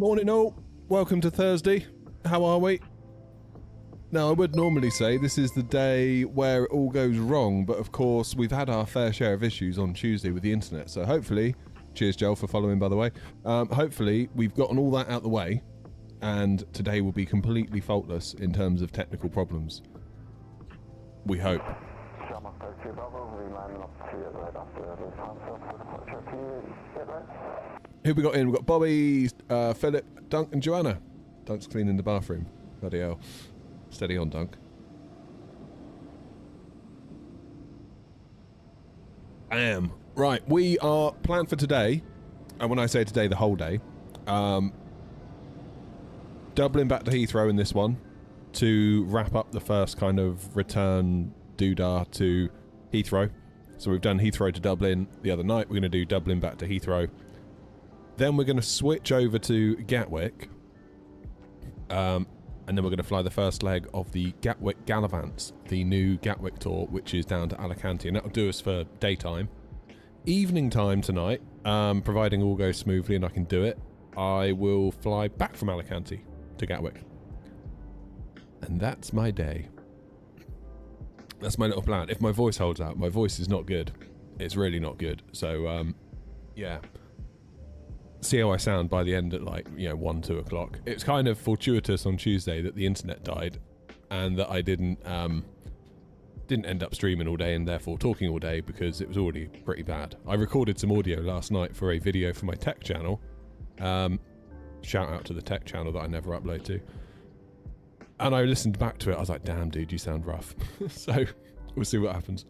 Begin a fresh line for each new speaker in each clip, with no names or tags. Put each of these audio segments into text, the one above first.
Morning all, welcome to Thursday. How are we? Now I would normally say this is the day where it all goes wrong, but of course we've had our fair share of issues on Tuesday with the internet, so hopefully, cheers Joel for following by the way, hopefully we've gotten all that out the way and today will be completely faultless in terms of technical problems. We hope. Who we got in? We've got Bobby, Philip, Dunk and Joanna. Dunk's cleaning the bathroom. Bloody hell. Steady on, Dunk. Bam. Right, we are planned for today, and when I say today, the whole day. Dublin back to Heathrow in this one to wrap up the first kind of return doodah to Heathrow. So we've done Heathrow to Dublin the other night. We're going to do Dublin back to Heathrow. Then we're going to switch over to Gatwick. And then we're going to fly the first leg of the Gatwick Gallivants, the new Gatwick tour, which is down to Alicante. And that'll do us for daytime. Evening time tonight, providing all goes smoothly and I can do it, I will fly back from Alicante to Gatwick. And that's my day. That's my little plan. If my voice holds out, my voice is not good. It's really not good. So, yeah. See how I sound by the end at 1, 2 o'clock. It's kind of fortuitous on Tuesday that the internet died and that I didn't end up streaming all day and therefore talking all day because it was already pretty bad. I recorded some audio last night for a video for my tech channel. Shout out to the tech channel that I never upload to. And I listened back to it. I was like, damn, dude, you sound rough. So we'll see what happens.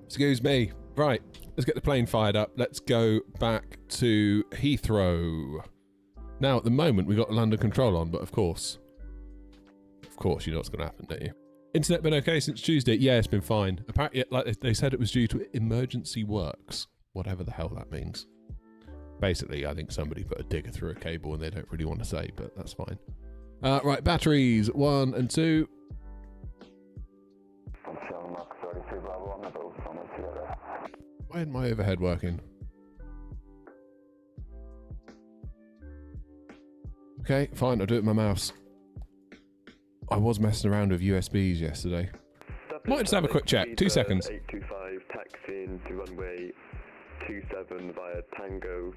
Excuse me. Right, let's get the plane fired up. Let's go back to Heathrow. Now, at the moment, we've got London control on, but of course, you know what's going to happen, don't you? Internet been okay since Tuesday? Yeah, it's been fine. Apparently, like they said, it was due to emergency works, whatever the hell that means. Basically, I think somebody put a digger through a cable and they don't really want to say, but that's fine. Right, batteries 1 and 2. Why isn't my overhead working? Okay, fine, I'll do it with my mouse. I was messing around with USBs yesterday. Might just have a quick check, 2 seconds.
825 taxiing to runway 27 via Tango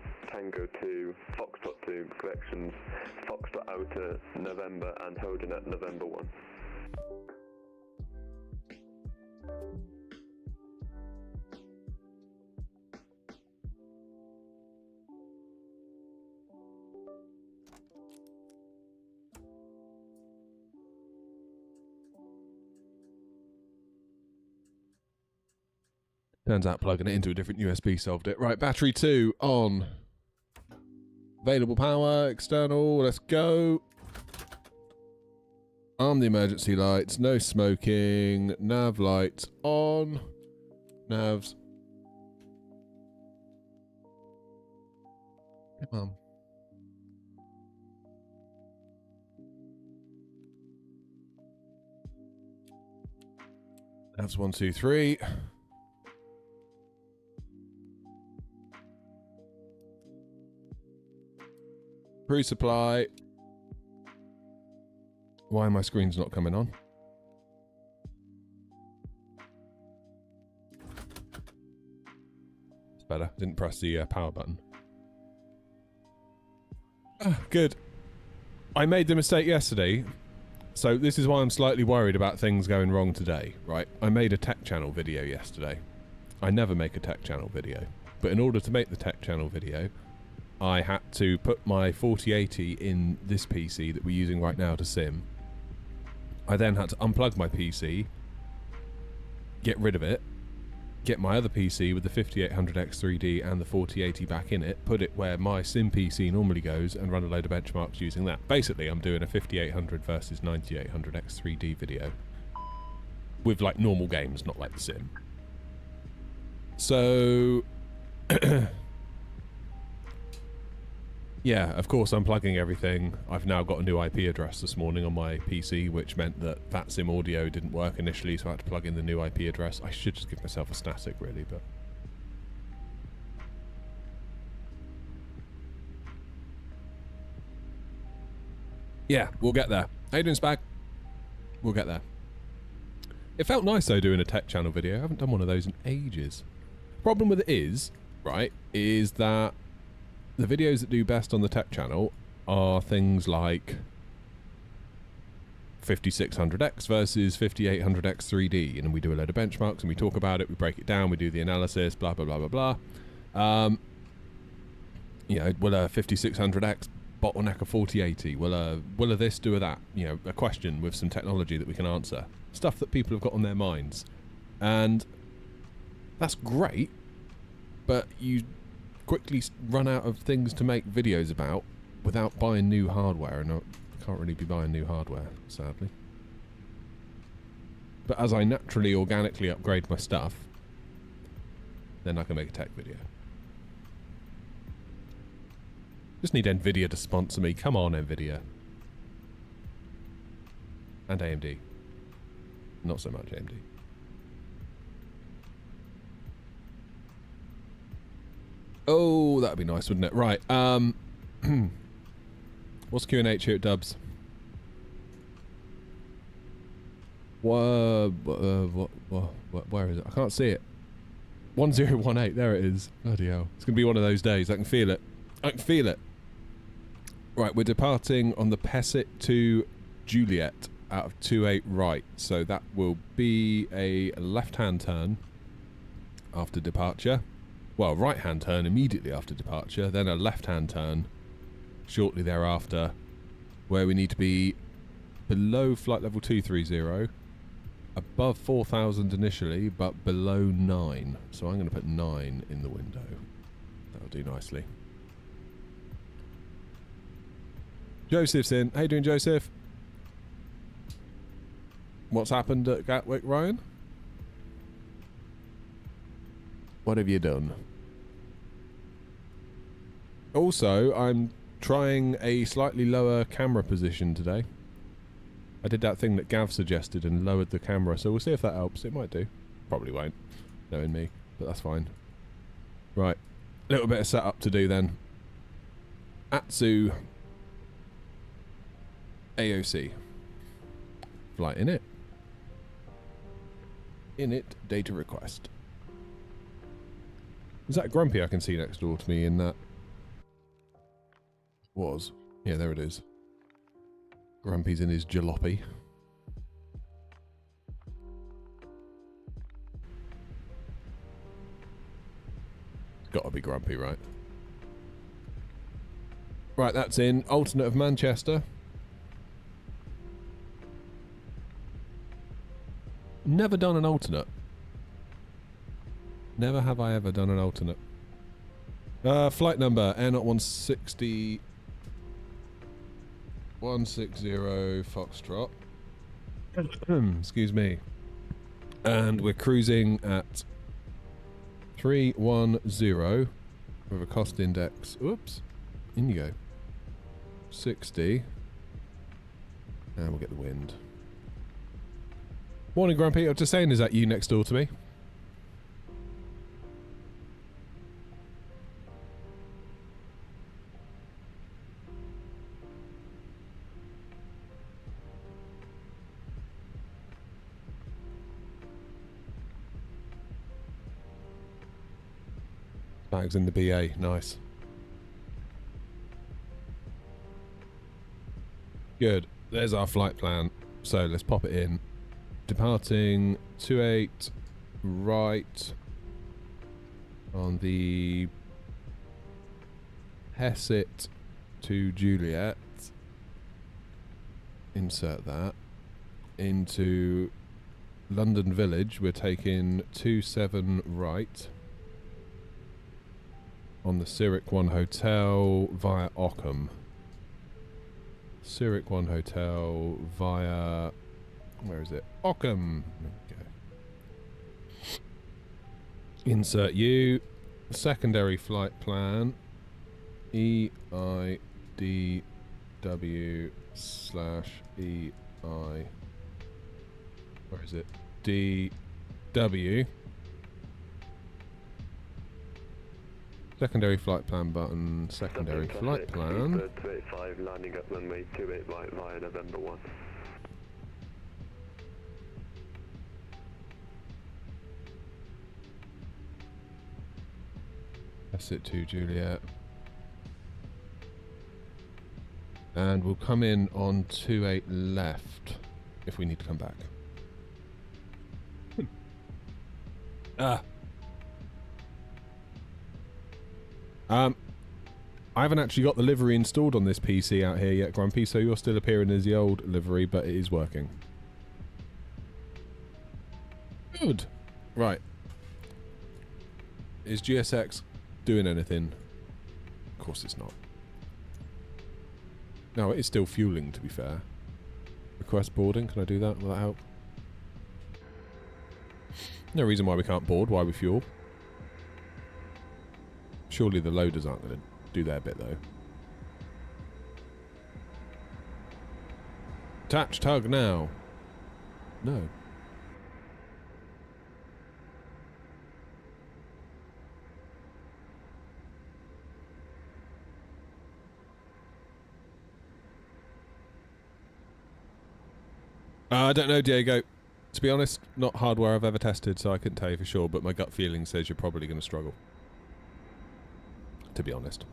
2, Foxtrot 2, corrections, Foxtrot outer November and holding at November 1.
Turns out plugging it into a different USB solved it. Right, battery 2 on. Available power, external, let's go. Arm the emergency lights, no smoking, nav lights on. Navs. Come on. Navs 1, 2, 3. Crew supply. Why are my screens not coming on? It's better. Didn't press the power button. Good. I made the mistake yesterday, so this is why I'm slightly worried about things going wrong today, right? I made a tech channel video yesterday. I never make a tech channel video, but in order to make the tech channel video, I had to put my 4080 in this PC that we're using right now to sim. I then had to unplug my PC, get rid of it, get my other PC with the 5800X3D and the 4080 back in it, put it where my sim PC normally goes and run a load of benchmarks using that. Basically, I'm doing a 5800 versus 9800X3D video. With like normal games, not like the sim. So... yeah, of course, unplugging everything. I've now got a new IP address this morning on my PC, which meant that VATSIM audio didn't work initially, so I had to plug in the new IP address. I should just give myself a static, really, but... Yeah, we'll get there. How you doing, Spag? We'll get there. It felt nice though doing a tech channel video. I haven't done one of those in ages. Problem with it is, right, is that the videos that do best on the tech channel are things like 5600X versus 5800X 3D, and we do a load of benchmarks and we talk about it, we break it down, we do the analysis, blah blah blah blah blah. You know, will a 5600X bottleneck a 4080? Will a this do a that? You know, a question with some technology that we can answer. Stuff that people have got on their minds. And that's great, but you quickly run out of things to make videos about without buying new hardware, and I can't really be buying new hardware, sadly. But as I naturally, organically upgrade my stuff, then I can make a tech video. Just need Nvidia to sponsor me. Come on, Nvidia. And AMD. Not so much AMD. Oh, that'd be nice, wouldn't it? Right. What's Q&H here at Dubs? Where is it? I can't see it. 1018. There it is. Bloody hell. It's going to be one of those days. I can feel it. I can feel it. Right, we're departing on the Pessit to Juliet out of 28 right. So that will be a left-hand turn after departure. Well, right-hand turn immediately after departure, then a left-hand turn shortly thereafter, where we need to be below flight level 230, above 4,000 initially, but below 9. So I'm going to put 9 in the window. That'll do nicely. Joseph's in. How you doing, Joseph? What's happened at Gatwick, Ryan? What have you done? Also, I'm trying a slightly lower camera position today. I did that thing that Gav suggested and lowered the camera, so we'll see if that helps. It might do. Probably won't, knowing me, but that's fine. Right, a little bit of setup to do then. Atsu AOC. Flight in it. In it, data request. Is that Grumpy I can see next door to me in that? Was. Yeah, there it is. Grumpy's in his jalopy. Gotta be Grumpy, right? Right, that's in. Alternate of Manchester. Never done an alternate. Never have I ever done an alternate. Flight number Air0160 160 Foxtrot. Excuse me. And we're cruising at 310 with a cost index. Oops. In you go. 60. And we'll get the wind. Morning, Grumpy. I was just saying, is that you next door to me? Bags in the BA. Nice. Good. There's our flight plan. So let's pop it in. Departing 28 right on the Pessit to Juliet. Insert that into London Village. We're taking 27 right on the Zurich 1 Hotel via Ockham. Zurich 1 Hotel via... where is it? Ockham. Okay. Insert U. Secondary flight plan. EIDW/EI. Where is it? DW. Secondary flight plan button. Secondary flight plan.
285 landing at runway 28 right via November 1.
That's it to Juliet. And we'll come in on 28 left if we need to come back. I haven't actually got the livery installed on this PC out here yet, Grumpy, so you're still appearing as the old livery, but it is working. Good. Right. Is GSX doing anything? Of course it's not. No, it is still fueling, to be fair. Request boarding, can I do that? Will that help? No reason why we can't board, why we fuel. Surely the loaders aren't going to do their bit, though. Attach tug now. No. I don't know, Diego. To be honest, not hardware I've ever tested, so I couldn't tell you for sure, but my gut feeling says you're probably going to struggle. To be honest.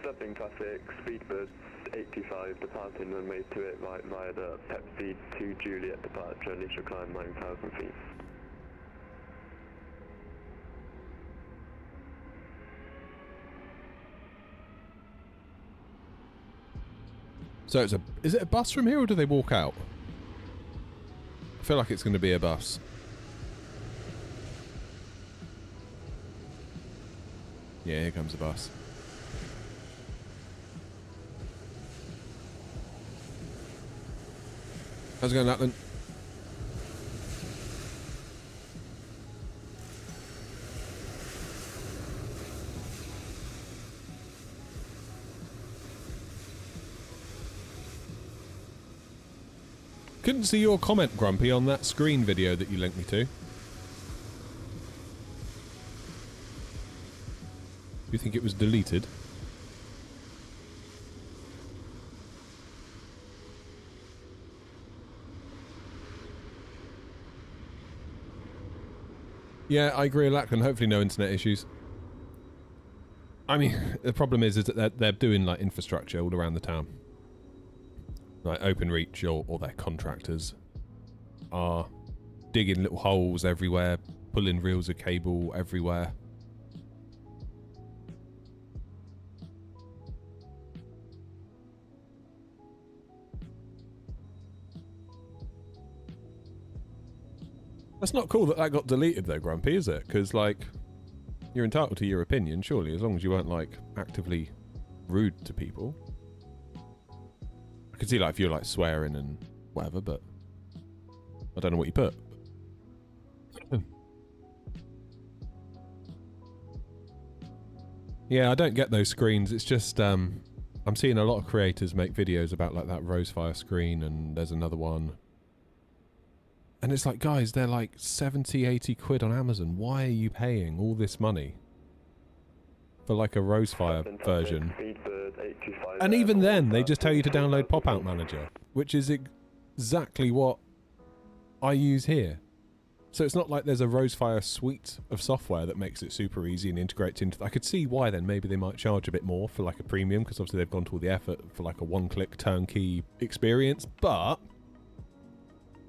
Dublin traffic, Speedbird 85 departing runway 28 right via the Pepsi to Juliet departure, initial climb 9,000 feet.
So it's is it a bus from here or do they walk out? I feel like it's going to be a bus. Yeah, here comes the bus. How's it going, Lachlan? Couldn't see your comment, Grumpy, on that screen video that you linked me to. Do you think it was deleted? Yeah, I agree with Lachlan. Hopefully no internet issues. I mean, the problem is that they're doing like infrastructure all around the town. Like OpenReach or their contractors are digging little holes everywhere, pulling reels of cable everywhere. That's not cool that got deleted though, Grumpy, is it? Because, like, you're entitled to your opinion, surely, as long as you weren't, like, actively rude to people. I could see, like, if you're, like, swearing and whatever, but I don't know what you put. Yeah, I don't get those screens. It's just, I'm seeing a lot of creators make videos about, like, that Rosefire screen, and there's another one. And it's like, guys, they're like 70, 80 quid on Amazon. Why are you paying all this money for like a Rosefire version? And even then, they just tell you to download Pop-Out Manager, which is exactly what I use here. So it's not like there's a Rosefire suite of software that makes it super easy and integrates into... I could see why then maybe they might charge a bit more for like a premium, because obviously they've gone to all the effort for like a one-click turnkey experience, but...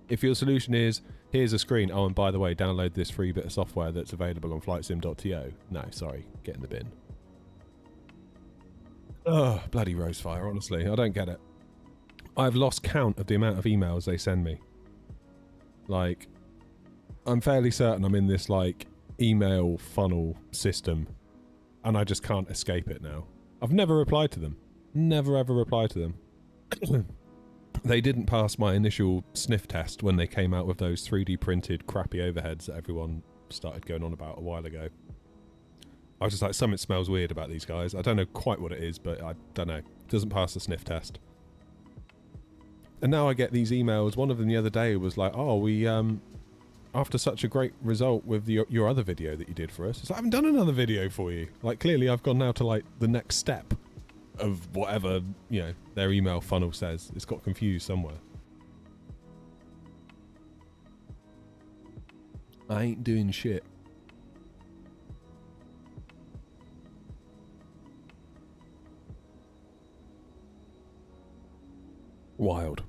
if your solution is, here's a screen, oh, and by the way, download this free bit of software that's available on flightsim.to. No, sorry, get in the bin. Oh, bloody Rosefire, honestly, I don't get it. I've lost count of the amount of emails they send me. Like, I'm fairly certain I'm in this, like, email funnel system, and I just can't escape it now. I've never replied to them. Never ever replied to them. They didn't pass my initial sniff test when they came out with those 3D printed crappy overheads that everyone started going on about a while ago. I was just like, something smells weird about these guys. I don't know quite what it is, but I don't know. It doesn't pass the sniff test. And now I get these emails. One of them the other day was like, oh, after such a great result with your other video that you did for us. It's like, I haven't done another video for you. Like, clearly I've gone now to, like, the next step of whatever, you know, their email funnel says. It's got confused somewhere. I ain't doing shit. Wild.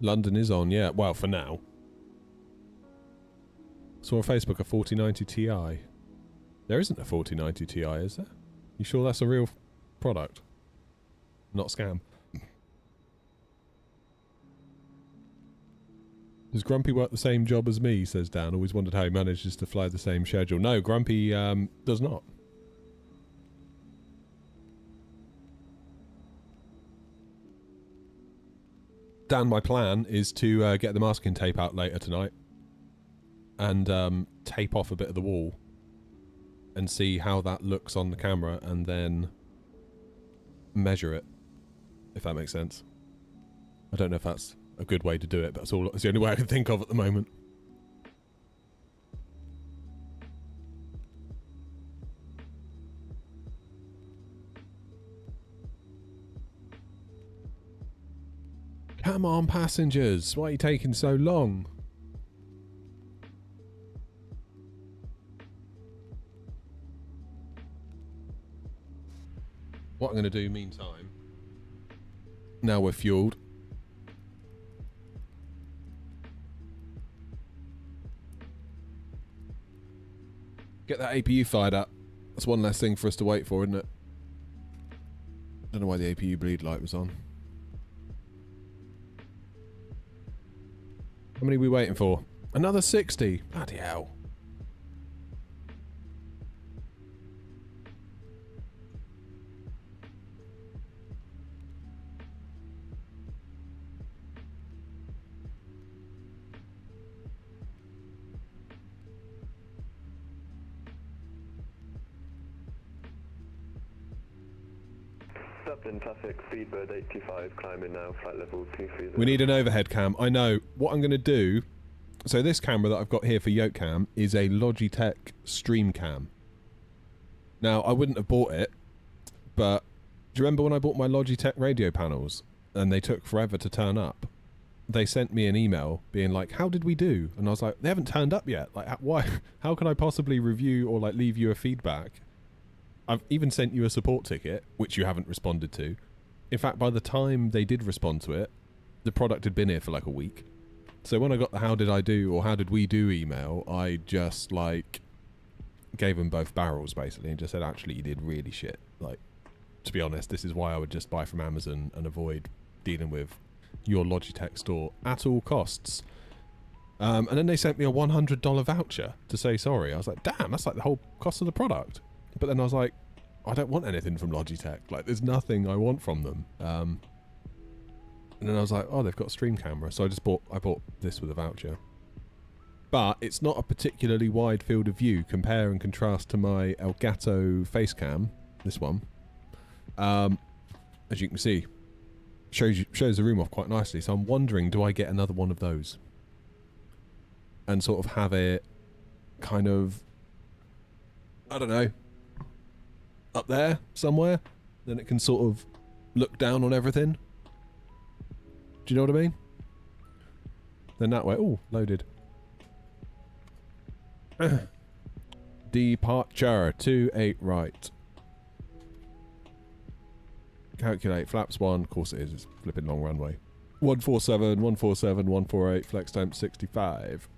London is on, yeah. Well, for now. Saw on Facebook a 4090 Ti. There isn't a 4090 Ti, is there? You sure that's a real product? Not scam. Does Grumpy work the same job as me, says Dan. Always wondered how he manages to fly the same schedule. No, Grumpy does not. Dan, my plan is to get the masking tape out later tonight and tape off a bit of the wall and see how that looks on the camera and then measure it, if that makes sense. I don't know if that's a good way to do it, but it's the only way I can think of at the moment. Come on, passengers. Why are you taking so long? What I'm going to do meantime, now we're fueled, get that APU fired up. That's one less thing for us to wait for, isn't it? Don't know why the APU bleed light was on. How many are we waiting for? Another 60. Bloody hell.
Dublin traffic, Speedbird 825, climbing now, flight level 230.
We need an overhead cam. I know. What I'm going to do... So this camera that I've got here for Yoke Cam is a Logitech Stream Cam. Now, I wouldn't have bought it, but do you remember when I bought my Logitech radio panels and they took forever to turn up? They sent me an email being like, how did we do? And I was like, they haven't turned up yet. Like, why? How can I possibly review or like leave you a feedback? I've even sent you a support ticket, which you haven't responded to. In fact, by the time they did respond to it, the product had been here for like a week. So when I got the how did I do or how did we do email, I just like gave them both barrels basically and just said, actually, you did really shit. Like, to be honest, this is why I would just buy from Amazon and avoid dealing with your Logitech store at all costs. And then they sent me a $100 voucher to say sorry. I was like, damn, that's like the whole cost of the product. But then I was like, I don't want anything from Logitech. Like, there's nothing I want from them. And then I was like, oh, they've got a stream camera. So I bought this with a voucher. But it's not a particularly wide field of view. Compare and contrast to my Elgato face cam, this one. As you can see, shows the room off quite nicely. So I'm wondering, do I get another one of those? And sort of have it kind of, I don't know, up there somewhere, then it can sort of look down on everything. Do you know what I mean? Then that way, oh, loaded. Departure 28 right. Calculate flaps 1, of course it is, it's flipping long runway. 147, 147, 148, flex time 65.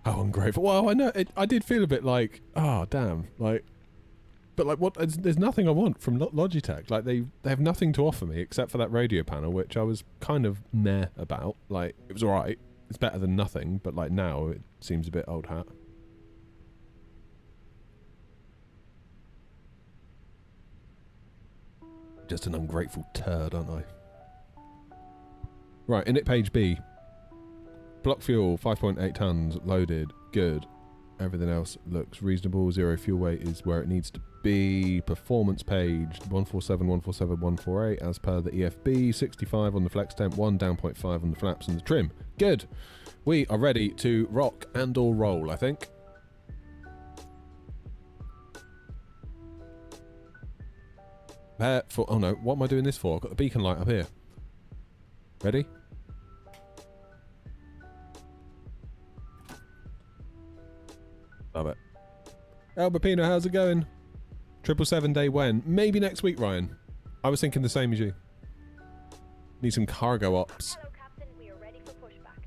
How ungrateful. Well, I know, I did feel a bit like, oh, damn, like, but like, what? There's nothing I want from Logitech. Like, they have nothing to offer me except for that radio panel, which I was kind of meh about. Like, it was alright. It's better than nothing, but like now it seems a bit old hat. Just an ungrateful turd, aren't I? Right, init page B. Block fuel, 5.8 tons, loaded, good. Everything else looks reasonable. Zero fuel weight is where it needs to be. Performance page 147, 147, 148 as per the EFB. 65 on the flex temp, 1 down 0.5 on the flaps and the trim. Good. We are ready to rock and or roll, I think. Prepare for... Oh no, what am I doing this for? I've got the beacon light up here. Ready? Love it. Alberpino, how's it going? 777 day when? Maybe next week, Ryan. I was thinking the same as you. Need some cargo ops.
Hello, Captain. We are ready for pushback.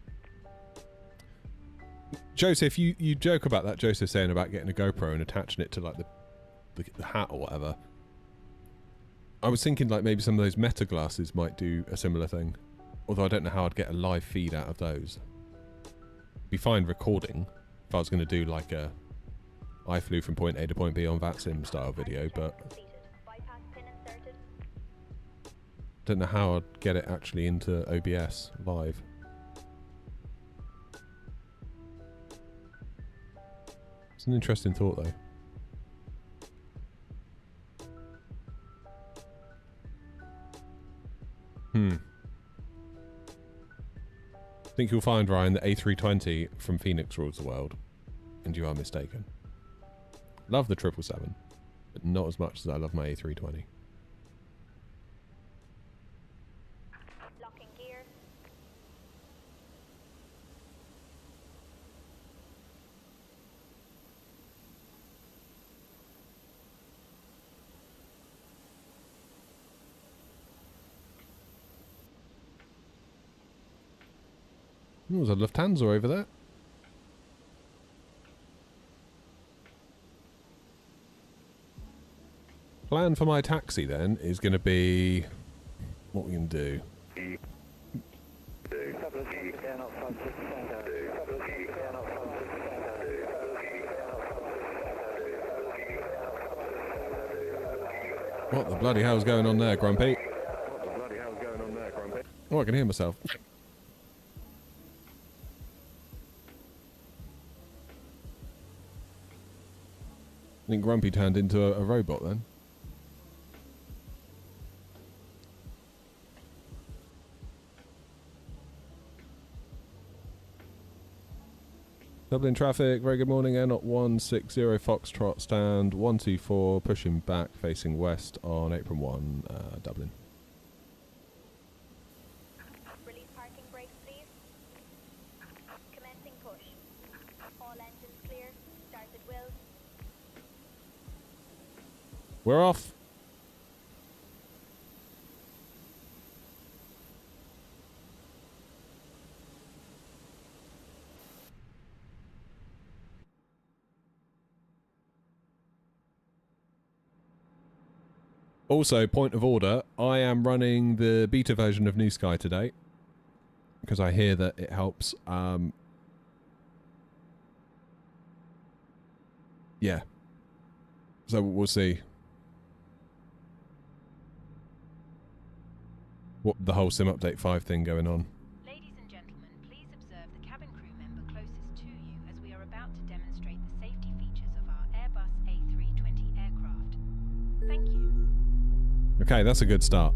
Joseph, you joke about that. Joseph saying about getting a GoPro and attaching it to like the hat or whatever. I was thinking like maybe some of those Meta glasses might do a similar thing. Although I don't know how I'd get a live feed out of those. Be fine recording if I was going to do like a I flew from point A to point B on VATSIM style video, but don't know how I'd get it actually into OBS live. It's an interesting thought though. I think you'll find, Ryan, that A320 from Phoenix rules the world, and you are mistaken. Love the 777, but not as much as I love my A320.
Locking gear.
Oh, there's a Lufthansa over there. Plan for my taxi then is going to be what we can do. What the bloody hell's going on there, Grumpy? Oh, I can hear myself. I think Grumpy turned into a robot then. Dublin traffic, very good morning, Air Not 160 Foxtrot stand 124, pushing back, facing west on apron 1, Dublin.
Release parking brakes, please. Commencing push. All engines clear. Started wheels.
We're off. Also, point of order, I am running the beta version of New Sky today because I hear that it helps. Yeah. So we'll see what the whole Sim Update 5 thing going on.
Ladies and gentlemen, please observe the cabin crew member closest to you as we are about to demonstrate the safety features of our Airbus A320 aircraft. Thank you.
Okay, that's a good start.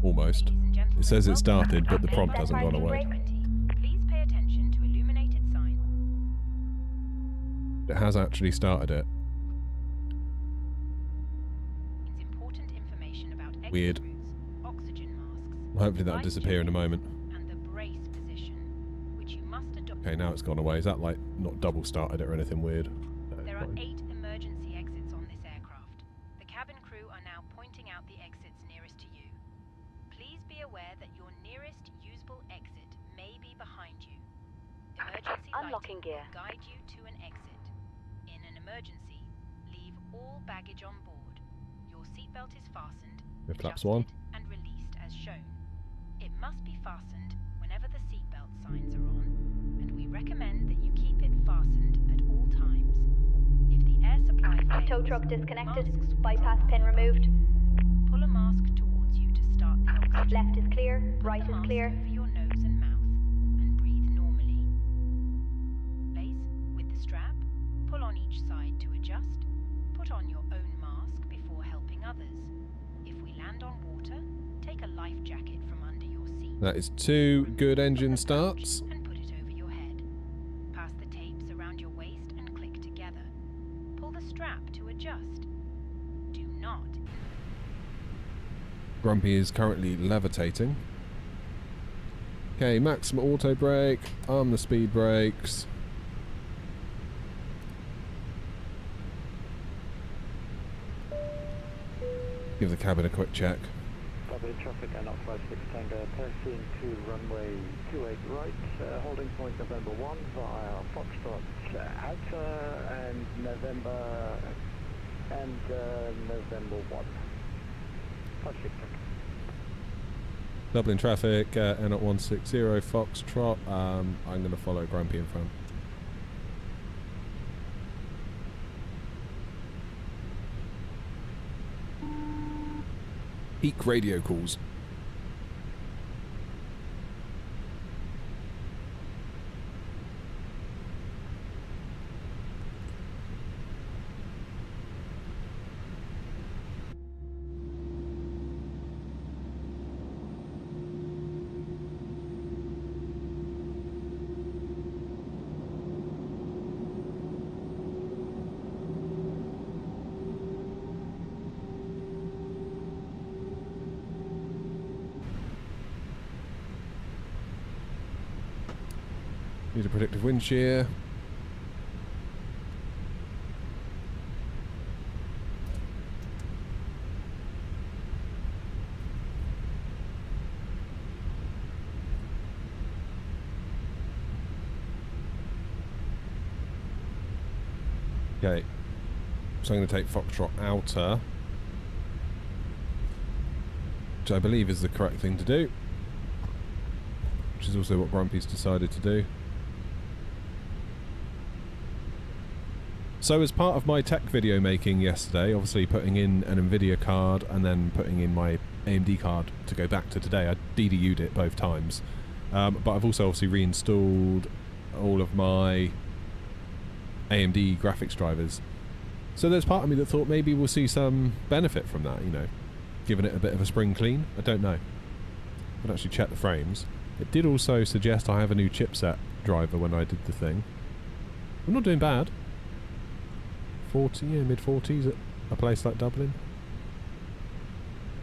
Almost. It says it started, but the prompt hasn't gone away.
Please pay attention to illuminated sign.
It has actually started it.
It's important information about exit
Weird.
routes, oxygen masks,
Hopefully that'll disappear in a moment.
and the brace position, which you must adopt.
Okay, now it's gone away. Is that like not double started it or anything weird? No,
There are
fine.
8 emergency exits on this aircraft. The cabin crew are now pointing out the exits nearest to you. Please be aware that your nearest usable exit may be behind you. Emergency
Unlocking
lighting
gear.
will guide you to an exit. In an emergency, leave all baggage on board. Your seatbelt is fastened,
With flaps
adjusted,
on.
and released as shown. It must be fastened whenever the seatbelt signs are on, and we recommend that you keep it fastened at all times. If the air supply fails,
Tow truck disconnected.
masks will
Bypass
drop.
pin removed.
Pull a mask towards you to start the oxygen.
Left is clear.
Put
Right
the
is
mask
clear.
over your nose and land on water, take a life jacket from under your seat.
That is 2 good engine
Approach
starts.
and put it over your head. Pass the tapes around your waist and click together. Pull the strap to adjust. Do not.
Grumpy is currently levitating. Okay, maximum auto brake, arm the speed brakes. Give the cabin a quick check.
Dublin traffic and up 56 Tango, taxiing to runway 28 right, holding point November 1 via Foxtrot Outer and November 1. 56 Tango.
Dublin traffic, N at 160 Foxtrot. I'm going to follow Grumpy in front. Peak radio calls. Need a predictive wind shear. Okay, so I'm going to take Foxtrot Outer, which I believe is the correct thing to do, which is also what Grumpy's decided to do. So as part of my tech video making yesterday, obviously putting in an Nvidia card and then putting in my AMD card to go back to today, I DDU'd it both times. But I've also obviously reinstalled all of my AMD graphics drivers. So there's part of me that thought maybe we'll see some benefit from that, you know, giving it a bit of a spring clean. I don't know. I haven't actually checked the frames. It did also suggest I have a new chipset driver when I did the thing. I'm not doing bad. 40, yeah, mid-40s at a place like Dublin.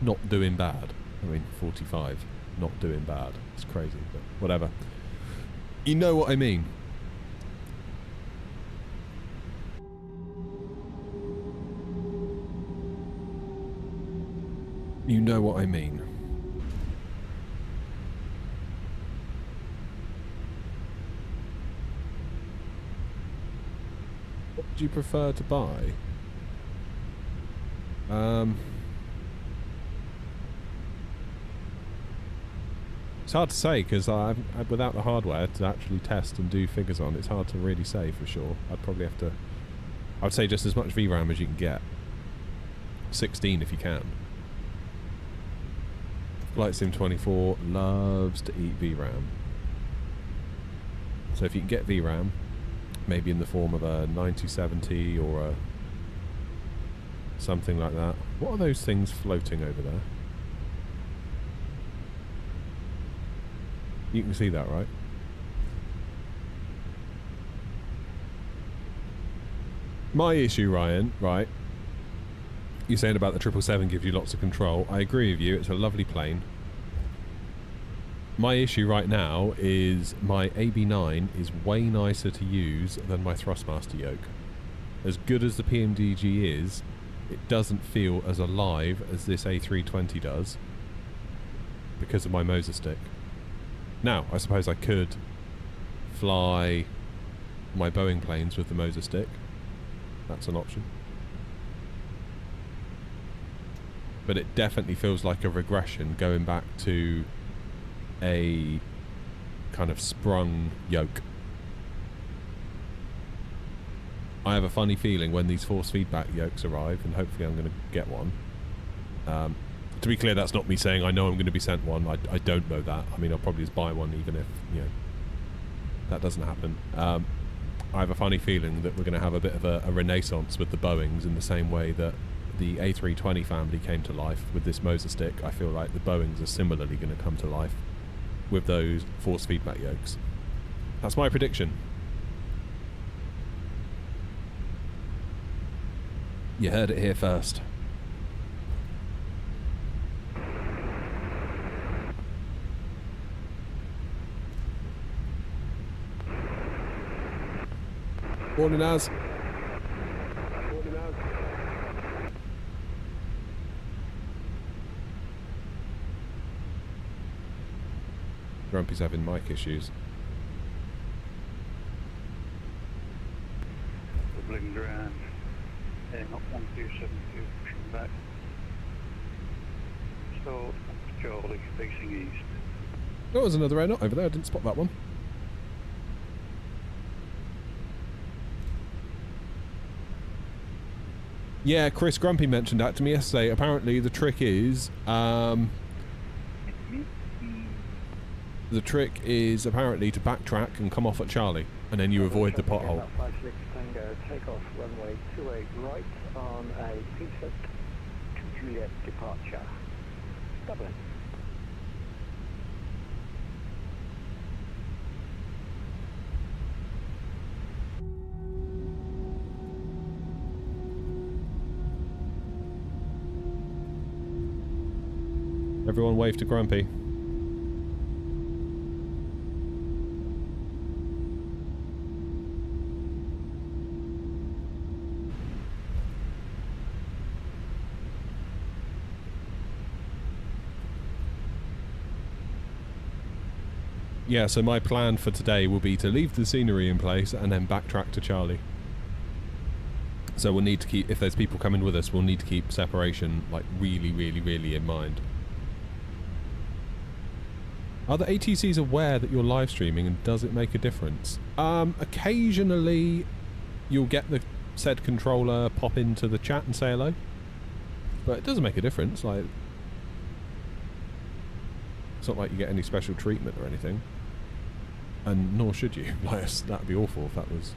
Not doing bad. I mean, 45. Not doing bad. It's crazy, but whatever. You know what I mean. You know what I mean. What would you prefer to buy? It's hard to say because without the hardware to actually test and do figures on, it's hard to really say for sure. I'd probably have to. I would say just as much VRAM as you can get. 16 if you can. Flight Sim 24 loves to eat VRAM. So if you can get VRAM, maybe in the form of a 9070 or a something like that. What are those things floating over there? You can see that, right? My issue, Ryan, right? You're saying about the 777 gives you lots of control. I agree with you. It's a lovely plane. My issue right now is my AB9 is way nicer to use than my Thrustmaster yoke. As good as the PMDG is, it doesn't feel as alive as this A320 does because of my Moza stick. Now, I suppose I could fly my Boeing planes with the Moza stick. That's an option. But it definitely feels like a regression going back to a kind of sprung yoke. I have a funny feeling when these force feedback yokes arrive, and hopefully I'm going to get one. To be clear, that's not me saying I know I'm going to be sent one. I don't know that. I mean, I'll probably just buy one even if, you know, that doesn't happen. I have a funny feeling that we're going to have a bit of a renaissance with the Boeings in the same way that the A320 family came to life with this Moza stick, I feel like the Boeings are similarly going to come to life with those force feedback yokes. That's my prediction. You heard it here first. Morning, Az.
Morning, Az.
Grumpy's having mic issues.
Dublin Grand, heading up 1272, pushing back. So, Charlie, facing east.
Oh, there's another aeronaut over there. I didn't spot that one. Yeah, Chris Grumpy mentioned that to me yesterday. Apparently the trick is apparently to backtrack and come off at Charlie, and then you avoid the pothole.
56 Tango, take off runway 28 right on a P6 to Juliet departure. Dublin.
Everyone wave to Grumpy. Yeah, so my plan for today will be to leave the scenery in place and then backtrack to Charlie. So we'll need to keep, if there's people coming with us, we'll need to keep separation like really, really, really in mind. Are the ATCs aware that you're live streaming, and does it make a difference? Occasionally you'll get the said controller pop into the chat and say hello, but it doesn't make a difference. Like, it's not like you get any special treatment or anything, and nor should you. Like, that'd be awful if that was.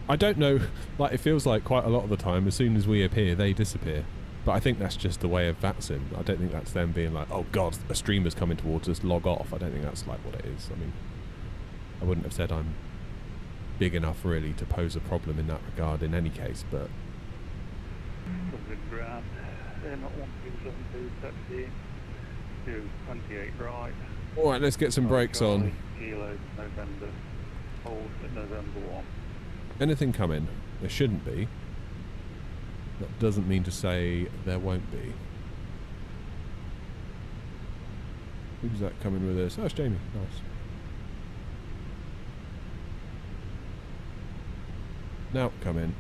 I don't know, like, it feels like quite a lot of the time, as soon as we appear, they disappear. But I think that's just the way of VATSIM. I don't think that's them being like, oh god, a streamer's coming towards us, log off. I don't think that's like what it is. I mean, I wouldn't have said I'm big enough really to pose a problem in that regard in any case, but...
Dublin Grand, they're not 1272, taxi to 28 right.
Alright, let's get some brakes on.
Kilo, November, hold at November 1.
Anything coming? There shouldn't be. That doesn't mean to say there won't be. Who's that coming with us? Oh, it's Jamie. Nice. Now, come in.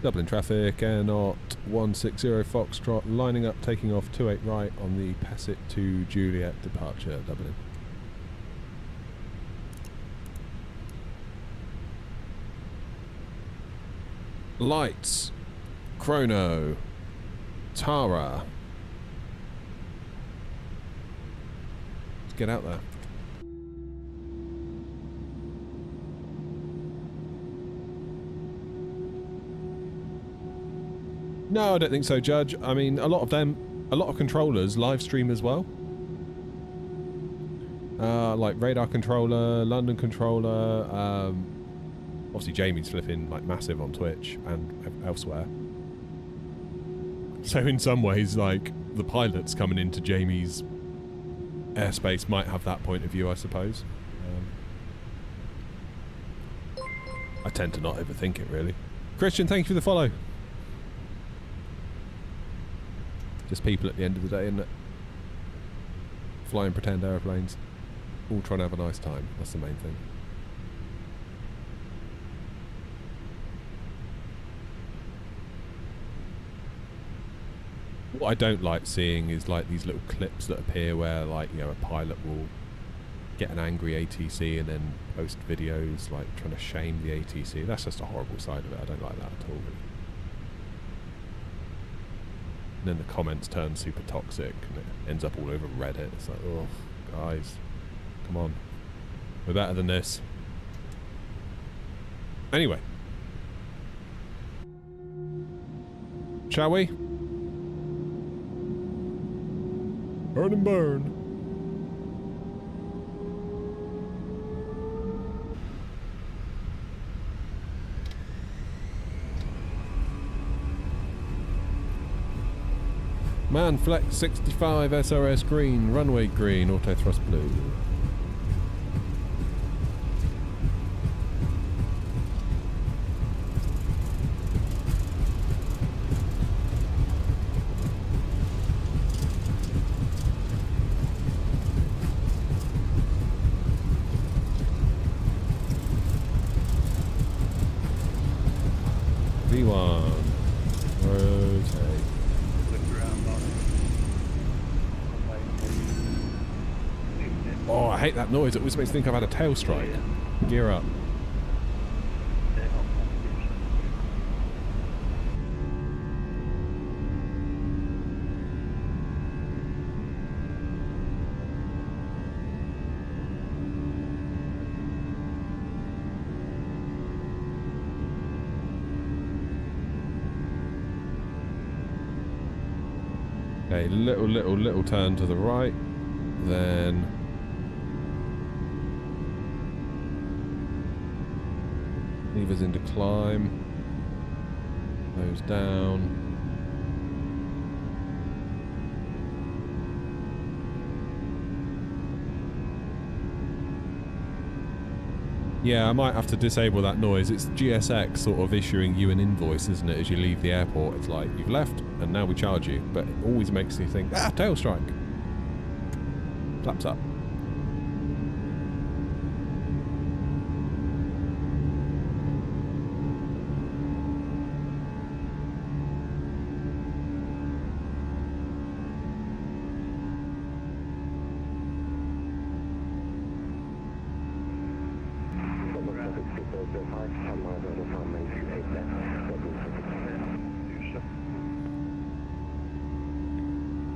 Dublin traffic, airnaut 160 Foxtrot, lining up, taking off 28 right on the Pessit to Juliet departure, Dublin. Lights, Chrono, Tara. Let's get out there. No, I don't think so, Judge. I mean, a lot of controllers live stream as well. Like radar controller, London controller, obviously Jamie's flipping like massive on Twitch and elsewhere. So in some ways, like, the pilots coming into Jamie's airspace might have that point of view, I suppose. I tend to not overthink it, really. Christian, thank you for the follow. Just people at the end of the day, isn't it? Flying pretend aeroplanes. All trying to have a nice time. That's the main thing. What I don't like seeing is like these little clips that appear where, like, you know, a pilot will get an angry ATC and then post videos like trying to shame the ATC. That's just a horrible side of it. I don't like that at all, really. And then the comments turn super toxic and it ends up all over Reddit. It's like, oh, guys. Come on. We're better than this. Anyway. Shall we? Burn and burn. Man Flex 65 SRS green, runway green, auto thrust blue. V1. Rotate. Oh, I hate that noise. It always makes me think I've had a tail strike. Gear up. Okay, little turn to the right. Then levers into climb, nose down. Yeah, I might have to disable that noise. It's GSX sort of issuing you an invoice, isn't it, as you leave the airport. It's like, you've left, and now we charge you. But it always makes you think, tail strike. Flaps up.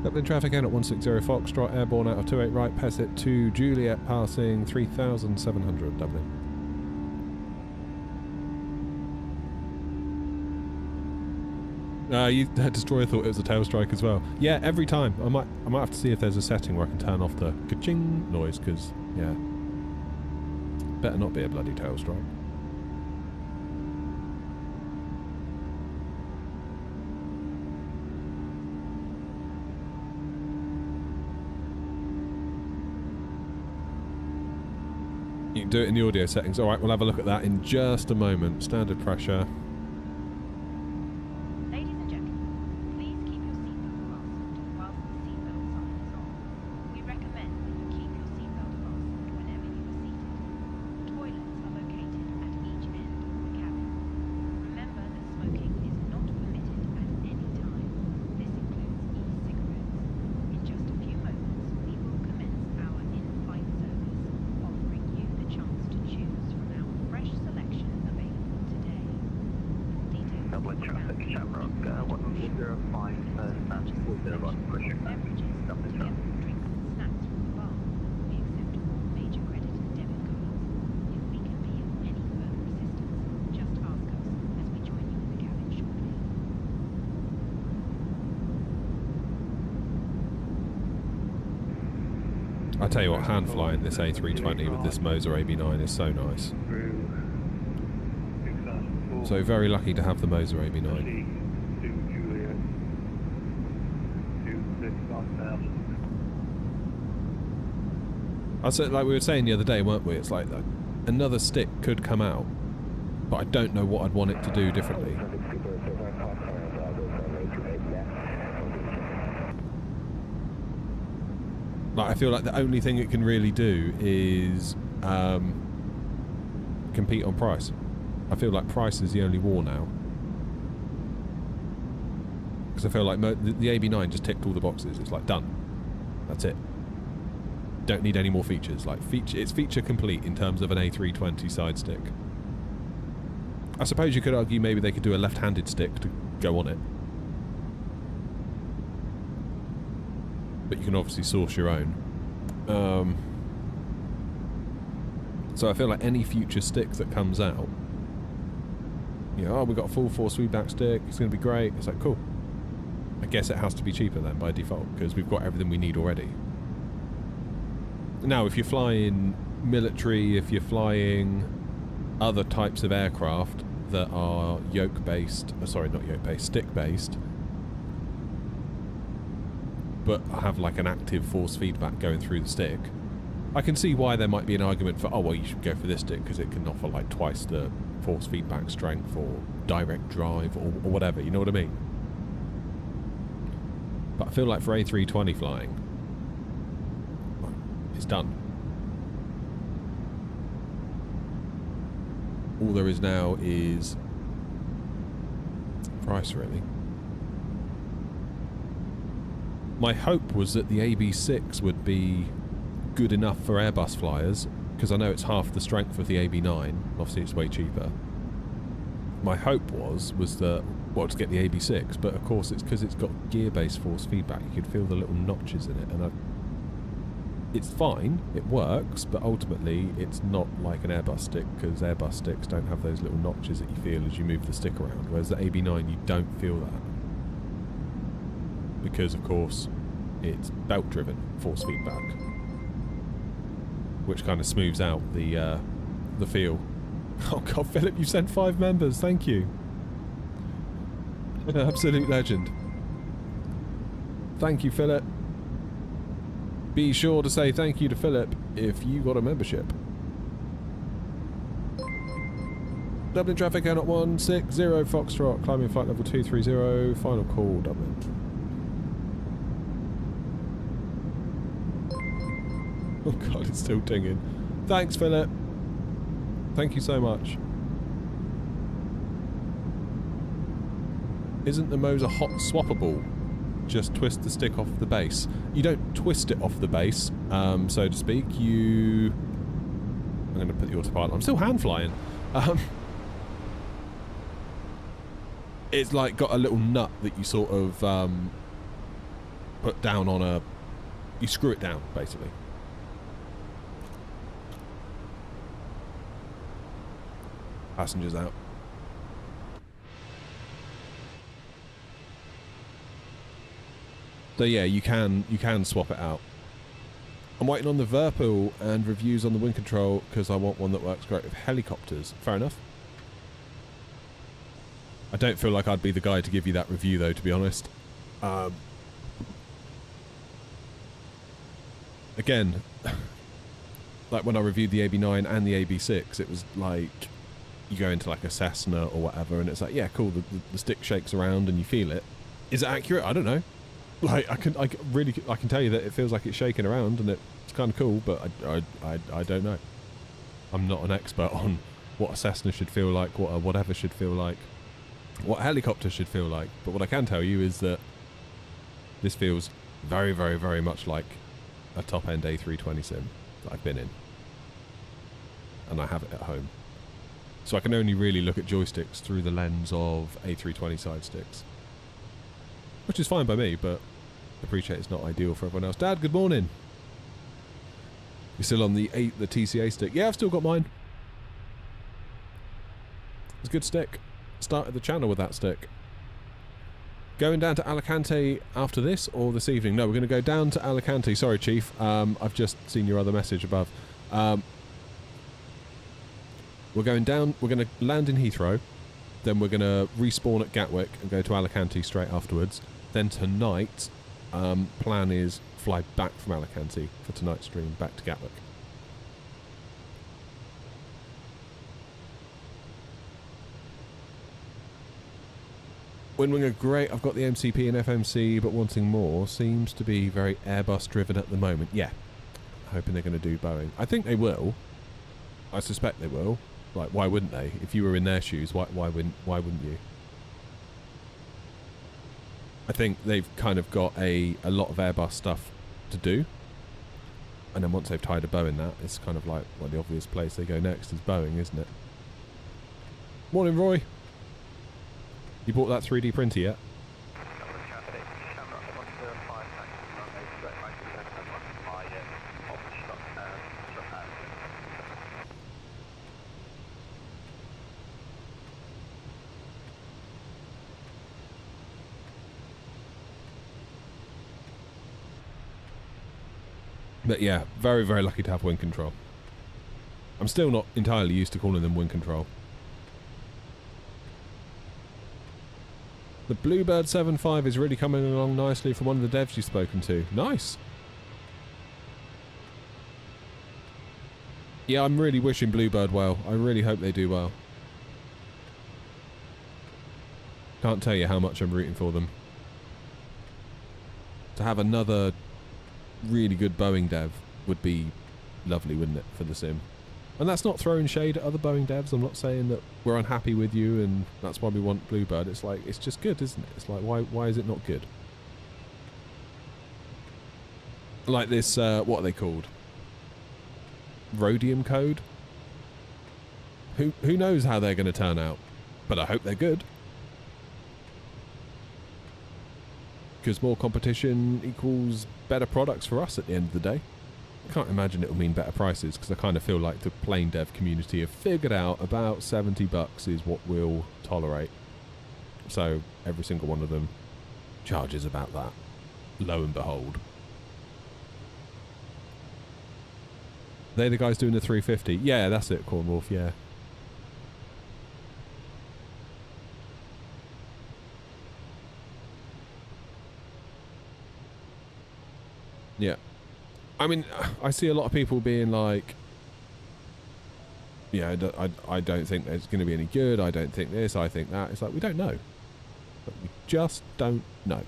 Dublin traffic in at 160 Foxtrot, airborne out of 28 right, pass it to Juliet, passing 3,700 Dublin. Destroyer thought it was a tail strike as well. Yeah, every time. I might have to see if there's a setting where I can turn off the ka-ching noise, because, yeah. Better not be a bloody tail strike. You can do it in the audio settings. Alright, we'll have a look at that in just a moment. Standard pressure.
Ladies and gentlemen, please keep your seatbelt fastened whilst the seatbelt sign is on. We recommend that you keep your seatbelt fastened whenever you are seated. Toilets are located at each end of the cabin. Remember that smoking is not permitted at any time. This includes e-cigarettes. In just a few moments, we will commence our in-flight service, offering you the chance to choose from our fresh selection available today. Full details
Dublin traffic, Shamrock, 105, Snatch, 401, pushing
beverages,
Dublin
together
traffic.
with drinks and snacks from the bar. We accept all major credit and debit cards. If we can be of any further assistance, just ask us as we join you in the cabin shortly.
I tell you what, hand flying this A320 with this Moza AB9 is so nice. So very lucky to have the Moza AB9. I said, like we were saying the other day, weren't we? It's like that another stick could come out, but I don't know what I'd want it to do differently. Like, I feel like the only thing it can really do is compete on price. I feel like price is the only war now. Because I feel like the AB9 just ticked all the boxes. It's like, done. That's it. Don't need any more features. Like, it's feature complete in terms of an A320 side stick. I suppose you could argue maybe they could do a left-handed stick to go on it. But you can obviously source your own. So I feel like any future stick that comes out, you know, oh, we've got a full force feedback stick, it's going to be great. It's like, cool. I guess it has to be cheaper then by default because we've got everything we need already. Now, if you're flying military, if you're flying other types of aircraft that are yoke-based, sorry, not yoke-based, stick-based, but have like an active force feedback going through the stick, I can see why there might be an argument for, oh, well, you should go for this stick because it can offer like twice the force feedback strength or direct drive or whatever, you know what I mean? But I feel like for A320 flying, it's done. All there is now is price, really. My hope was that the AB6 would be good enough for Airbus flyers, because I know it's half the strength of the AB9. Obviously, it's way cheaper. My hope was that, well, to get the AB6, but of course it's because it's got gear-based force feedback. You can feel the little notches in it, and it's fine, it works, but ultimately it's not like an Airbus stick, because Airbus sticks don't have those little notches that you feel as you move the stick around, whereas the AB9 you don't feel that. Because, of course, it's belt-driven force feedback, which kind of smooths out the feel. Oh god, Philip, you've sent 5 members, thank you. An absolute legend. Thank you, Philip. Be sure to say thank you to Philip if you got a membership. Dublin traffic, out 160 Foxtrot, climbing flight level 230, final call, Dublin. Oh god, it's still dinging. Thanks, Philip. Thank you so much. Isn't the Moza hot swappable? Just twist the stick off the base. You don't twist it off the base, so to speak. I'm going to put the autopilot. I'm still hand flying. It's like got a little nut that you sort of put down on a... You screw it down, basically. Passengers out. So yeah, you can swap it out. I'm waiting on the Verpil and reviews on the wind control because I want one that works great with helicopters. Fair enough. I don't feel like I'd be the guy to give you that review though, to be honest. Again, like when I reviewed the AB9 and the AB6, it was like you go into like a Cessna or whatever and it's like, yeah, cool, the stick shakes around and you feel it. Is it accurate? I don't know. Like I can tell you that it feels like it's shaking around and it's kind of cool, but I don't know. I'm not an expert on what a Cessna should feel like, what a whatever should feel like, what a helicopter should feel like. But what I can tell you is that this feels very, very, very much like a top-end A320 sim that I've been in, and I have it at home. So I can only really look at joysticks through the lens of A320 side sticks. Which is fine by me, but I appreciate it's not ideal for everyone else. Dad, good morning. You're still on the TCA stick? Yeah, I've still got mine. It's a good stick. Started the channel with that stick. Going down to Alicante after this or this evening? No, we're going to go down to Alicante. Sorry, Chief. I've just seen your other message above. We're going down. We're going to land in Heathrow. Then we're going to respawn at Gatwick and go to Alicante straight afterwards. Then tonight, plan is fly back from Alicante for tonight's stream back to Gatwick. Windwing are great. I've got the MCP and FMC, but wanting more seems to be very Airbus driven at the moment. Yeah, hoping they're going to do Boeing. I think they will. I suspect they will. Like, why wouldn't they? If you were in their shoes, why wouldn't you? I think they've kind of got a lot of Airbus stuff to do. And then once they've tied a bow in that, it's kind of like, well, the obvious place they go next is Boeing, isn't it? Morning, Roy. You bought that 3D printer yet? But yeah, very, very lucky to have wind control. I'm still not entirely used to calling them wind control. The Bluebird 7.5 is really coming along nicely from one of the devs you've spoken to. Nice. Yeah, I'm really wishing Bluebird well. I really hope they do well. Can't tell you how much I'm rooting for them. To have another really good Boeing dev would be lovely, wouldn't it, for the sim? And that's not throwing shade at other Boeing devs. I'm not saying that we're unhappy with you and that's why we want Bluebird. It's like, it's just good, isn't it? It's like, why is it not good? Like this, what are they called? Rhodium code? Who knows how they're going to turn out? But I hope they're good. Because more competition equals better products for us at the end of the day. I can't imagine it will mean better prices, because I kind of feel like the plane dev community have figured out about $70 is what we'll tolerate. So every single one of them charges about that. Lo and behold. They're the guys doing the 350. Yeah, that's it, Cornwolf, yeah. Yeah. I mean, I see a lot of people being like, yeah, I don't think there's going to be any good. I don't think this. I think that. It's like, we don't know. But we just don't know.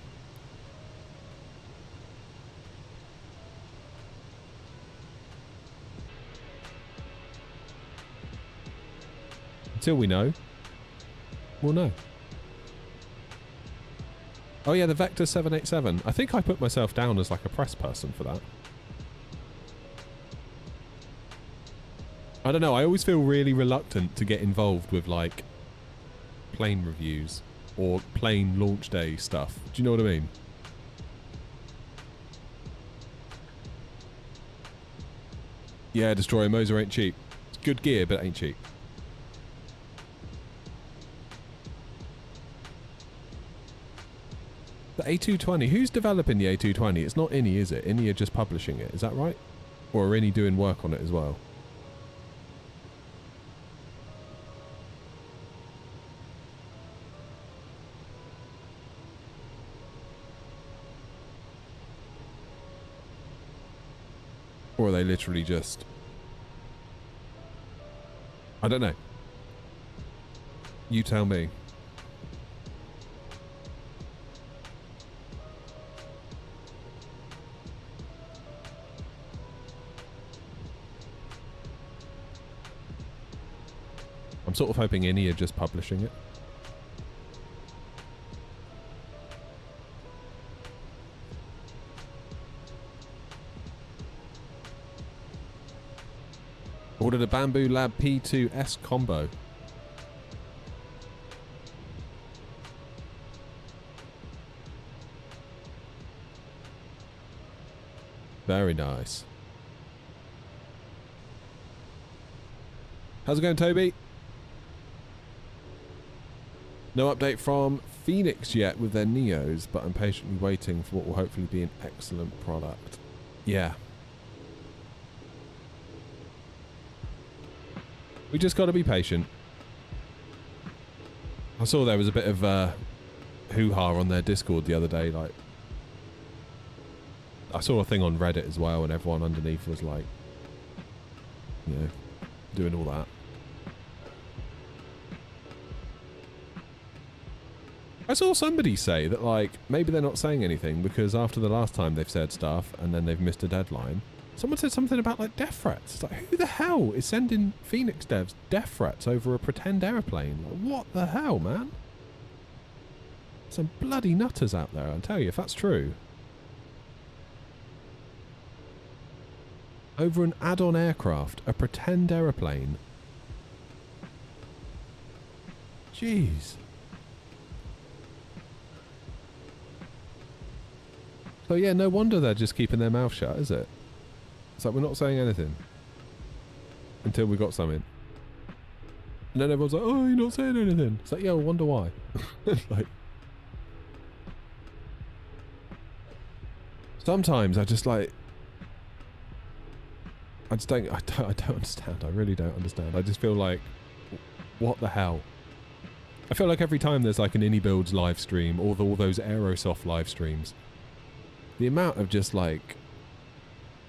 Until we know, we'll know. Oh yeah, the Vector 787. I think I put myself down as like a press person for that. I don't know, I always feel really reluctant to get involved with like plane reviews or plane launch day stuff. Do you know what I mean? Yeah, Destroyer Moza ain't cheap. It's good gear, but it ain't cheap. The A220, who's developing the A220? It's not INI, is it? INI are just publishing it, is that right? Or are INI doing work on it as well? Or are they literally just... I don't know. You tell me. I'm sort of hoping INI are just publishing it. Ordered a Bamboo Lab P2S combo. Very nice. How's it going, Toby? No update from Phoenix yet with their Neos, but I'm patiently waiting for what will hopefully be an excellent product. Yeah. We just got to be patient. I saw there was a bit of hoo-ha on their Discord the other day. Like, I saw a thing on Reddit as well, and everyone underneath was like, you know, doing all that. I saw somebody say that, like, maybe they're not saying anything because after the last time they've said stuff and then they've missed a deadline. Someone said something about, like, death threats. It's like, who the hell is sending Phoenix devs death threats over a pretend aeroplane? Like, what the hell, man? Some bloody nutters out there, I'll tell you, if that's true. Over an add-on aircraft, a pretend aeroplane. Jeez. So yeah, no wonder they're just keeping their mouth shut, is it? It's like, we're not saying anything until we got something. And then everyone's like, oh, you're not saying anything. It's like, yeah, I wonder why. Like, sometimes I just like, I don't understand. I really don't understand. I just feel like, what the hell? I feel like every time there's like an InnyBuilds live stream, or all those Aerosoft live streams, the amount of just like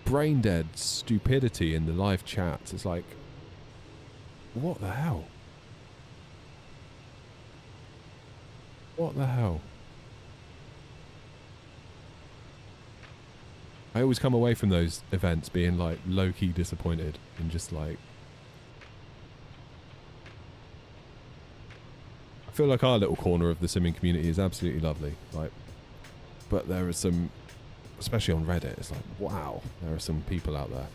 brain dead stupidity in the live chats is like, what the hell? What the hell? I always come away from those events being like low-key disappointed and just like, I feel like our little corner of the simming community is absolutely lovely, like, but there are some, especially on Reddit, it's like, wow, there are some people out there.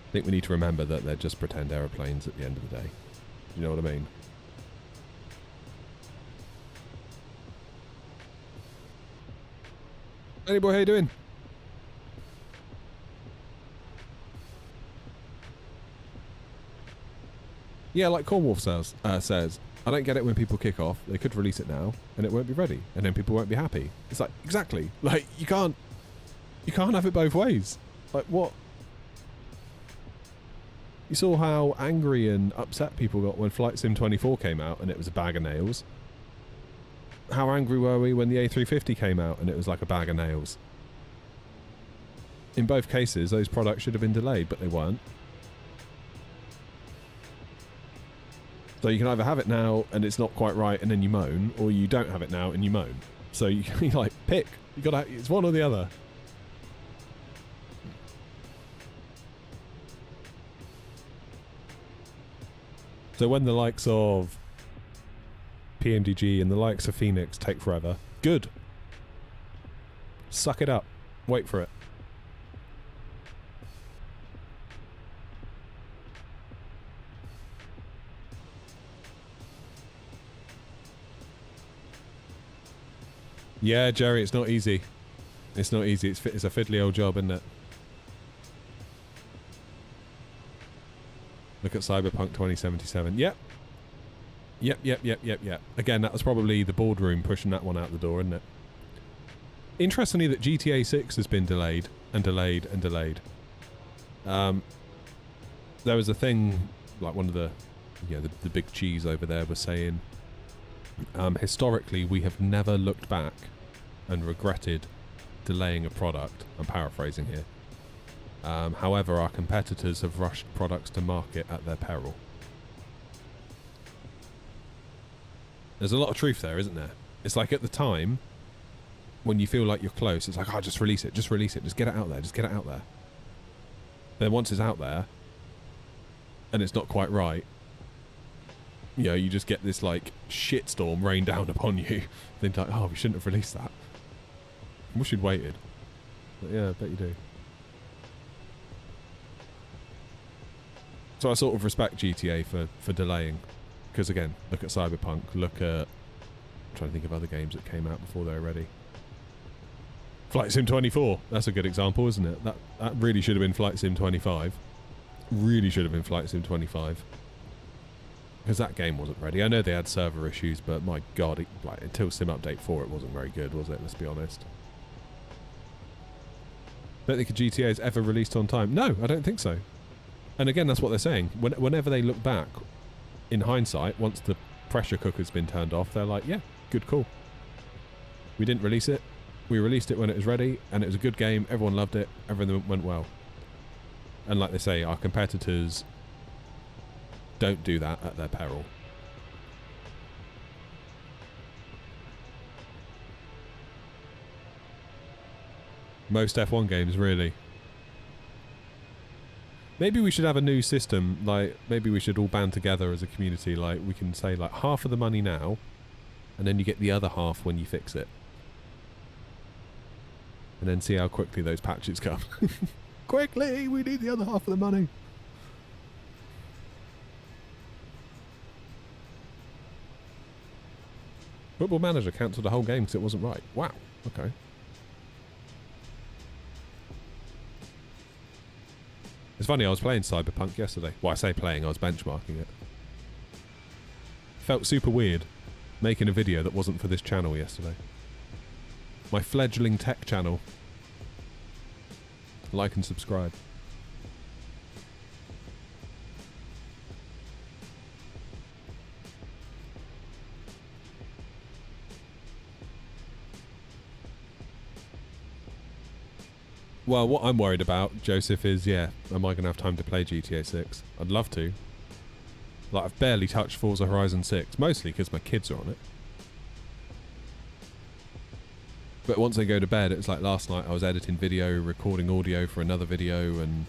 I think we need to remember that they're just pretend aeroplanes at the end of the day. You know what I mean? Hey boy, how you doing? Yeah, like Cornwolf says, I don't get it when people kick off. They could release it now, and it won't be ready, and then people won't be happy. It's like, exactly. Like, you can't have it both ways. Like, what? You saw how angry and upset people got when Flight Sim 24 came out, and it was a bag of nails. How angry were we when the A350 came out, and it was like a bag of nails? In both cases, those products should have been delayed, but they weren't. So you can either have it now and it's not quite right and then you moan, or you don't have it now and you moan. So you like, pick. You gotta, it's one or the other. So when the likes of PMDG and the likes of Phoenix take forever, good. Suck it up. Wait for it. Yeah, Jerry, it's not easy. It's not easy. It's a fiddly old job, isn't it? Look at Cyberpunk 2077. Yep. Yep. Again, that was probably the boardroom pushing that one out the door, isn't it? Interestingly, that GTA 6 has been delayed and delayed and delayed. There was a thing, like one of the big cheese over there was saying, historically, we have never looked back and regretted delaying a product. I'm paraphrasing here. However, our competitors have rushed products to market at their peril. There's a lot of truth there, isn't there? It's like at the time, when you feel like you're close, it's like, oh, just release it, just get it out there. Then once it's out there, and it's not quite right, you know, you just get this like shitstorm rain down upon you. Then like, oh, we shouldn't have released that. I wish you'd waited. But yeah, I bet you do. So I sort of respect GTA for delaying. Because again, look at Cyberpunk, look at... I'm trying to think of other games that came out before they were ready. Flight Sim 24, that's a good example, isn't it? That really should have been Flight Sim 25. Really should have been Flight Sim 25. Because that game wasn't ready. I know they had server issues, but my god, until Sim Update 4 it wasn't very good, was it? Let's be honest. Don't think a GTA is ever released on time. No, I don't think so. And again, that's what they're saying. Whenever they look back, in hindsight, once the pressure cooker's been turned off, they're like, yeah, good call. We didn't release it. We released it when it was ready, and it was a good game. Everyone loved it. Everything went well. And like they say, our competitors don't do that at their peril. Most F1 games, really. Maybe we should have a new system, like, maybe we should all band together as a community, like, we can say, like, half of the money now, and then you get the other half when you fix it. And then see how quickly those patches come. Quickly, we need the other half of the money. Football Manager cancelled the whole game because it wasn't right. Wow, okay. It's funny, I was playing Cyberpunk yesterday. Well, I say playing, I was benchmarking it. Felt super weird. making a video that wasn't for this channel yesterday. My fledgling tech channel. Like and subscribe. Well, what I'm worried about, Joseph, is, yeah, am I going to have time to play GTA 6? I'd love to. Like, I've barely touched Forza Horizon 6, mostly because my kids are on it. But once they go to bed, it's like last night I was editing video, recording audio for another video, and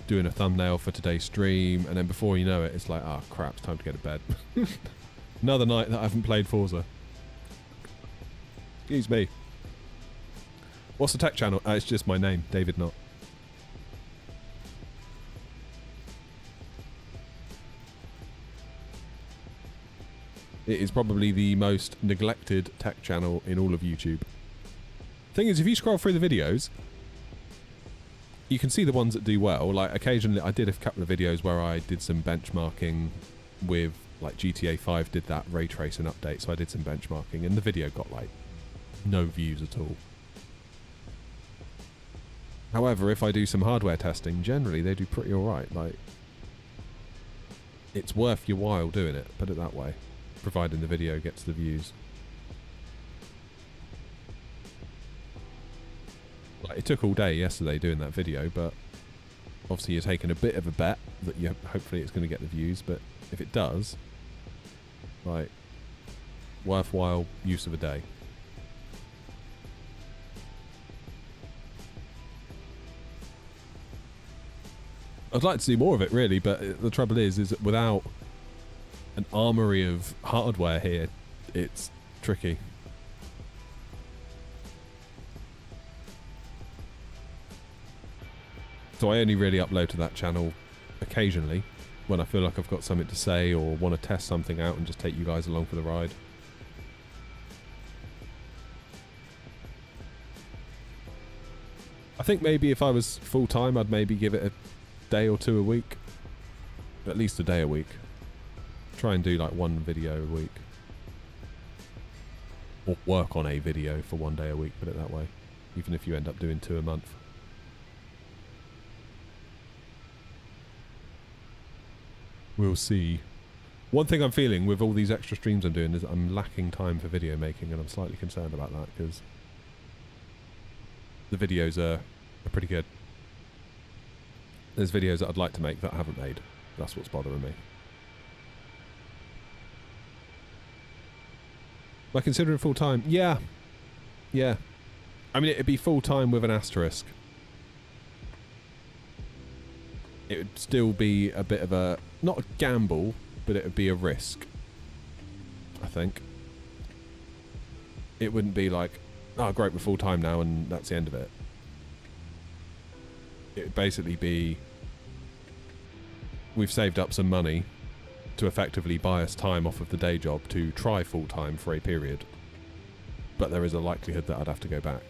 doing a thumbnail for today's stream, and then before you know it, it's like, oh crap, it's time to go to bed. Another night that I haven't played Forza. Excuse me. What's the tech channel? It's just my name, David Knott. It is probably the most neglected tech channel in all of YouTube. Thing is, if you scroll through the videos, you can see the ones that do well. Like, occasionally, I did a couple of videos where I did some benchmarking with, like, GTA 5 did that ray tracing update, so I did some benchmarking, and the video got, like, no views at all. However, if I do some hardware testing, generally they do pretty alright. Like, it's worth your while doing it, put it that way, providing the video gets the views. Like, it took all day yesterday doing that video, but obviously you're taking a bit of a bet that you hopefully it's going to get the views, but if it does, like, worthwhile use of a day. I'd like to see more of it, really, but the trouble is that without an armory of hardware here, it's tricky. So I only really upload to that channel occasionally, when I feel like I've got something to say or want to test something out and just take you guys along for the ride. I think maybe if I was full-time, I'd maybe give it a day or two a week. At least a day a week. Try and do like one video a week. Or work on a video for one day a week, put it that way. Even if you end up doing 2 a month. We'll see. One thing I'm feeling with all these extra streams I'm doing is I'm lacking time for video making, and I'm slightly concerned about that because the videos are pretty good. There's videos that I'd like to make that I haven't made. That's what's bothering me. Am I considering full-time? Yeah. Yeah. I mean, it'd be full-time with an asterisk. It would still be a bit of a... not a gamble, but it would be a risk. I think. It wouldn't be like, oh great, we're full-time now and that's the end of it. It would basically be... we've saved up some money to effectively buy us time off of the day job to try full-time for a period. But there is a likelihood that I'd have to go back.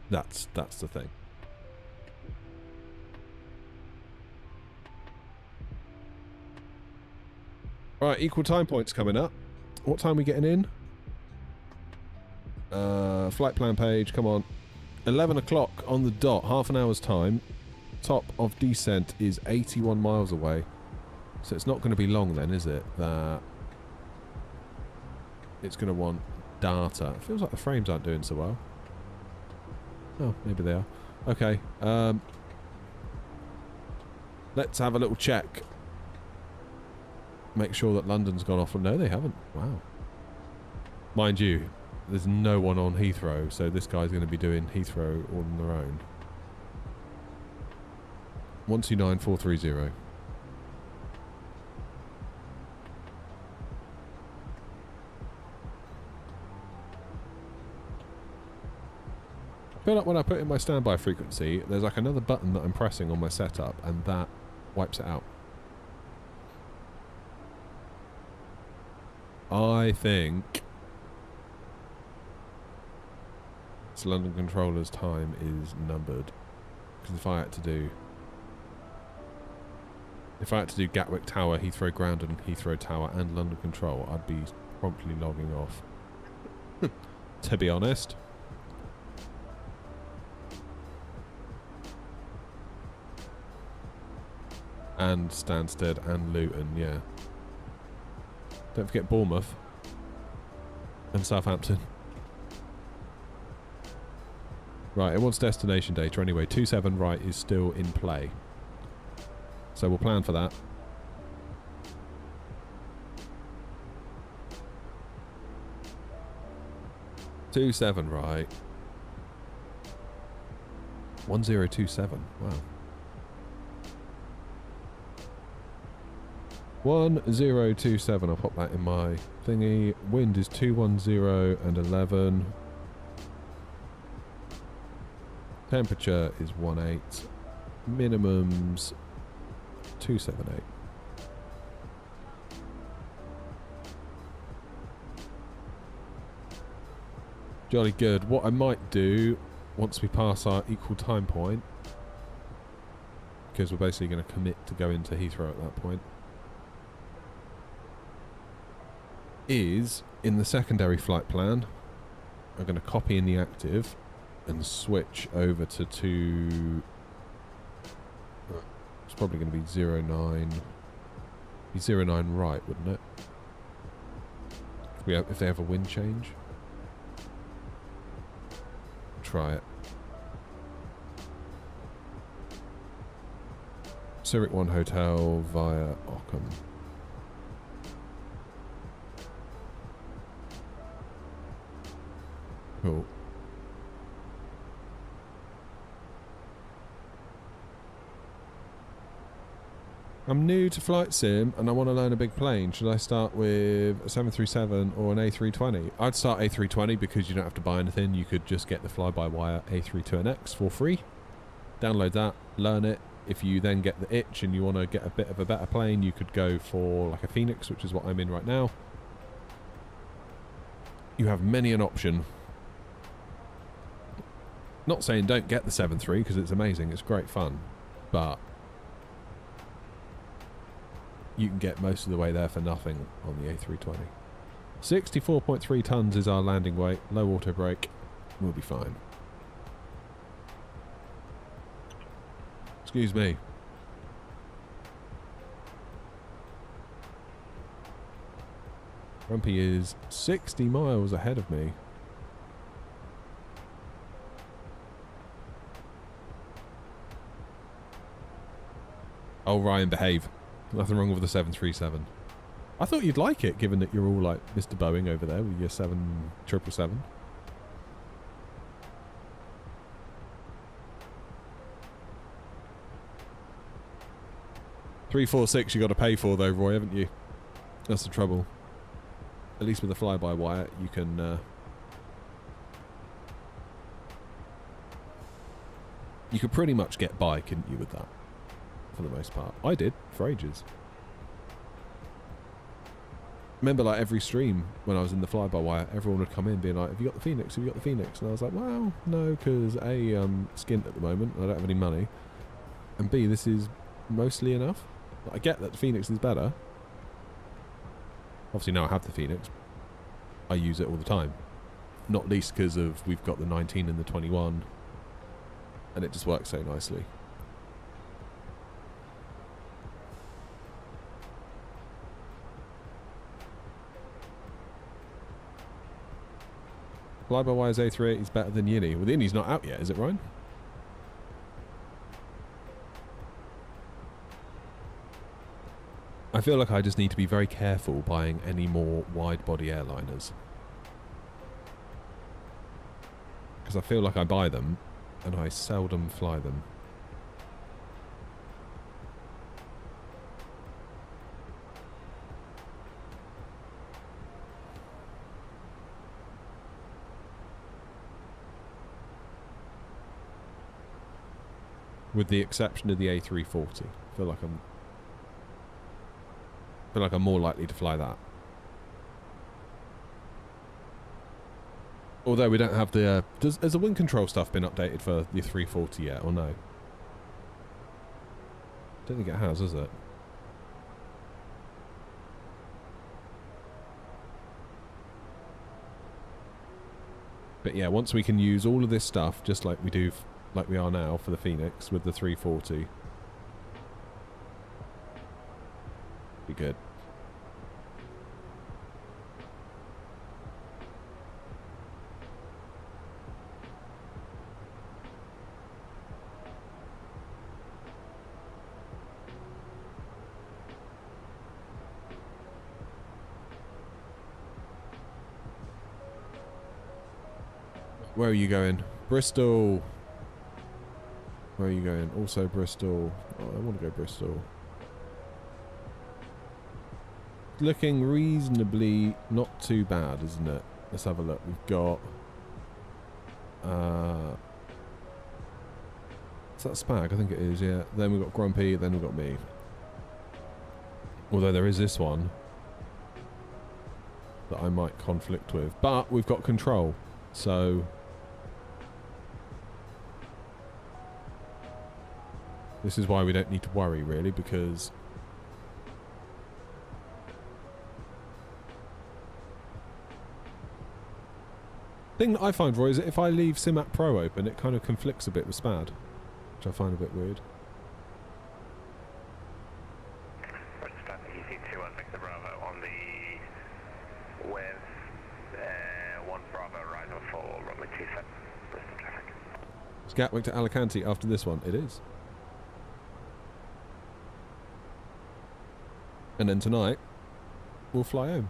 That's the thing. Right, equal time points coming up. What time are we getting in? Flight plan page, come on. 11 o'clock on the dot, half an hour's time. Top of descent is 81 miles away. So it's not going to be long then, is it? That it's going to want data. It feels like the frames aren't doing so well. Oh, maybe they are. Okay. Let's have a little check. Make sure that London's gone off. No, they haven't. Wow. Mind you, there's no one on Heathrow, so this guy's going to be doing Heathrow all on their own. 129430. I feel like when I put in my standby frequency, there's like another button that I'm pressing on my setup, and that wipes it out. I think this London controller's time is numbered. Because if I had to do If I had to do Gatwick Tower, Heathrow Ground and Heathrow Tower and London Control, I'd be promptly logging off. To be honest. And Stansted and Luton, yeah. Don't forget Bournemouth. And Southampton. Right, it wants destination data anyway. 27 right is still in play. So we'll plan for that. Two seven right. 1027. Wow. 1027. I'll pop that in my thingy. Wind is 210 and 11. Temperature is 18. Minimums 278. Jolly good. What I might do once we pass our equal time point, because we're basically going to commit to go into Heathrow at that point, is in the secondary flight plan, I'm going to copy in the active and switch over to it's probably going to be 09. Be 09 right, wouldn't it? If they have a wind change. Try it. Zurich 1 Hotel via Ockham. Cool. I'm new to flight sim and I want to learn a big plane. Should I start with a 737 or an A320? I'd start A320 because you don't have to buy anything. You could just get the fly-by-wire A32NX for free. Download that, learn it. If you then get the itch and you want to get a bit of a better plane, you could go for like a Phoenix, which is what I'm in right now. You have many an option. Not saying don't get the 7.3 because it's amazing, it's great fun, but you can get most of the way there for nothing on the A320. 64.3 tons is our landing weight, low auto brake, we'll be fine. Excuse me. Rumpy is 60 miles ahead of me. Oh, Ryan, behave. Nothing wrong with the 737. I thought you'd like it, given that you're all like Mr. Boeing over there with your 777. $346 you got to pay for though, Roy, haven't you? That's the trouble. At least with the fly-by-wire, you can. You could pretty much get by, couldn't you, with that? For the most part. I did, for ages. Remember, like, every stream, when I was in the fly-by-wire, everyone would come in being like, have you got the Phoenix? Have you got the Phoenix? And I was like, well, no, because A, I'm skint at the moment, and I don't have any money. And B, this is mostly enough. I get that the Phoenix is better. Obviously, now I have the Phoenix. I use it all the time. Not least because of we've got the 19 and the 21. And it just works so nicely. Fly-by-wire's A38 is better than Yinny. Well, the Yinny's not out yet, is it, Ryan? I feel like I just need to be very careful buying any more wide-body airliners. Because I feel like I buy them, and I seldom fly them. With the exception of the A340. I feel like I'm more likely to fly that. Although we don't have the... has the wind control stuff been updated for the 340 yet, or no? Don't think it has it? But yeah, once we can use all of this stuff, just like we do, like we are now for the Phoenix with the 340, be good. Where are you going? Bristol. Where are you going? Also Bristol. Oh, I want to go Bristol. Looking reasonably not too bad, isn't it? Let's have a look. We've got... is that Spag? I think it is, yeah. Then we've got Grumpy, then we've got me. Although there is this one that I might conflict with. But we've got control, so... this is why we don't need to worry, really, because... thing that I find, Roy, is that if I leave SimApp Pro open, it kind of conflicts a bit with SPAD, which I find a bit weird.
Bravo on the with 1 Bravo arrival for runway 27, Bristol traffic.
Is Gatwick to Alicante after this one? It is. And then tonight, we'll fly home.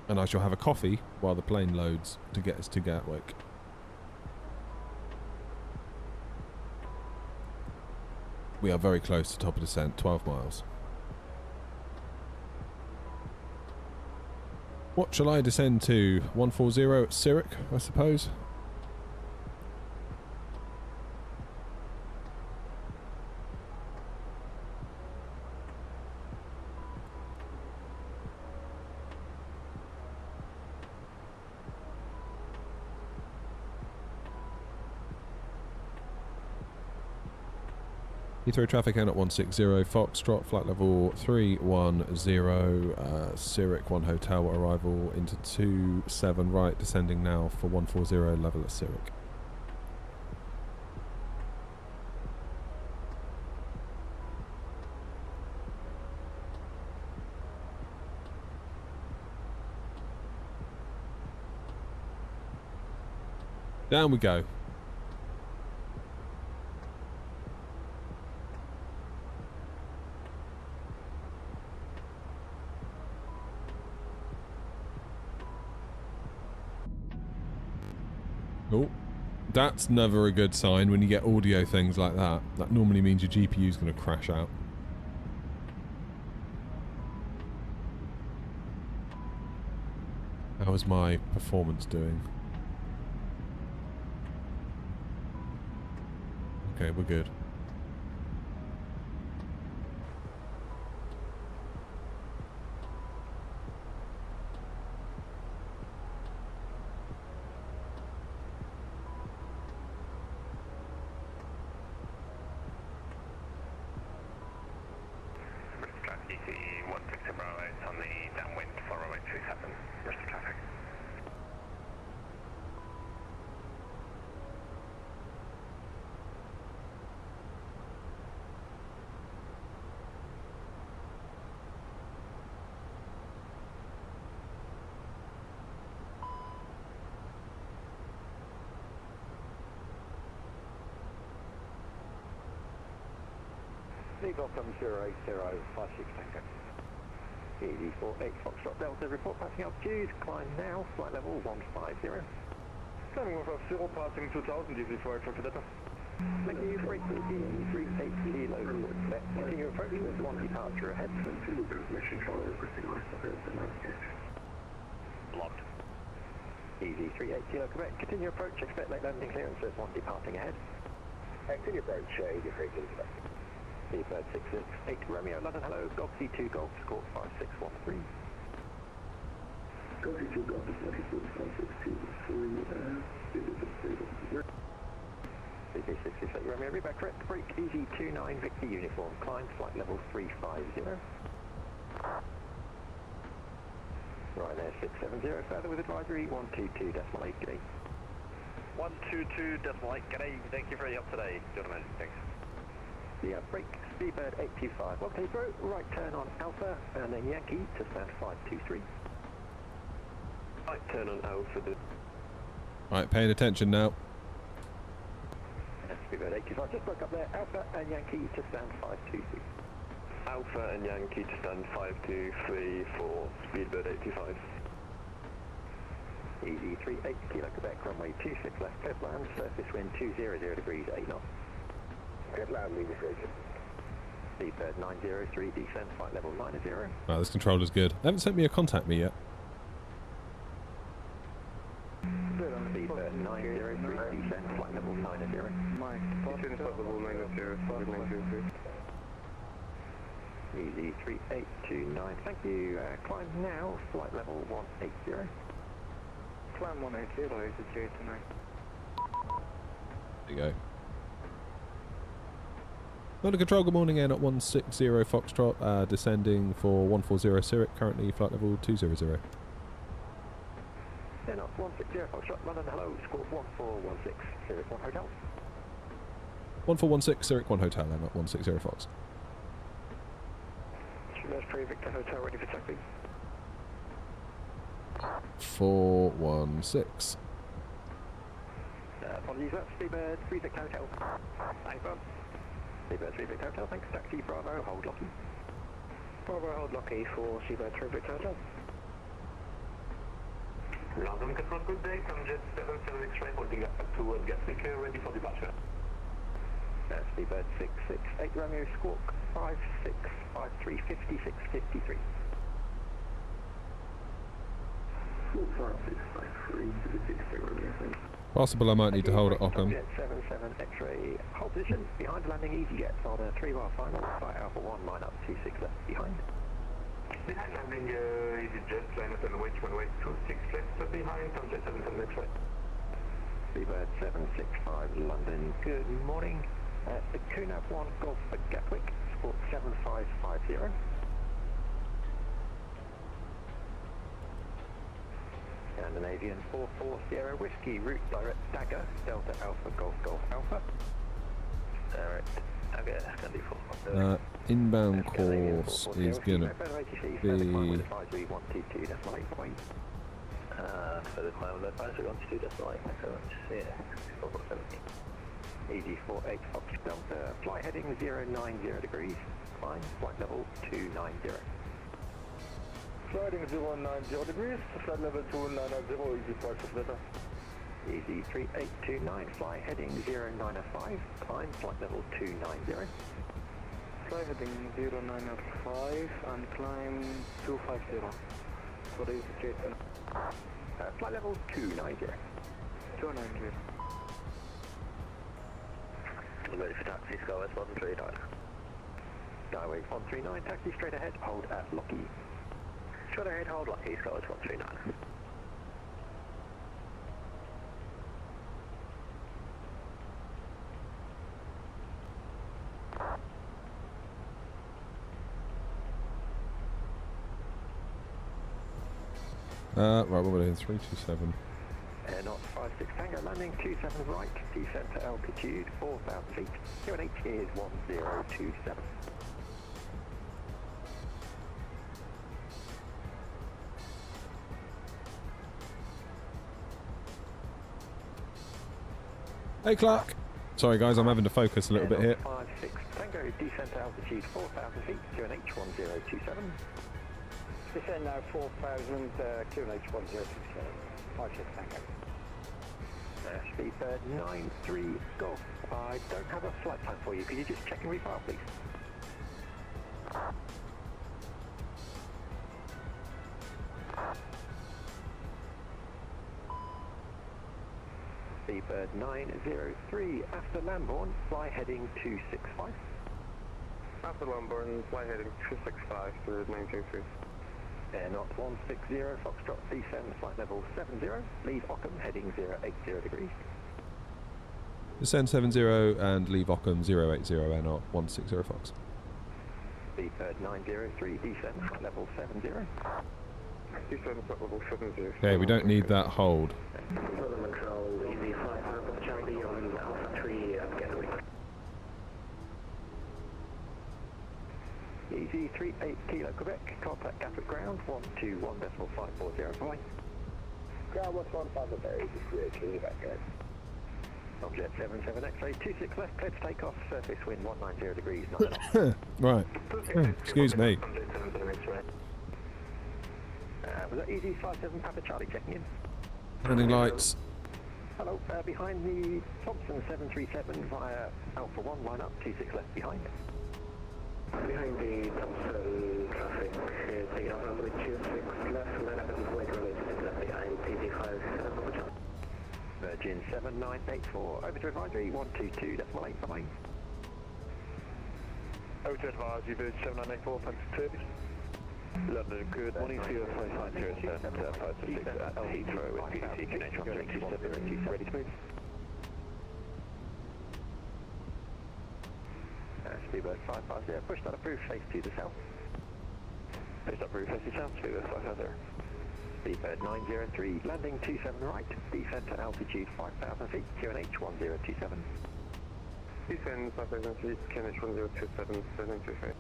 And I shall have a coffee while the plane loads to get us to Gatwick. We are very close to top of descent, 12 miles. What shall I descend to? 140 at Zurich, I suppose? Heathrow traffic out at 160, Foxtrot, flight level 310, Zurich 1 hotel, arrival into 27 right, descending now for 140, level at Zurich. Down we go. Oh, that's never a good sign when you get audio things like that. That normally means your GPU is going to crash out. How is my performance doing? Okay, we're good.
Welcome 08056 Tango. Easy 48 Foxtrot Delta, report passing altitude, climb now, flight level 150.
Climbing 150, passing 2000, easy 4 traffic data.
Thank you, frequency 38 kilo, continue approach with 1 departure ahead.
Blocked.
Easy 38 kilo, Quebec, continue approach, expect late landing clearance, there's 1 departing ahead.
Continue approach, easy 3 kilo.
Seabird 668 Romeo, London, hello, Golf C2 Golf, score 5613.
Golf C2 Golf, 5613,
CP6 Romeo, read back correct, break, easy 29 Victor uniform, climb flight level 350. Right there, 670, further with advisory 122.8, g'day.
122.8, g'day, thank you for the help today, gentlemen, thanks.
Yeah, break, Speedbird 825, okay bro, right turn on Alpha, and then Yankee to stand 523.
Right turn on Alpha.
Right, paying attention now.
Speedbird 825, just broke up there, Alpha and Yankee to stand 523.
Alpha and Yankee to stand 523 for Speedbird 825.
Easy 38, Kilo Quebec, runway 26 left, clear land, surface wind 200 degrees, 8 knots. Clear land, lead station. Speedbird 903, descend, flight level 90.
Right, this controller's good. They haven't sent me a contact me yet.
Speedbird 903, descend, flight level 90.
Mike, descend, flight level 90,
Easy 3829, thank you. Climb now, flight level 180. Climb 180, is it J tonight?
There you go. London Control, good morning, air not 160 Foxtrot, descending for 140 Zurich, currently flight level 200.
Air not 160 Foxtrot, London, hello, score 1416, Zurich 1 Hotel.
1416 Zurich 1 Hotel, air not 160 Fox.
That's pre-Victor Hotel, ready for taxi.
416.
Apologies, that's Speedbird 3 Victor Hotel. Thanks, Bob. Speedbird 3 Victor Hotel, thanks, taxi, Bravo, hold Lockheed. Bravo, hold Lockheed for Speedbird 3 Victor Hotel.
London Control, good day, come jet 77 X-ray, holding up toward Gatwick, ready for departure.
Speedbird 668 Romeo, squawk 5653 5653.
5653 Romeo, thanks.
Possible I might need to hold at Ockham.
Jet 77 X-ray, hold position, behind landing EasyJet on a 3-bar final, flight Alpha 1, line up 26 left behind.
Behind landing EasyJet, line up and wait 26 left behind, come jet 77 X-ray.
Speedbird 765 London, good morning. The Kunab 1 Golf at Gatwick, squawk 7550. Scandinavian 44 Sierra Whiskey, route direct Dagger, Delta Alpha Golf Golf Alpha. Direct Dagger, Scandi 4.
Inbound course is going to be...
For the climb low advisory 122.8, thanks very much. Yeah, 417. Easy 48 Fox Delta, flight heading 090 degrees, climb flight level 290.
Sliding 090 degrees, flight level 290, easy 5 Delta.
Easy 3829, fly heading 095, climb flight level 290.
Fly heading 095 and climb 250. What is the Jason?
Flight level 290.
290.
Ready for taxi, Skywest 139. Skyway 139, taxi straight ahead, hold at Lockheed. Straight ahead, hold Lockheed, Skywest 139.
Right, what we're doing, 327.
Air not 56 Tango, landing 27 right, descent to altitude 4,000 feet. QNH is 1027.
Hey Clark! Sorry guys, I'm having to focus a little bit here.
56 Tango, descent to altitude 4,000 feet, QNH 1027.
Descend now 4,000, QNH 1027, 56 Tango.
Speedbird 93 Golf. I don't have a flight plan for you. Could you just check and refile, please? Speedbird 903 after Lambourne, fly heading 265.
After Lambourne, fly heading 265 to 923.
Air not 160 Foxtrot descend flight level 70. Leave Ockham heading 080 degrees.
Descend 70 and leave Ockham 080 NR 160 Fox.
Speedbird 903, descend flight level 70.
Descend flight level 70.
Okay, we don't need that hold.
Southern Control, Easy 5 Alpha Charlie on Alpha 3 at Gatwick. Easy 38 Kilo Quebec, contact Gatwick ground 121.540.
Ground 115 there, easy 38 Kilo back there.
Object 77 X-ray 26 left, clear to take off, surface wind 190 degrees, 9
Right. Excuse me.
Was that Easy 57 Papa Charlie checking in?
Running lights.
Hello, behind the Thompson 737 via Alpha 1, line up, 26 left behind. Behind the Thompson traffic, taking off runway 26 left, line up and wait related left behind TC57 Papa Charlie. Virgin 7984, over to advisory 122.8, bye-bye.
Over to advisory, Virgin 7984, thanks for service. London, good morning to your flight line 07 526 at Heathrow with PDC connection 127, ready to move.
Speedbird 550, push that approved, face to the south.
Push that approved, face to south, Speedbird 550.
Speedbird 903, landing 27 right, descend to altitude 5,000 feet, QNH 1027.
Descend 5,000 feet, QNH 1027, 723.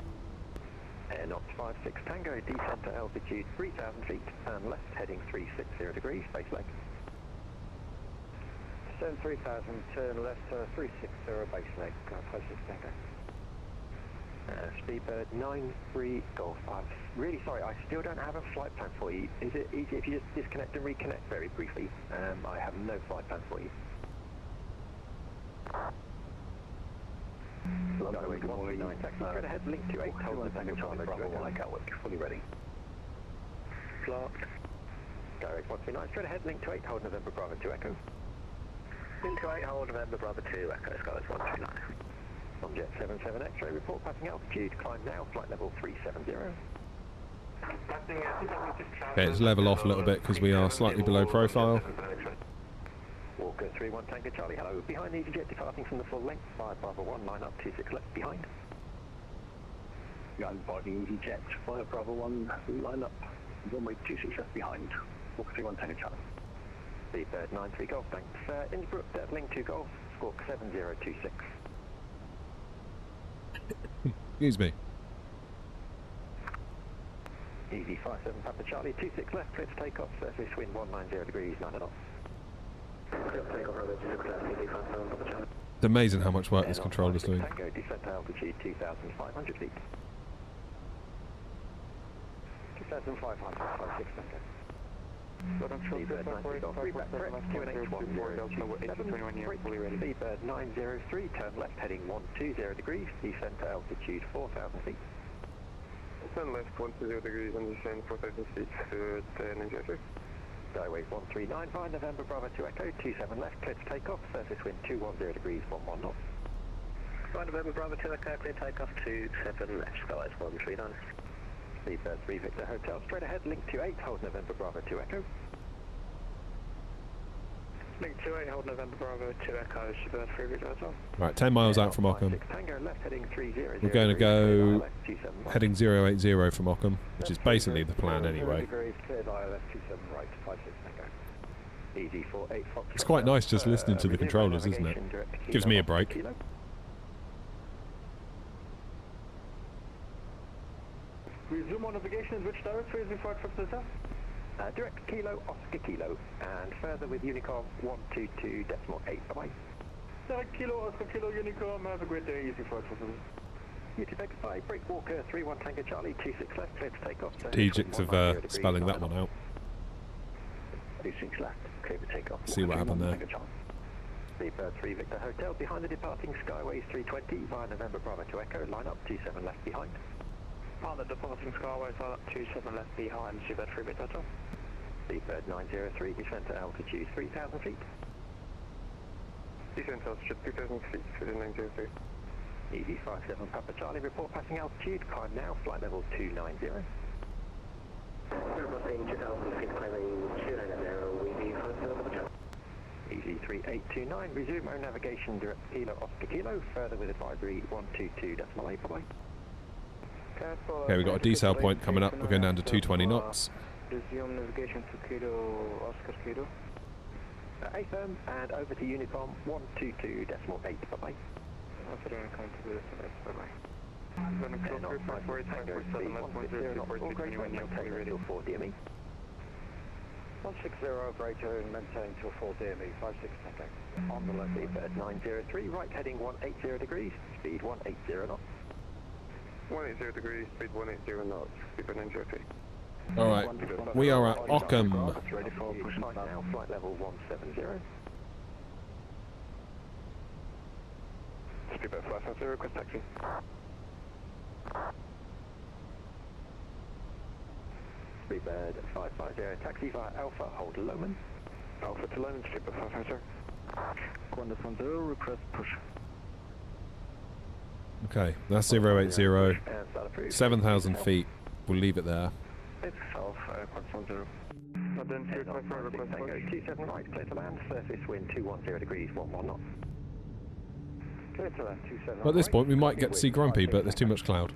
Air Knox 56 Tango, descend to altitude 3,000 feet, and left heading 360 degrees, base leg.
Descend 3,000, turn left 360 base leg, 56 Tango.
Speedbird 93 Golf. I'm really sorry, I still don't have a flight plan for you. Is it easy if you just disconnect and reconnect very briefly? I have no flight plan for you. Gatwick 139, taxi straight ahead, link to 8, hold the Tango Charlie Bravo 1 Gatwick, fully ready.
Clark.
Gatwick 139, straight ahead, link to 8, hold November Bravo 2 Echo.
Link to 8, hold November Bravo 2, Echo, Skywards 139.
Object 77 X-ray, report passing altitude, climb now, flight level 370.
Okay, let's level off a little bit because we are slightly below profile.
Walker 31 Tango Charlie, hello. Behind the EasyJet departing from the full length, 5 Bravo 1, line up 26 left behind.
Behind boarding EasyJet, 5 Bravo 1, line up, runway 26 left behind. Walker 31 Tango Charlie.
Speedbird 93 Golf, thanks. Innsbruck, link 2 Golf, squawk 7026.
Excuse me.
Easy 57 Papa Charlie, 26 left, clear to take off, surface wind 190 degrees, 9 knots.
It's amazing how much work this controller's doing.
Tango, descent to altitude 2,500 feet. 2,500, 56 Tango. Speedbird 90 Golf, reback correct, QNH 1027, Speedbird 903, turn left heading 120 degrees, descend to altitude 4,000 feet.
Turn left 120 degrees and descend 4,000 feet to 10
Skyways 139, via November Bravo 2 Echo, 27 left, clear to take off, surface wind 210 degrees, 11 knots.
Via November Bravo 2, Echo, clear takeoff 27 left, Skywards 139.
Speedbird 3 Victor Hotel, straight ahead, link 28, hold November Bravo 2 Echo.
Link 28, hold November Bravo 2 Echo, Speedbird 3 Victor Hotel.
Right, 10 miles out from Ockham.
Tango, left heading 300.
We're going to go heading 080 from Ockham, which is basically the plan anyway.
Easy 48 Fox.
It's quite nice just listening to the controllers, isn't it? Gives me a break.
Resume on navigation, which directory is required for the
Direct Kilo, Oscar Kilo, and further with Unicom 122.8, bye-bye.
Direct Kilo, Oscar Kilo, Unicom, have a great day, easy for
UTX by Breakwalker 31 Tango Charlie, 26 left, clear to take off.
Strategics of spelling that one out.
26 left, clear to take off.
See what happened there.
Speedbird 3 Victor Hotel, behind the departing Skyways 320, via November Bravo 2 Echo, line up 27 left behind.
On the departing Skyways, line up 27 left behind, Speedbird 3 Victor Hotel.
Speedbird 903, descent to altitude 3,000 feet.
Descent to altitude 2,000 feet, within 903.
Easy 57 Papa Charlie, report passing altitude, climb now, flight level 290.
Airbus 2,000 feet, climbing 290, we be 57 Papa Charlie.
Easy 3829, resume our navigation direct kilo Oscar kilo, further with advisory 122.8, bye-bye.
Okay, we've got a decel point coming up. We're going down to 220 knots.
Resume navigation to kilo Oscar kilo.
A firm, and over to Uniform 122.8, bye-bye.
After Alicante to the bye-bye.
Maintain 4 DME.
160 operator and maintain till 4 DME, 56 contact.
On the left, Bird 903, right heading 180 degrees, speed 180 knots.
180 degrees, speed 180 knots, speed 903.
Alright, we are at Ockham.
Ready for push now, flight level 170.
Speedbird 550, request taxi.
Speedbird 550, taxi via Alpha, hold Lowman.
Alpha to London, Speedbird 550.
Qantas 10, request push.
Okay, that's 080.
And start approved.
7,000 feet. We'll leave it there.
It's South, Qantas 10. Then 225, request
Tango
push.
27 right, clear to land, surface wind 210 degrees, 11 knots.
Clear to land, 27
At this point, we might get to see Grumpy, but there's too much cloud.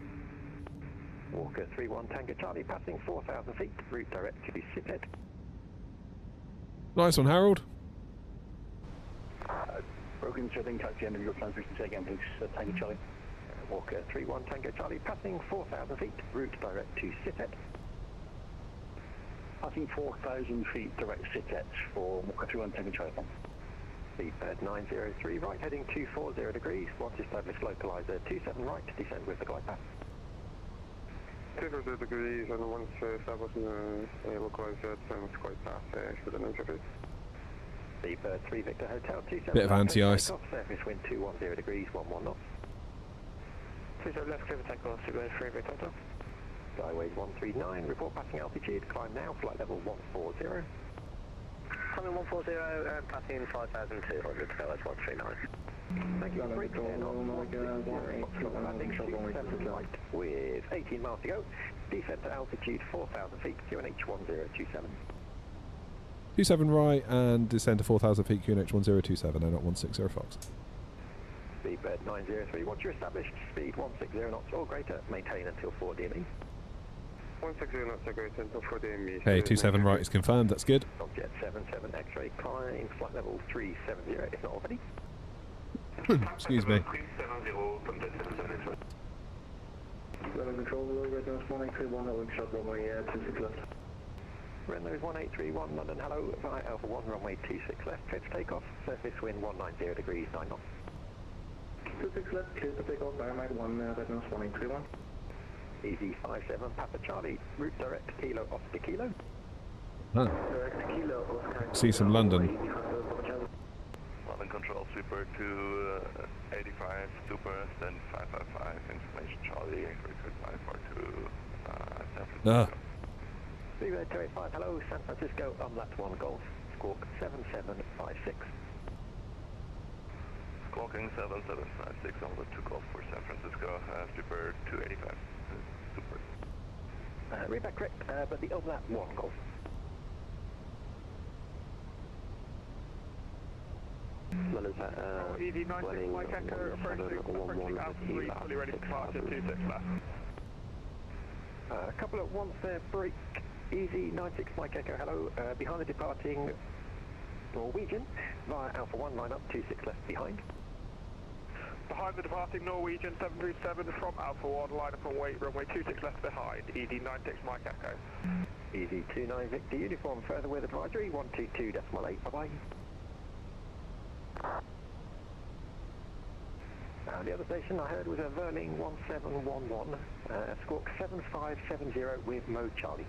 Walker 31 Tango Charlie, passing 4,000 feet, route direct to the Sithead.
Nice one, Harold.
Broken, so I think at the end of your transmission, say again, please, Tango Charlie.
Walker 31 Tango Charlie, passing 4,000 feet, route direct to Sithead.
Passing 4,000 feet, direct Sithead for Walker 31 Tango Charlie.
Speedbird 903 right, heading 240 degrees, once established localizer 27 right, descend with the glide path.
240 degrees, and once established in the localizer, it's quite fast, for the 903.
Speedbird 3 Victor Hotel 27
Bit of
right,
anti-ice.
takeoff, surface wind 210 degrees, 11 knots.
27 left, clear for takeoff, Speedbird 3 Victor Hotel.
Skyways 139, report passing altitude, climb now, flight level 140.
Climbing 140 and passing 5,200, that's 139.
Thank you, break there, landing 7 right, with 18 miles to go, descent to altitude 4,000 feet, QNH 1027.
27 right and descend to 4,000 feet, QNH 1027, and not 160 Fox.
Speedbird 903, once you're established, speed 160 knots or greater, maintain until 4 DME.
160 knots are great until 4 DME.
Hey, 27 right is confirmed, that's good.
Subjet 77 X-ray, climb, flight level 370, if not already.
Excuse me.
Runway control, red nose 1831, I'll shot runway 26 left.
Red nose 1831, London, hello, via Alpha 1, runway 26 left, clear for takeoff, surface wind 190 degrees, 9 knots.
26 left, clear to take off, Baromet 1, red nose 1831.
Easy 57, Papa Charlie, route direct, kilo Oscar kilo.
Huh.
Direct kilo, Oscar.
See some London.
London control, Super 285, Super, then 555, information Charlie, request 542, San Francisco.
Speedbird 285, hello, San Francisco, umlaut 1 Golf, squawk 7756.
Squawking 7756 on the 2 Golf for San Francisco, Super 285, Super.
Read back correct, but the umlaut 1 Golf.
London's at ED96, Mike Echo, approaching altitude 3, fully ready for departure, 26 left.
A couple at once there, break, easy 96 Mike Echo, hello, behind the departing Norwegian, via Alpha 1, line up, 26 left behind.
Behind the departing Norwegian 737 from Alpha 1, line up and wait, runway 26 left behind, ED96 Mike Echo.
Easy 29 Victor Uniform, further with advisory, 122.8, bye-bye. The other station I heard was a Verling 1711, squawk 7570 with mode Charlie.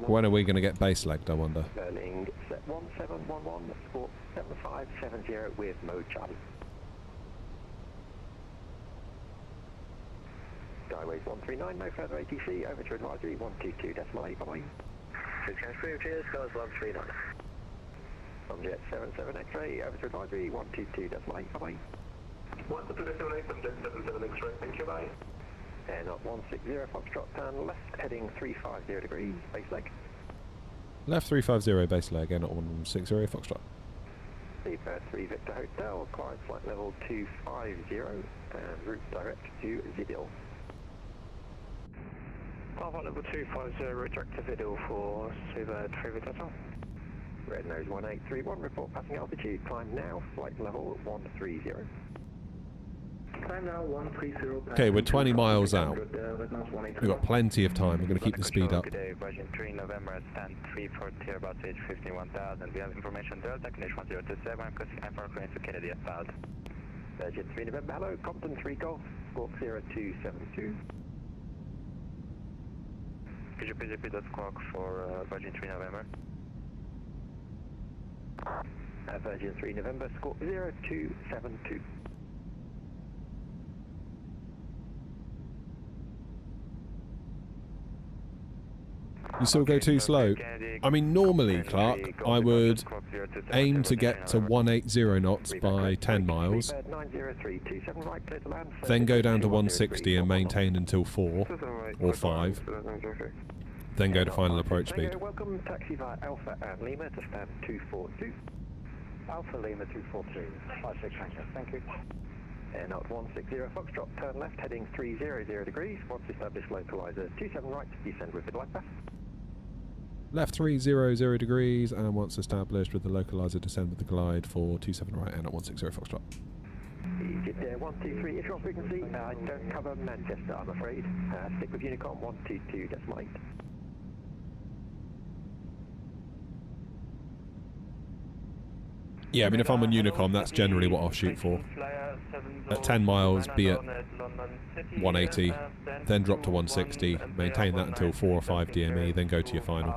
When are we going to get base legged, I wonder?
Verling 1711, squawk 7570 with mode Charlie. Skyways 139, no further ATC, over to advisory 122.8, bye-bye.
Cheers, Scars 139.
Subjet 77 X-ray, over to advisory 122.8, bye-bye.
122.8, Subjet 77 X-ray, thank you, bye.
And up 160 Foxtrot, turn left, heading 350 degrees, base leg.
Left 350 base leg, air not 160 Foxtrot.
Seabird 3 Victor Hotel, climb flight level 250 and route direct to Zidil.
Flight level 250, route direct to Zidil for Seabird 3 Victor Hotel.
Red nose 1831, report passing altitude, climb now, flight level 130.
Climb now 130.
Okay, we're 20 miles out. We've got plenty of time. We're going to keep the speed up.
Good day, Virgin 3 November, stand 340 about stage 151,000. We have information Delta, condition 1027, crossing IFR clearance to Kennedy outbound.
Virgin 3 November, hello, Compton 3 Golf, squawk 0272.
Could you please repeat that squawk for Virgin 3 November?
Virgin 3 November, squawk 0272.
You still go too slow. I mean, normally, Clark, I would aim to get to 180 knots by 10 miles, then go down to 160 and maintain until 4 or 5, then go to final approach speed.
Welcome, taxi via Alpha and Lima to stand 242.
Alpha Lima 242, 56 Tango, thank you.
And out 160 Foxtrot, turn left, heading 300 degrees. Once established, localizer 27 right, descend with the glide path.
Left 300 degrees, and once established with the localizer, descend with the glide for 27 right and at 160 Foxtrot.
Egypt Air 123, if your frequency, don't cover Manchester, I'm afraid. Stick with Unicom 122.8.
Yeah, I mean, if I'm on Unicom, that's generally what I'll shoot for. At 10 miles, be at 180, then drop to 160, maintain that until 4 or 5 DME, then go to your final.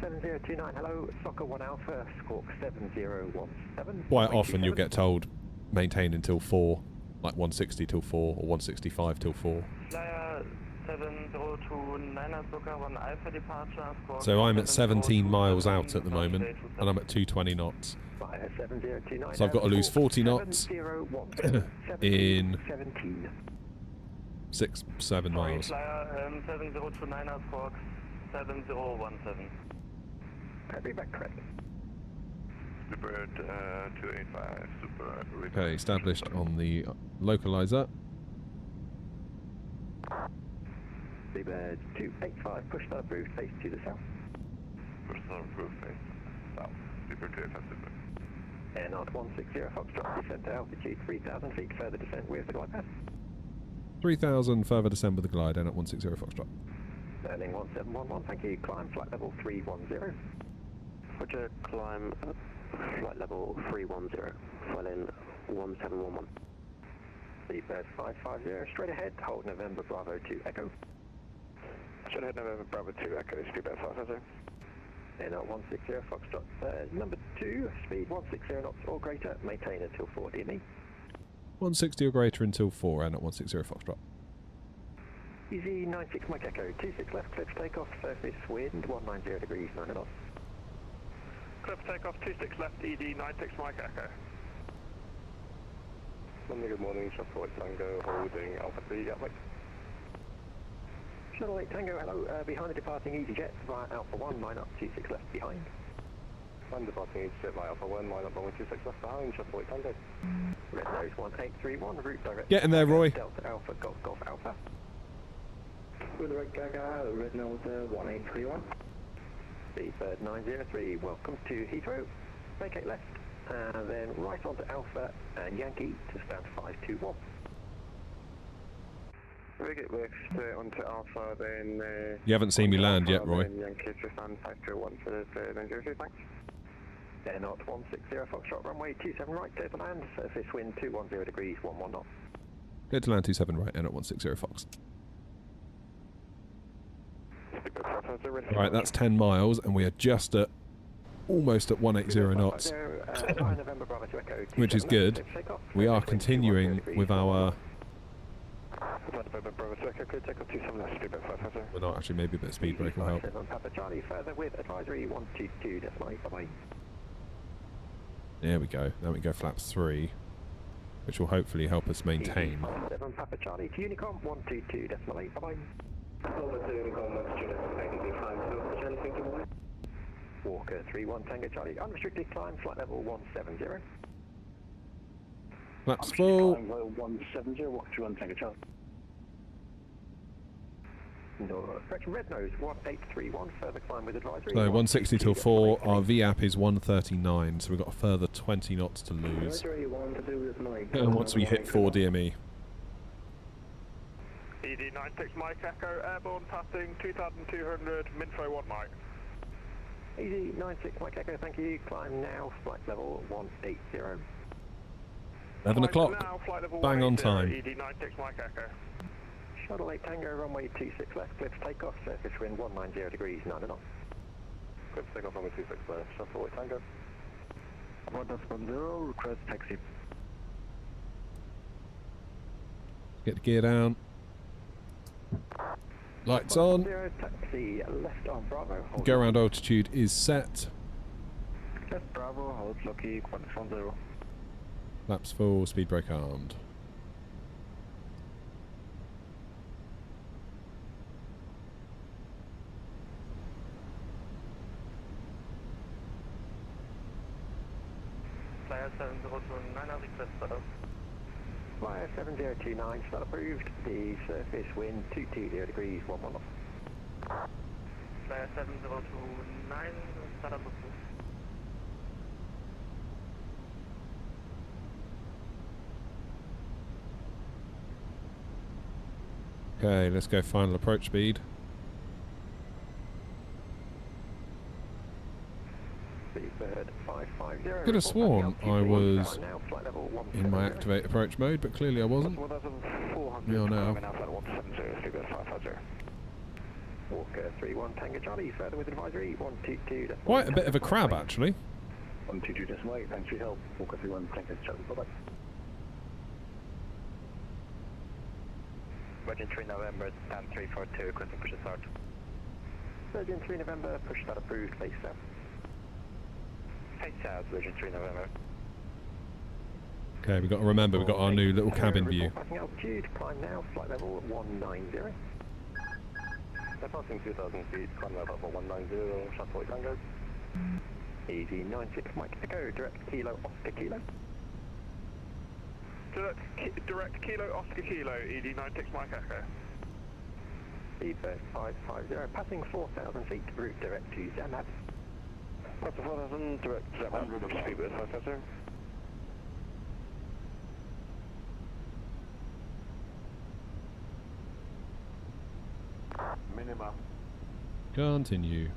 7029, hello, Soccer 1 Alpha, squawk 7017.
Quite often you'll get told maintain until 4, like 160 till 4 or 165 till 4. So I'm at 17 miles out at the moment, and I'm at 220 knots. So I've got to lose 40 knots in 6-7 miles.
7017.
Be back correct.
Super 285, super.
Okay, established on the localizer.
Seabird 285, push start approved, face to the south.
Push start approved, face south. Super 285, super.
And out 160 Foxtrot, descend to altitude 3,000 feet, further descent with the glide path.
3,000 further descend with the glide, and at 160 Foxtrot.
Landing 1711, thank you. Climb flight level 310.
Roger, climb flight level 310, file in 1711.
Seabird 550, straight ahead, hold November Bravo 2 Echo.
Straight ahead, November Bravo 2 Echo, Seabird 550.
And at 160 Foxtrot, number 2, speed 160 knots or greater, maintain until 4 DME.
160 or greater until 4, and at 160 Foxtrot.
Easy 96 Mike Echo, 26 left, cliff takeoff, surface wind 190 degrees, 9 knots.
Cliff takeoff, 26 left, ED 96 Mike Echo.
Good morning, Shuttle 8 Tango, holding Alpha 3 Gatwick.
Shuttle 8 Tango, hello, behind the departing EasyJet via Alpha 1, line up 26 left behind.
I'm departing EasyJet via Alpha 1, line up 26 left behind, Shuttle 8 Tango.
Red nose 1831, route direct.
Get in there, Roy.
Delta Alpha, Golf Golf Alpha.
With the red Gaga, red nose 1831.
Seabird 903, welcome to Heathrow. Vacate left, and then right onto Alpha and Yankee to stand 521.
Vacate left, straight onto Alpha, then...
You haven't seen me land yet, Roy.
Then Yankee to stand 521 for the 903, thanks.
Then out 160 Foxtrot, runway 27 right, clear to land, surface wind 210 degrees, 11 knots.
Clear to land 27 right, and at 160 Fox. Right, that's 10 miles, and we are just at almost at 180 knots, which is good. We are continuing with our... We're not actually, maybe a bit of speed brake will help. There we go. Now we go flaps 3. which will hopefully help us maintain.
7 Papa Charlie to Unicom 122.8. Bye bye. Walker 31 Tango Charlie. Unrestricted climb, flight level 170.
Flaps full.
170, walk 31 Tango Charlie.
No, correction, red nose 1831, further climb with advisory.
So 160 till 4, our VAP is 139, so we've got a further 20 knots to lose. Once we hit 4 DME.
ED96 Mike Echo, airborne passing 2200, Minfo 1 Mike.
ED96 Mike Echo, thank you. Climb now, flight level 180.
11 o'clock,
Now, flight level
bang on
180,
time.
ED96 Mike Echo.
Shuttle 8 Tango, runway 26 left, clear for takeoff, surface wind 190 degrees, 9 knots.
Clear for takeoff, runway 26 left, Shuttle 8 Tango.
1.0, request taxi.
Get the gear down. Lights on.
0 taxi, left on Bravo. Hold
Go around altitude is set.
left Bravo, hold lucky, 1.0.
Flaps full, speed brake armed.
Flyer 7029, request start.
Flyer 7029, start approved. The surface wind 220 degrees, 11 knots.
Flyer 7029, start approved.
Okay, let's go final approach speed.
Seabird 550.
Could have sworn I was
now, flight level
in my
170.
activate approach mode, but clearly I wasn't.
1400.
We are now.
Walker 31 Tango Charlie, further with advisory 122.
Quite a bit of a crab, actually.
122.8, thanks for your help. Walker 31 Tango Charlie. Bye bye.
Virgin 3 November, stand 342, requesting push to start. Virgin 3 November, push start approved, face south. Face south, Virgin 3 November.
Okay, we've got to remember, we've got our new little cabin view.
Passing altitude, climb now, flight level 190.
They're passing 2,000 feet, climb level 190, Shuttle 8 Tango.
Easy 96 Mike Echo, direct Kilo Oscar Kilo.
Direct Kilo Oscar Kilo, ED96 Mike Echo.
Seabird 550, passing 4,000 feet, route direct to Zamab.
Passing 4,000, direct Zamab, Seabird 550. Minimum.
Continue.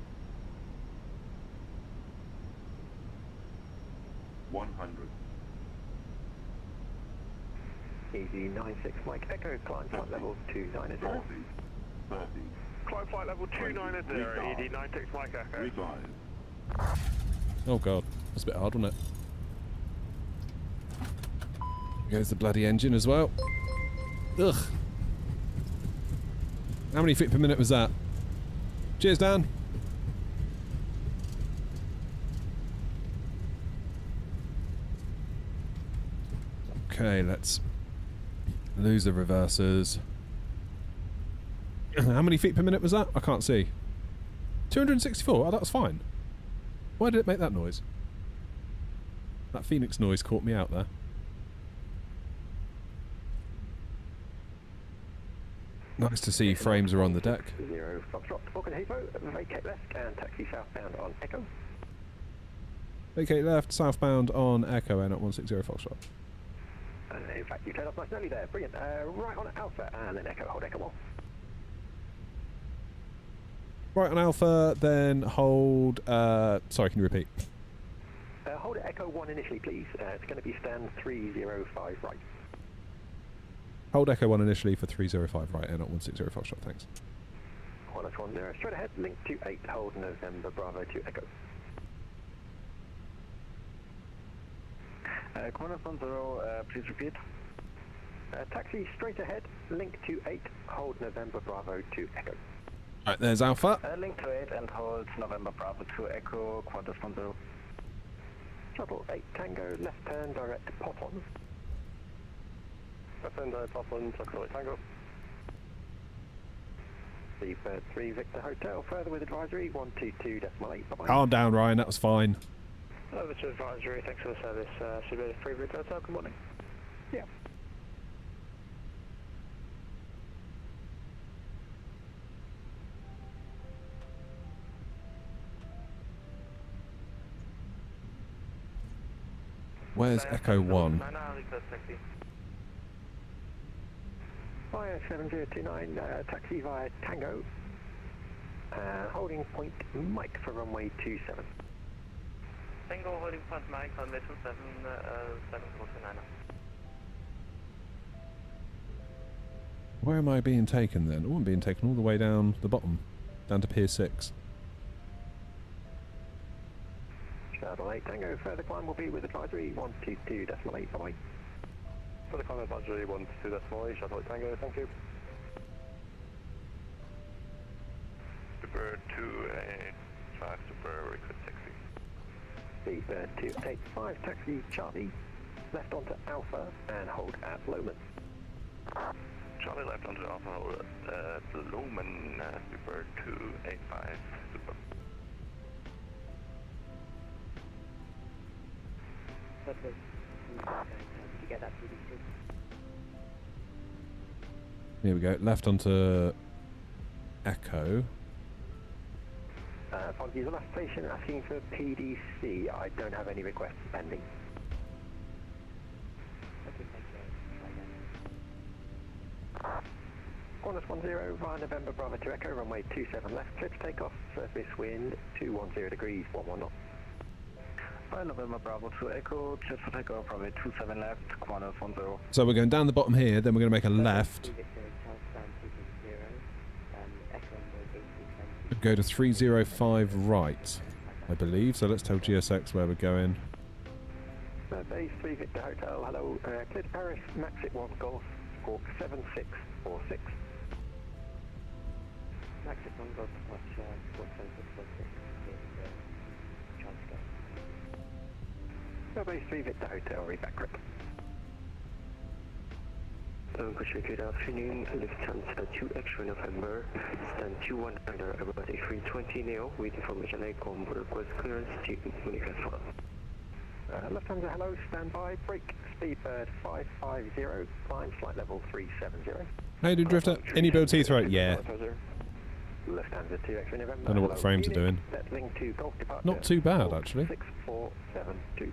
100.
Easy 96 Mike Echo, climb flight level 290.
40, 30.
Climb flight level 290, ED96 Mike Echo.
Revive.
Oh god, that's a bit hard, wasn't it? There goes the bloody engine as well. Ugh. How many feet per minute was that? Cheers, Dan. Okay, let's lose the reversers. How many feet per minute was that? I can't see. 264? Oh, that was fine. Why did it make that noise? That Phoenix noise caught me out there. Nice to see frames are on the deck.
0 Foxtrot, Auckland Heathrow, vacate left and taxi southbound on Echo.
Vacate left, southbound on Echo, N at 160 Foxtrot.
And in fact, you turned off nice and early there. Brilliant. Right on Alpha and then Echo, hold Echo 1.
Right on Alpha, then hold... sorry, can you repeat?
Hold Echo 1 initially, please. It's going to be stand 305 right.
Hold Echo 1 initially for 305 right, N at 160 Foxtrot, thanks.
1010, straight ahead, link to 8, hold November Bravo to Echo.
Corner from 0, please repeat.
Taxi straight ahead, link to 8, hold November Bravo to Echo.
Right, there's Alpha.
Link to 8 and hold November Bravo to Echo, quarter from 0.
Shuttle 8 Tango, left turn, direct pop on.
Sender, Dublin, Foxtrot Tango.
Seabird 3 Victor Hotel, further with advisory 122.8. Bye-bye.
Calm down, Ryan. That was fine.
Over to advisory, thanks for the service. Seabird 3 Victor Hotel, good morning.
Yeah.
Where's Echo 1?
Via 7029, taxi via Tango. Holding point Mike for runway 27.
Tango holding point Mike on mission 749.
Where am I being taken then? Oh, I'm being taken all the way down the bottom, down to Pier 6.
Shuttle 8 Tango, further climb will be with advisory 122.8. Bye-bye.
For the climb advisory 122.8, Shuttle 8 Tango, thank you.
Super 285, Super request taxi.
Seabird 285, taxi Charlie, left onto Alpha and hold at Lowman.
Charlie left onto Alpha, hold at Lumen, Super 285, Super.
Here we go. Left onto Echo.
Apologies, the last station asking for PDC. I don't have any requests pending. Qantas 10 via November Bravo to Echo, runway 27 left, clear to take off, surface wind 210 degrees, 11 knots.
Via November Bravo to Echo, clear to take off, runway 27 left, Qantas 10.
So we're going down the bottom here, then we're going to make a left. Go to 305 right, I believe. So let's tell GSX where we're going.
Base 3 Victor Hotel, hello, clear to Paris, Maxit 1 Golf, squawk 7646. Maxit 1 Golf, watch 7646 is Base 3 Victor Hotel, read back correct.
Good afternoon, Lufthansa 2 X-ray November, stand 21 under about A320 Neo, with information ICOM request clearance to Navigraph.
Lufthansa, hello, stand by, break, Speedbird 550, climb flight level 370.
How you doing, Drifter? Any build Heathrow? Yeah.
Lufthansa 2 X-ray November.
Don't know what the frames are doing.
Settling to Golf departure.
Not too bad, actually.
6472.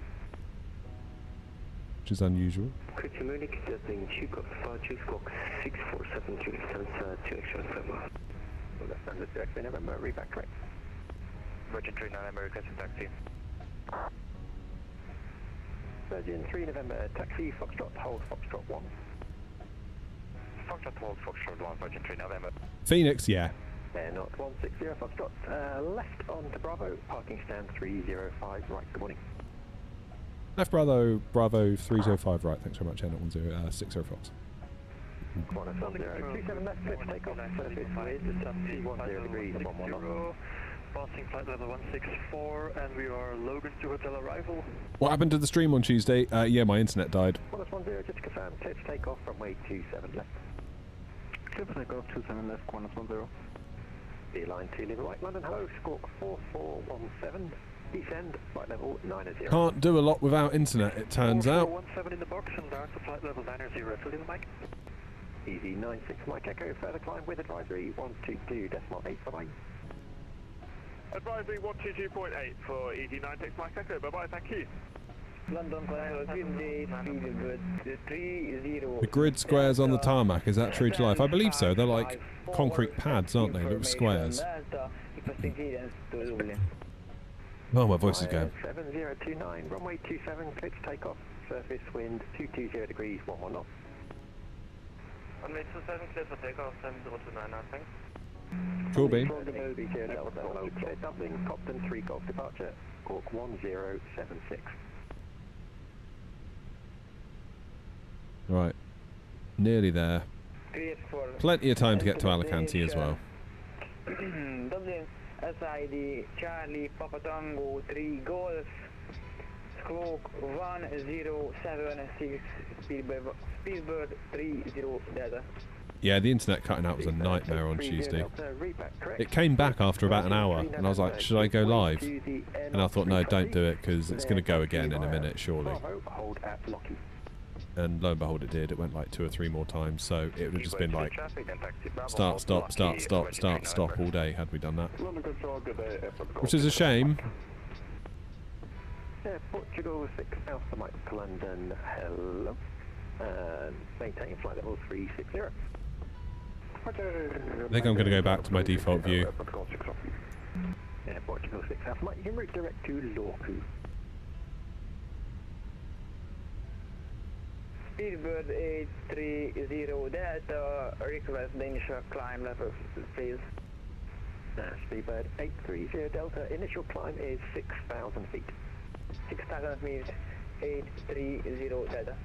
Which is unusual.
Could you communicate that being 2 Golf departure, squawk 6472, Lufthansa 2 X-ray November.
Lufthansa 2 X-ray November, read back correct.
Virgin 39, requesting taxi.
Virgin 3 November, taxi Foxtrot, hold Foxtrot 1.
Foxtrot hold, Foxtrot 1, Virgin 3 November.
Phoenix, yeah.
Not 160 Foxtrot, left on to Bravo, parking stand 305 right, good morning.
Left Bravo, Bravo 305 right. Thanks very much. Not 60 Fox.
Qantas 1027 left, clear to take off, surface wind 210 degrees, 11 knots.
Passing flight level 164, and we are Logan to hotel arrival.
What happened to the stream on Tuesday? Yeah, my internet died.
Qantas 10, just to confirm, clear to take off, runway 27 left.
Clear to take off, 27 left, Qantas 10.
Beeline 2 level right, London, hello, squawk 4417, descend, flight level 90.
Can't do a lot without internet, it turns out.
4417 in the box, and down to flight level 90, fill in the mic.
Easy 96 Mike Echo, further climb with advisory 122.8, bye-bye.
Advisory 122.8 for ED96 Mike Echo, bye-bye, thank you.
London,
The grid squares on the tarmac, is that true to life? I believe so. They're like concrete pads, aren't they? Little squares. Oh, my voice is going.
7029, runway 27, clear to take off, surface wind 220 degrees, 11 knots.
Runway 27, clear for takeoff, 7029, thanks.
Cool bean.
Dublin, Copton 3 Golf departure, squawk 1076.
Right. Nearly there. Plenty of time to get to Alicante as well.
Dublin, SID, Charlie, Papa Tango, 3 Golf, Squawk 1076, Speedbird 30 Delta.
Yeah, the internet cutting out was a nightmare on Tuesday. It came back after about an hour, and I was like, should I go live? And I thought, no, don't do it, because it's going to go again in a minute, surely. And lo and behold, it did. It went like 2 or 3 more times, so it would have just been like start, stop, start, stop, start, stop all day had we done that. Which is a shame.
Portugal 6 Alpha Mike London, hello. Maintaining flight level 360.
I think I'm going to go back to my default view.
Yeah, Portugal 6 Alpha Mike, you can route direct to Lorku.
Speedbird 830 Delta, request the initial climb level, please.
Speedbird 830 Delta, initial climb is 6,000 feet.
6,000 feet, 830 Delta.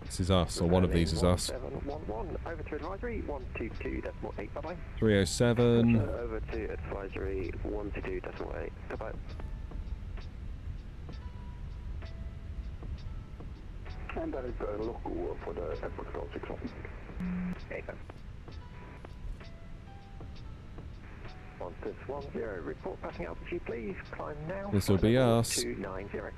This is us, or one of these is us.
711, over to advisory, 122.8, bye-bye.
307.
Over to advisory 122.8, goodbye.
And that is the local for the Airport Control 6 on.
Okay, then. 1610, report passing altitude, please. Climb now.
This will be us.
290.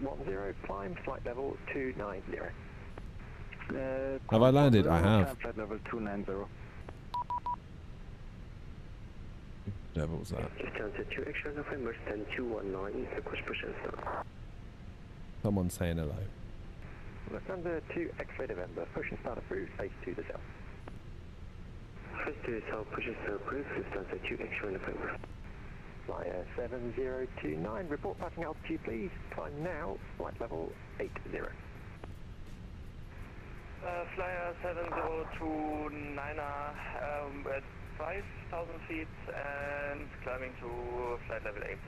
1210, climb, flight level 290.
Have I landed? I have.
Flight level 290.
Devil was that?
Just answer 2 extra November, stand 219, request percent start.
Someone saying hello.
Lufthansa 2 X-ray November, push and start approved, face to the south. Face to the south, push and start approved, Lufthansa 2 X-ray November. Flyer 7029, report passing altitude please, climb now, flight level 80.
Flyer 7029 at 5,000 feet and climbing to flight level 80.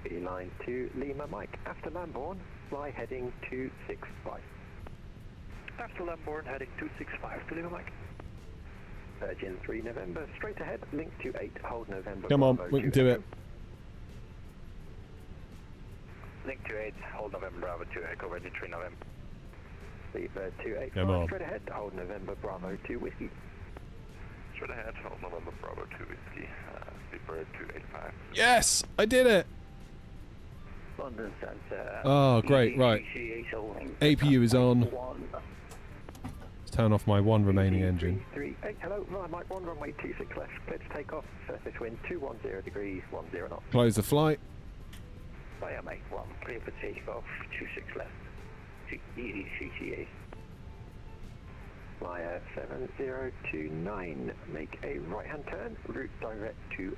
Beeline to Lima Mike, after Lambourne, fly heading 265. After Lambourne, heading 265 to Lima Mike. Virgin 3 November, straight ahead, link to 8, hold November.
Come on,
Bravo
we can do it.
Link to 8, hold November Bravo 2 Echo, Virgin 3 November.
Seabird 28,
Come on.
straight ahead, hold November Bravo 2 Whiskey.
Straight ahead, hold November Bravo 2 Whiskey, Speedbird 285.
Yes, I did it.
London Centre.
Oh, great, right. APU is on. Let's turn off my one remaining engine.
38, hello, Mike 1, runway 26 left, clear to take off, surface wind 210 degrees, 10 knots.
Close the flight.
Fire Mike 1, clear for takeoff, 26 left, easy CTA. Flyer 7029, make a right hand turn, route direct to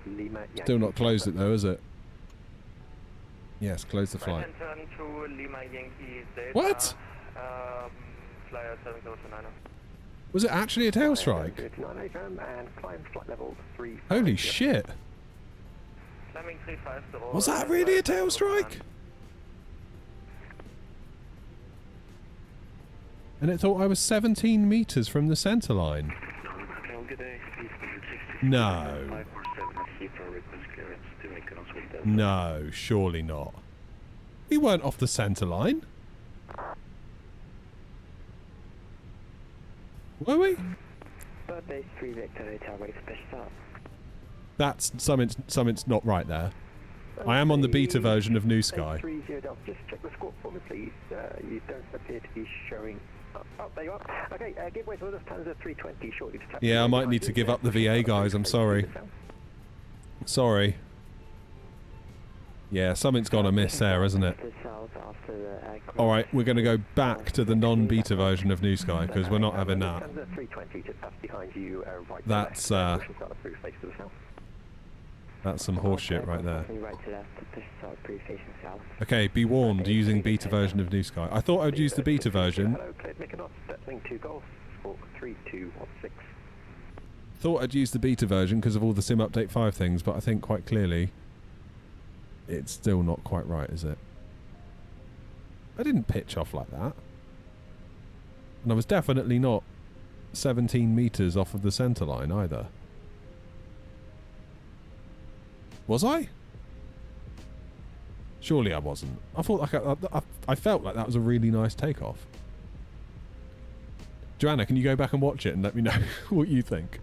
Lima Yankee.
Still not closed it though, is it? Yes, close the flight.
Right hand turn to Lima Yankee Delta.
What?
Flyer 7029.
Was it actually a tail strike?
And climb flight level 3.
Holy shit.
Climbing 350.
Was that really a tail strike? And it thought I was 17 meters from the center line. No. No, surely not. We weren't off the center line. Were we?
Base 3 Victor Hotel, wait for start.
That's something's not right there. I am on the beta version of New Sky.
30 just check the squawk for me, please. You don't appear to be showing. Oh, there you are. Okay, give way to Lufthansa 320 shortly to tap.
Yeah, I might need to give up the VA, guys. I'm sorry. Sorry. Yeah, something's gone amiss there, isn't it? Alright, we're going to go back to the non-beta version of New Sky, because we're not having that. That's some horse shit right there. Okay, be warned, using beta version of New Sky. I thought I'd use the beta version. Thought I'd use the beta version because of all the Sim Update 5 things, but I think quite clearly it's still not quite right, is it? I didn't pitch off like that. And I was definitely not 17 metres off of the centre line either. Was I? Surely I wasn't. I thought like I felt like that was a really nice takeoff. Joanna, can you go back and watch it and let me know what you think?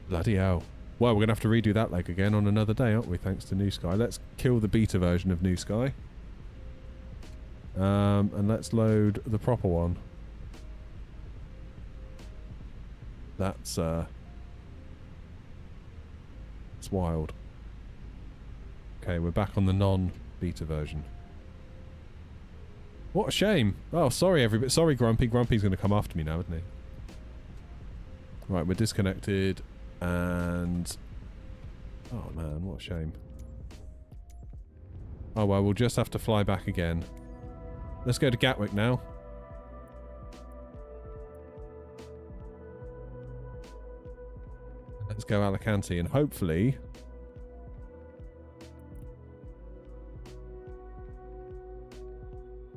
Bloody hell. Well, we're going to have to redo that leg again on another day, aren't we? Thanks to New Sky. Let's kill the beta version of New Sky. And let's load the proper one. That's it's wild. Okay, we're back on the non-beta version. What a shame. Oh, sorry everybody. Sorry, Grumpy. Grumpy's going to come after me now, isn't he? Right, we're disconnected and... Oh man, what a shame. Oh well, we'll just have to fly back again. Let's go to Gatwick now. Let's go Alicante and hopefully...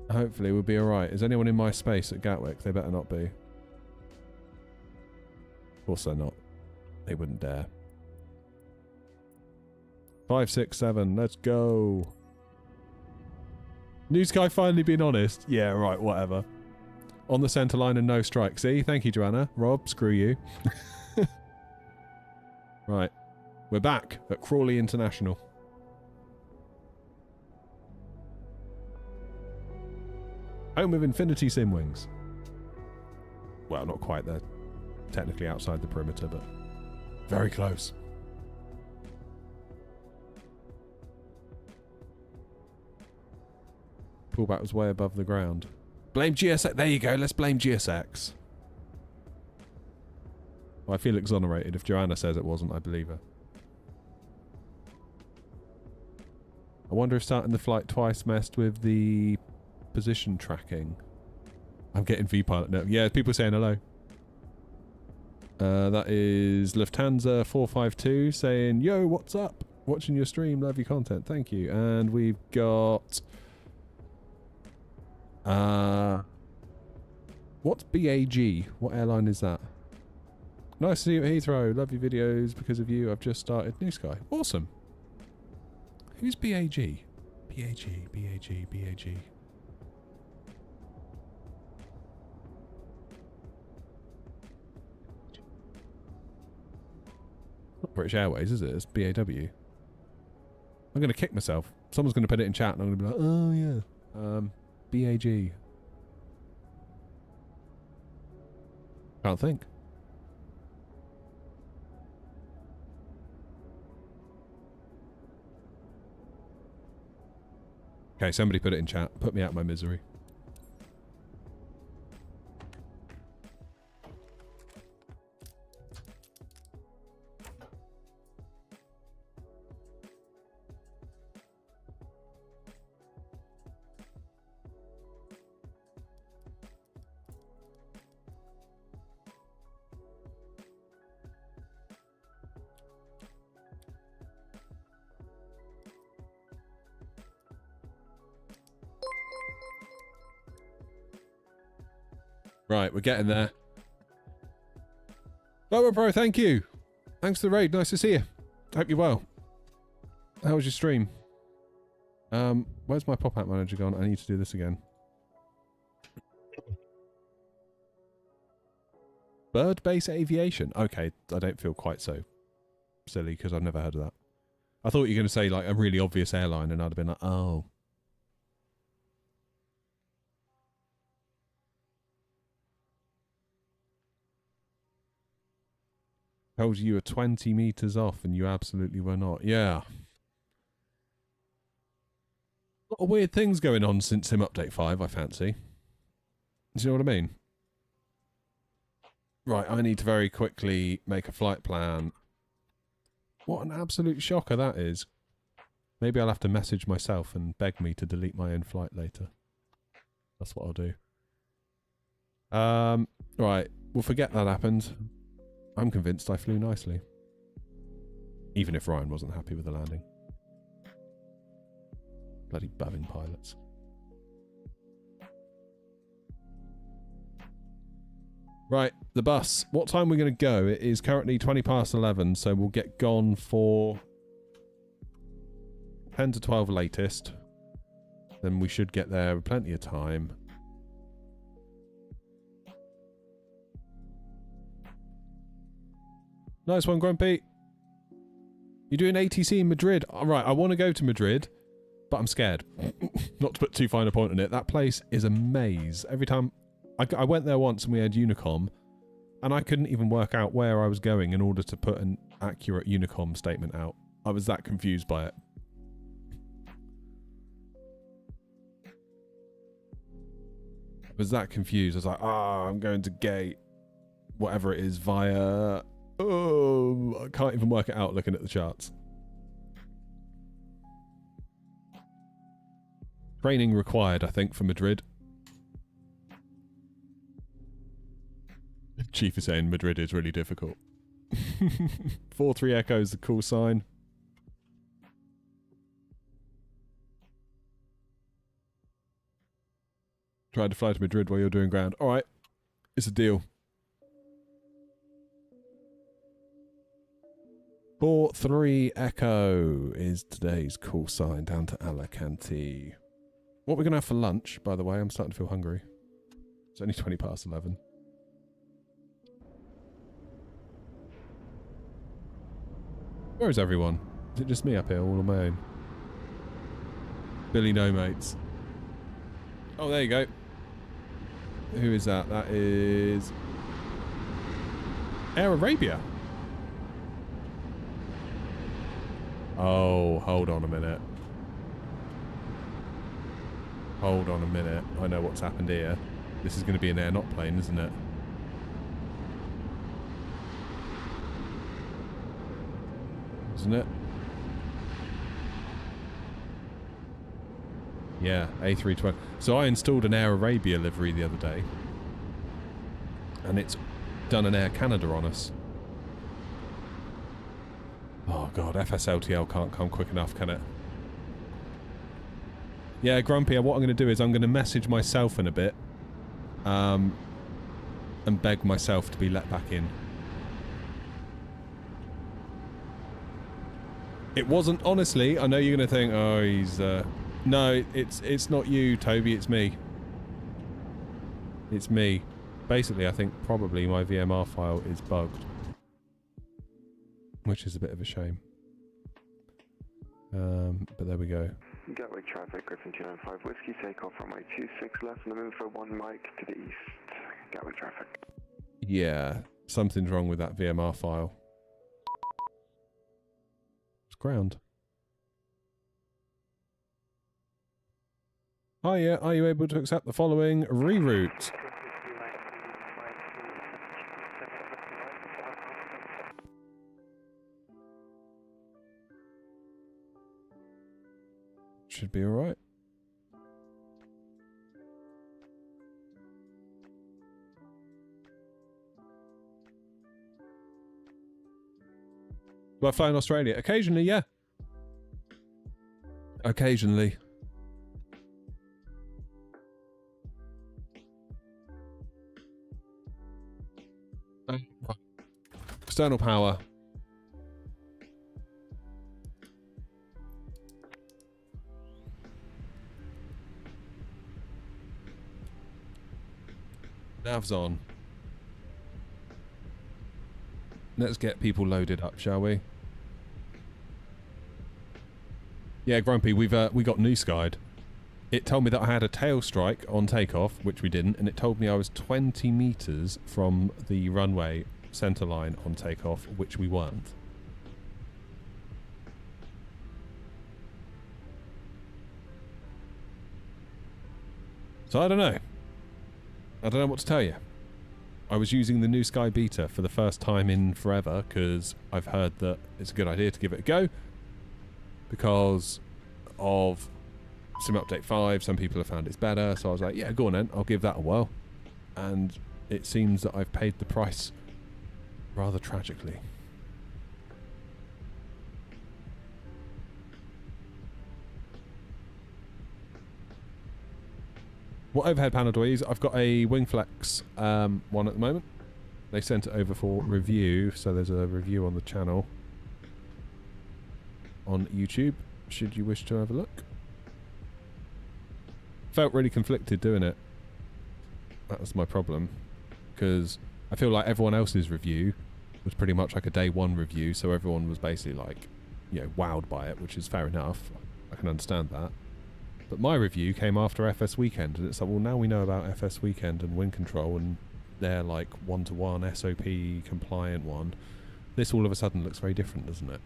Hopefully we'll be alright. Is anyone in my space at Gatwick? They better not be. Of course they're not. They wouldn't dare. 5, 6, 7. Let's go. New Sky finally being honest. Yeah, right, whatever. On the centre line and no strike. See? Thank you, Joanna. Rob, screw you. Right. We're back at Crawley International. Home of Infinity Simwings. Well, not quite. They're technically outside the perimeter, but very close. Pullback was way above the ground. Blame GSX. There you go. Let's blame GSX. Well, I feel exonerated. If Joanna says it wasn't, I believe her. I wonder if starting the flight twice messed with the position tracking. I'm getting V-pilot now. Yeah, people saying hello. That is Lufthansa 452 saying, yo, what's up? Watching your stream, love your content, thank you. And we've got... what's BAG? What airline is that? Nice to see you at Heathrow. Love your videos. Because of you, I've just started New Sky. Awesome. Who's BAG? BAG. Not British Airways, is it? It's BAW. I'm going to kick myself. Someone's going to put it in chat and I'm going to be like, oh yeah. BAG. Can't think. Okay, somebody put it in chat. Put me out of my misery. Right, we're getting there. Boba Bro, thank you. Thanks for the raid. Nice to see you. Hope you're well. How was your stream? Where's my pop-out manager gone? I need to do this again. Bird Base Aviation. Okay, I don't feel quite so silly because I've never heard of that. I thought you were going to say like a really obvious airline and I'd have been like, oh. Told you were 20 meters off and you absolutely were not. Yeah. A lot of weird things going on since Sim Update 5, I fancy. Do you know what I mean? Right, I need to very quickly make a flight plan. What an absolute shocker that is. Maybe I'll have to message myself and beg me to delete my own flight later. That's what I'll do. Right, we'll forget that happened. I'm convinced I flew nicely. Even if Ryan wasn't happy with the landing. Bloody bumming pilots. Right, the bus. What time are we going to go? It is currently 20 past 11, so we'll get gone for 10 to 12 latest. Then we should get there with plenty of time. Nice one, Grumpy. You're doing ATC in Madrid. All right, I want to go to Madrid, but I'm scared. Not to put too fine a point on it. That place is a maze. Every time... I went there once and we had Unicom, and I couldn't even work out where I was going in order to put an accurate Unicom statement out. I was that confused by it. I was that confused. I was like, I'm going to gate whatever it is via... Oh, I can't even work it out looking at the charts. Training required, I think, for Madrid. Chief is saying Madrid is really difficult. 4-3 Echo is the call sign. Tried to fly to Madrid while you're doing ground. Alright. It's a deal. 4-3 Echo is today's call sign down to Alicante. What are we going to have for lunch, by the way? I'm starting to feel hungry. It's only 20 past 11. Where is everyone? Is it just me up here all on my own? Billy no mates. Oh, there you go. Who is that? That is... Air Arabia. Oh, hold on a minute. Hold on a minute. I know what's happened here. This is going to be an air not plane, isn't it? Isn't it? Yeah, A320. So I installed an Air Arabia livery the other day, and it's done an Air Canada on us. Oh god, FSLTL can't come quick enough, can it? Yeah, Grumpy, what I'm going to do is I'm going to message myself in a bit, and beg myself to be let back in. It wasn't, honestly, I know you're going to think, oh, he's, no, it's not you, Toby, it's me. It's me. Basically, I think probably my VMR file is bugged. Which is a bit of a shame. But there we go.
Gatwick traffic, Griffin 295 Whiskey, takeoff runway 26 left and move for 1 mic to the east. Gatwick traffic.
Yeah, something's wrong with that VMR file. Ground. Hiya, are you able to accept the following reroute? Should be alright. Do I fly in Australia? Occasionally, yeah. Occasionally. External power. Nav's on. Let's get people loaded up, shall we? Yeah, Grumpy, we got new skied. It told me that I had a tail strike on takeoff, which we didn't, and it told me I was 20 meters from the runway center line on takeoff, which we weren't. So I don't know. I don't know what to tell you. I was using the new Sky Beta for the first time in forever because I've heard that it's a good idea to give it a go because of Sim Update 5. Some people have found it's better, so I was like, yeah, go on then, I'll give that a whirl. And it seems that I've paid the price rather tragically. What overhead panel do I use? I've got a Wingflex one at the moment. They sent it over for review, so there's a review on the channel on YouTube, should you wish to have a look. Felt really conflicted doing it. That was my problem, because I feel like everyone else's review was pretty much like a day one review, so everyone was basically like, you know, wowed by it, which is fair enough. I can understand that. But my review came after FS Weekend, and it's like, well, now we know about FS Weekend and wind control, and they're like one-to-one SOP compliant one. This all of a sudden looks very different, doesn't it?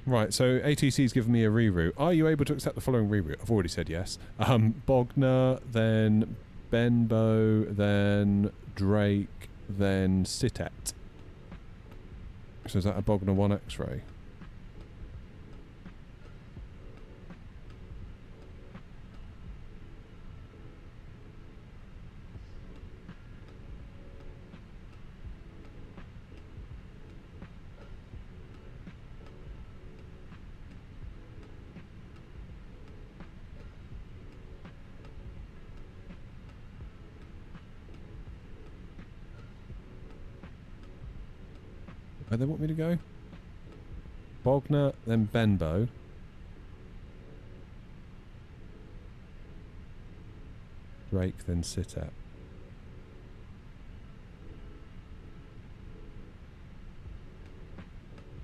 Right, so ATC's given me a reroute. Are you able to accept the following reroute? I've already said yes. Bogner, then Benbow, then Drake, then Sitet. So is that a Bogner 1 X-ray? Where they want me to go? Bogner, then Benbow. Drake, then Sitet.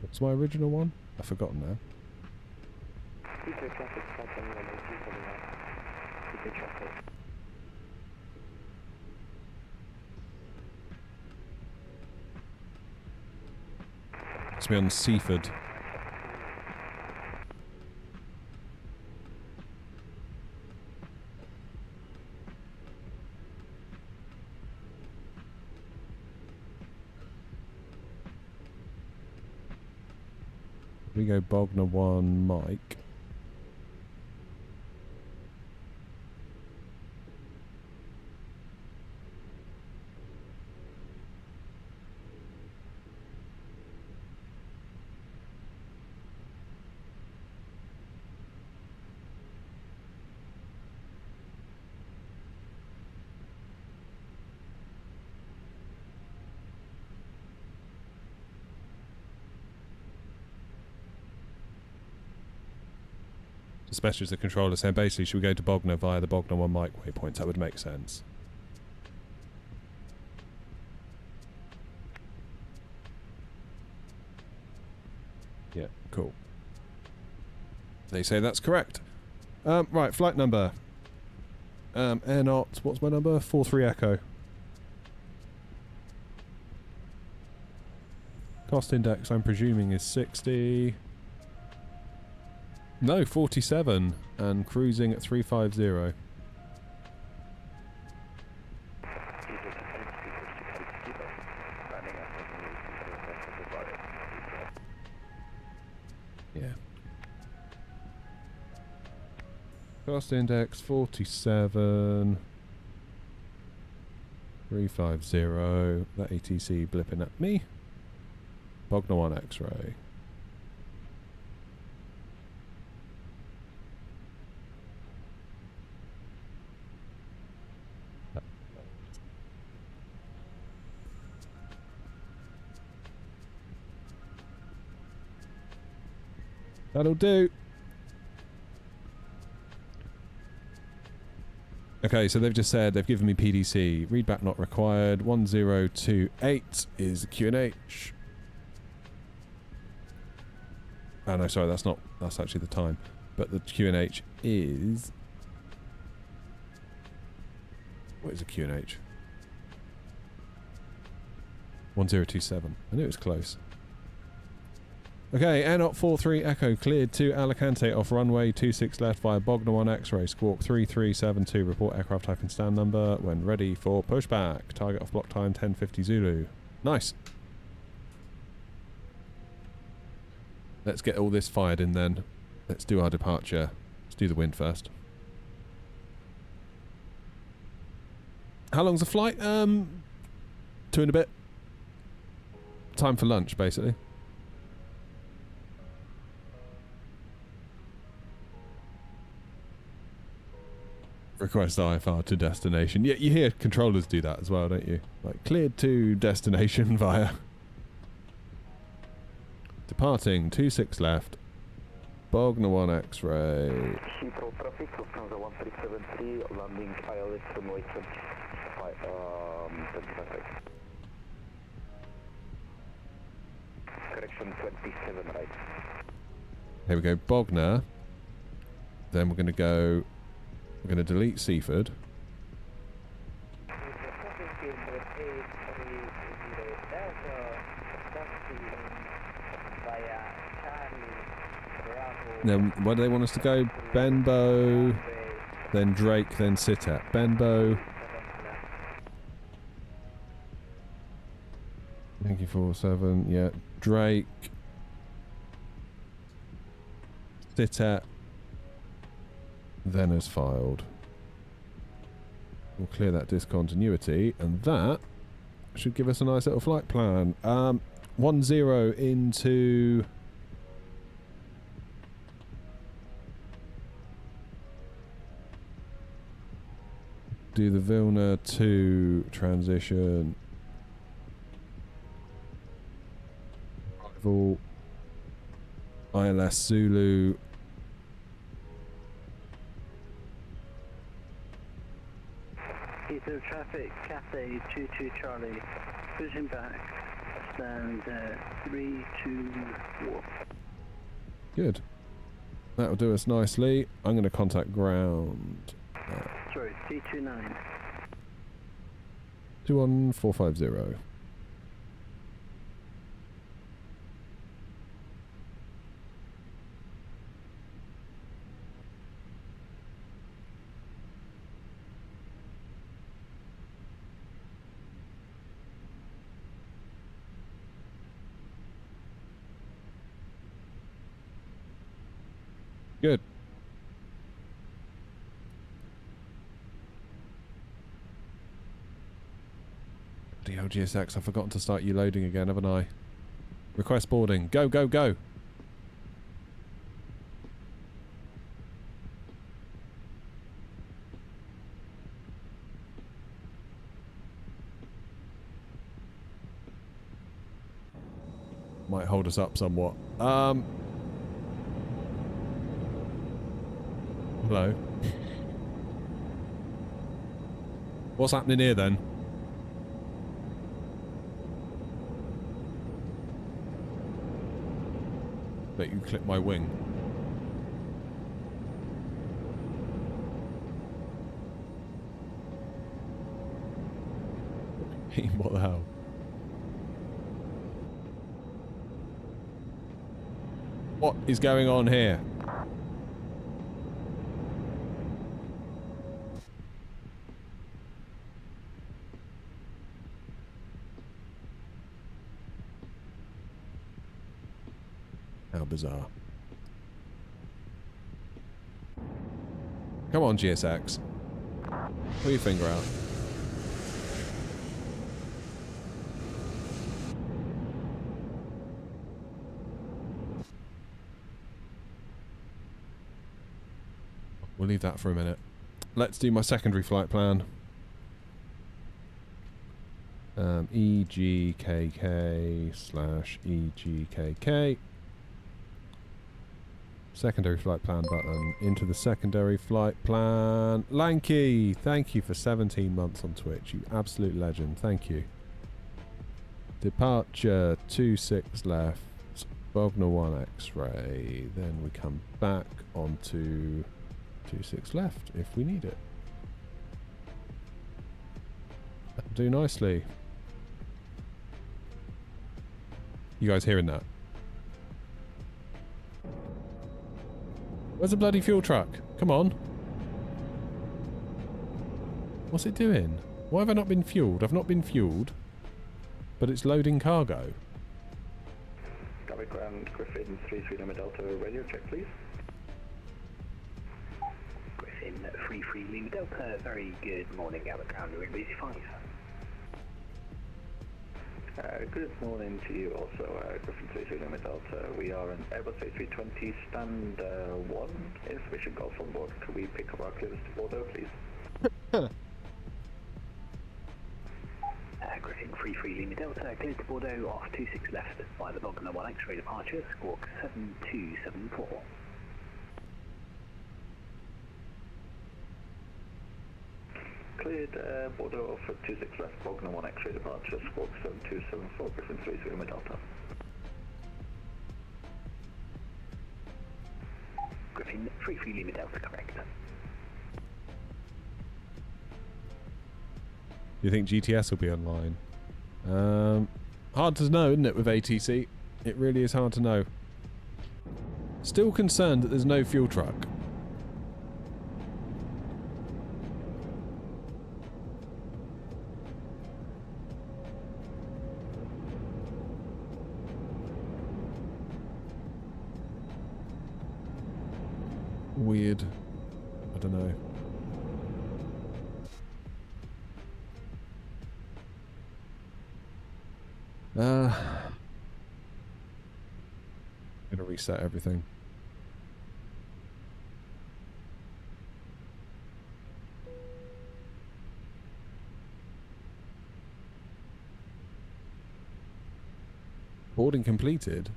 What's my original one? I've forgotten now. It's me on Seaford. We go Bogner 1 Mike. Especially as the controller saying basically should we go to Bogner via the Bogner 1 Mike waypoints? That would make sense. Yeah, cool. They say that's correct. Right, flight number. Air not, what's my number? 43 Echo. Cost index I'm presuming is 60. No, 47, and cruising at 350. Yeah. Cost index 47. 350. That ATC blipping at me. Bogner 1 X-ray. That'll do. Okay, so they've just said they've given me PDC. Readback not required. 1028 is QNH. Oh no, sorry, that's actually the time. But the QNH is... What is a QNH? 1027. I knew it was close. Okay, Airnaut 43 Echo cleared to Alicante off runway 26 left via Bogner 1 X-ray, squawk 3372, report aircraft type and stand number when ready for pushback. Target off block time 1050 Zulu. Nice. Let's get all this fired in then. Let's do our departure. Let's do the wind first. How long's the flight? 2 and a bit. Time for lunch, basically. Request IFR to destination. Yeah, you hear controllers do that as well, don't you? Like, cleared to destination via... Departing, 26 left. Bogner 1 X-ray.
Heathrow traffic, Lufthansa 1373, landing ILS runway 25 right. Correction 27 right.
Here we go, Bogner. Then we're going to go... We're going to delete Seaford. Then where do they want us to go? Benbow, then Drake, then Sitet. Benbow. Thank you, 47. Yeah, Drake. Sitet. Then as filed. We'll clear that discontinuity, and that should give us a nice little flight plan. 10 into... Do the Vilna to transition. Arrival. ILS Zulu.
Heathrow traffic, Cathay 22 Charlie, pushing back, stand 324.
Good. That'll do us nicely. I'm going to contact ground.
Sorry, 329.
21450. Good. DLGSX, I've forgotten to start you loading again, haven't I? Request boarding. Go, go, go. Might hold us up somewhat. Hello. What's happening here then? Bet you clip my wing. What the hell? What is going on here? How bizarre. Come on, GSX. Pull your finger out. We'll leave that for a minute. Let's do my secondary flight plan. EGKK/EGKK. Secondary flight plan button. Into the secondary flight plan. Lanky, thank you for 17 months on Twitch. You absolute legend. Thank you. Departure 26 left. Bogner 1 X-ray. Then we come back onto 26 left if we need it. That'll do nicely. You guys hearing that? Where's the bloody fuel truck? Come on. What's it doing? Why have I not been fueled? I've not been fueled, but it's loading cargo.
Gatwick ground, Griffin 33 Lima Delta, radio check please. Griffin 33 Lima Delta, very good morning, Gatwick ground, we're busy 5. Good morning to you also, Griffin 33 Lima Delta. We are an Airbus A320 stand 1, information golf on board. Could we pick up our clearance to Bordeaux, please?
Griffin 33 Lima Delta, cleared to Bordeaux off 26 left by the Bogner 1 X-ray departure, squawk 7274.
Cleared Bordeaux off at 26 left, Bogner 1 X-ray departure, squawk 7274, Griffin 33 Lima Delta.
Griffin 33 Lima Delta, correct.
Do you think GTS will be online? Hard to know, isn't it, with ATC? It really is hard to know. Still concerned that there's no fuel truck. Weird. I don't know. I'm gonna reset everything. Boarding completed.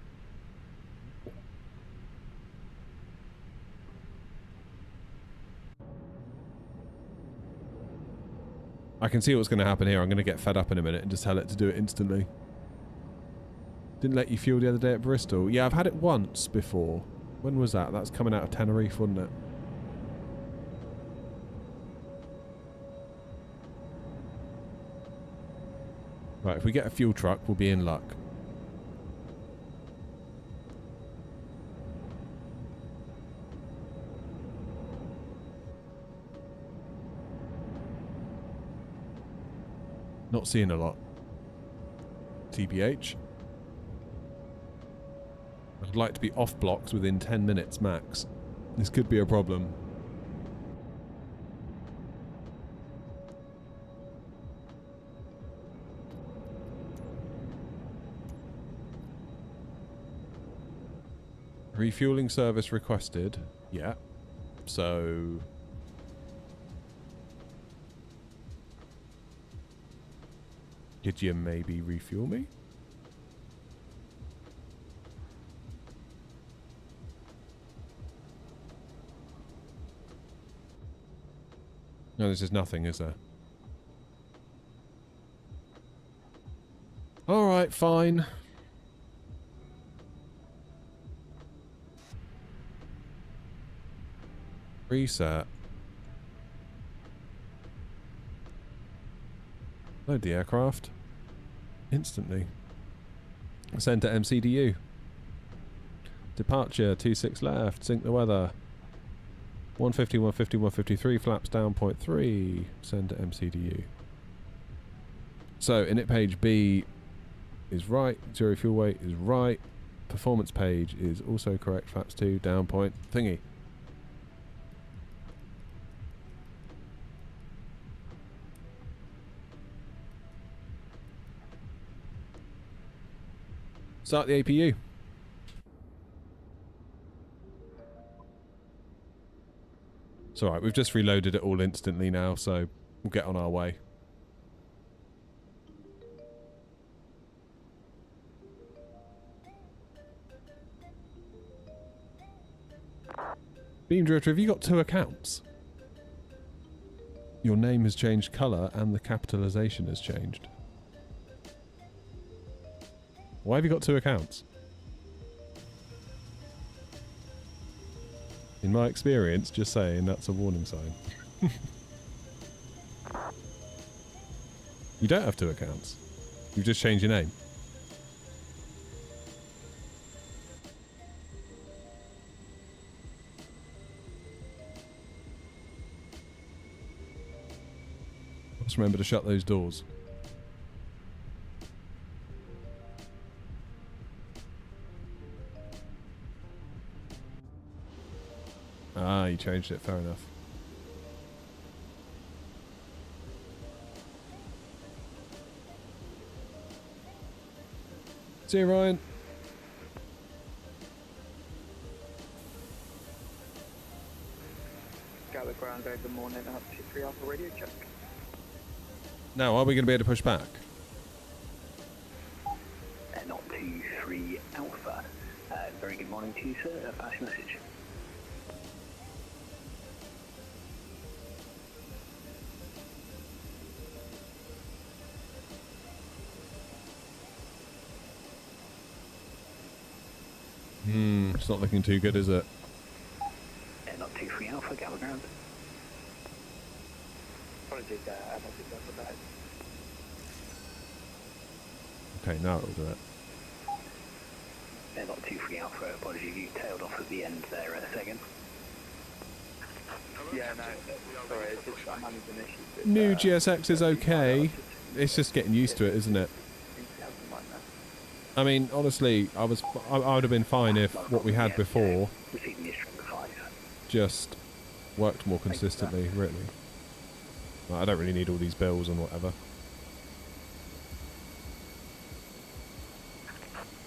I can see what's going to happen here. I'm going to get fed up in a minute and just tell it to do it instantly. Didn't let you fuel the other day at Bristol. Yeah, I've had it once before. When was that? That's coming out of Tenerife, wasn't it? Right, if we get a fuel truck, we'll be in luck. Not seeing a lot. TBH. I'd like to be off blocks within 10 minutes max. This could be a problem. Refueling service requested. Yeah. So... could you maybe refuel me? No, this is nothing, is there? Alright, fine. Reset. Load the aircraft. Instantly. Send to MCDU. Departure, 26 left, sync the weather. 150, 150, 153, flaps down, 0.3. Send to MCDU. So, init page B is right, zero fuel weight is right, performance page is also correct, flaps 2, down point, thingy. Start the APU. It's alright, we've just reloaded it all instantly now, so we'll get on our way. Beam Director, have you got 2 accounts? Your name has changed colour and the capitalisation has changed. Why have you got 2 accounts? In my experience, just saying, that's a warning sign. You don't have 2 accounts. You've just changed your name. Just remember to shut those doors. Ah, you changed it, fair enough. See you, Ryan.
Gatwick Ground, good morning, up to 3 Alpha radio check.
Now, are we going to be able to push back?
Not 23 Alpha. Very good morning to you, sir. Pass your message.
It's not looking too good, is it?
Not 23 Alpha, Gatwick Ground.
Apologies, I don't think that's about it.
Okay, now it'll do it.
Not 23 Alpha, apologies, you tailed off at the end there in a second.
Yeah, no, sorry, it's just I'm having some issues with
New GSX is okay. It's just getting used to it, isn't it? I mean, honestly, I would have been fine if what we had before just worked more consistently, really. Well, I don't really need all these bills and whatever.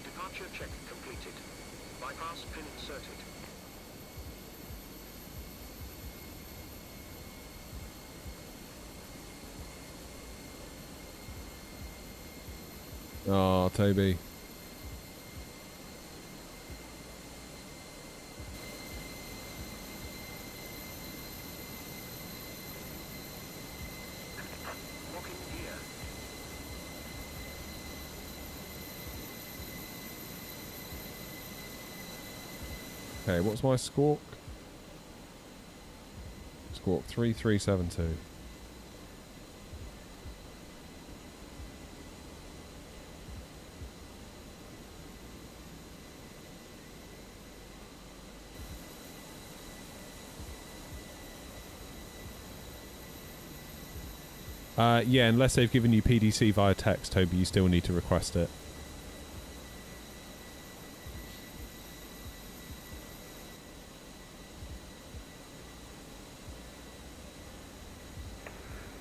Departure check completed. Bypass pin inserted.
Oh, Toby. Okay, what's my squawk? Squawk 3372. Yeah, unless they've given you PDC via text, Toby, you still need to request it.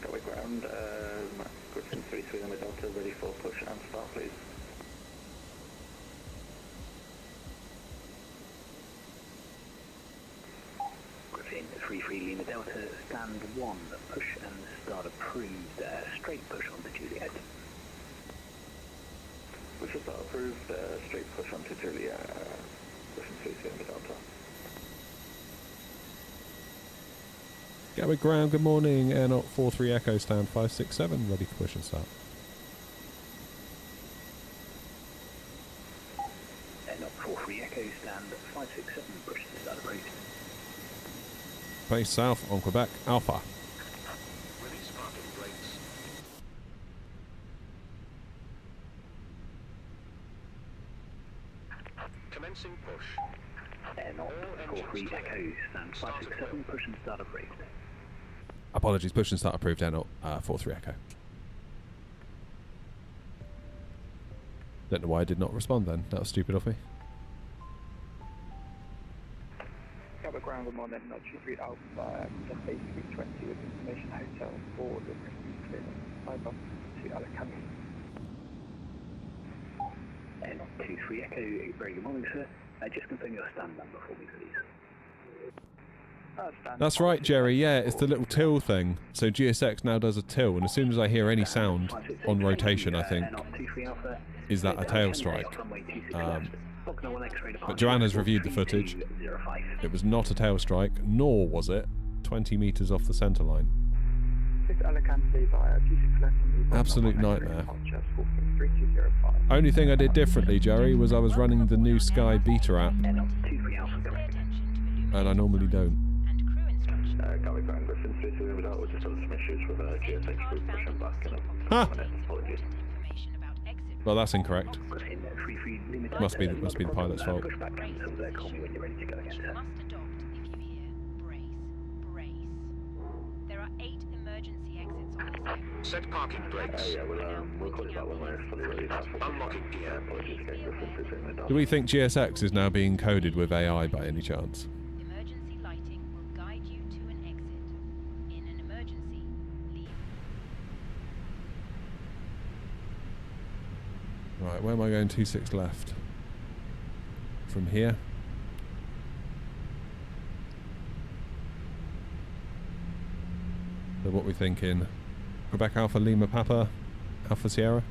Gatwick Ground, Griffin 33 on the Delta, ready for push and start, please.
Griffin 33 Lima Delta, stand 1, push and start approved, straight push onto Juliet.
Push and start approved, straight push onto Juliet, Griffin 33 on the Delta.
Gatwick Ground, good morning. Air Not 43 Echo, stand 567, ready for push and start.
Air Not 43 Echo, stand 567, push and start approved.
Base south on Quebec, Alpha.
Release parking brakes. Commencing push.
Air Not 43 Echo, stand 567, push and start approved.
Apologies, push and start approved, Air Not 43 Echo. Don't know why I did not respond then. That was stupid of me.
Gatwick Ground, good morning, not 23 Alpha, just base 320 with information hotel for the clearance, Airbus to Alicante.
Air Not 23 Echo, very good morning, sir. Just confirm your stand number for me, please.
That's right, Jerry. Yeah, it's the little till thing. So GSX now does a till, and as soon as I hear any sound on rotation, I think, is that a tail strike? But Joanna's reviewed the footage. It was not a tail strike, nor was it 20 metres off the centre line. Absolute nightmare. Only thing I did differently, Jerry, was I was running the new Sky Beta app, and I normally don't.
Gatwick Ground, Griffin 33 without, we're just having some issues with GSX group pushing back in a minute. Apologies.
Well, that's incorrect. Must be the pilot's fault.
You must adopt if you hear brace, brace. There are 8 emergency exits on this aircraft.
Set parking brakes.
Yeah, we'll call it that when we're fully released.
Unlocking gear.
Apologies again, Griffin 33 in the Delta.
Do we think GSX is now being coded with AI by any chance?
Emergency lighting will guide you to an exit. In an emergency, leave.
Right, where am I going? 26 left. From here. what we thinking? Quebec Alpha Lima Papa Alpha Sierra?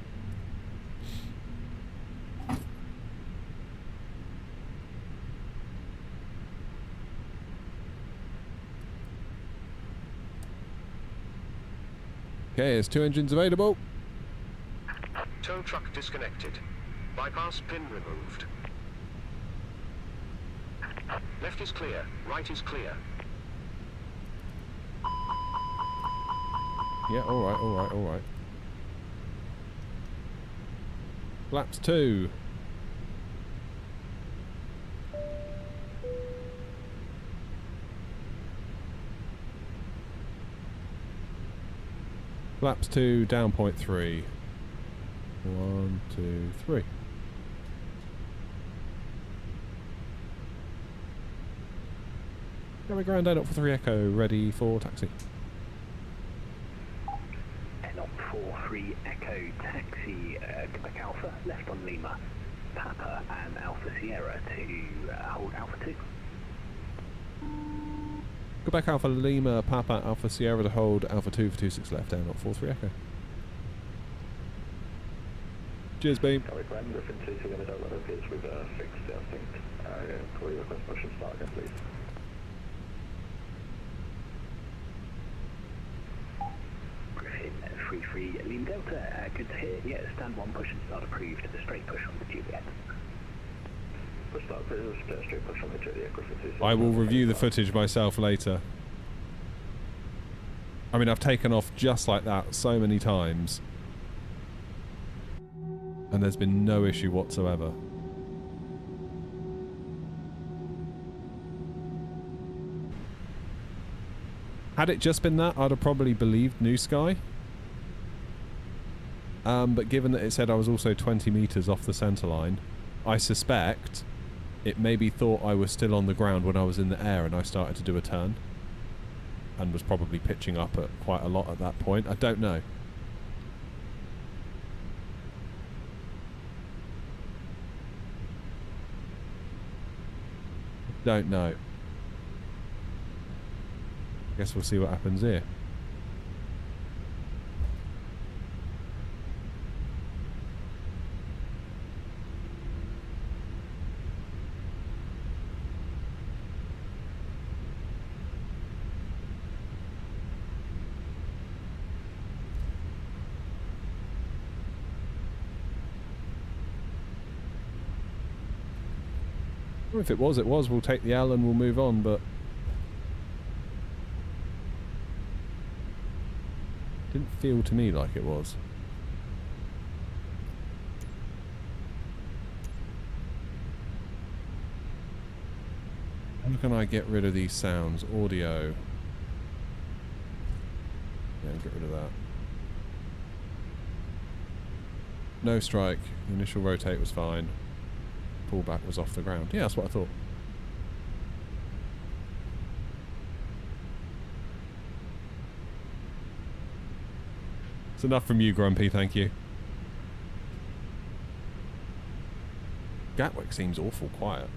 Okay, there's 2 engines available.
Tow truck disconnected. Bypass pin removed. Left is clear. Right is clear.
Yeah, alright, alright, alright. Flaps 2. Flaps 2, down point 3. 1, 2, 3. Gatwick Ground, out for 3 Echo, ready for taxi.
N0 43 Echo taxi, Quebec Alpha, left on Lima, Papa and Alpha Sierra to hold Alpha 2.
Quebec Alpha Lima, Papa Alpha Sierra to hold Alpha 2 for 26 left, down 43 Echo. Cheers, Beam.
Gatwick Ground, Griffin 2, so we're going to don't let it appears we've fixed it, I think. Can we request motion start again, please?
Griffin 33 Lima Delta, good to hear. Yeah, stand 1 push and start approved. The straight push on the Juliet.
Push start, please. Straight push on the Juliet, Griffin 2. So
I will review the footage myself later. I mean, I've taken off just like that so many times. And there's been no issue whatsoever. Had it just been that, I'd have probably believed New Sky. But given that it said I was also 20 metres off the centre line, I suspect it maybe thought I was still on the ground when I was in the air and I started to do a turn. And was probably pitching up at quite a lot at that point. I don't know. Don't know. Guess we'll see what happens here. If it was, it was. We'll take the L and we'll move on, but didn't feel to me like it was. How can I get rid of these sounds? Audio. Yeah, get rid of that. No strike. The initial rotate was fine. Pullback was off the ground. Yeah, that's what I thought. It's enough from you, Grumpy, thank you. Gatwick seems awful quiet.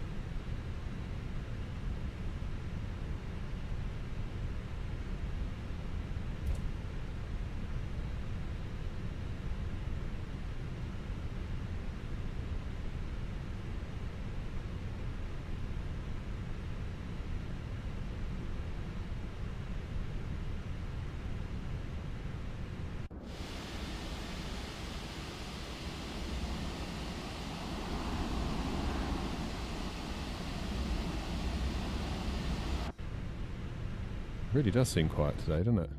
Really does seem quiet today, doesn't it?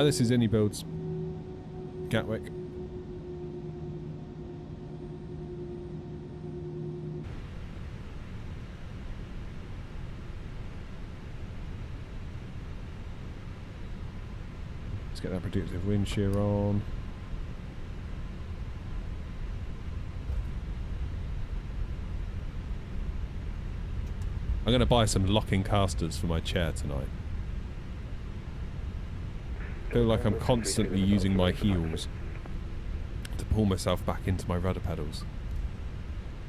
This is Any Builds Gatwick. Let's get that predictive wind shear on. I'm going to buy some locking casters for my chair tonight. I feel like I'm constantly using my heels to pull myself back into my rudder pedals.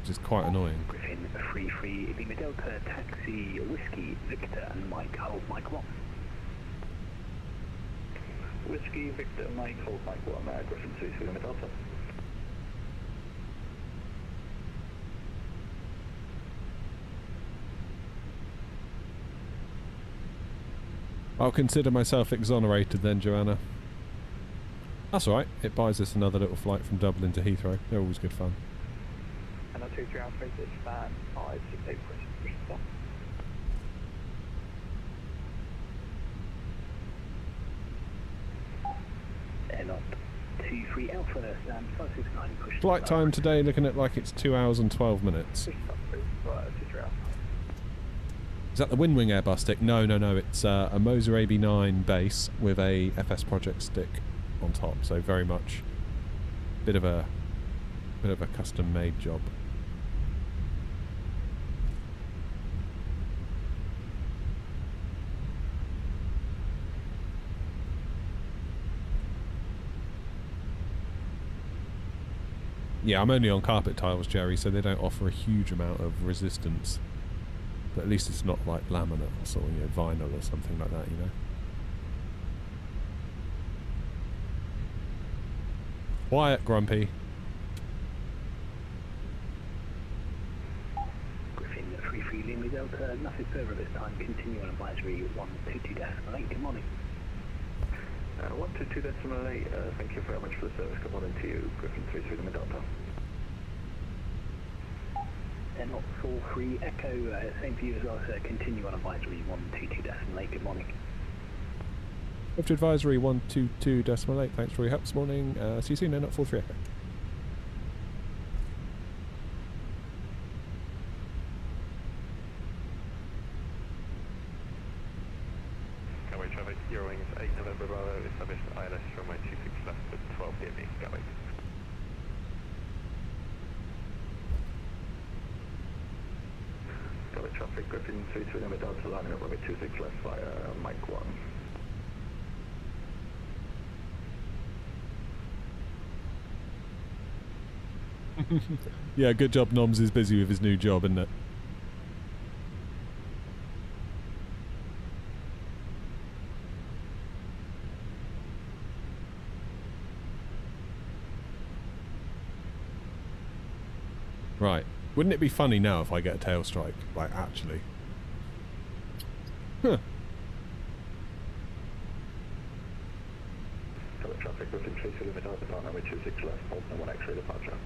Which is quite annoying.
Griffin 33 Lima Delta, taxi Whiskey Victor and Mike, hold Mike 1.
Whiskey, Victor, Mike, hold Mike 1, Griffin 33 Lima Delta.
I'll consider myself exonerated then, Joanna. That's alright, it buys us another little flight from Dublin to Heathrow. They're always good fun.
And I'll 23 Alpha is span 568 push stop.
And up 23 Alpha, stand 569, push to
Flight
the
time
left.
today looking at like it's 2 hours and 12 minutes.
Push stop through 23 Alpha.
Is that the Windwing Airbus stick? No, it's a Moza AB9 base with a FS Project stick on top, so very much bit of a custom made job. Yeah, I'm only on carpet tiles, Jerry, so they don't offer a huge amount of resistance. But at least it's not like laminate or something, you know, vinyl or something like that, you know. Quiet, Grumpy.
Griffin 33 Lima Delta, nothing further this time, continue on advisory 122.8, good morning.
122.8, thank you very much for the service. Good morning to you, Griffin 33 Lima Delta.
Not 43 Echo, same for you as well, sir. Continue on advisory 122.8. Good morning.
Up to advisory 122.8. Thanks for your help this morning. See you soon. Not 43 Echo.
Gatwick traffic, Eurowings 8 November Bravo, established ILS runway 26 left at 12 p.m. Gatwick.
Gatwick traffic, Griffin 33 Lima Delta, lining up runway 26 left via Mike 1.
Yeah, good job Noms is busy with his new job, isn't it? Right. Wouldn't it be funny now if I get a tail strike? Like, actually. Huh.
Gatwick traffic, Griffin 33 Lima Delta, runway 26 left, hold no 1 X-ray departure.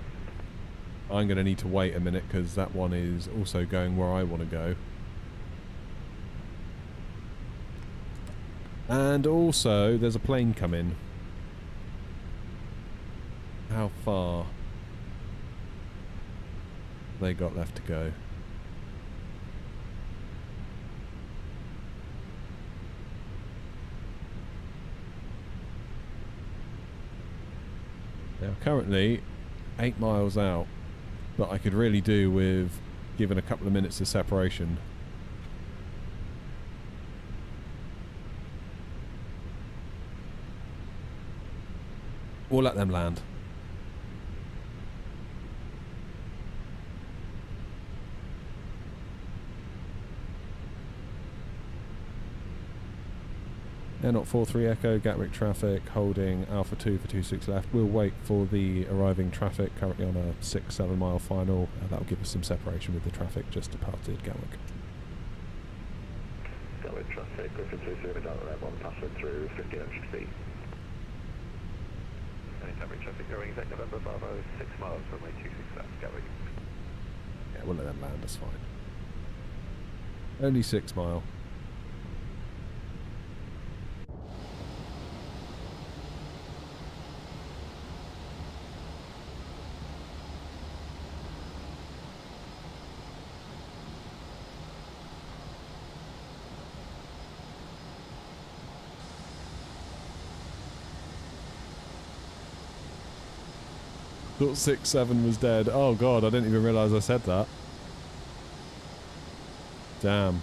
I'm going to need to wait a minute because that one is also going where I want to go. And also, there's a plane coming. How far they got left to go? Now, currently 8 miles out, but I could really do with giving a couple of minutes of separation. Or let them land. Airnaut 43 Echo, Gatwick traffic, holding Alpha 2 for 26 left. We'll wait for the arriving traffic, currently on a 6-7 mile final. That'll give us some separation with the traffic just departed Gatwick.
Gatwick traffic, Griffin 33 Lima Delta, airborne passing through 1500 feet.
Gatwick traffic, Eurowings 8 November Bravo, 6 miles runway 26 left Gatwick.
Yeah, we'll let them land, that's fine. Only 6 mile. Thought 6-7 was dead. Oh god, I didn't even realise I said that. Damn.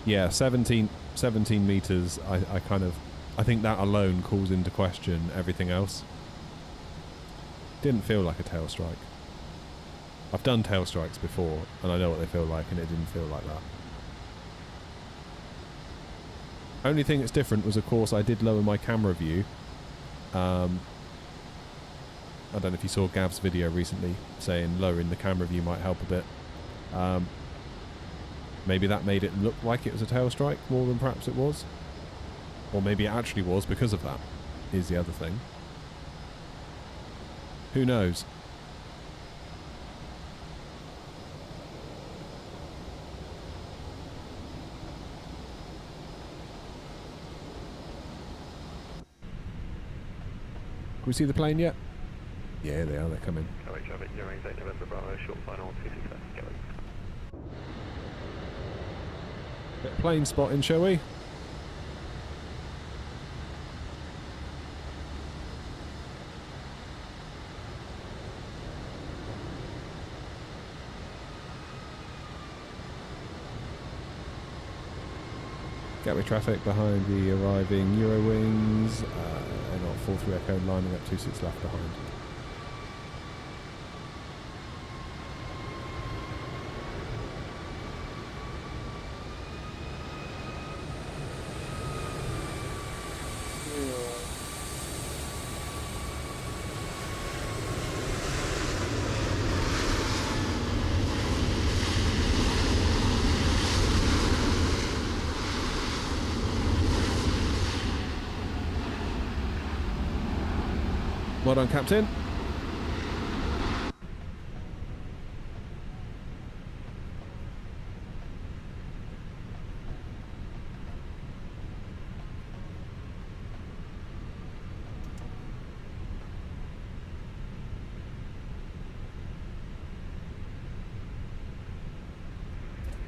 Yeah, 17 metres. I kind of I think that alone calls into question everything else. Didn't feel like a tail strike. I've done tail strikes before, and I know what they feel like, and it didn't feel like that. Only thing that's different was, of course, I did lower my camera view. I don't know if you saw Gav's video recently saying lowering the camera view might help a bit. Maybe that made it look like it was a tail strike more than perhaps it was. Or maybe it actually was because of that, is the other thing. Who knows? Can we see the plane yet? Yeah, they are. They're coming.
Gatwick traffic, Eurowings 8 November Bravo, short final 26 left, Gatwick.
Get plane spotting, shall we? Gatwick traffic behind the arriving Eurowings. Not 43 Echo lining up 26 left behind. Well done, Captain.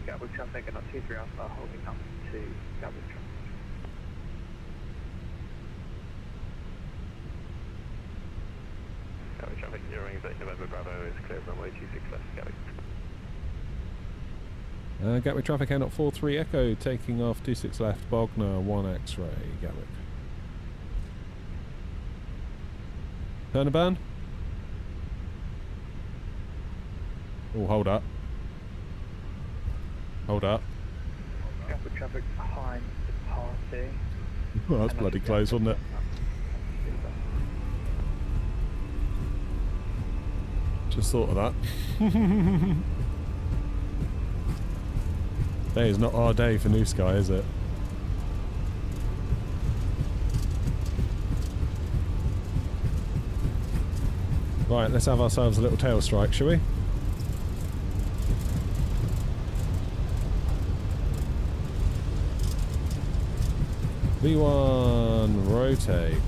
Gatwick traffic and not 23 Alpha holding up to Gatwick traffic.
Gatwick traffic, Eurowings 8 November Bravo is clear runway 26 left, Gatwick.
Gatwick traffic, not 43 Echo, taking off 26 left, Bogner 1 X-ray, Gatwick. Turn a burn. Oh, hold up. Hold up.
Gatwick traffic behind departing.
Oh, that's bloody close, wasn't it? Just thought of that. Today is not our day for New Sky, is it? Right, let's have ourselves a little tail strike, shall we? V1, rotate.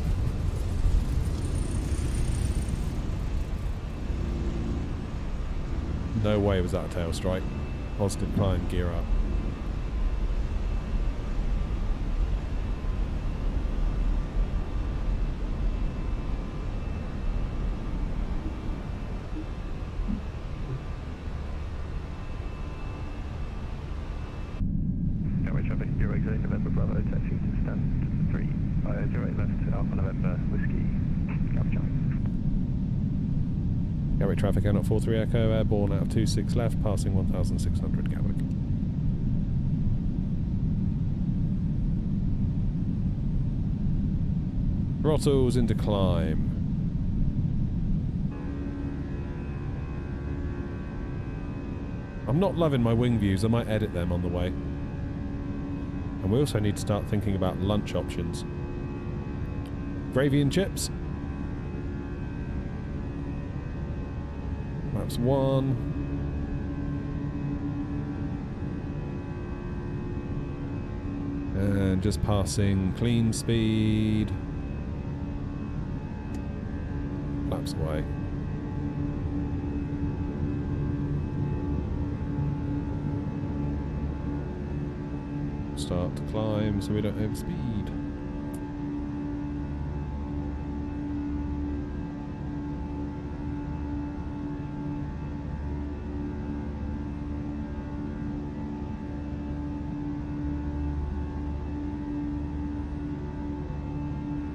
No way was that a tail strike. Positive climb, gear up.
Gatwick traffic, Eurowings 8 November Bravo, taxi to stand 3, 08 left, Alpha November, Whiskey, Gatwick traffic.
Gatwick traffic, out 43 Echo, airborne out of 26 left, passing 1,600 Gatwick. Throttles into climb. I'm not loving my wing views, I might edit them on the way. And we also need to start thinking about lunch options. Gravy and chips. Maps 1. And just passing clean speed. Flaps away. Start to climb so we don't overspeed.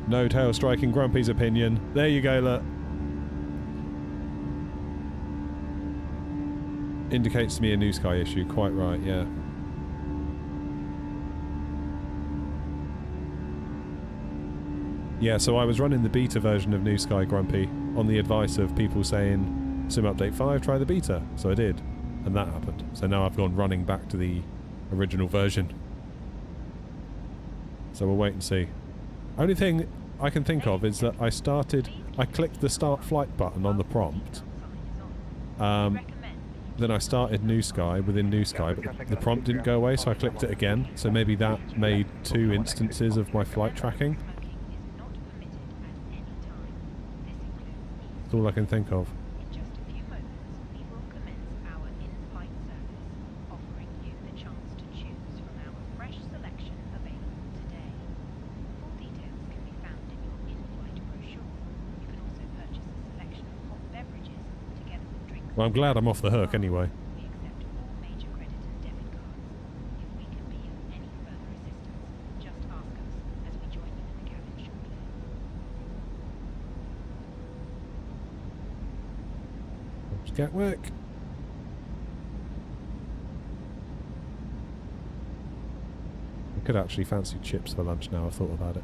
No tail striking Grumpy's opinion. There you go, look. Indicates to me a New Sky issue. Quite right, yeah. Yeah, so I was running the beta version of New Sky Grumpy on the advice of people saying, Sim Update 5, try the beta. So I did. And that happened. So now I've gone running back to the original version. So we'll wait and see. Only thing I can think of is that I clicked the start flight button on the prompt. Then I started New Sky within New Sky, but the prompt didn't go away, so I clicked it again. So maybe that made 2 instances of my flight tracking. That's all I can think of.
In just a few moments, we will commence our in-flight service, offering you the chance to choose from our fresh selection available today. Full details can be found in your in-flight brochure. You can also purchase a selection of hot beverages together with drinks.
Well, I'm glad I'm off the hook anyway.
We accept all major credit and debit cards. If we can be of any further assistance, just ask us as we join you in the cabin shortly.
Gatwick. I could actually fancy chips for lunch now I've thought about it.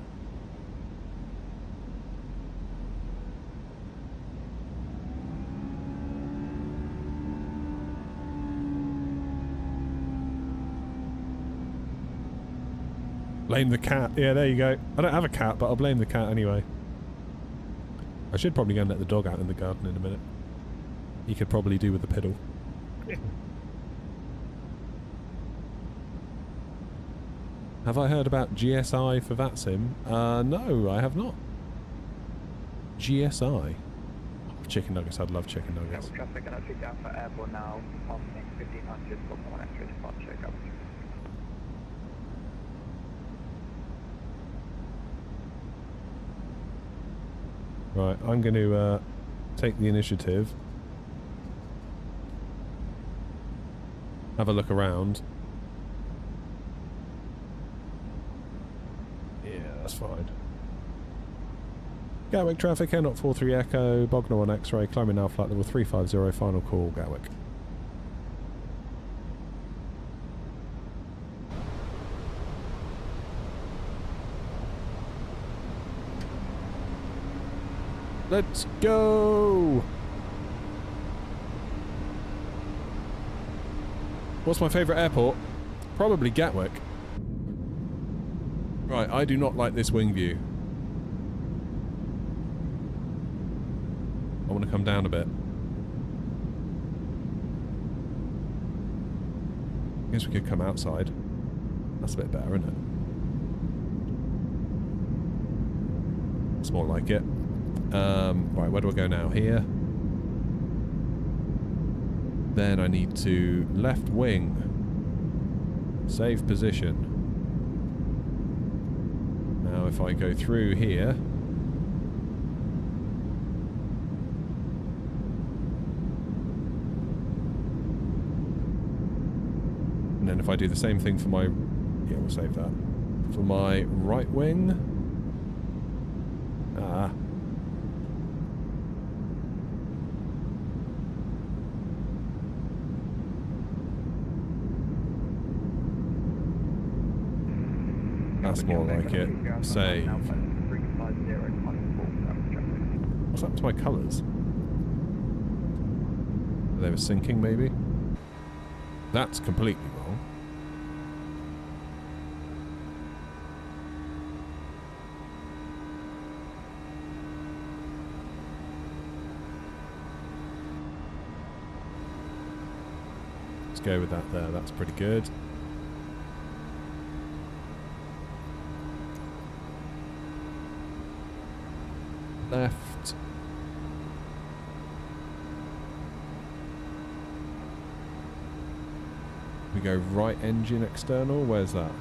Blame the cat. Yeah, there you go. I don't have a cat, but I'll blame the cat anyway. I should probably go and let the dog out in the garden in a minute. He could probably do with the piddle. Have I heard about GSI for that sim? No, I have not. GSI? Oh, chicken nuggets, I'd love chicken nuggets.
Traffic and actually down for airborne now, passing 1500 from 1 extra departure, Gatwick.
Right, I'm going to take the initiative. Have a look around. Yeah, that's fine. Gatwick traffic, Air 43 Echo, Bognor on X-ray, climbing now flight level 350, final call, Gatwick. Let's go! What's my favourite airport? Probably Gatwick. Right, I do not like this wing view. I want to come down a bit. I guess we could come outside. That's a bit better, isn't it? It's more like it. Right, where do I go now? Here. Then I need to left wing. Save position. Now if I go through here. And then if I do the same thing for my... Yeah, we'll save that. For my right wing. Ah. That's more like it. Save. What's happened to my colours? They were sinking, maybe? That's completely wrong. Let's go with that there. That's pretty good. Left. We go right engine external. Where's that?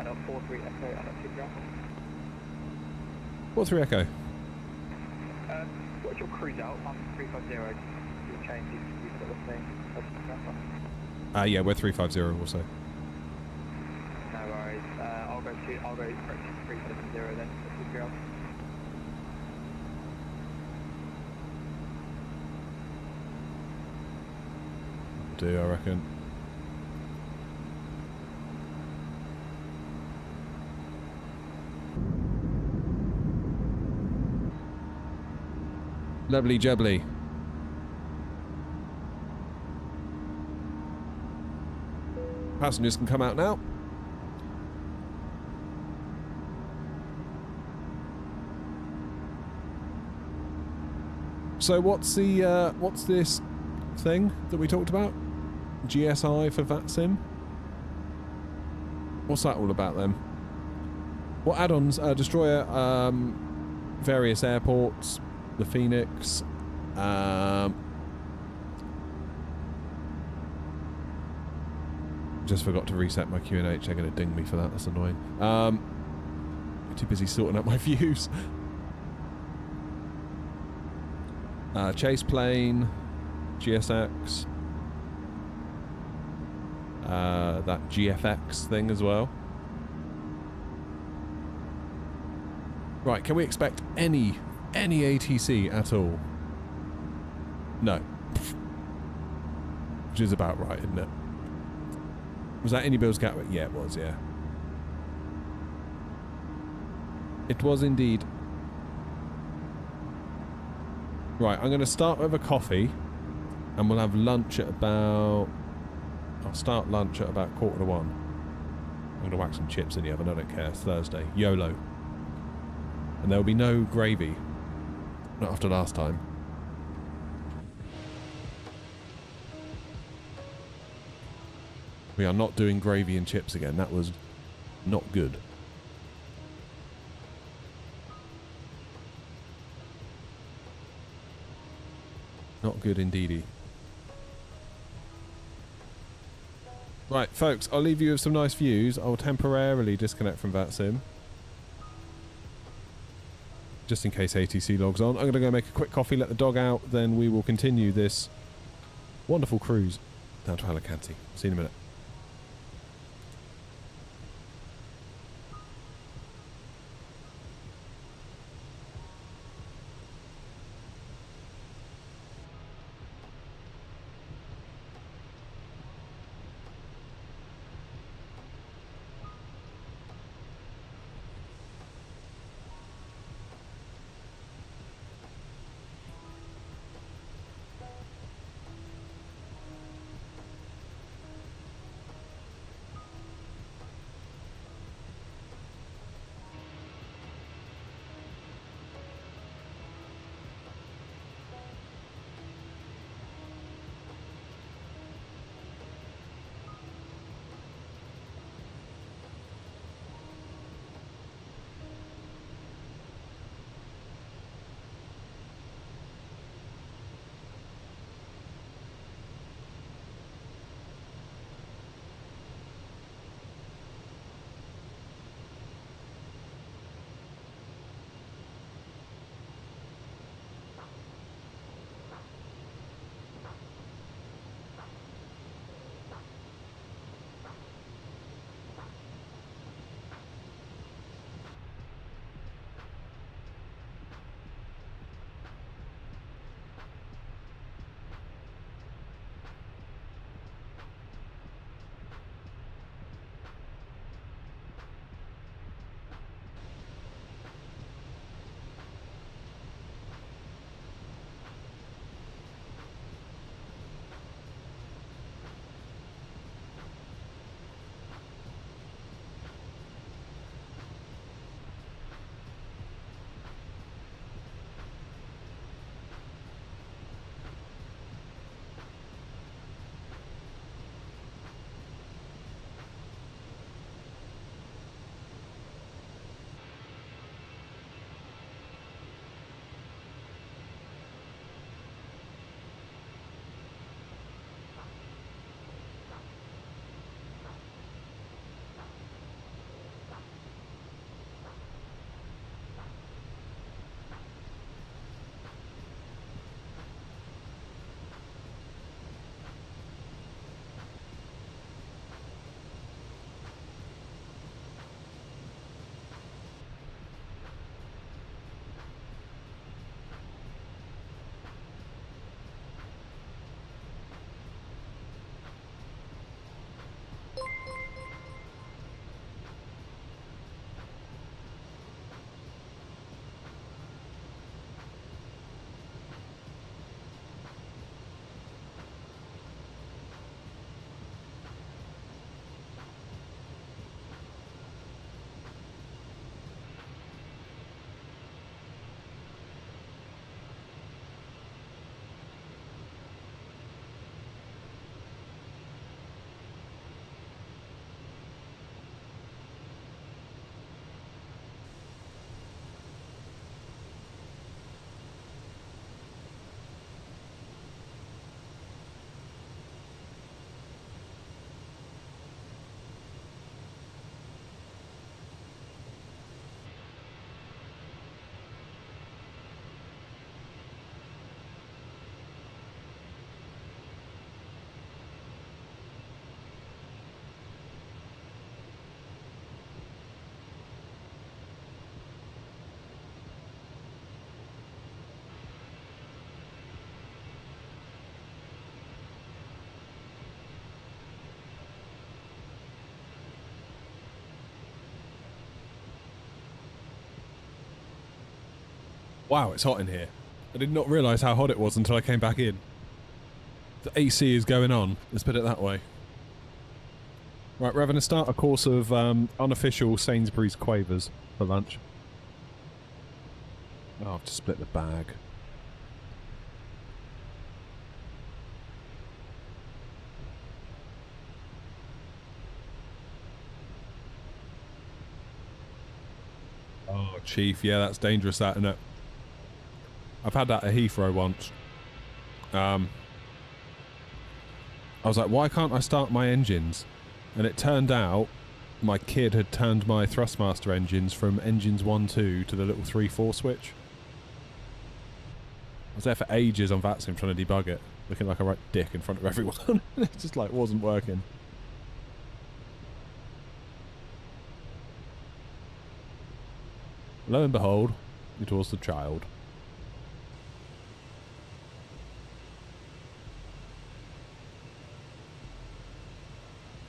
Adult 43 Echo, adult 2 ground.
43 Echo.
What's your cruise out on 350? changes, you sort of thing.
Yeah, we're 350 also.
No worries. I'll go correction 370 then. That's the
Do I reckon? Lovely jubbly. Passengers can come out now. So what's this thing that we talked about? GSI for VATSIM? What's that all about then? What add-ons? Destroyer, various airports, the Phoenix, just forgot to reset my QNH. They're going to ding me for that. That's annoying. Too busy sorting out my views. Chase plane, GSX, that GFX thing as well. Right, can we expect any ATC at all? No. Which is about right, isn't it? Was that any Bill's Gatwick? Yeah, it was, yeah. It was indeed. Right, I'm going to start with a coffee, and we'll have lunch at about... I'll start lunch at about 1:45. I'm going to whack some chips in the oven, I don't care. It's Thursday. YOLO. And there will be no gravy. Not after last time. We are not doing gravy and chips again. That was not good. Not good indeedy. Right, folks, I'll leave you with some nice views. I'll temporarily disconnect from VATSIM. Just in case ATC logs on. I'm going to go make a quick coffee, let the dog out, then we will continue this wonderful cruise down to Alicante. See you in a minute. Wow, it's hot in here. I did not realise how hot it was until I came back in. The AC is going on, let's put it that way. Right, we're having to start a course of unofficial Sainsbury's quavers for lunch. Oh, I've just split the bag. Oh, Chief, yeah, that's dangerous, that, isn't it? I've had that at Heathrow once. I was like, why can't I start my engines? And it turned out my kid had turned my Thrustmaster engines from engines 1-2 to the little 3-4 switch. I was there for ages on VATSIM trying to debug it, looking like a right dick in front of everyone. It just like wasn't working. Lo and behold, it was the child.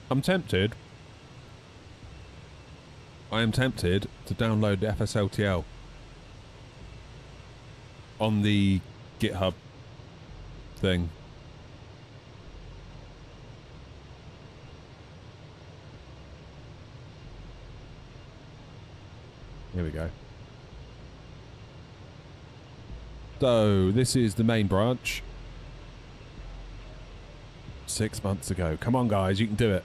I'm tempted. I am tempted to download the FSLTL on the GitHub thing. Here we go. So, this is the main branch. 6 months ago. Come on, guys, you can do it.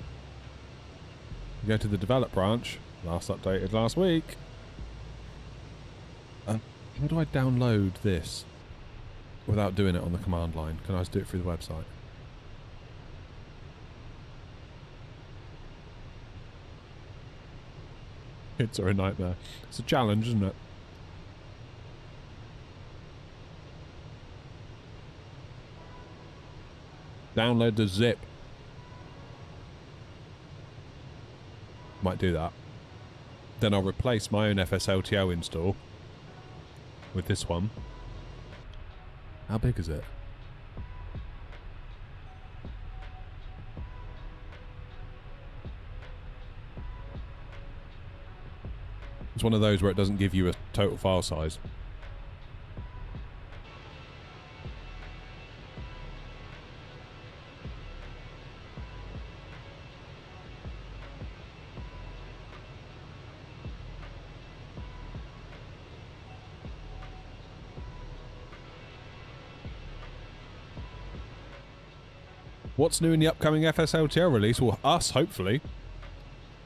You go to the develop branch. Last updated last week. How do I download this without doing it on the command line? Can I just do it through the website? Kids are a nightmare. It's a challenge, isn't it? Download the zip. Might do that. Then I'll replace my own FSLTL install with this one. How big is it? It's one of those where it doesn't give you a total file size. What's new in the upcoming FSLTL release? Well, us, hopefully.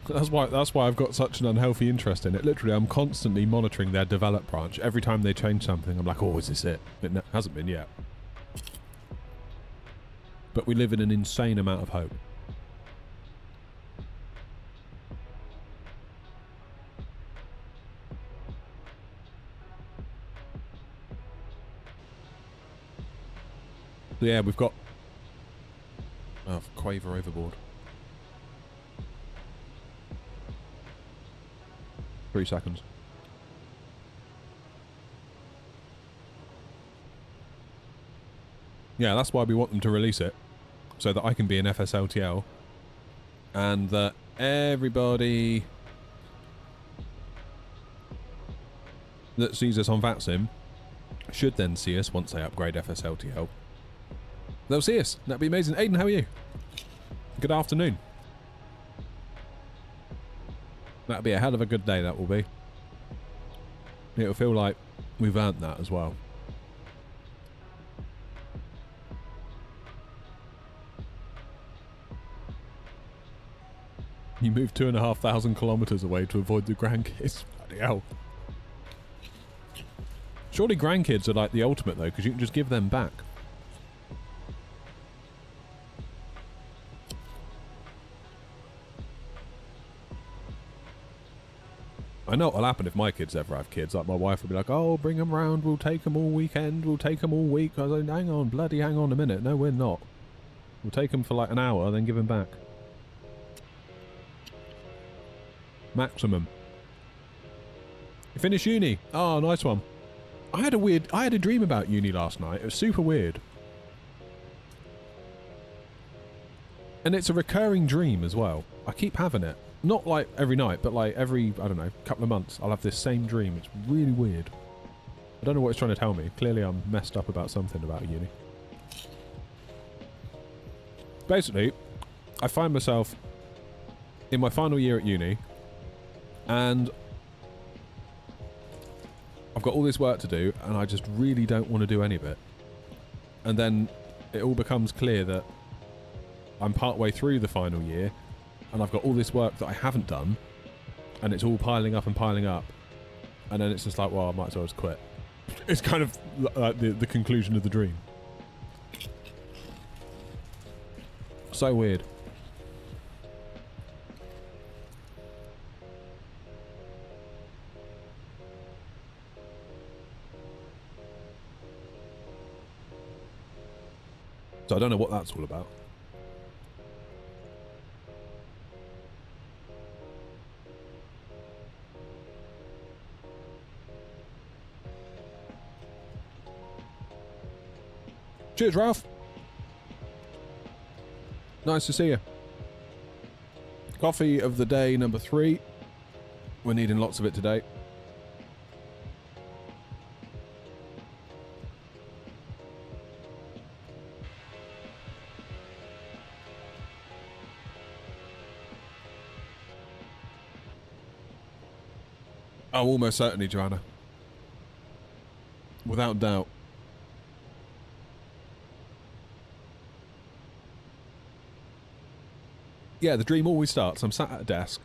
That's why I've got such an unhealthy interest in it. Literally, I'm constantly monitoring their develop branch. Every time they change something, I'm like, oh, is this it? It hasn't been yet. But we live in an insane amount of hope. So yeah, we've got... Oh, Quaver overboard. 3 seconds. Yeah, that's why we want them to release it. So that I can be an FSLTL. And that everybody that sees us on VATSIM should then see us once they upgrade FSLTL. They'll see us. That'd be amazing. Aiden, how are you? Good afternoon. That'll be a hell of a good day, that will be. It'll feel like we've earned that as well. You moved 2,500 kilometres away to avoid the grandkids. Bloody hell. Surely grandkids are like the ultimate though, because you can just give them back. I know what'll happen if my kids ever have kids. Like my wife will be like, oh, bring them round, we'll take them all weekend, we'll take them all week. I was like, hang on, bloody hang on a minute. No, we're not. We'll take them for like an hour, then give them back. Maximum. You finished uni? Oh, nice one. I had a dream about uni last night. It was super weird. And it's a recurring dream as well. I keep having it. Not like every night, but like every, I don't know, couple of months, I'll have this same dream. It's really weird. I don't know what it's trying to tell me. Clearly I'm messed up about something about uni. Basically, I find myself in my final year at uni, and I've got all this work to do, and I just really don't want to do any of it. And then it all becomes clear that I'm partway through the final year, and I've got all this work that I haven't done, and it's all piling up, and then it's just like, well, I might as well just quit. It's kind of like the conclusion of the dream. So weird. So I don't know what that's all about. Cheers, Ralph. Nice to see you. Coffee of the day number 3. We're needing lots of it today. Oh, almost certainly, Joanna. Without doubt. Yeah, the dream always starts. I'm sat at a desk,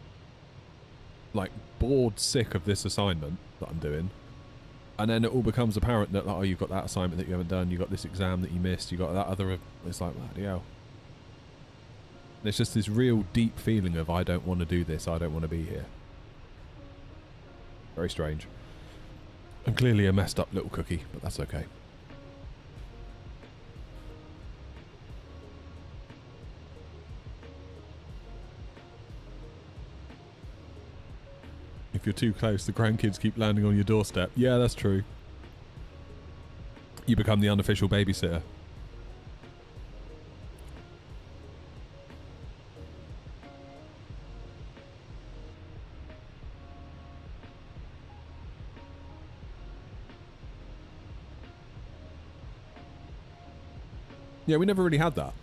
like, bored sick of this assignment that I'm doing. And then it all becomes apparent that, like, oh, you've got that assignment that you haven't done, you've got this exam that you missed, you've got that other... It's like, bloody hell. And it's just this real deep feeling of, I don't want to do this, I don't want to be here. Very strange. And clearly a messed up little cookie, but that's okay. If you're too close, the grandkids keep landing on your doorstep. Yeah, that's true. You become the unofficial babysitter. Yeah, we never really had that.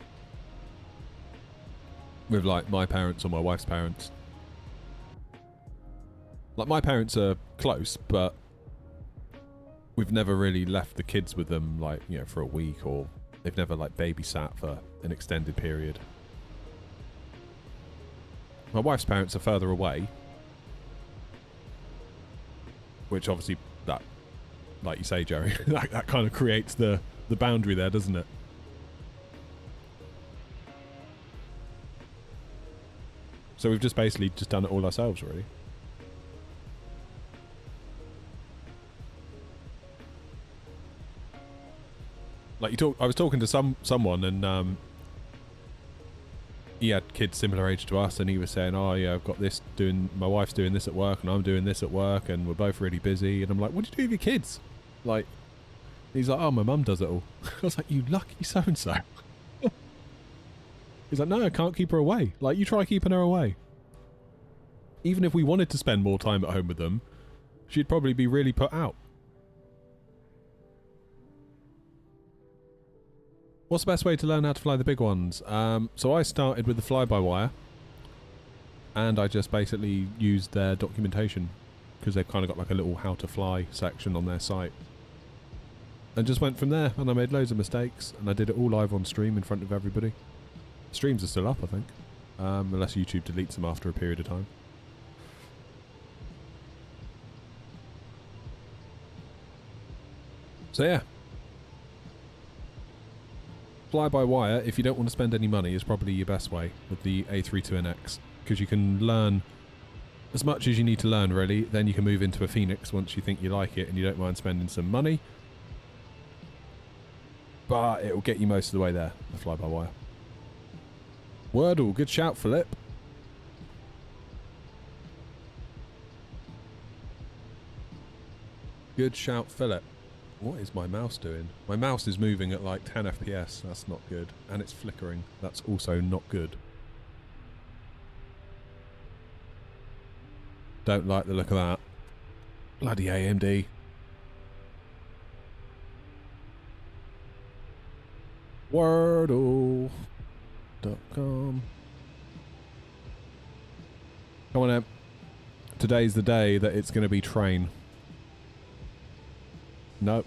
With, like, my parents or my wife's parents. Like, my parents are close, but we've never really left the kids with them, like, you know, for a week, or they've never, like, babysat for an extended period. My wife's parents are further away, which obviously, that, like you say, Jerry, that kind of creates the boundary there, doesn't it? So we've just basically just done it all ourselves, really. Like, I was talking to someone, and he had kids similar age to us, and he was saying, oh yeah, I've got this my wife's doing this at work, and I'm doing this at work, and we're both really busy. And I'm like, what do you do with your kids? Like, he's like, oh, my mum does it all. I was like, you lucky so-and-so. He's like, no, I can't keep her away. Like, you try keeping her away. Even if we wanted to spend more time at home with them, she'd probably be really put out. What's the best way to learn how to fly the big ones? So I started with the fly-by-wire, and I just basically used their documentation, because they've kind of got like a little how to fly section on their site. And just went from there, and I made loads of mistakes, and I did it all live on stream in front of everybody. Streams are still up, I think, unless YouTube deletes them after a period of time. So yeah. Fly-by-wire, if you don't want to spend any money, is probably your best way with the A32NX, because you can learn as much as you need to learn, really. Then you can move into a Phoenix once you think you like it and you don't mind spending some money. But it will get you most of the way there, the fly-by-wire. Wordle, good shout, Philip. Good shout, Philip. What is my mouse doing? My mouse is moving at like 10 FPS. That's not good. And it's flickering. That's also not good. Don't like the look of that. Bloody AMD. Wordle.com. Come on, Em. Today's the day that it's going to be train. Nope.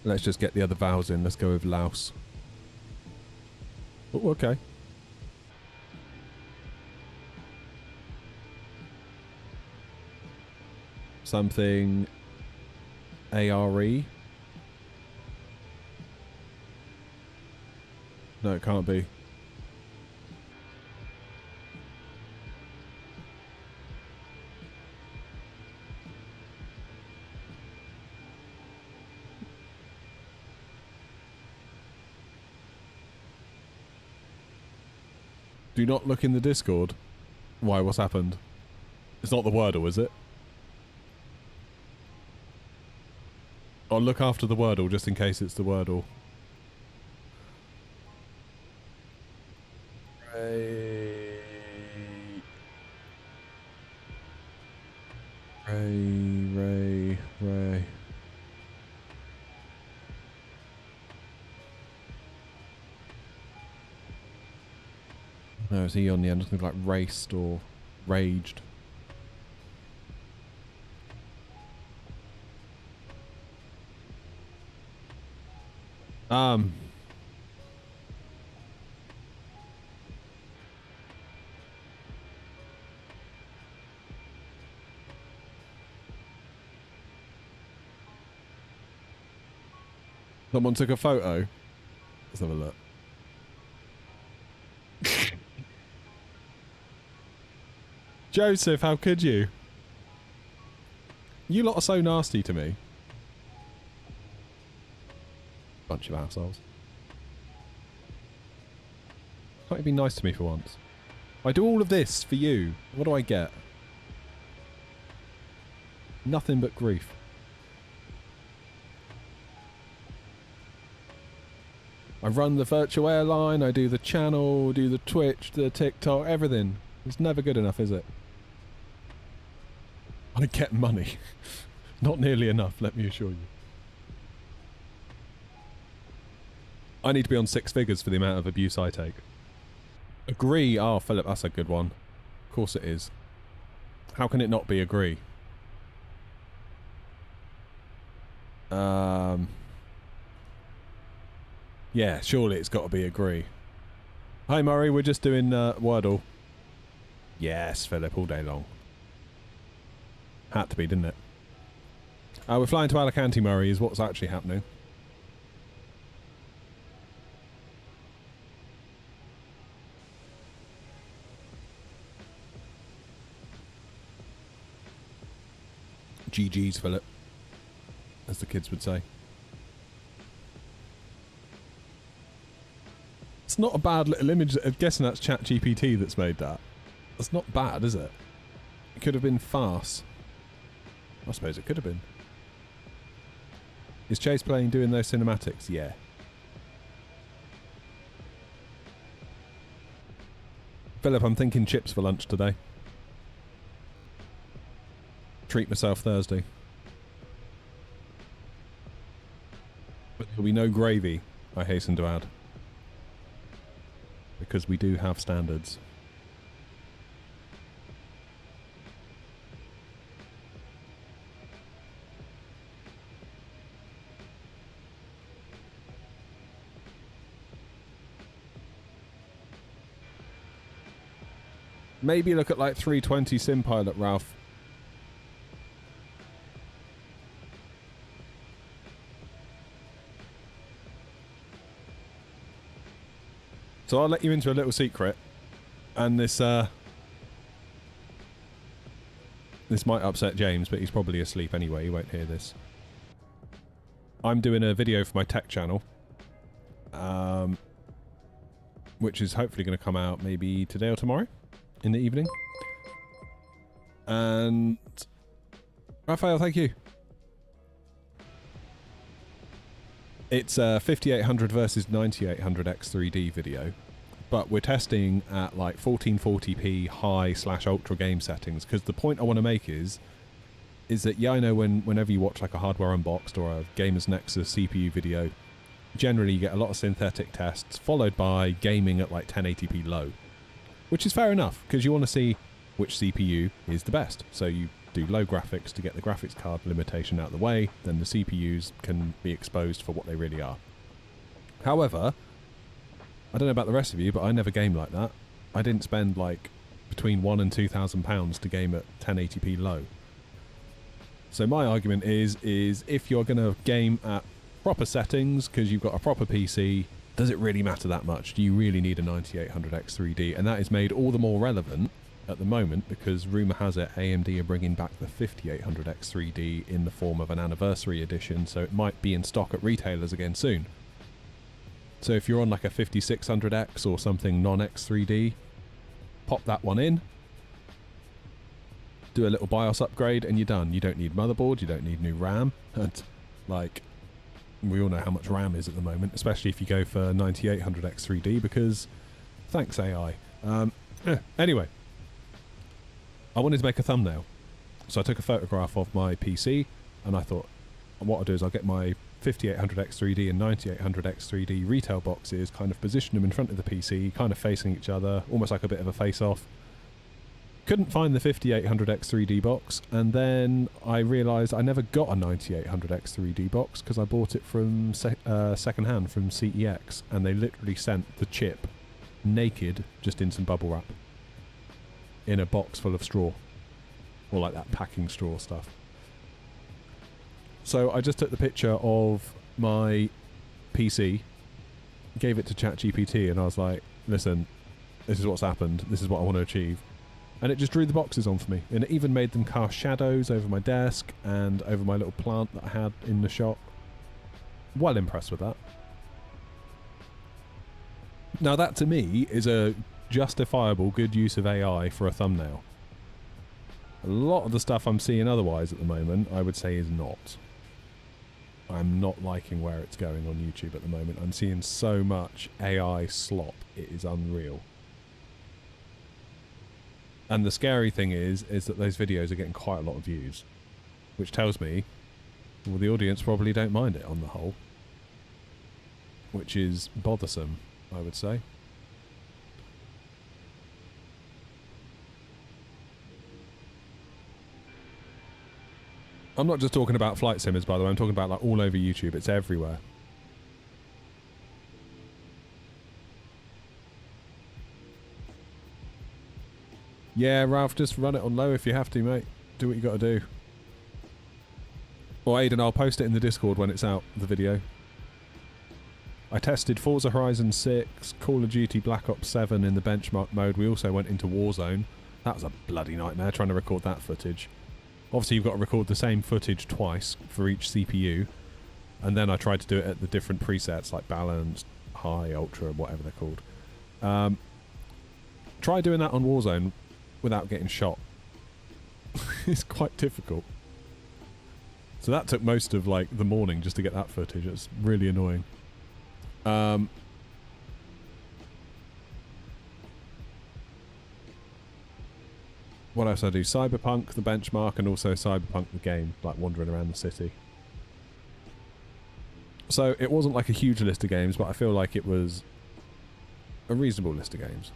Let's just get the other vowels in. Let's go with Laos. Oh, okay. Something ARE. No, it can't be. Do not look in the Discord. Why? What's happened? It's not the Wordle, is it? I'll look after the Wordle just in case it's the Wordle. Ray. No, is he on the end? Something like raced or raged. Someone took a photo. Let's have a look. Joseph, how could you? You lot are so nasty to me. Bunch of assholes. Can't you be nice to me for once? I do all of this for you. What do I get? Nothing but grief. I run the virtual airline, I do the channel, do the Twitch, the TikTok, everything. It's never good enough, is it? I get money. Not nearly enough, let me assure you. I need to be on 6 figures for the amount of abuse I take. Agree. Oh, Philip, that's a good one. Of course it is. How can it not be agree? Yeah, surely it's got to be agree. Hi, Murray. We're just doing Wordle. Yes, Philip, all day long. Had to be, didn't it? We're flying to Alicante, Murray, is what's actually happening. GG's, Philip. As the kids would say. It's not a bad little image. I'm guessing that's ChatGPT that's made that. That's not bad, is it? It could have been farce. I suppose it could have been. Is Chase playing doing those cinematics? Yeah. Philip, I'm thinking chips for lunch today. Treat myself Thursday. But there'll be no gravy, I hasten to add. Because we do have standards. Maybe look at like 320 sim pilot, Ralph. So I'll let you into a little secret, and this might upset James, but he's probably asleep anyway, he won't hear this. I'm doing a video for my tech channel, which is hopefully going to come out maybe today or tomorrow in the evening. And Raphael, thank you. It's a 5800 versus 9800 X3D video, but we're testing at like 1440p high/ultra game settings, because the point I want to make is that, yeah, I know whenever you watch like a Hardware Unboxed or a Gamers Nexus CPU video, generally you get a lot of synthetic tests followed by gaming at like 1080p low, which is fair enough because you want to see which CPU is the best. So you do low graphics to get the graphics card limitation out of the way, then the CPUs can be exposed for what they really are. However, I don't know about the rest of you, but I never game like that. I didn't spend like between £1,000 and £2,000 to game at 1080p low. So my argument is if you're going to game at proper settings because you've got a proper PC, does it really matter that much? Do you really need a 9800X3D? And that is made all the more relevant at the moment because rumour has it AMD are bringing back the 5800X3D in the form of an anniversary edition, so it might be in stock at retailers again soon. So if you're on like a 5600X or something non-X3D, pop that one in, do a little BIOS upgrade and you're done. You don't need motherboard, you don't need new RAM, and like we all know how much RAM is at the moment, especially if you go for 9800X3D because thanks AI. Anyway, I wanted to make a thumbnail, so I took a photograph of my PC and I thought what I'll do is I'll get my 5800X3D and 9800X3D retail boxes, kind of position them in front of the PC, kind of facing each other, almost like a bit of a face-off. Couldn't find the 5800X3D box, and then I realised I never got a 9800X3D box because I bought it from second-hand from CEX, and they literally sent the chip naked, just in some bubble wrap, in a box full of straw, or like that packing straw stuff. So I just took the picture of my PC, gave it to ChatGPT, and I was like, listen, this is what's happened, this is what I want to achieve. And it just drew the boxes on for me. And it even made them cast shadows over my desk and over my little plant that I had in the shop. Well impressed with that. Now that to me is a justifiable good use of AI for a thumbnail. A lot of the stuff I'm seeing otherwise at the moment, I would say is not. I'm not liking where it's going on YouTube at the moment. I'm seeing so much AI slop. It is unreal. And the scary thing is that those videos are getting quite a lot of views, which tells me, well, the audience probably don't mind it on the whole, which is bothersome, I would say. I'm not just talking about flight simmers, by the way. I'm talking about like all over YouTube. It's everywhere. Yeah, Ralph, just run it on low if you have to, mate. Do what you got to do. Or Aidan, I'll post it in the Discord when it's out, the video. I tested Forza Horizon 6, Call of Duty Black Ops 7 in the benchmark mode. We also went into Warzone. That was a bloody nightmare trying to record that footage. Obviously, you've got to record the same footage twice for each CPU. And then I tried to do it at the different presets, like balanced, high, ultra, whatever they're called. Try doing that on Warzone without getting shot. It's quite difficult. So that took most of like the morning just to get that footage. It's really annoying. What else I do? Cyberpunk, the benchmark, and also Cyberpunk, the game, like wandering around the city. So it wasn't like a huge list of games, but I feel like it was a reasonable list of games.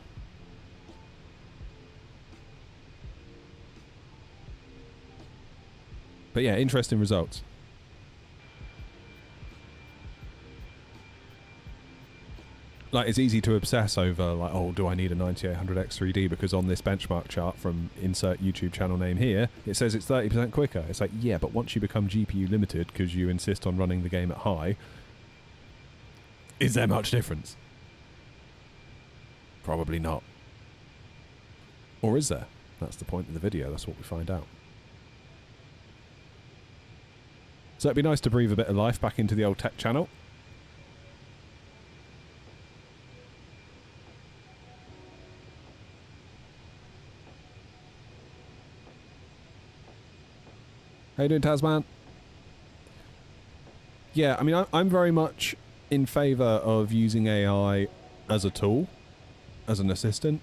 But yeah, interesting results. Like, it's easy to obsess over, like, oh, do I need a 9800X3D? Because on this benchmark chart from insert YouTube channel name here, it says it's 30% quicker. It's like, yeah, but once you become GPU limited because you insist on running the game at high, is there much difference? Probably not. Or is there? That's the point of the video. That's what we find out. So it'd be nice to breathe a bit of life back into the old tech channel. How you doing, Tasman? Yeah, I mean, I'm very much in favour of using AI as a tool. as an assistant,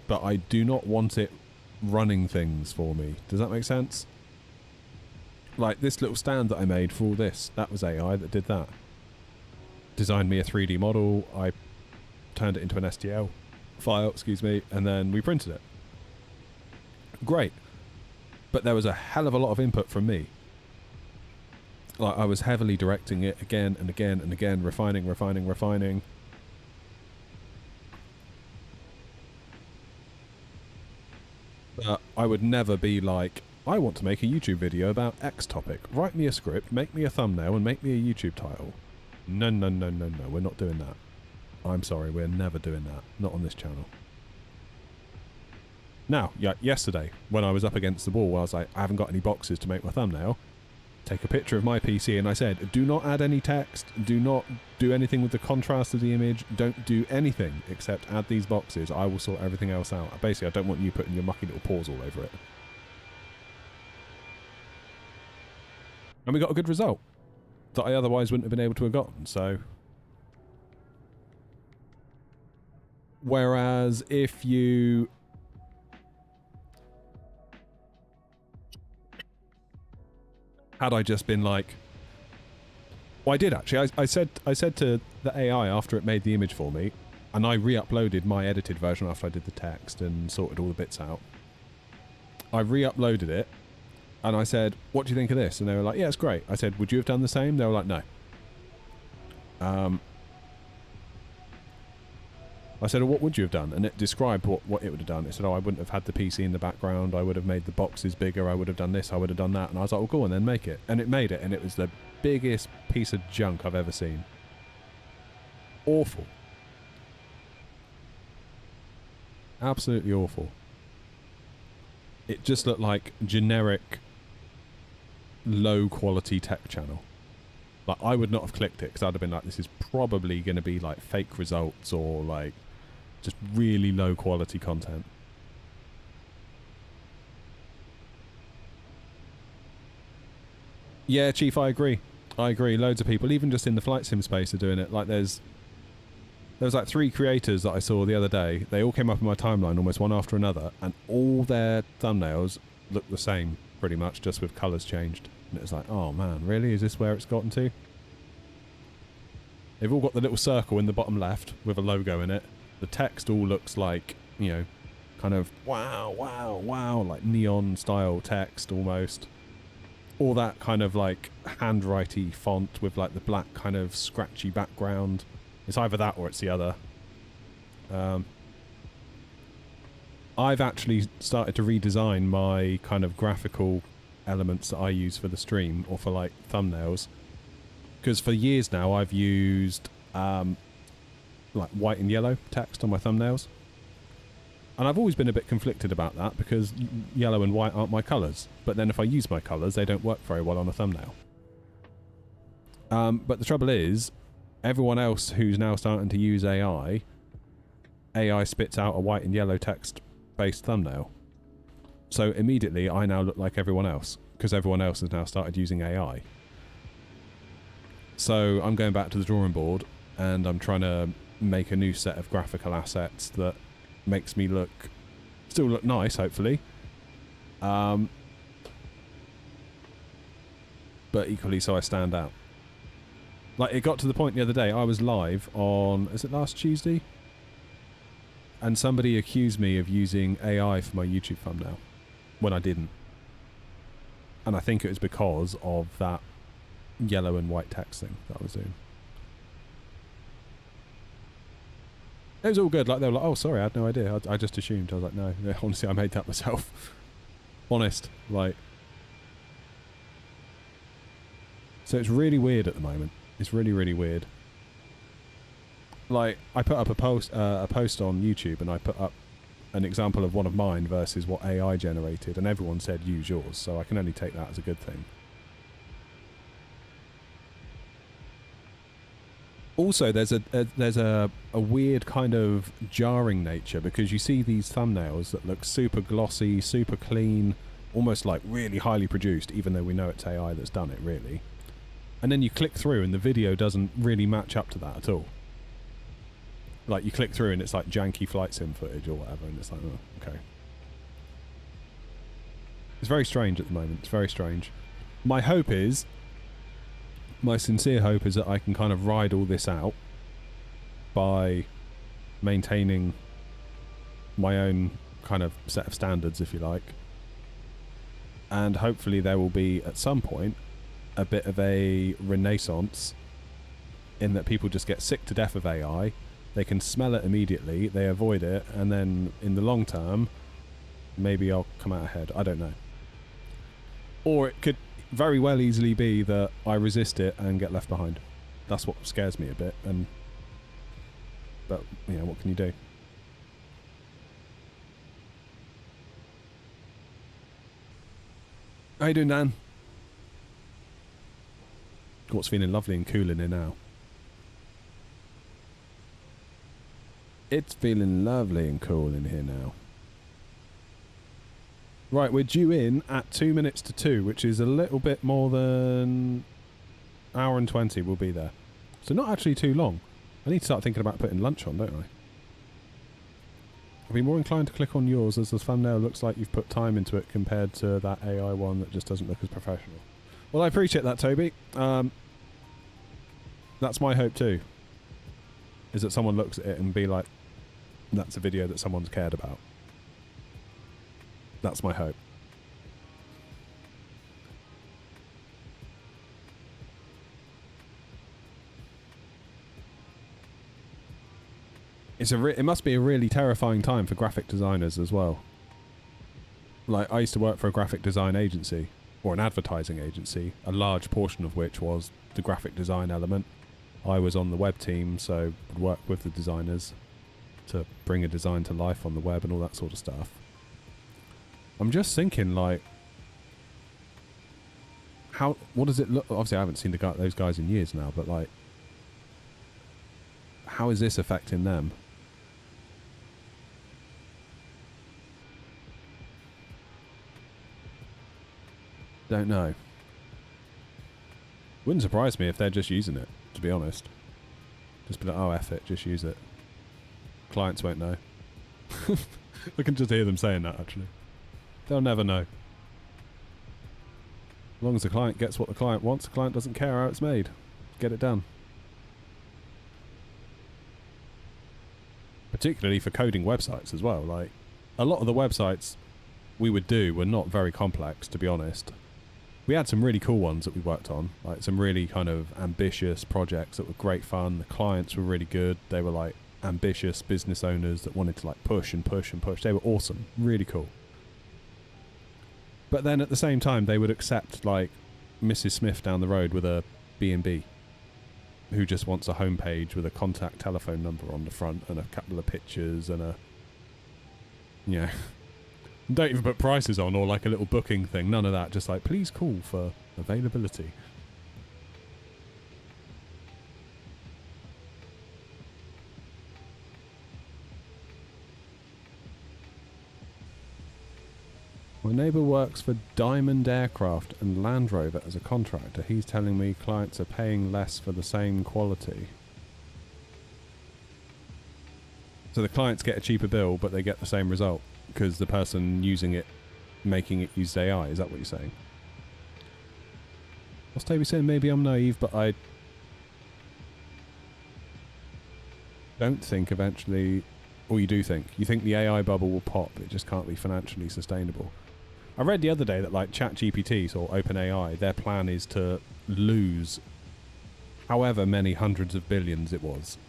but I do not want it running things for me. Does that make sense? Like this little stand that I made for all this, that was AI that did that. Designed me a 3D model, I turned it into an STL file, excuse me, and then we printed it. Great. But there was a hell of a lot of input from me. Like I was heavily directing it again and again and again, refining. I would never be like, I want to make a YouTube video about X topic. Write me a script, make me a thumbnail, and make me a YouTube title. No, we're not doing that. I'm sorry, we're never doing that. Not on this channel. Now, yesterday, when I was up against the wall, I was like, I haven't got any boxes to make my thumbnail. Take a picture of my PC, and I said, do not add any text, do not do anything with the contrast of the image, don't do anything except add these boxes. I will sort everything else out. Basically, I don't want you putting your mucky little paws all over it. And we got a good result that I otherwise wouldn't have been able to have gotten, so... Whereas if you... Had I just been like... Well, I did actually. I said to the AI after it made the image for me, and I re-uploaded my edited version after I did the text and sorted all the bits out. I re-uploaded it, and I said, what do you think of this? And they were like, yeah, it's great. I said, would you have done the same? They were like, no. I said, well, what would you have done? And it described what it would have done. It said, oh, I wouldn't have had the PC in the background. I would have made the boxes bigger. I would have done this. I would have done that. And I was like, well, go on then, make it. And it made it. And it was the biggest piece of junk I've ever seen. Awful. Absolutely awful. It just looked like generic, low-quality tech channel. Like, I would not have clicked it because I'd have been like, this is probably going to be like fake results or like just really low quality content. Yeah, Chief, I agree. I agree. Loads of people, even just in the flight sim space, are doing it. Like there was like 3 creators that I saw the other day. They all came up in my timeline almost one after another, and all their thumbnails looked the same pretty much, just with colours changed. And it was like, oh man, really? Is this where it's gotten to? They've all got the little circle in the bottom left with a logo in it. The text all looks like, you know, kind of wow, wow, wow, like neon style text almost. All that kind of like handwritey font with like the black kind of scratchy background. It's either that or it's the other. I've actually started to redesign my kind of graphical elements that I use for the stream or for like thumbnails, because for years now I've used like white and yellow text on my thumbnails, and I've always been a bit conflicted about that because yellow and white aren't my colours, but then if I use my colours they don't work very well on a thumbnail. But the trouble is, everyone else who's now starting to use AI spits out a white and yellow text based thumbnail. So immediately I now look like everyone else, because everyone else has now started using AI. So I'm going back to the drawing board and I'm trying to make a new set of graphical assets that makes me still look nice, hopefully. But equally so I stand out. Like, it got to the point the other day, I was live on, is it last Tuesday? And somebody accused me of using AI for my YouTube thumbnail when I didn't. And I think it was because of that yellow and white text thing that I was doing. It was all good. Like, they were like, oh, sorry, I had no idea. I just assumed. I was like, no, honestly, I made that myself. Honest. Like. So it's really weird at the moment. It's really, really weird. Like, I put up a post on YouTube, and I put up an example of one of mine versus what AI generated, and everyone said use yours, so I can only take that as a good thing. Also, there's a weird kind of jarring nature, because you see these thumbnails that look super glossy, super clean, almost like really highly produced, even though we know it's AI that's done it, really. And then you click through and the video doesn't really match up to that at all. Like, you click through and it's like janky flight sim footage or whatever, and it's like, oh, okay. It's very strange at the moment. It's very strange. My sincere hope is that I can kind of ride all this out by maintaining my own kind of set of standards, if you like. And hopefully there will be, at some point, a bit of a renaissance in that people just get sick to death of AI. They can smell it immediately, they avoid it, and then in the long term, maybe I'll come out ahead. I don't know. Or it could very well easily be that I resist it and get left behind. That's what scares me a bit. But you know, what can you do? How you doing, Dan? What's feeling lovely and cool in here now? It's feeling lovely and cool in here now. Right, we're due in at 2 minutes to 2, which is a little bit more than an hour and 20 we'll be there. So not actually too long. I need to start thinking about putting lunch on, don't I? I'd be more inclined to click on yours as the thumbnail looks like you've put time into it compared to that AI one that just doesn't look as professional. Well, I appreciate that, Toby. That's my hope too. Is that someone looks at it and be like, that's a video that someone's cared about. That's my hope. It must be a really terrifying time for graphic designers as well. Like, I used to work for a graphic design agency, or an advertising agency, a large portion of which was the graphic design element. I was on the web team, so would work with the designers to bring a design to life on the web and all that sort of stuff. I'm just thinking, like, what does it look? Obviously, I haven't seen those guys in years now, but like, how is this affecting them? Don't know. Wouldn't surprise me if they're just using it, to be honest. Just be like, oh, F it, just use it. Clients won't know. I can just hear them saying that, actually. They'll never know. As long as the client gets what the client wants, the client doesn't care how it's made. Get it done. Particularly for coding websites as well. Like, a lot of the websites we would do were not very complex, to be honest. We had some really cool ones that we worked on, like some really kind of ambitious projects that were great fun. The clients were really good. They were like ambitious business owners that wanted to like push and push and push. They were awesome, really cool. But then at the same time, they would accept like Mrs. Smith down the road with a B&B who just wants a homepage with a contact telephone number on the front and a couple of pictures and a, you know, don't even put prices on or like a little booking thing. None of that. Just like, please call for availability. My neighbour works for Diamond Aircraft and Land Rover as a contractor. He's telling me clients are paying less for the same quality. So the clients get a cheaper bill, but they get the same result because the person using it, making it use AI. Is that what you're saying? What's Toby saying? Maybe I'm naive, but I don't think eventually, or you do think. You think the AI bubble will pop, it just can't be financially sustainable. I read the other day that like ChatGPT or OpenAI, their plan is to lose however many hundreds of billions it was.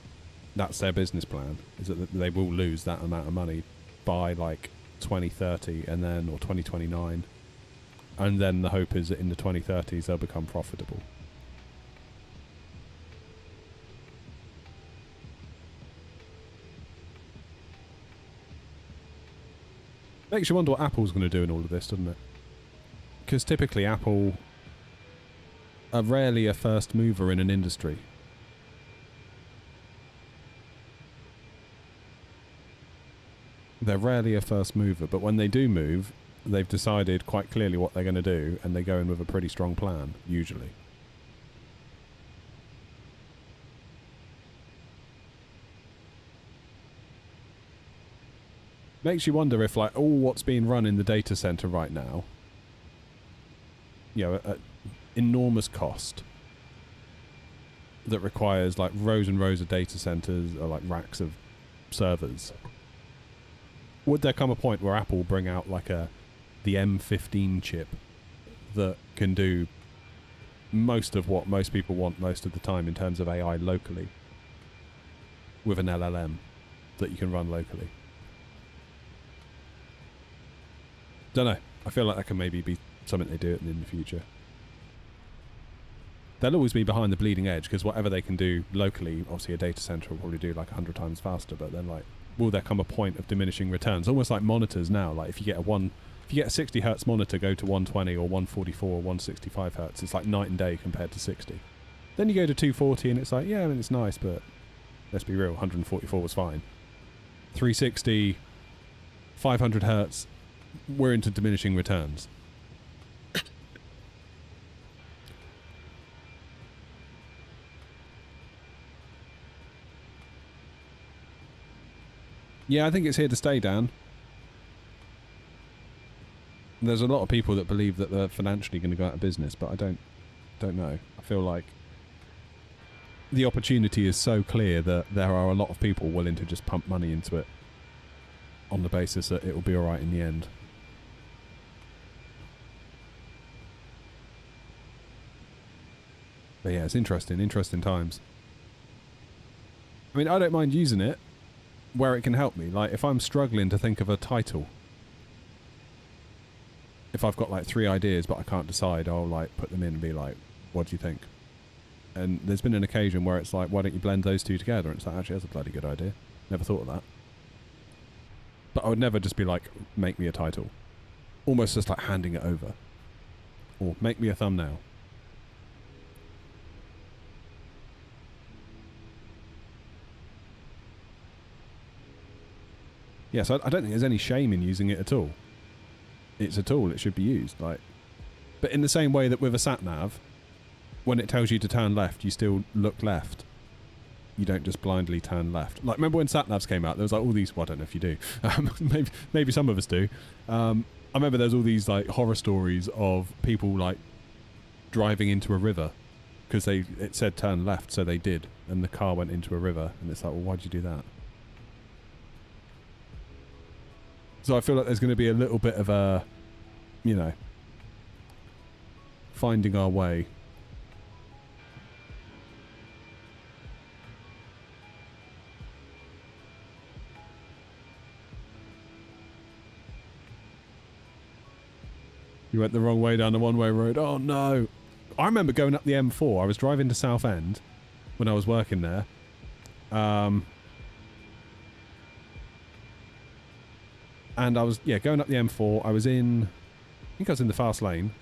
That's their business plan, is that they will lose that amount of money by like 2030 and then, or 2029. And then the hope is that in the 2030s they'll become profitable. Makes you wonder what Apple's going to do in all of this, doesn't it? Because typically Apple are rarely a first mover in an industry. They're rarely a first mover, but when they do move, they've decided quite clearly what they're going to do, and they go in with a pretty strong plan, usually. Makes you wonder if, like, all what's being run in the data center right now, you know, at enormous cost that requires, like, rows and rows of data centers or, like, racks of servers. Would there come a point where Apple bring out, like, the M15 chip that can do most of what most people want most of the time in terms of AI locally with an LLM that you can run locally? Don't know. I feel like that can maybe be something they do in the future. They'll always be behind the bleeding edge because whatever they can do locally, obviously a data center will probably do like 100 times faster. But then, like, will there come a point of diminishing returns? Almost like monitors now. Like if you get a 60 hertz monitor go to 120 or 144 or 165 hertz, it's like night and day compared to 60. Then you go to 240 and it's like, yeah, I mean, it's nice, but let's be real, 144 was fine. 360, 500 hertz. We're into diminishing returns. Yeah, I think it's here to stay, Dan. There's a lot of people that believe that they're financially going to go out of business, but I don't know. I feel like the opportunity is so clear that there are a lot of people willing to just pump money into it on the basis that it will be alright in the end. But yeah, it's interesting times. I mean, I don't mind using it where it can help me. Like, if I'm struggling to think of a title, if I've got like 3 ideas but I can't decide, I'll like put them in and be like, what do you think? And there's been an occasion where it's like, why don't you blend those two together? And it's like, actually, that's a bloody good idea. Never thought of that. But I would never just be like, make me a title. Almost just like handing it over. Or make me a thumbnail. Yeah, so I don't think there's any shame in using it at all. It's a tool, it should be used. Like, but in the same way that with a sat-nav, when it tells you to turn left, you still look left. You don't just blindly turn left. Like, remember when sat-navs came out, there was like all these, well, I don't know if you do. Maybe some of us do. I remember there's all these like horror stories of people like driving into a river because it said turn left, so they did, and the car went into a river, and it's like, well, why'd you do that? So I feel like there's going to be a little bit of a, you know, finding our way. You went the wrong way down the one-way road. Oh no! I remember going up the M4. I was driving to Southend when I was working there. And I was, going up the M4. I think I was in the fast lane.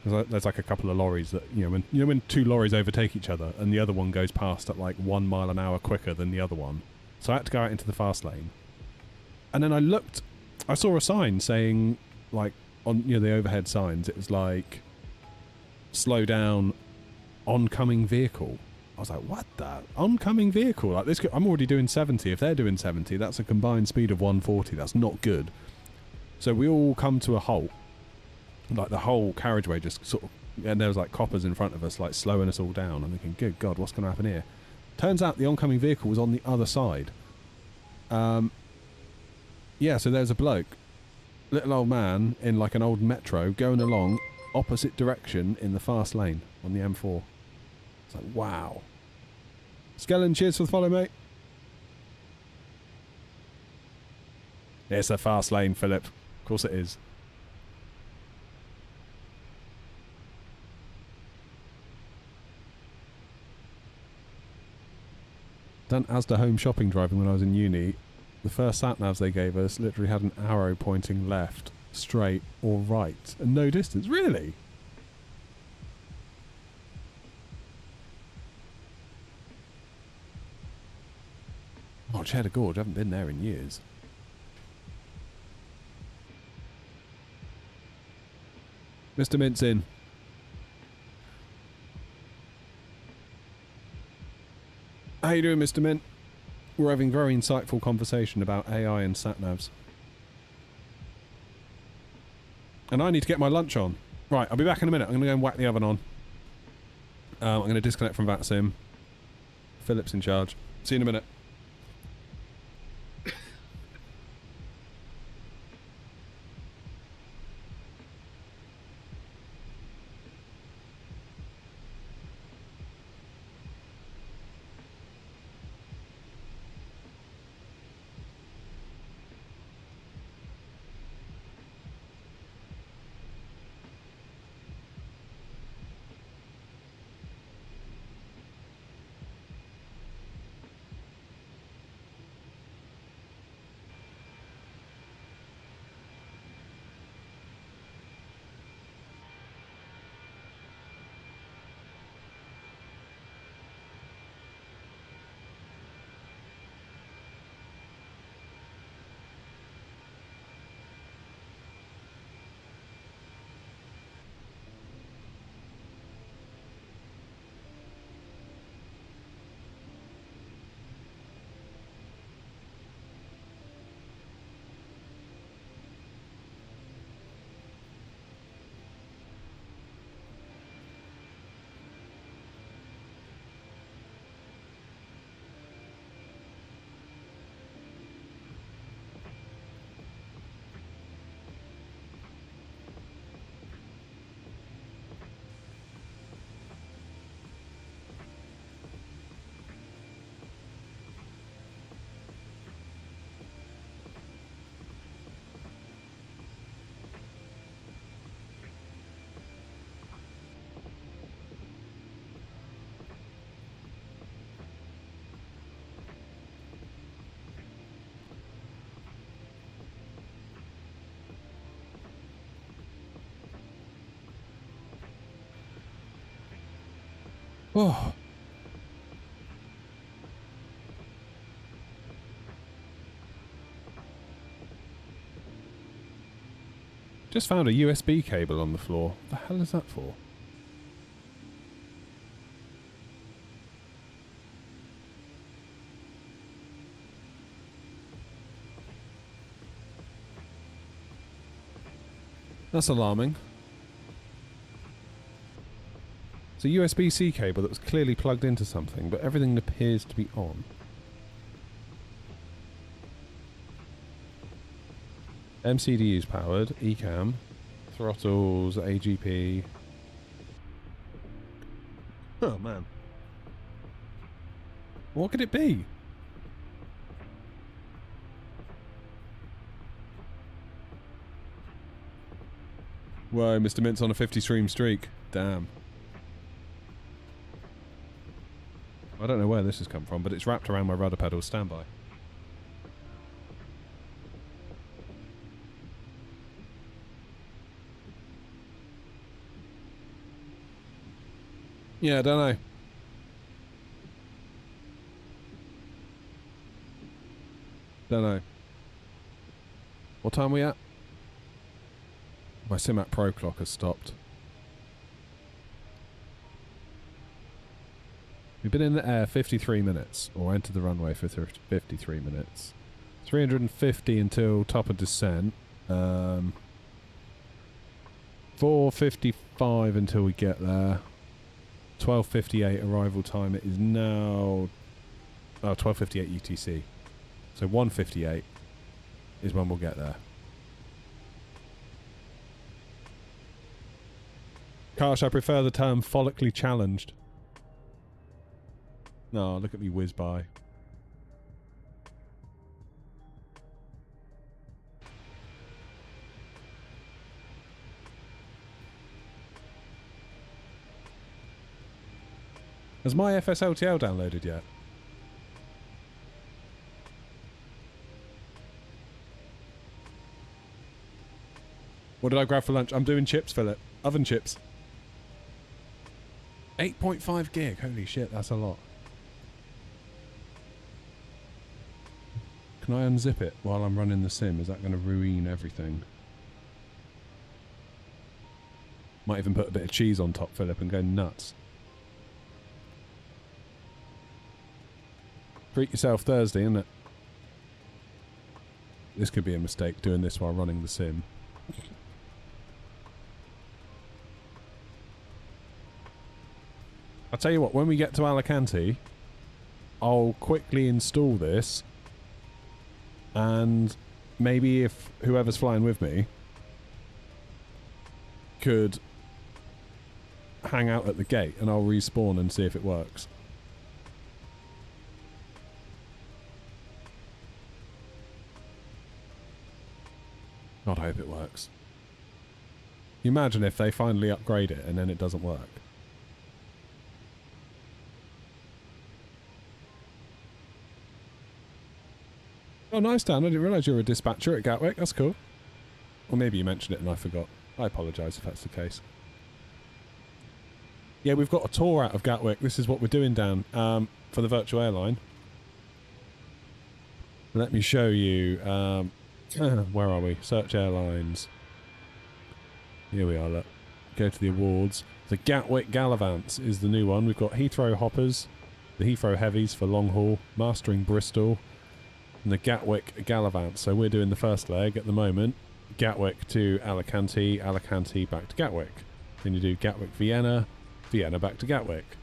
There's like a couple of lorries that, when 2 lorries overtake each other and the other one goes past at like 1 mile an hour quicker than the other one. So I had to go out into the fast lane. And then I saw a sign saying, like, on, the overhead signs, it was like, slow down, oncoming vehicle. I was like, what the? Oncoming vehicle? Like this, I'm already doing 70. If they're doing 70, that's a combined speed of 140. That's not good. So we all come to a halt. Like the whole carriageway just sort of, and there was like coppers in front of us, like slowing us all down. I'm thinking, good God, what's going to happen here? Turns out the oncoming vehicle was on the other side. So there's a bloke, little old man in like an old metro going along opposite direction in the fast lane on the M4. It's like, wow. Skellen, cheers for the follow, mate. It's a fast lane, Philip. Of course it is. Done Asda home shopping driving when I was in uni. The first sat-navs they gave us literally had an arrow pointing left, straight, or right, and no distance. Really? Oh, Cheddar Gorge, I haven't been there in years. Mr. Mincin. How you doing, Mr. Mint? We're having very insightful conversation about AI and sat-navs. And I need to get my lunch on. Right, I'll be back in a minute. I'm going to go and whack the oven on. I'm going to disconnect from VATSIM. Philip's in charge. See you in a minute. Oh. Just found a USB cable on the floor. What the hell is that for? That's alarming. It's a USB-C cable that was clearly plugged into something, but everything appears to be on. MCDU's powered, ECAM, throttles, AGP. Oh man. What could it be? Whoa, Mr. Mint's on a 50 stream streak. Damn. I don't know where this has come from, but it's wrapped around my rudder pedal. Standby. Yeah, I don't know. Don't know. What time are we at? My Simac Pro clock has stopped. We've been in the air 53 minutes, or entered the runway for 53 minutes. 350 until top of descent. 4:55 until we get there. 12:58 arrival time. It is now 12:58 UTC. So 1:58 is when we'll get there. Gosh, I prefer the term follically challenged. No, look at me whiz by. Has my FSLTL downloaded yet? What did I grab for lunch? I'm doing chips, Philip. Oven chips. 8.5 gig. Holy shit, that's a lot. Can I unzip it while I'm running the sim? Is that going to ruin everything? Might even put a bit of cheese on top, Philip, and go nuts. Treat yourself Thursday, isn't it? This could be a mistake, doing this while running the sim. I'll tell you what, when we get to Alicante, I'll quickly install this, and maybe if whoever's flying with me could hang out at the gate, and I'll respawn and see if it works. God, I hope it works. You imagine if they finally upgrade it and then it doesn't work. Oh, nice, Dan. I didn't realise you were a dispatcher at Gatwick. That's cool. Or maybe you mentioned it and I forgot. I apologise if that's the case. Yeah, we've got a tour out of Gatwick. This is what we're doing, Dan, for the virtual airline. Let me show you. Where are we? Search airlines. Here we are, look. Go to the awards. The Gatwick Gallivants is the new one. We've got Heathrow Hoppers, the Heathrow Heavies for long haul, Mastering Bristol, and the Gatwick Gallivants. So we're doing the first leg at the moment. Gatwick to Alicante, Alicante back to Gatwick. Then you do Gatwick Vienna, Vienna back to Gatwick.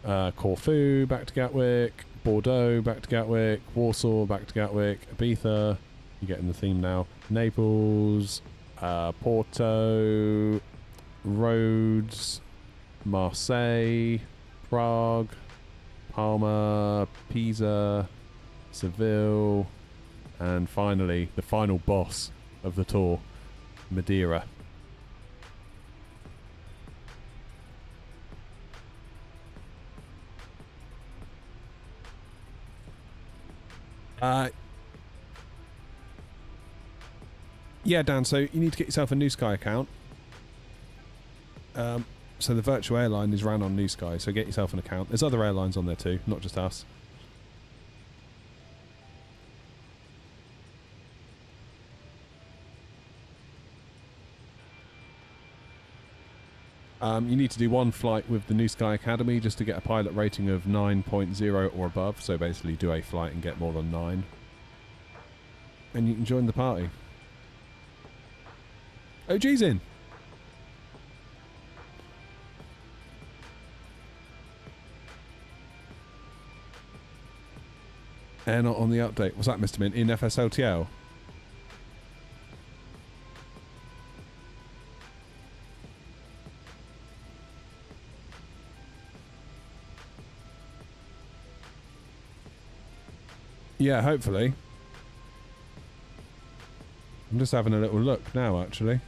Corfu back to Gatwick, Bordeaux back to Gatwick, Warsaw back to Gatwick, Ibiza, you're getting the theme now, Naples, Porto, Rhodes, Marseille, Prague, Palma, Pisa, Seville, and finally the final boss of the tour, Madeira. Yeah, Dan, so you need to get yourself a New Sky account. So the virtual airline is ran on New Sky, so get yourself an account. There's other airlines on there too, not just us. You need to do one flight with the New Sky Academy just to get a pilot rating of 9.0 or above. So basically do a flight and get more than 9. And you can join the party. OG's in. Air not on the update. What's that, Mr. Mint? In FSLTL? Yeah, hopefully. I'm just having a little look now, actually.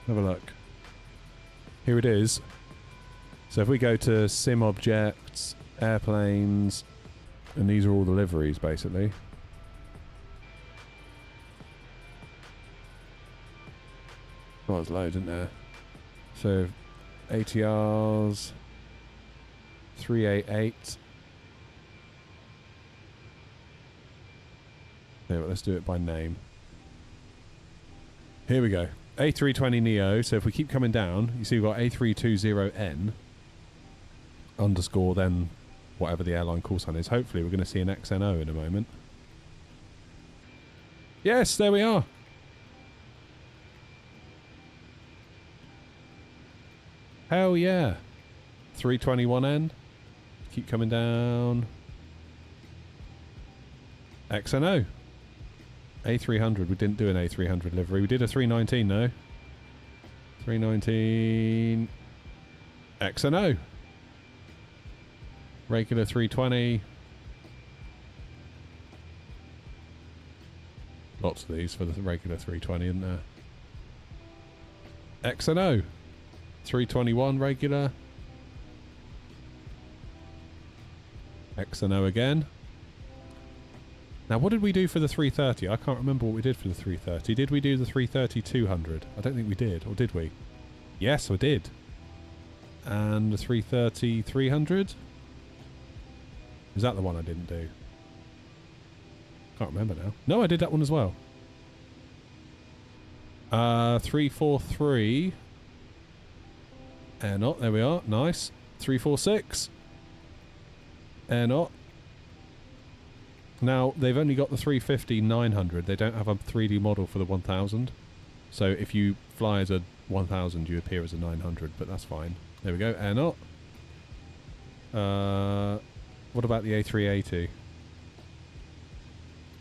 Have a look. Here it is. So if we go to sim objects, airplanes, and these are all the liveries, basically. Oh, there's loads, isn't there? So, ATRs, 388. Yeah, but let's do it by name. Here we go. A320neo. So if we keep coming down, you see we've got A320N underscore then whatever the airline call sign is. Hopefully we're going to see an XNO in a moment. Yes, there we are. Hell yeah. 321N. Keep coming down. XNO. A300. We didn't do an A300 livery. We did a 319 though. 319. XNO. Regular 320. Lots of these for the regular 320, isn't there? XNO. 321 regular. XNO again. Now, what did we do for the 330? I can't remember what we did for the 330. Did we do the 330-200? I don't think we did. Or did we? Yes, I did. And the 330-300? Is that the one I didn't do? Can't remember now. No, I did that one as well. 343. Air not, there we are, nice. 346. Air not. Now, they've only got the 350-900. They don't have a 3D model for the 1000. So if you fly as a 1000, you appear as a 900, but that's fine. There we go, air not. What about the A380?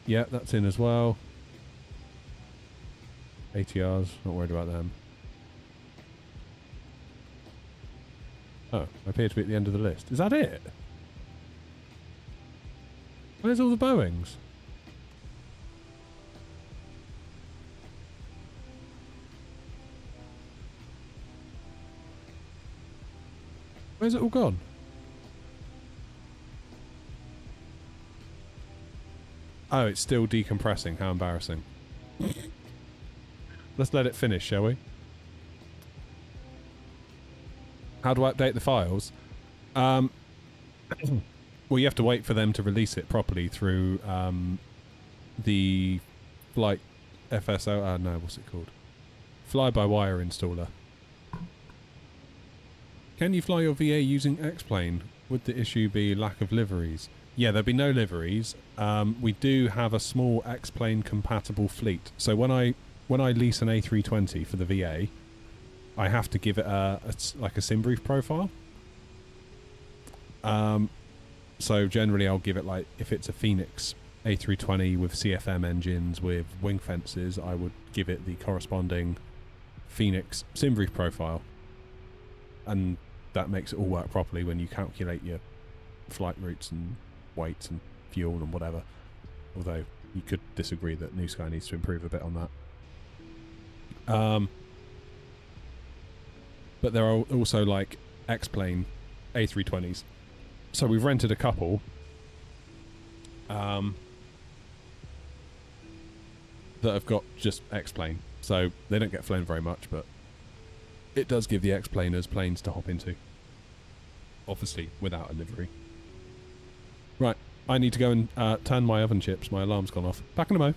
Yeah, that's in as well. ATRs, not worried about them. Oh, I appear to be at the end of the list. Is that it? Where's all the Boeings? Where's it all gone? Oh, it's still decompressing. How embarrassing. Let's let it finish, shall we? How do I update the files? Well, you have to wait for them to release it properly through the Flight FSO. No, what's it called? Fly-by-wire installer. Can you fly your VA using X-Plane? Would the issue be lack of liveries? Yeah, there'll be no liveries. We do have a small X-Plane compatible fleet. So when I lease an A320 for the VA, I have to give it like a sim brief profile. So generally I'll give it, like, if it's a Phoenix A320 with CFM engines with wing fences, I would give it the corresponding Phoenix sim brief profile. And that makes it all work properly when you calculate your flight routes and weights and fuel and whatever. Although you could disagree that New Sky needs to improve a bit on that. But there are also, like, X-Plane A320s. So we've rented a couple. That have got just X-Plane. So they don't get flown very much, but it does give the X-Planers planes to hop into. Obviously, without a livery. Right, I need to go and turn my oven chips. My alarm's gone off. Back in a mo.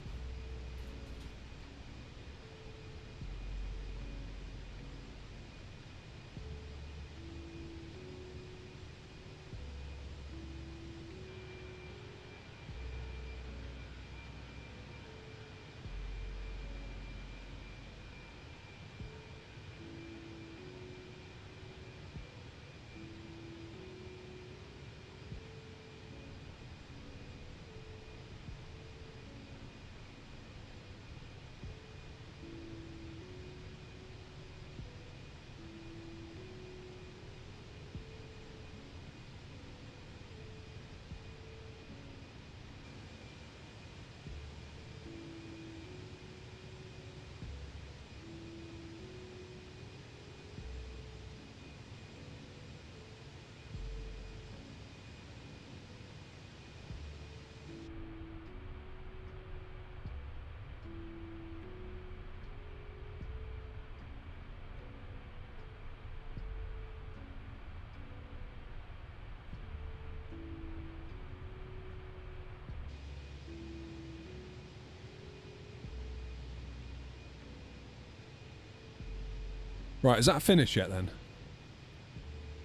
Right, is that finished yet then?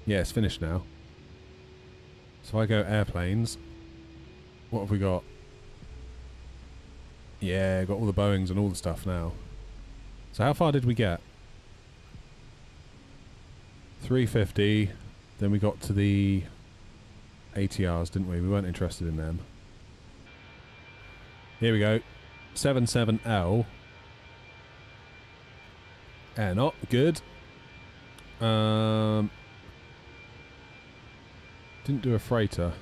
Yeah, it's finished now. So I go airplanes. What have we got? Yeah, got all the Boeings and all the stuff now. So how far did we get? 350. Then we got to the ATRs, didn't we? We weren't interested in them. Here we go. 77L. Air not. Good. Didn't do a freighter.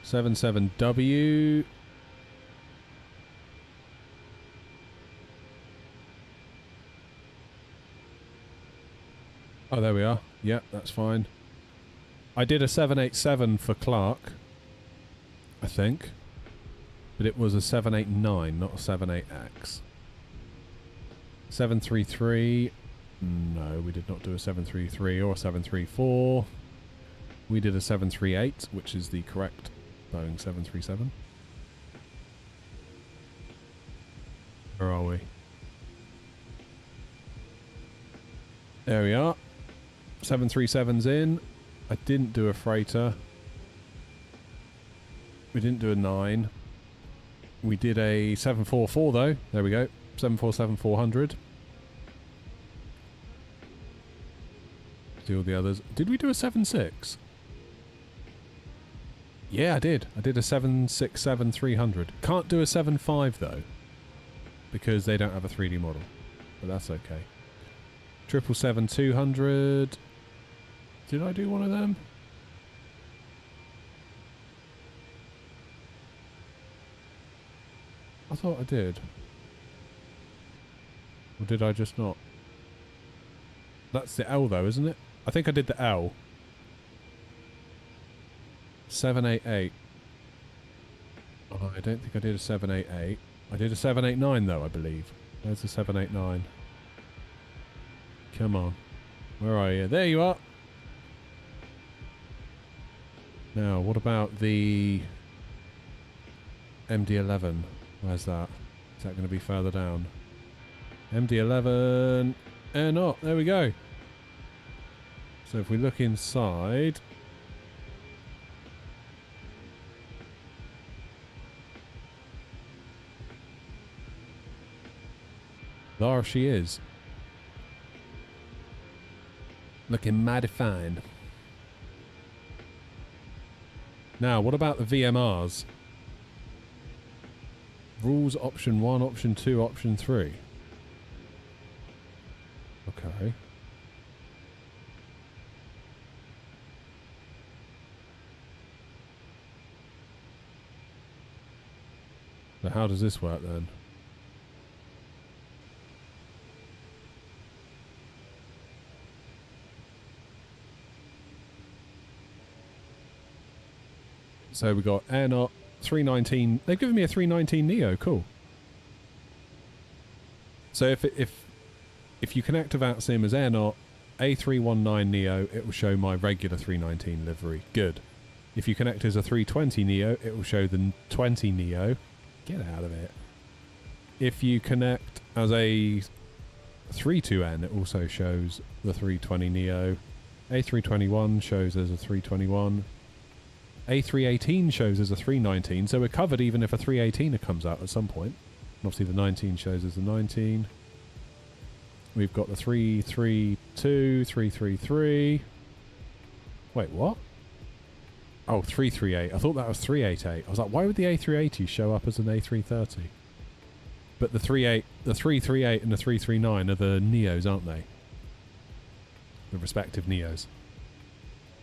77W. Oh, there we are. Yep, that's fine. I did a 787 for Clark, I think. But it was a 789, not a 78X. 733. No, we did not do a 733 or a 734. We did a 738, which is the correct Boeing 737. Where are we? There we are. 737's in. I didn't do a freighter. We didn't do a 9. We did a 744 though. There we go. 747-400. Do all the others. Did we do a 76? Yeah, I did. I did a 767-300. Can't do a 75 though, because they don't have a 3D model. But that's okay. 777-200. Did I do one of them? I thought I did. Or did I just not? That's the L though, isn't it? I think I did the L. 788. Oh, I don't think I did a 788. I did a 789 though, I believe. There's the 789. Come on. Where are you? There you are. Now, what about the MD-11? Where's that? Is that going to be further down? MD-11. Not. There we go. So if we look inside... There she is. Looking mighty fine. Now, what about the VMRs? Rules option 1, option 2, option 3. Okay. So how does this work then? So we got Air Not 319. They've given me a 319 Neo. Cool. So if you can activate SIM as Air Not A319 Neo, it will show my regular 319 livery. Good. If you connect as a 320 Neo, it will show the 20 Neo. Get out of it. If you connect as a 32N, it also shows the 320 Neo. A321 shows as a 321. A318 shows as a 319, so we're covered even if a 318 comes out at some point. And obviously the 19 shows as a 19. We've got the 332, 333. Wait, what? Oh, 338. I thought that was 388. I was like, why would the A380 show up as an A330? But the 338 and the 339 are the Neos, aren't they? The respective Neos.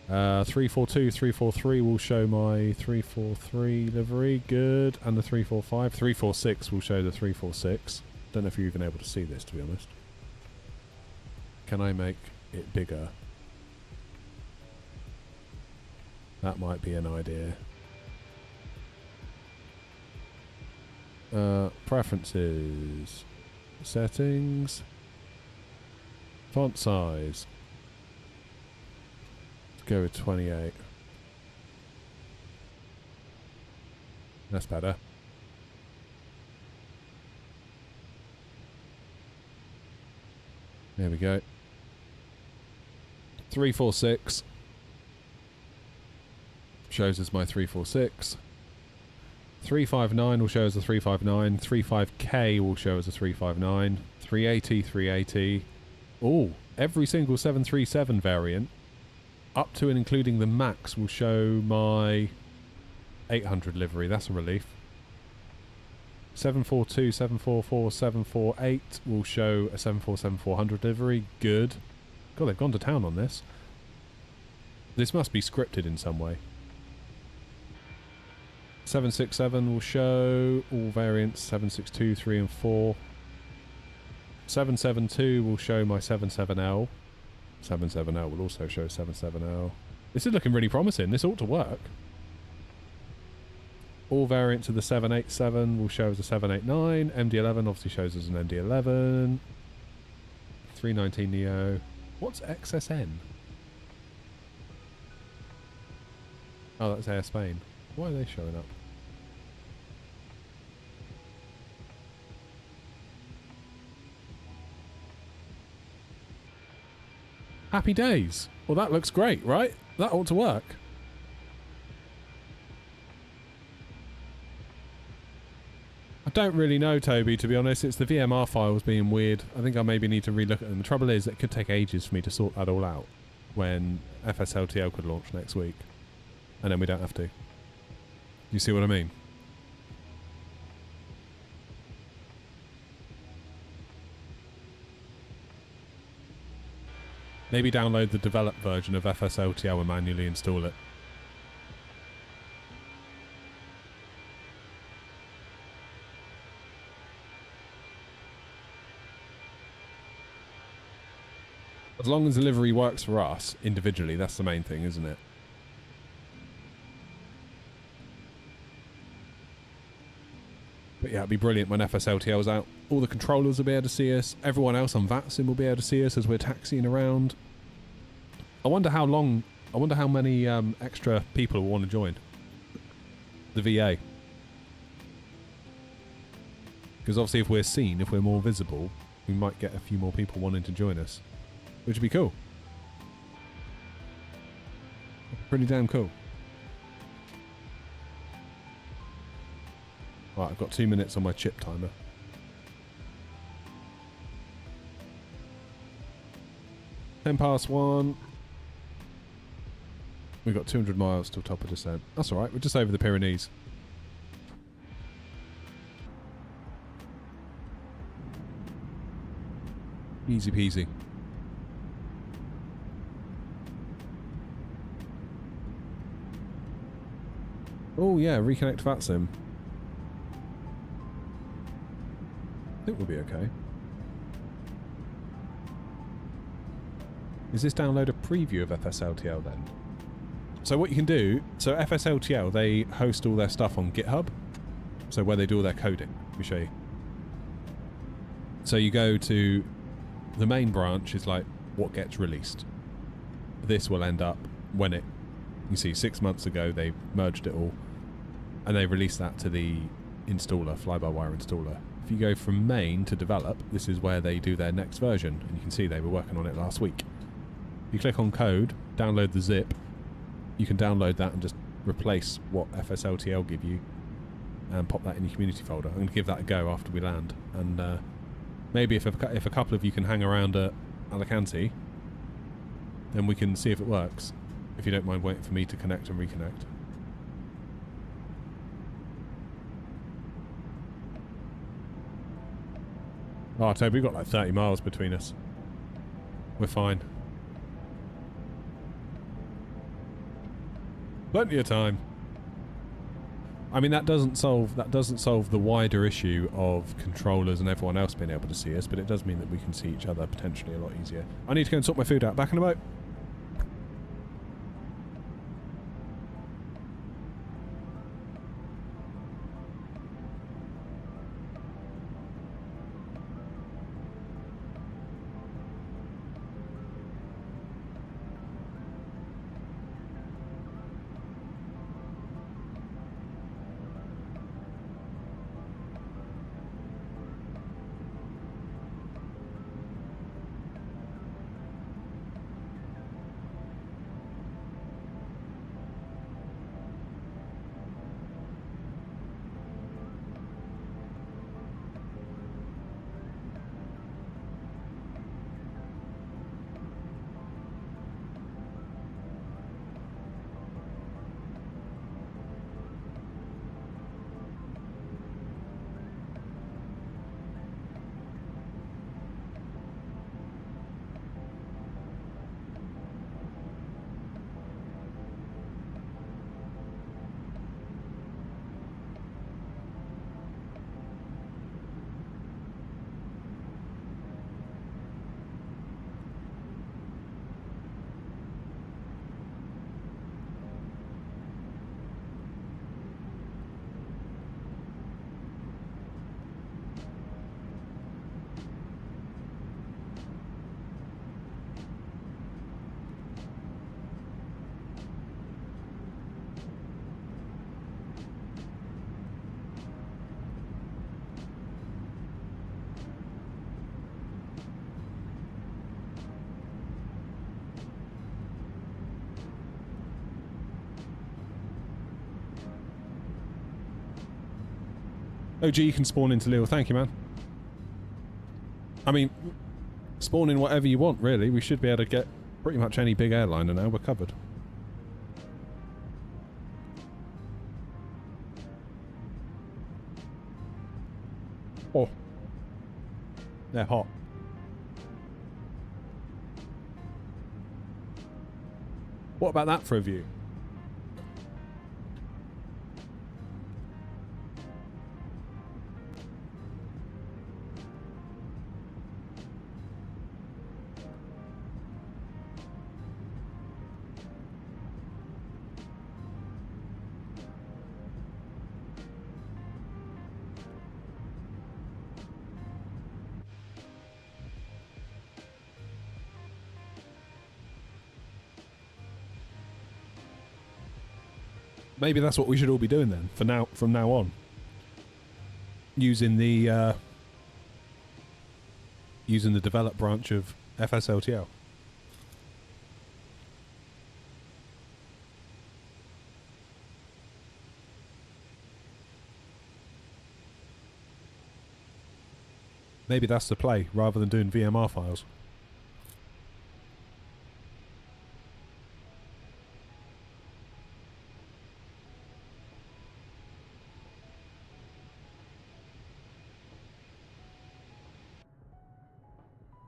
342, 343 will show my 343 livery. Good. And the 345. 346 will show the 346. Don't know if you're even able to see this, to be honest. Can I make it bigger? That might be an idea. Preferences. Settings. Font size. Let's go with 28. That's better. There we go. 346 shows us my 346. 359 will show us a 359. 35K will show us a 359. 380, 380. Oh, every single 737 variant, up to and including the MAX, will show my 800 livery. That's a relief. 742, 744, 748 will show a 747-400 livery. Good. God, they've gone to town on this. This must be scripted in some way. 767 will show all variants, 762, 3 and 4. 772 will show my 77L. 77L will also show 77L. This is looking really promising. This ought to work. All variants of the 787 will show as a 789. MD-11 obviously shows as an MD-11. 319 Neo. What's XSN? Oh, that's Air Spain. Why are they showing up? Happy days. Well, that looks great, right? That ought to work. I don't really know, Toby, to be honest. It's the VMR files being weird. I think I maybe need to relook at them. The trouble is, it could take ages for me to sort that all out when FSLTL could launch next week. And then we don't have to. You see what I mean? Maybe download the developed version of FSLTL and manually install it. As long as delivery works for us individually, that's the main thing, isn't it? But yeah, it'd be brilliant when FSLTL's out. All the controllers will be able to see us. Everyone else on VATSIM will be able to see us as we're taxiing around. I wonder how many extra people will want to join the VA. Because obviously if we're seen, if we're more visible, we might get a few more people wanting to join us. Which would be cool. Pretty damn cool. Right, I've got 2 minutes on my chip timer. (1:10). We've got 200 miles till top of descent. That's alright, we're just over the Pyrenees. Easy peasy. Oh yeah, reconnect VATSIM. I think we'll be okay. Is this download a preview of FSLTL then? So what you can do, so FSLTL, they host all their stuff on GitHub. So where they do all their coding. Let me show you. So you go to the main branch is like what gets released. This will end up when it, you see 6 months ago they merged it all and they released that to the installer, fly-by-wire installer. If you go from main to develop, this is where they do their next version, and you can see they were working on it last week. You click on code, download the zip, you can download that and just replace what FSLTL give you and pop that in your community folder. I'm going to give that a go after we land, and maybe if a couple of you can hang around at Alicante, then we can see if it works, if you don't mind waiting for me to connect and reconnect. Oh, Toby, we've got like 30 miles between us. We're fine. Plenty of time. I mean, that doesn't solve the wider issue of controllers and everyone else being able to see us, but it does mean that we can see each other potentially a lot easier. I need to go and sort my food out. Back in a moment. OG, you can spawn into Lille. Thank you, man. I mean, spawn in whatever you want, really. We should be able to get pretty much any big airliner now. We're covered. Oh. They're hot. What about that for a view? Maybe that's what we should all be doing then, from now on. Using the develop branch of FSLTL. Maybe that's the play, rather than doing VMR files.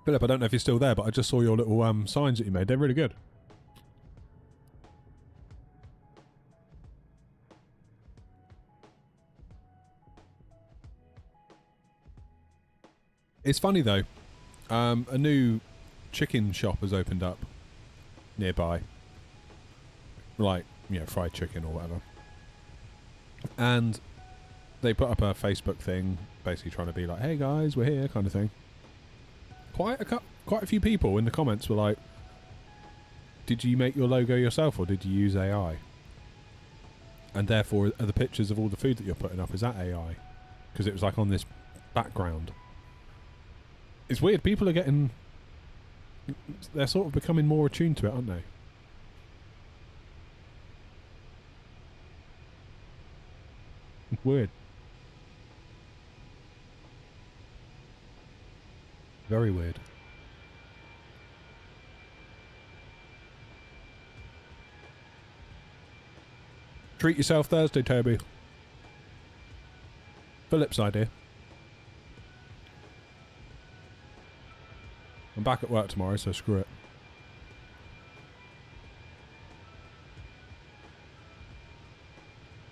Philip, I don't know if you're still there, but I just saw your little signs that you made. They're really good. It's funny though, a new chicken shop has opened up nearby. Like, you know, fried chicken or whatever. And they put up a Facebook thing, basically trying to be like, hey guys, we're here, kind of thing. Quite a few people in the comments were like, did you make your logo yourself or did you use AI? And therefore, are the pictures of all the food that you're putting up, is that AI? Because it was like on this background. It's weird, people are getting... They're sort of becoming more attuned to it, aren't they? It's weird. Very weird. Treat yourself Thursday, Toby. Philip's idea. I'm back at work tomorrow, so screw it.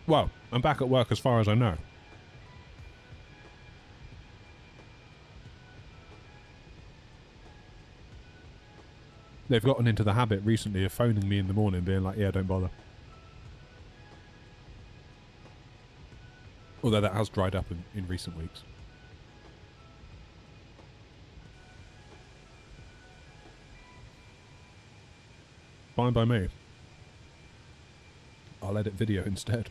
Well, I'm back at work as far as I know. They've gotten into the habit recently of phoning me in the morning being like, yeah, don't bother. Although that has dried up in recent weeks. Fine by me. I'll edit video instead.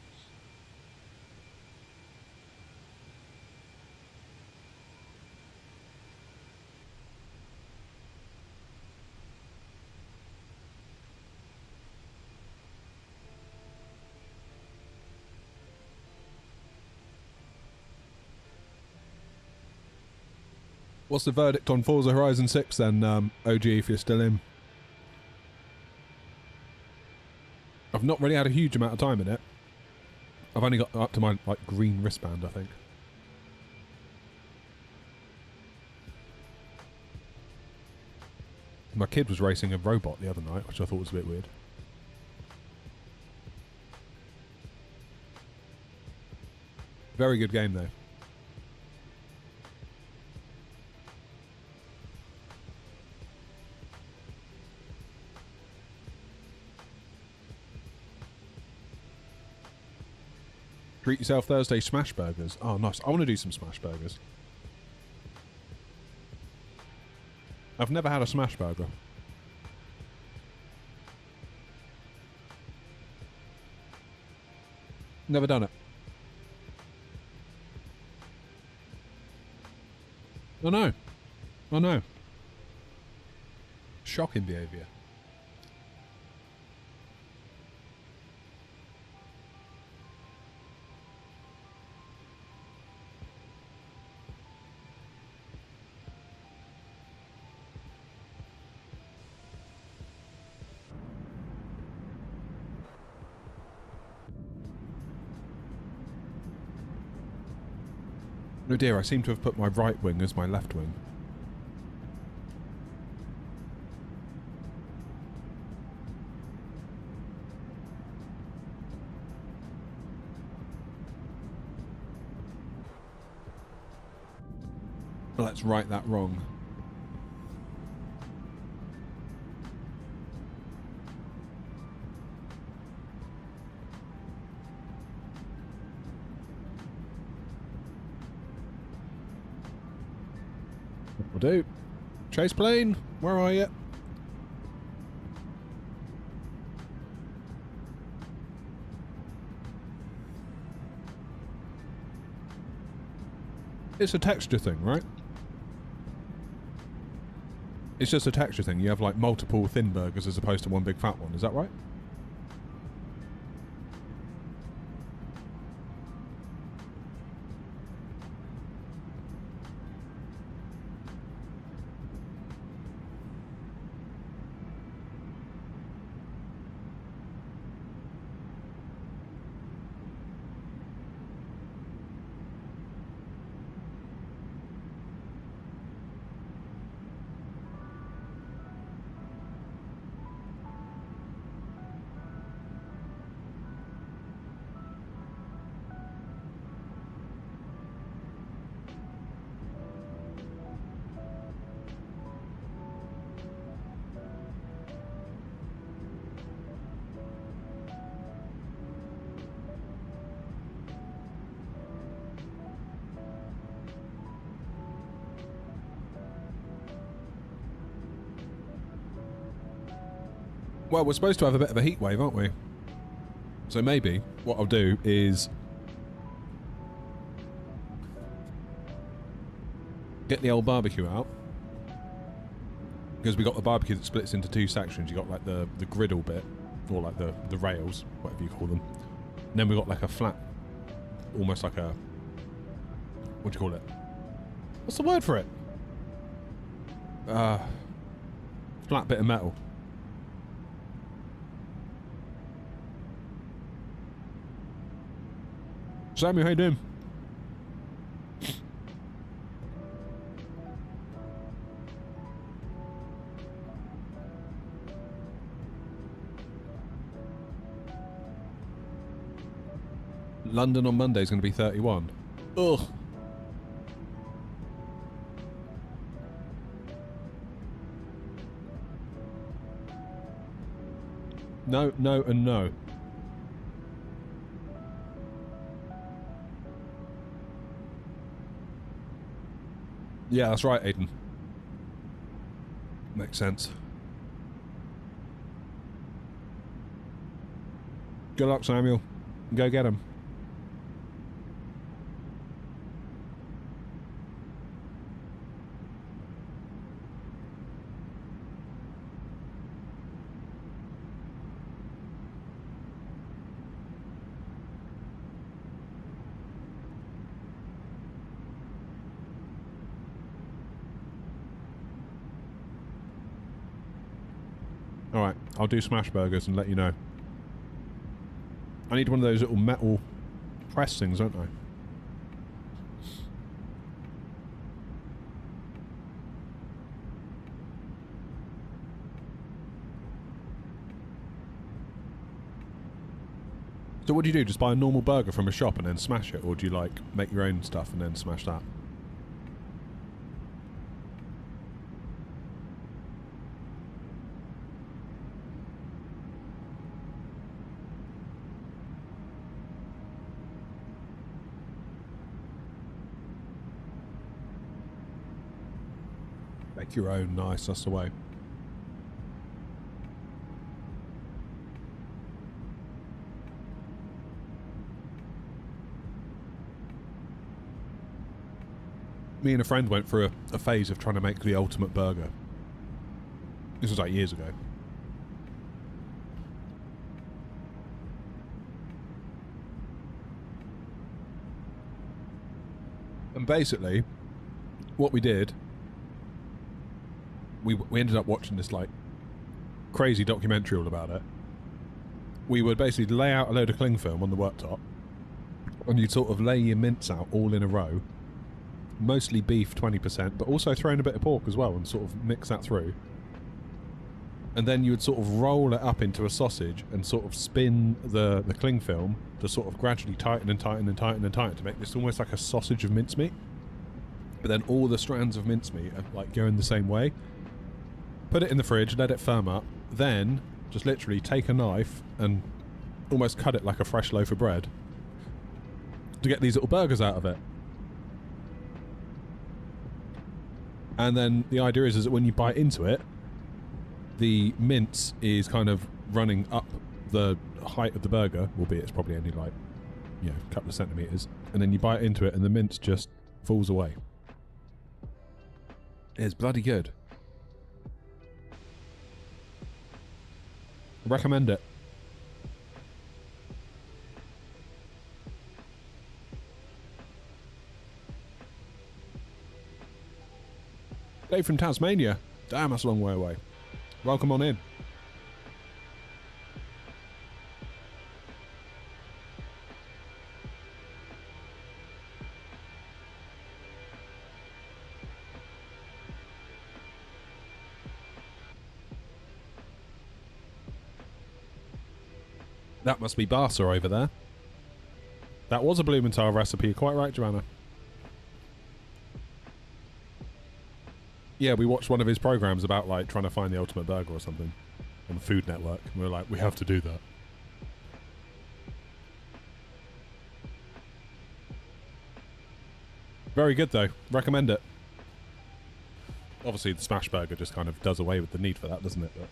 What's the verdict on Forza Horizon 6 then, OG, if you're still in? I've not really had a huge amount of time in it. I've only got up to my like green wristband, I think. My kid was racing a robot the other night, which I thought was a bit weird. Very good game though. Treat yourself Thursday smash burgers. Oh, nice. I want to do some smash burgers. I've never had a smash burger. Never done it. I know. I know. Shocking behaviour. Oh dear, I seem to have put my right wing as my left wing. Let's right that wrong. Will do. Chase plane, where are you? It's a texture thing, right? It's just a texture thing. You have like multiple thin burgers as opposed to one big fat one. Is that right? Well, we're supposed to have a bit of a heat wave, aren't we? So maybe what I'll do is get the old barbecue out, because we got the barbecue that splits into two sections. You got like the griddle bit, or like the rails, whatever you call them. And then we got like a flat, almost like a, what do you call it? What's the word for it? Flat bit of metal. Samuel, how you doing? London on Monday is going to be 31. Ugh. No, no, and no. Yeah, that's right, Aiden. Makes sense. Good luck, Samuel. Go get him. Alright, I'll do smash burgers and let you know. I need one of those little metal press things, don't I? So what do you do? Just buy a normal burger from a shop and then smash it? Or do you like make your own stuff and then smash that? Make your own, nice, that's the way. Me and a friend went through a phase of trying to make the ultimate burger. This was like years ago. And basically, what we did, we ended up watching this like crazy documentary all about it. We would basically lay out a load of cling film on the worktop, and you'd sort of lay your mince out all in a row, mostly beef 20%, but also throw in a bit of pork as well and sort of mix that through. And then you would sort of roll it up into a sausage and sort of spin the cling film to sort of gradually tighten and tighten and tighten and tighten to make this almost like a sausage of mincemeat. But then all the strands of mincemeat are like going the same way. Put it in the fridge, let it firm up, then just literally take a knife and almost cut it like a fresh loaf of bread to get these little burgers out of it. And then the idea is that when you bite into it, the mince is kind of running up the height of the burger, albeit it's probably only like, you know, a couple of centimetres, and then you bite into it and the mince just falls away. It's bloody good. Recommend it. Dave from Tasmania. Damn, that's a long way away. Welcome on in. That must be Barca over there. That was a Blumenthal recipe. You're quite right, Joanna. Yeah, we watched one of his programs about like trying to find the ultimate burger or something on the Food Network. And we were like, we have to do that. Very good though. Recommend it. Obviously the smash burger just kind of does away with the need for that, doesn't it? But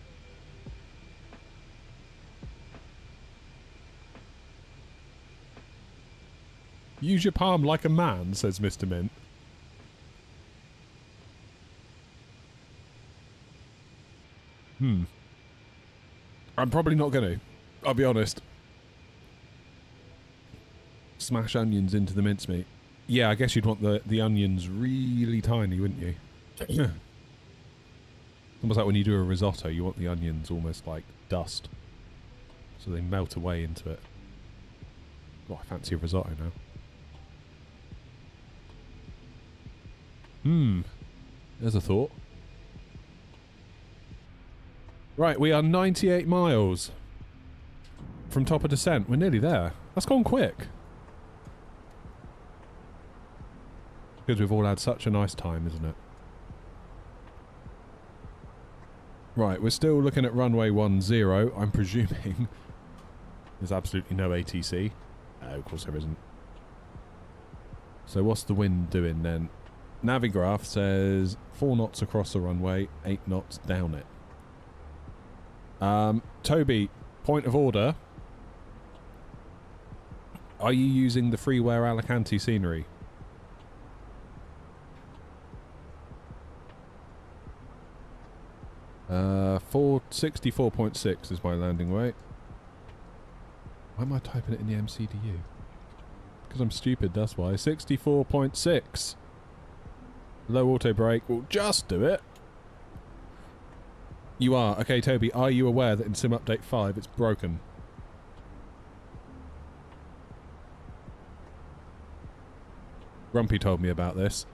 use your palm like a man, says Mr. Mint. I'm probably not going to. I'll be honest. Smash onions into the mincemeat. Yeah, I guess you'd want the onions really tiny, wouldn't you? Almost like when you do a risotto, you want the onions almost like dust. So they melt away into it. Oh, I fancy a risotto now. There's a thought. Right, we are 98 miles from top of descent. We're nearly there. That's gone quick. Because we've all had such a nice time, isn't it? Right, we're still looking at runway 10. I'm presuming there's absolutely no ATC. Of course there isn't. So what's the wind doing then? Navigraph says 4 knots across the runway, 8 knots down it. Toby, point of order. Are you using the freeware Alicante scenery? Uh, 64.6 is my landing weight. Why am I typing it in the MCDU? Because I'm stupid, that's why. 64.6. Low auto brake will just do it. You are. Okay, Toby, are you aware that in Sim Update 5 it's broken? Grumpy told me about this.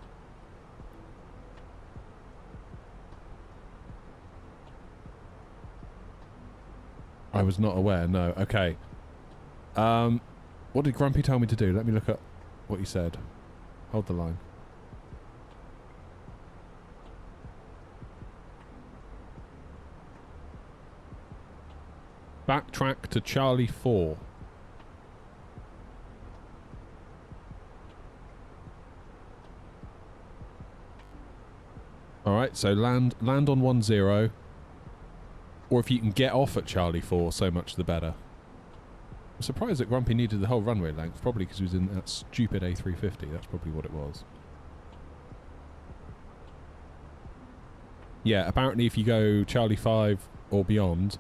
I was not aware, no. Okay. What did Grumpy tell me to do? Let me look at what he said. Hold the line. Backtrack to Charlie 4. Alright, so land on 10. Or if you can get off at Charlie 4, so much the better. I'm surprised that Grumpy needed the whole runway length, probably because he was in that stupid A350. That's probably what it was. Yeah, apparently if you go Charlie 5 or beyond...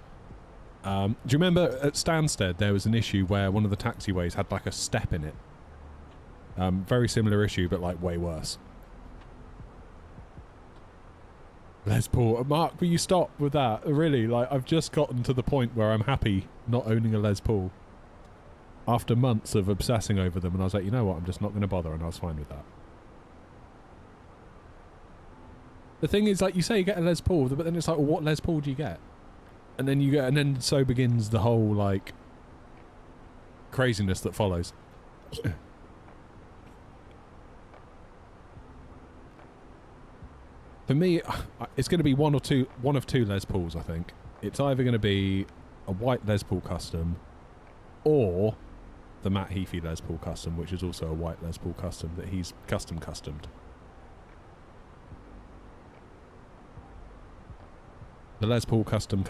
do you remember at Stansted there was an issue where one of the taxiways had like a step in it? Very similar issue, but like way worse. Les Paul. Mark, will you stop with that? Really, like, I've just gotten to the point where I'm happy not owning a Les Paul. After months of obsessing over them, and I was like, you know what, I'm just not going to bother, and I was fine with that. The thing is, like, you say you get a Les Paul, but then it's like, well, what Les Paul do you get? And then so begins the whole, like, craziness that follows. For me, it's going to be one of two Les Pauls, I think. It's either going to be a white Les Paul custom, or the Matt Heafy Les Paul custom, which is also a white Les Paul custom that he's customed. The Les Paul custom.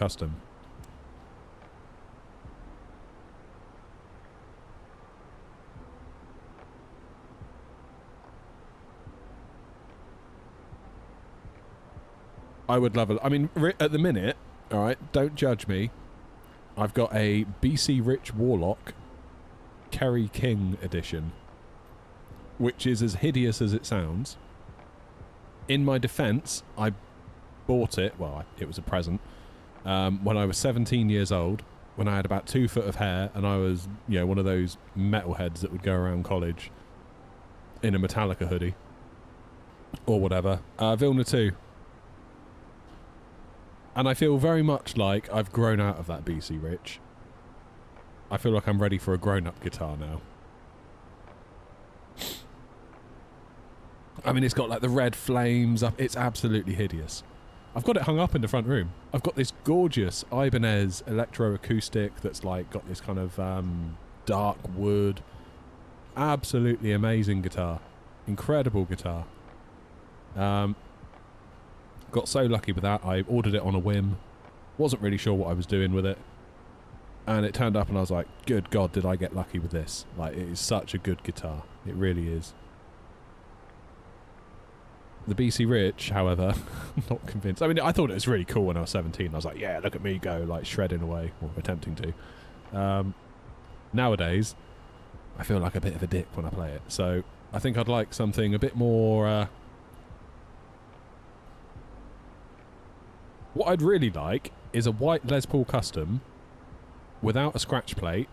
I would love it. I mean, at the minute, all right, don't judge me. I've got a BC Rich Warlock Kerry King edition, which is as hideous as it sounds. In my defence, I bought it, well, it was a present, when I was 17 years old, when I had about 2 foot of hair, and I was, you know, one of those metalheads that would go around college in a Metallica hoodie. Or whatever. Vilna 2. And I feel very much like I've grown out of that BC Rich. I feel like I'm ready for a grown-up guitar now. I mean, it's got like the red flames up. It's absolutely hideous. I've got it hung up in the front room. I've got this gorgeous Ibanez electroacoustic that's like got this kind of dark wood. Absolutely amazing guitar. Incredible guitar. Got so lucky with that. I ordered it on a whim. Wasn't really sure what I was doing with it. And it turned up and I was like, good God, did I get lucky with this. Like, it is such a good guitar. It really is. The BC Rich, however, not convinced. I mean, I thought it was really cool when I was 17. I was like, yeah, look at me go, like, shredding away, or attempting to. Nowadays, I feel like a bit of a dick when I play it. So, I think I'd like something a bit more... What I'd really like is a white Les Paul custom without a scratch plate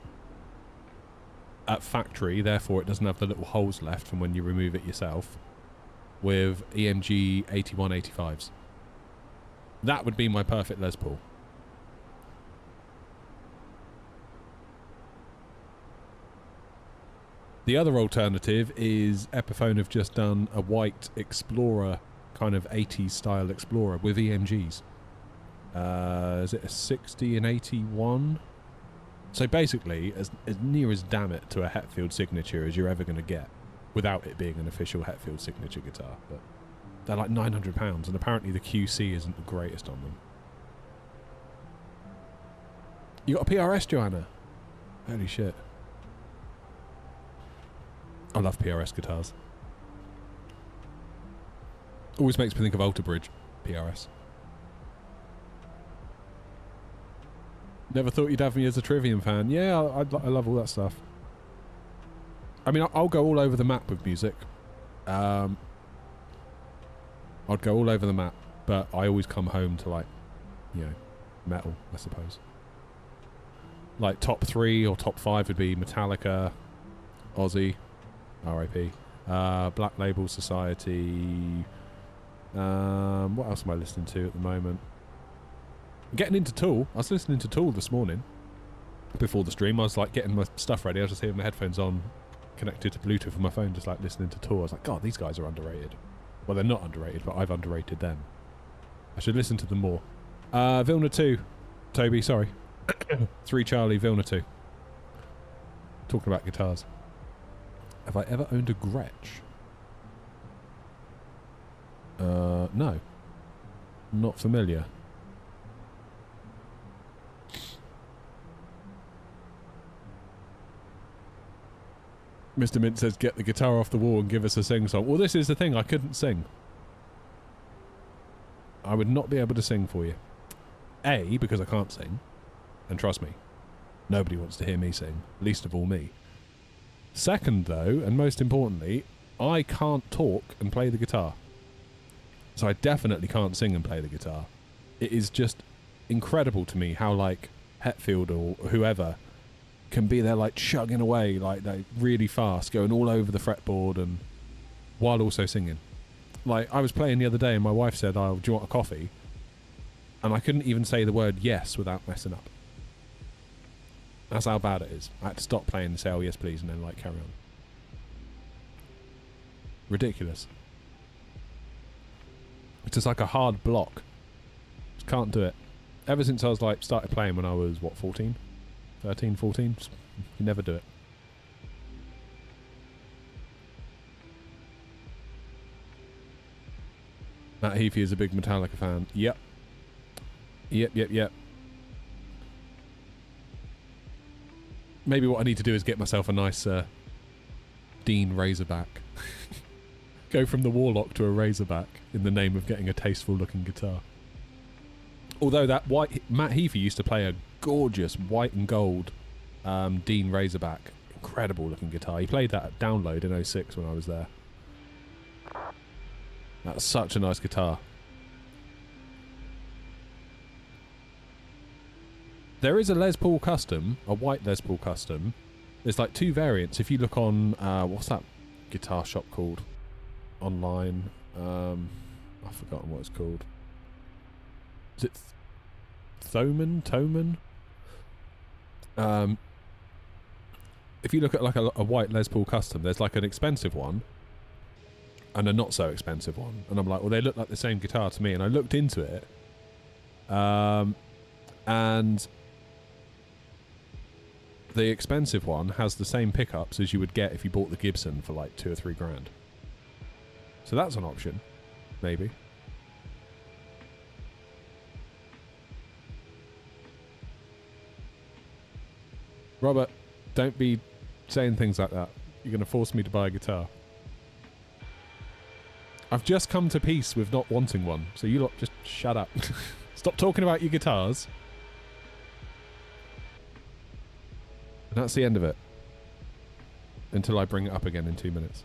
at factory, therefore it doesn't have the little holes left from when you remove it yourself, with EMG 8185s. That would be my perfect Les Paul. The other alternative is Epiphone have just done a white Explorer, kind of 80s style Explorer with EMGs. Is it a 60 and 81? So basically, as near as damn it to a Hetfield signature as you're ever going to get, without it being an official Hetfield signature guitar. But they're like £900, and apparently the QC isn't the greatest on them. You got a PRS, Joanna? Holy shit. I love PRS guitars. Always makes me think of Alter Bridge, PRS. Never thought you'd have me as a Trivium fan. Yeah, I love all that stuff. I mean, I'll go all over the map with music. I'd go all over the map, but I always come home to, like, you know, metal, I suppose. Like, top 3 or top 5 would be Metallica, Ozzy, R.I.P., Black Label Society. What else am I listening to at the moment? I'm getting into Tool. I was listening to Tool this morning before the stream. I was like getting my stuff ready. I was just having my headphones on, connected to Bluetooth on my phone, just like listening to Tool. I was like, God, these guys are underrated. Well, they're not underrated, but I've underrated them. I should listen to them more. Vilna 2. Toby, sorry. 3 Charlie, Vilna 2. Talking about guitars. Have I ever owned a Gretsch? No. Not familiar. Mr. Mint says, get the guitar off the wall and give us a sing-song. Well, this is the thing. I couldn't sing. I would not be able to sing for you. A, because I can't sing. And trust me, nobody wants to hear me sing. Least of all me. Second, though, and most importantly, I can't talk and play the guitar. So I definitely can't sing and play the guitar. It is just incredible to me how, like, Hetfield or whoever can be there, like, chugging away, like really fast, going all over the fretboard, and while also singing. Like, I was playing the other day and my wife said, oh, do you want a coffee? And I couldn't even say the word yes without messing up. That's how bad it is. I had to stop playing and say, oh, yes, please, and then, like, carry on. Ridiculous. It's just like a hard block. Just can't do it. Ever since I was, like, started playing when I was, what, 14? 13, 14? Just, you never do it. Matt Heafy is a big Metallica fan. Yep. Yep. Maybe what I need to do is get myself a nice Dean Razorback. Go from the Warlock to a Razorback in the name of getting a tasteful looking guitar. Although that Matt Heafy used to play a gorgeous white and gold Dean Razorback. Incredible looking guitar. He played that at Download in 06 when I was there. That's such a nice guitar. There is a Les Paul Custom, a white Les Paul Custom. There's like two variants. If you look on, what's that guitar shop called? Online. I've forgotten what it's called. Is it Thoman? If you look at like a white Les Paul Custom, there's like an expensive one and a not so expensive one. And I'm like, well, they look like the same guitar to me. And I looked into it. And the expensive one has the same pickups as you would get if you bought the Gibson for like $2 or $3 grand. So that's an option, maybe. Robert, don't be saying things like that. You're going to force me to buy a guitar. I've just come to peace with not wanting one, so you lot just shut up. Stop talking about your guitars. And that's the end of it. Until I bring it up again in 2 minutes.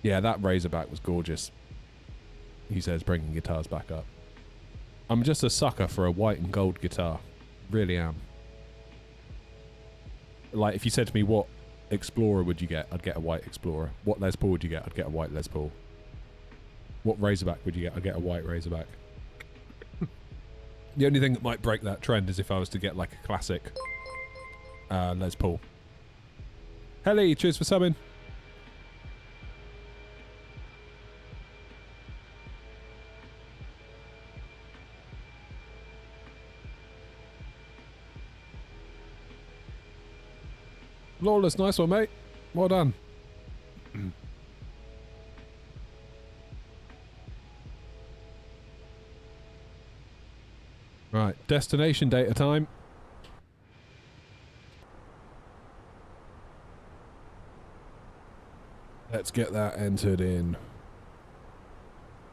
Yeah, that Razorback was gorgeous. He says, bringing guitars back up. I'm just a sucker for a white and gold guitar. Really am. Like, if you said to me, what Explorer would you get? I'd get a white Explorer. What Les Paul would you get? I'd get a white Les Paul. What Razorback would you get? I'd get a white Razorback. The only thing that might break that trend is if I was to get, like, a classic Les Paul. Helly, cheers for subbing. Lawless, nice one, mate. Well done. Right, destination data time. Let's get that entered in.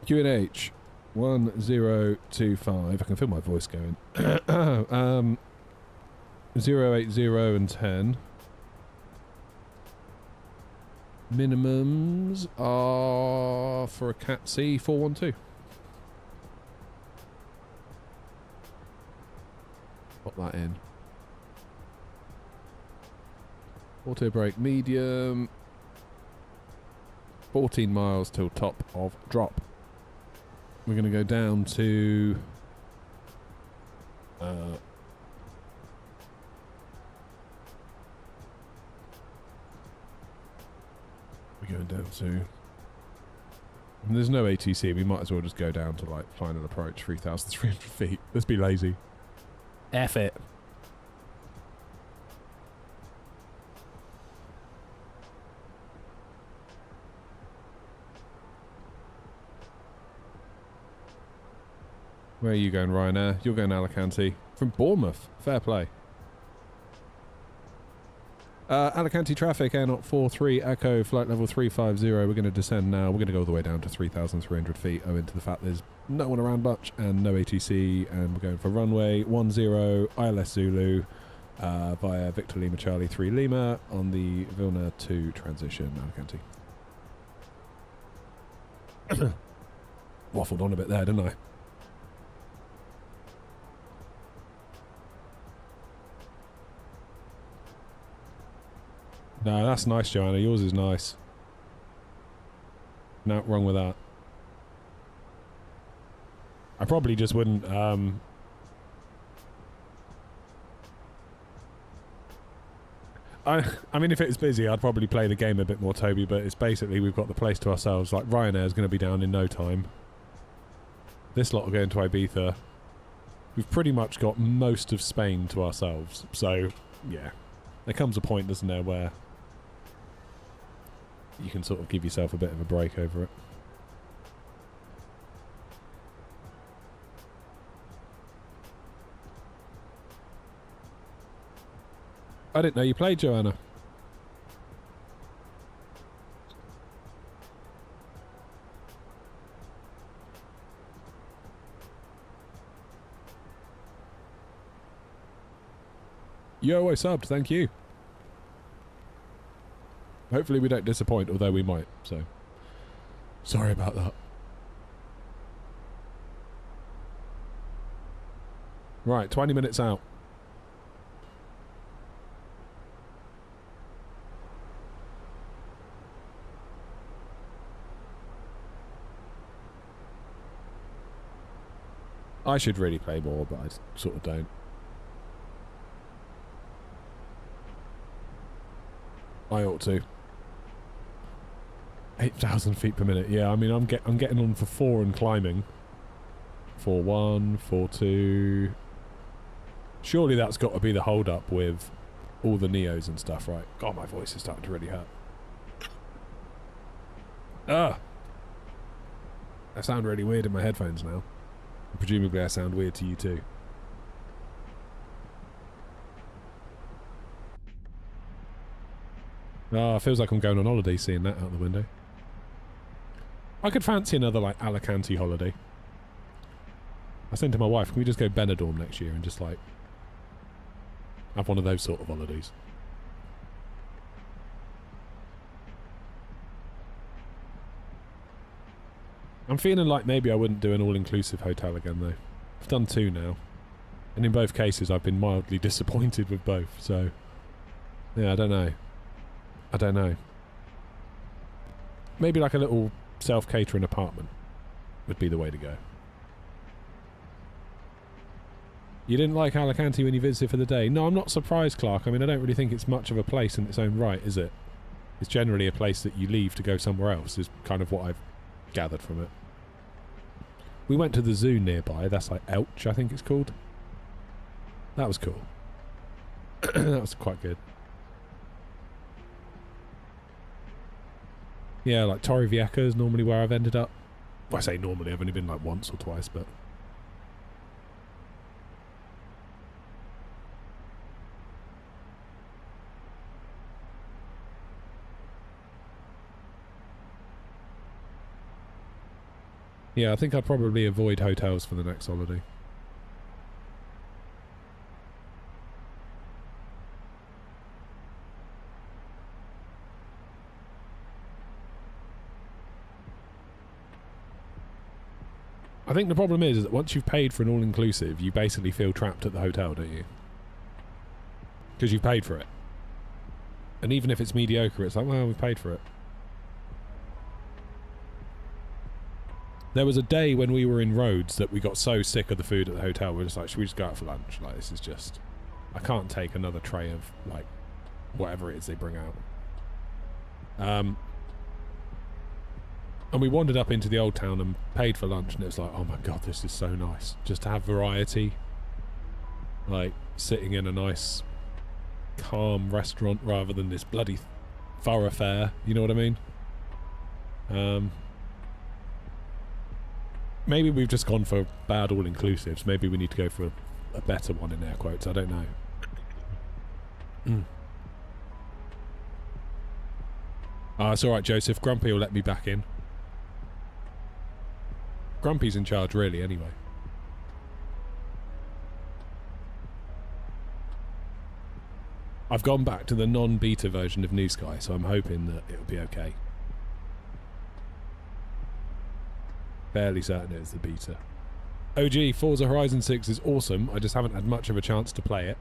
QNH 1025. I can feel my voice going. 080 and 10. Minimums are for a Cat C 412. Pop that in. Auto brake medium. 14 miles till top of drop. We're going to go down to we're going down to, and there's no ATC, we might as well just go down to like final approach 3,300 feet. Let's be lazy. F it. Where are you going, Ryanair? You're going Alicante. From Bournemouth. Fair play. Alicante traffic, Air 43 Echo, flight level 350. We're going to descend now. We're going to go all the way down to 3,300 feet, owing to the fact there's no one around much and no ATC. And we're going for runway 10, ILS Zulu, via Victor Lima Charlie 3 Lima on the Vilna to transition, Alicante. Waffled on a bit there, didn't I? No, that's nice, Joanna. Yours is nice. No, wrong with that. I probably just wouldn't, I mean, if it's busy, I'd probably play the game a bit more, Toby, but it's basically we've got the place to ourselves. Like, Ryanair's going to be down in no time. This lot will go into Ibiza. We've pretty much got most of Spain to ourselves. So, yeah. There comes a point, doesn't there, where you can sort of give yourself a bit of a break over it. I didn't know you played, Joanna. Yo, I subbed, thank you. Hopefully we don't disappoint, although we might, so. Sorry about that. Right, 20 minutes out. I should really play more, but I sort of don't. I ought to. 8,000 feet per minute. Yeah, I mean, I'm getting on for 4 and climbing. 4-1, 4-2. Surely that's got to be the hold up with all the Neos and stuff, right? God, my voice is starting to really hurt. Ah! I sound really weird in my headphones now. Presumably I sound weird to you too. Ah, it feels like I'm going on holiday seeing that out the window. I could fancy another, like, Alicante holiday. I said to my wife, can we just go Benidorm next year and just, like, have one of those sort of holidays? I'm feeling like maybe I wouldn't do an all-inclusive hotel again, though. I've done 2 now. And in both cases, I've been mildly disappointed with both, so... Yeah, I don't know. I don't know. Maybe like a little self-catering apartment would be the way to go. You didn't like Alicante when you visited for the day? No, I'm not surprised, Clark. I mean, I don't really think it's much of a place in its own right, is it? It's generally a place that you leave to go somewhere else, is kind of what I've gathered from it. We went to the zoo nearby. That's like Elch, I think it's called. That was cool. That was quite good. Yeah, like Torrevieja is normally where I've ended up. Well, I say normally, I've only been like once or twice, but... Yeah, I think I'd probably avoid hotels for the next holiday. I think the problem is that once you've paid for an all-inclusive, you basically feel trapped at the hotel, don't you? Because you've paid for it. And even if it's mediocre, it's like, well, we've paid for it. There was a day when we were in Rhodes that we got so sick of the food at the hotel, we were just like, should we just go out for lunch? Like, this is just... I can't take another tray of, like, whatever it is they bring out. And we wandered up into the old town and paid for lunch, and it was like, oh my god, this is so nice. Just to have variety. Like, sitting in a nice, calm restaurant rather than this bloody thoroughfare, you know what I mean? Maybe we've just gone for bad all-inclusives. Maybe we need to go for a better one in air quotes. I don't know. It's alright, Joseph. Grumpy will let me back in. Grumpy's in charge, really, anyway. I've gone back to the non-beta version of New Sky, so I'm hoping that it'll be okay. Fairly certain it's the beta. OG, Forza Horizon 6 is awesome. I just haven't had much of a chance to play it.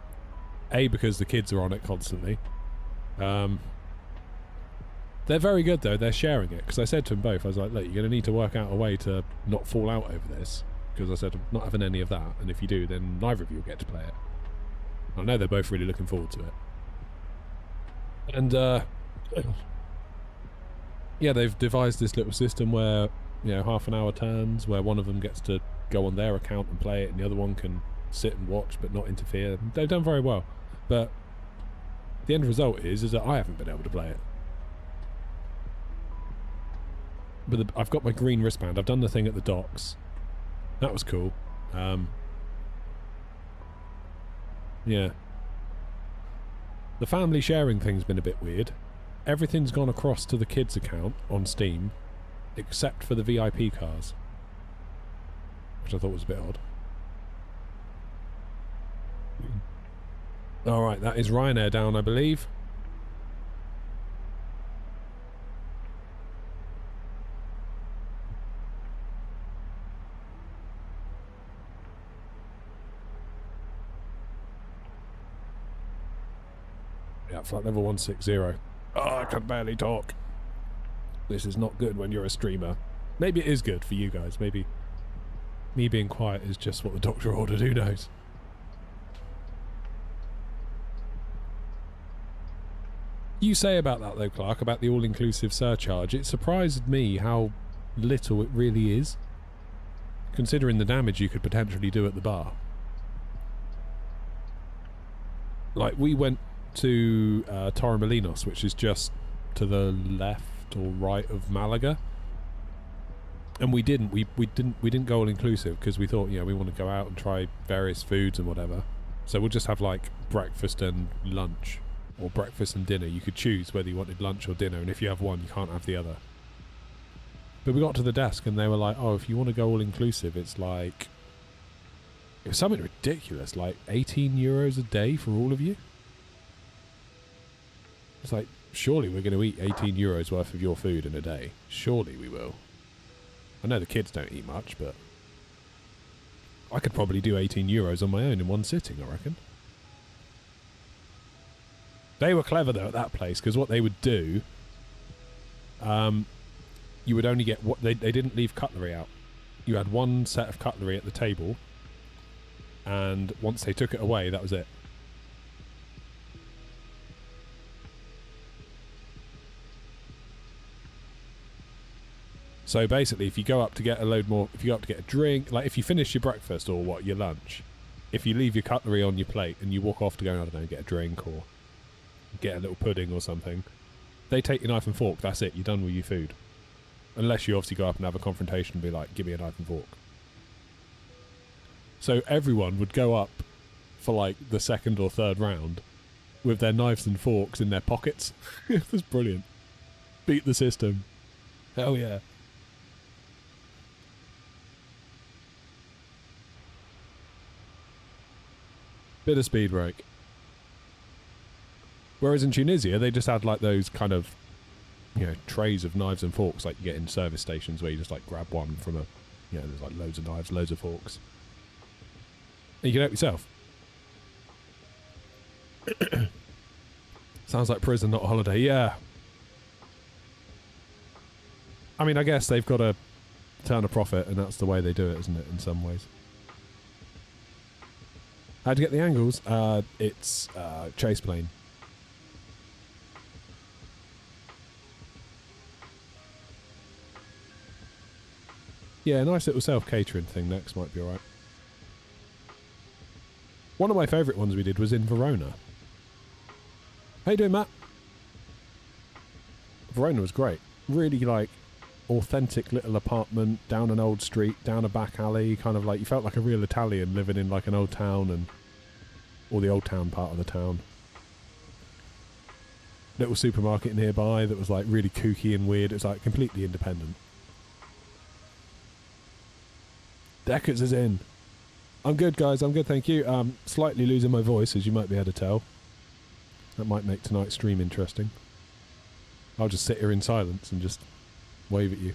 A, because the kids are on it constantly. They're very good though. They're sharing it because I said to them both, I was like, look, you're going to need to work out a way to not fall out over this, because I said I'm not having any of that, and if you do, then neither of you will get to play it. I know they're both really looking forward to it. And yeah, they've devised this little system where, you know, half an hour turns, where one of them gets to go on their account and play it, and the other one can sit and watch but not interfere. They've done very well, but the end result is that I haven't been able to play it. But I've got my green wristband. I've done the thing at the docks. That was cool. Yeah. The family sharing thing's been a bit weird. Everything's gone across to the kids' account on Steam, except for the VIP cars, which I thought was a bit odd. Alright, that is Ryanair down, I believe. Yeah, flight level 160. Oh, I can barely talk. This is not good when you're a streamer. Maybe it is good for you guys. Maybe me being quiet is just what the doctor ordered. Who knows? You say about that though, Clark, about the all-inclusive surcharge. It surprised me how little it really is, considering the damage you could potentially do at the bar. Like, we went to Torremolinos, which is just to the left or right of Malaga, and we didn't go all inclusive because we thought, yeah, we want to go out and try various foods and whatever, so we'll just have like breakfast and lunch, or breakfast and dinner. You could choose whether you wanted lunch or dinner, and if you have one you can't have the other. But we got to the desk and they were like, oh, if you want to go all inclusive, it's like, it was something ridiculous, like 18 euros a day for all of you. It's like, surely we're going to eat 18 euros worth of your food in a day. Surely we will. I know the kids don't eat much, but I could probably do 18 euros on my own in one sitting, I reckon. They were clever though at that place, because what they would do, you would only get what they didn't leave cutlery out. You had one set of cutlery at the table, and once they took it away, that was it. So basically, if you go up to get a load more, if you go up to get a drink, like if you finish your breakfast or what, your lunch, if you leave your cutlery on your plate and you walk off to go, I don't know, get a drink or get a little pudding or something, they take your knife and fork, that's it, you're done with your food. Unless you obviously go up and have a confrontation and be like, give me a knife and fork. So everyone would go up for like the second or third round with their knives and forks in their pockets. It was brilliant. Beat the system. Hell yeah. Bit of speed break. Whereas in Tunisia, they just had like those kind of, you know, trays of knives and forks like you get in service stations where you just like grab one from a, you know, there's like loads of knives, loads of forks. And you can help yourself. Sounds like prison, not a holiday. Yeah. I mean, I guess they've got to turn a profit, and that's the way they do it, isn't it, in some ways? How'd you get the angles? It's chase plane. Yeah, nice little self-catering thing next might be alright. One of my favourite ones we did was in Verona. How you doing, Matt? Verona was great. Really, like, authentic little apartment, down an old street, down a back alley, kind of like, you felt like a real Italian living in, like, an old town, and or the old town part of the town. Little supermarket nearby that was, like, really kooky and weird. It was, like, completely independent. Deckers is in. I'm good, guys. I'm good, thank you. Slightly losing my voice, as you might be able to tell. That might make tonight's stream interesting. I'll just sit here in silence and just wave at you.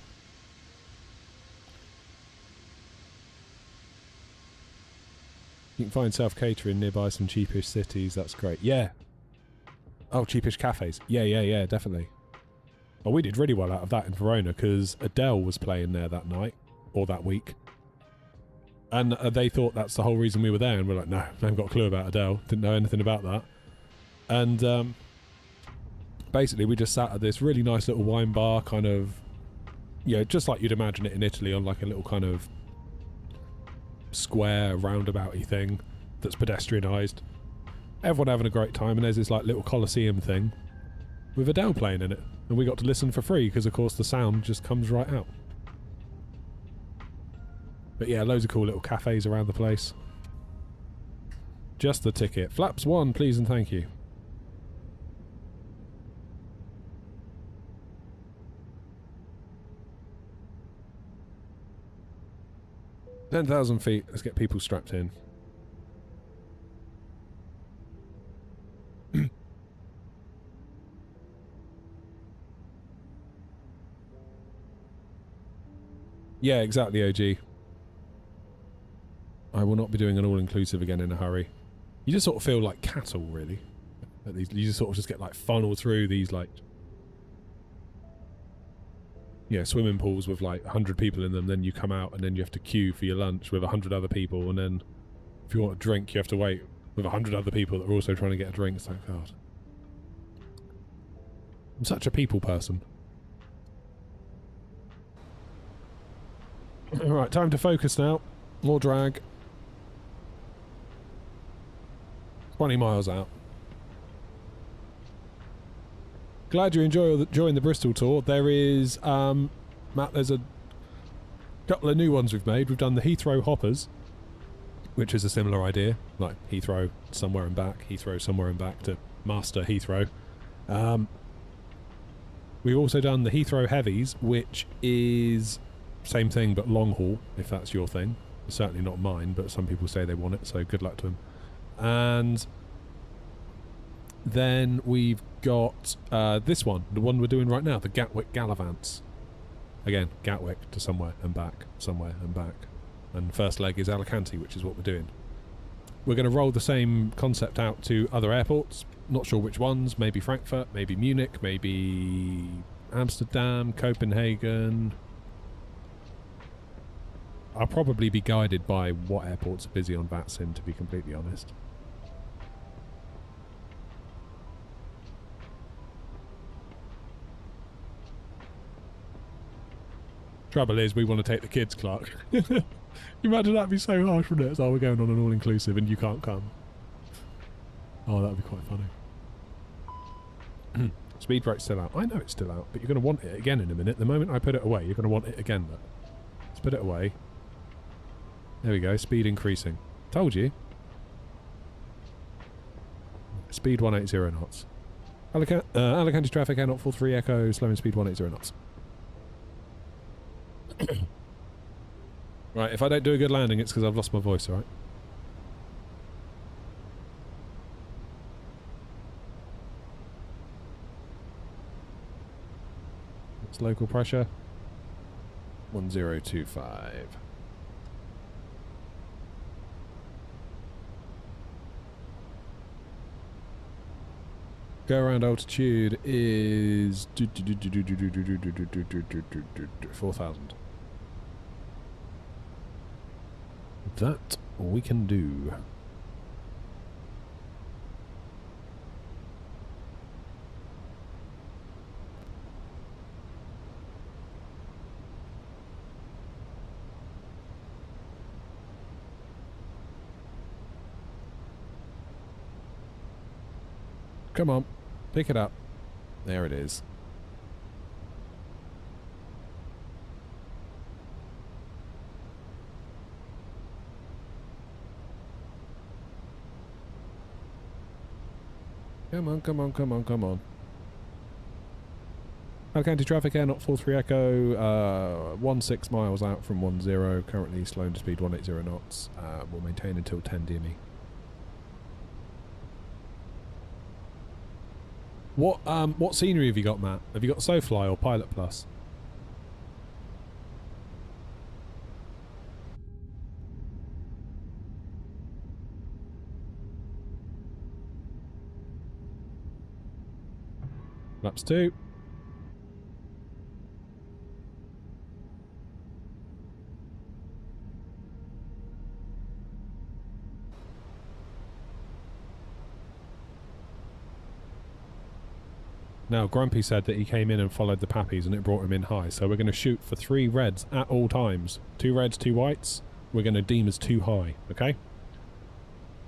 You can find self-catering nearby some cheapish cities. That's great. Yeah. Oh, cheapish cafes. Yeah, definitely. Well, we did really well out of that in Verona because Adele was playing there that night, or that week. And they thought that's the whole reason we were there, and we're like, no, I haven't got a clue about Adele. Didn't know anything about that. And basically we just sat at this really nice little wine bar, kind of, you know, just like you'd imagine it in Italy, on like a little kind of square roundabout-y thing that's pedestrianised. Everyone having a great time, and there's this like little Colosseum thing with Adele playing in it, and we got to listen for free because of course the sound just comes right out. But yeah, loads of cool little cafes around the place. Just the ticket. Flaps 1, please and thank you. $10,000 feet. Let's get people strapped in. Yeah, exactly, OG. I will not be doing an all-inclusive again in a hurry. You just sort of feel like cattle, really. At these, you just sort of just get like funneled through these like, yeah, swimming pools with like 100 people in them. Then you come out and then you have to queue for your lunch with 100 other people, and then if you want a drink, you have to wait with 100 other people that are also trying to get a drink. It's like, God, I'm such a people person. All right, time to focus now. More drag. 20 miles out. Glad you enjoying the Bristol tour. There is, Matt, there's a couple of new ones we've made. We've done the Heathrow Hoppers, which is a similar idea, like Heathrow somewhere and back, Heathrow somewhere and back to master Heathrow. We've also done the Heathrow Heavies, which is same thing but long haul, if that's your thing. It's certainly not mine, but some people say they want it, so good luck to them. And then we've got this one, the one we're doing right now, the Gatwick Gallivants. Again, Gatwick to somewhere and back, somewhere and back. And first leg is Alicante, which is what we're doing. We're going to roll the same concept out to other airports. Not sure which ones. Maybe Frankfurt, maybe Munich, maybe Amsterdam, Copenhagen. I'll probably be guided by what airports are busy on VATSIM, to be completely honest. Trouble is, we want to take the kids, Clark. Imagine that'd be so harsh, wouldn't it? So we're going on an all-inclusive and you can't come. Oh, that'd be quite funny. Speed brake's still out. I know it's still out, but you're going to want it again in a minute. The moment I put it away, you're going to want it again. Look. Let's put it away. There we go. Speed increasing. Told you. Speed 180 knots. Alicante traffic, Air 043 Echo, slowing speed 180 knots. Right, if I don't do a good landing, it's because I've lost my voice, alright? It's local pressure. 1025. Go around altitude is 4,000. That we can do. Come on, pick it up. There it is. Come on, come on, come on, come on. Alicante traffic, Air 043 Echo, 16 miles out from 10, currently slowing to speed 180 knots. We'll maintain until 10 DME. What scenery have you got, Matt? Have you got SoFly or Pilot Plus? Laps 2. Now, Grumpy said that he came in and followed the pappies and it brought him in high, so we're going to shoot for 3 reds at all times. 2 reds, 2 whites. We're going to deem as too high, okay?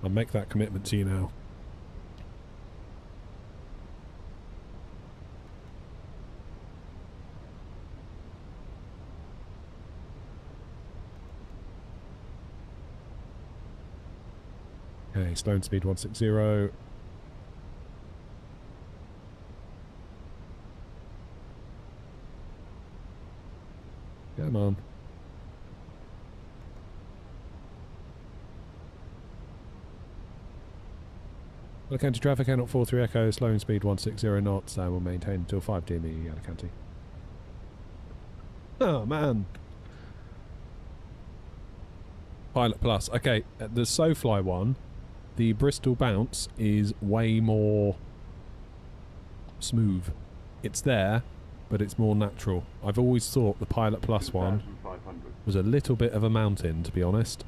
I'll make that commitment to you now. Okay, slow and speed 160. Come on. Alicante traffic, out 43 Echo, slowing speed 160 knots, and will maintain until 5 DME Alicante. Oh man. Pilot Plus. Okay, the SoFly one, the Bristol bounce is way more smooth. It's there, but it's more natural. I've always thought the Pilot Plus one was a little bit of a mountain, to be honest.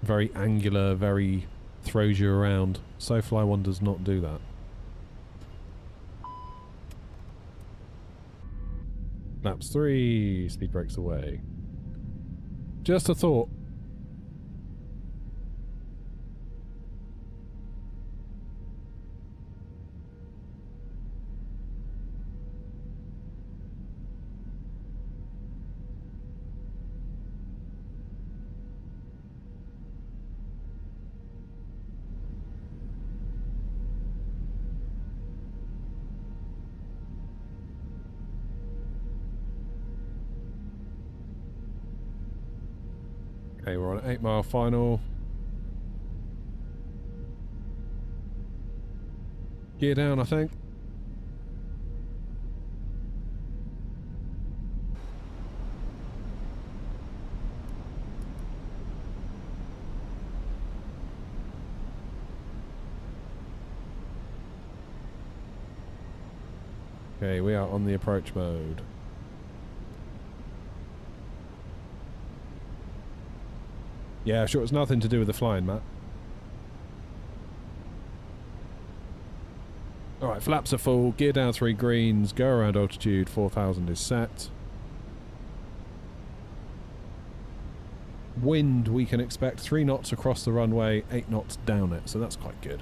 Very angular, very throws you around. SoFly one does not do that. Laps 3, speed brakes away. Just a thought. Okay, we're on an 8-mile final. Gear down, I think. Okay, we are on the approach mode. Yeah, sure, it's nothing to do with the flying, Matt. Alright, flaps are full, gear down 3 greens, go around altitude, 4,000 is set. Wind, we can expect 3 knots across the runway, 8 knots down it, so that's quite good.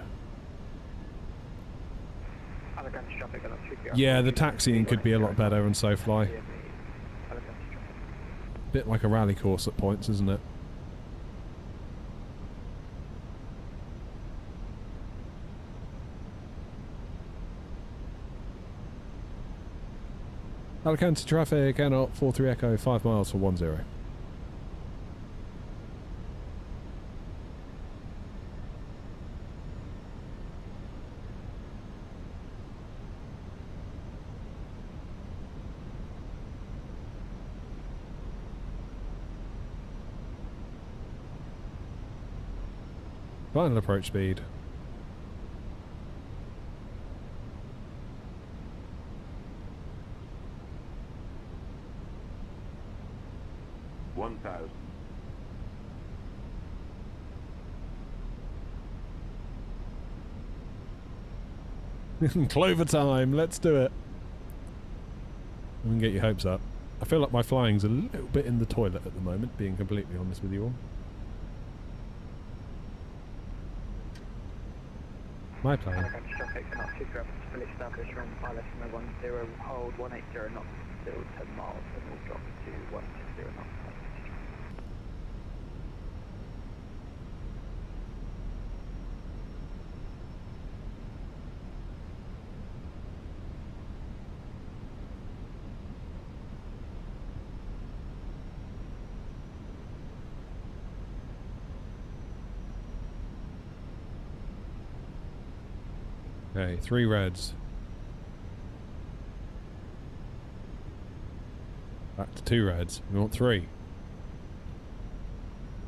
Yeah, the taxiing could be a lot better on SoFly. Bit like a rally course at points, isn't it? Alicante traffic, N0, 43 Echo, 5 miles for 10. Final approach speed. Clover time, let's do it. We can get your hopes up. I feel like my flying's a little bit in the toilet at the moment, being completely honest with you all. My plane.
Traffic, fully established, run pilot from 10, hold 180 knots, still 10 miles, and we'll drop to 160 knots.
Okay, 3 reds. Back to 2 reds. We want 3.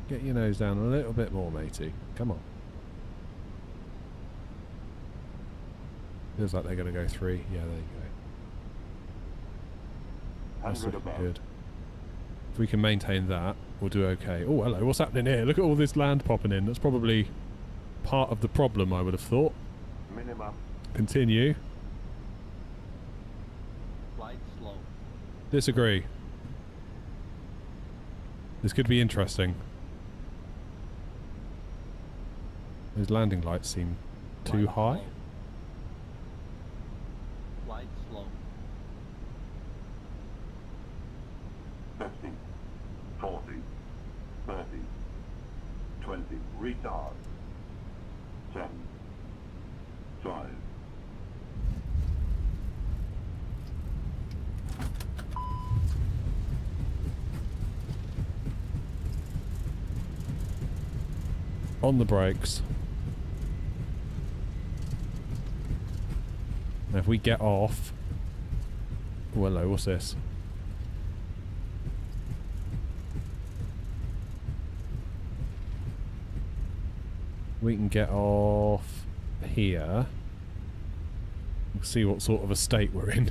Get your nose down a little bit more, matey. Come on. Feels like they're going to go 3. Yeah, there you go. That's looking good. If we can maintain that, we'll do okay. Oh, hello, what's happening here? Look at all this land popping in. That's probably part of the problem, I would have thought.
Minimum.
Continue. Disagree. This could be interesting. Those landing lights seem too high.
Flight slow.
50, 40, 30, 20, retard. 7, 5.
On the brakes. Now if we get off... Oh, hello, what's this? We can get off here. We'll see what sort of a state we're in.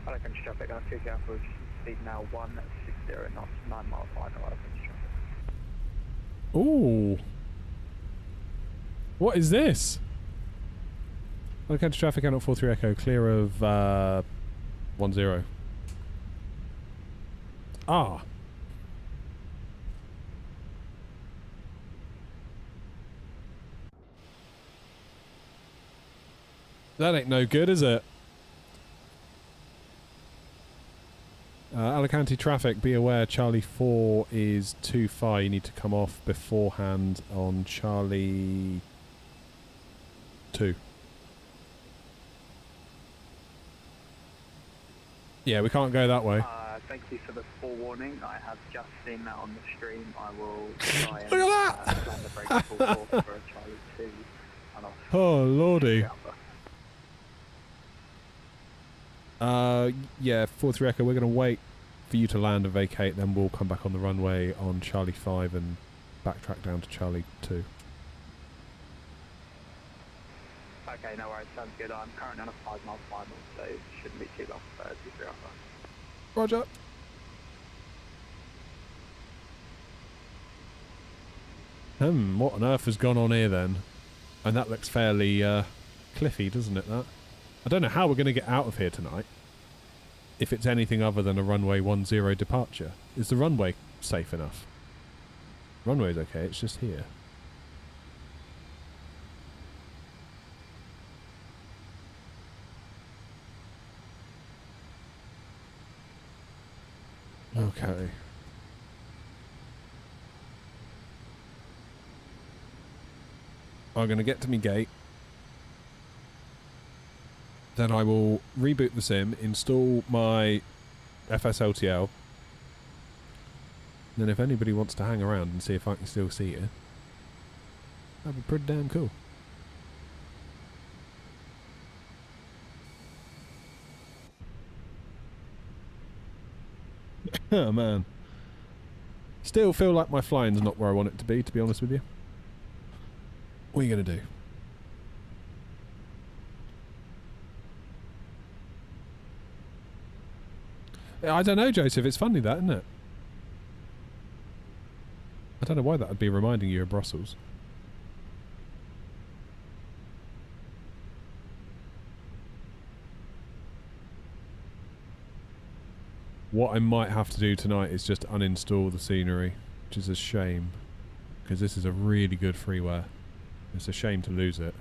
Alicante traffic, I see Alpha, speed now 160 knots, 9 miles wide, Alicante traffic.
Ooh. What is this? Alicante traffic, out 43 Echo, clear of 10. Ah. That ain't no good, is it? Alicante traffic, be aware Charlie 4 is too far. You need to come off beforehand on Charlie 2. Yeah, we can't go that way.
Thank you for the forewarning. I have just seen that on the stream. I will try and
Look at that!
land the brake full force for a Charlie 2 and off.
Oh, lordy. Yeah, 43 Echo, we're going to wait for you to land and vacate, then we'll come back on the runway on Charlie 5 and backtrack down to Charlie 2.
Okay, no worries, sounds good. I'm currently on a 5 mile final, so it shouldn't be too long for 23 Alpha.
Roger. What on earth has gone on here then? And that looks fairly cliffy, doesn't it, that? I don't know how we're going to get out of here tonight. If it's anything other than a runway 10 departure. Is the runway safe enough? Runway's okay, it's just here. Okay. I'm going to get to me gate. Then I will reboot the sim, install my FSLTL. Then if anybody wants to hang around and see if I can still see it, that'd be pretty damn cool. Oh man. Still feel like my flying's not where I want it to be honest with you. What are you going to do? I don't know, Joseph. It's funny that, isn't it? I don't know why that would be reminding you of Brussels. What I might have to do tonight is just uninstall the scenery, which is a shame, because this is a really good freeware. It's a shame to lose it.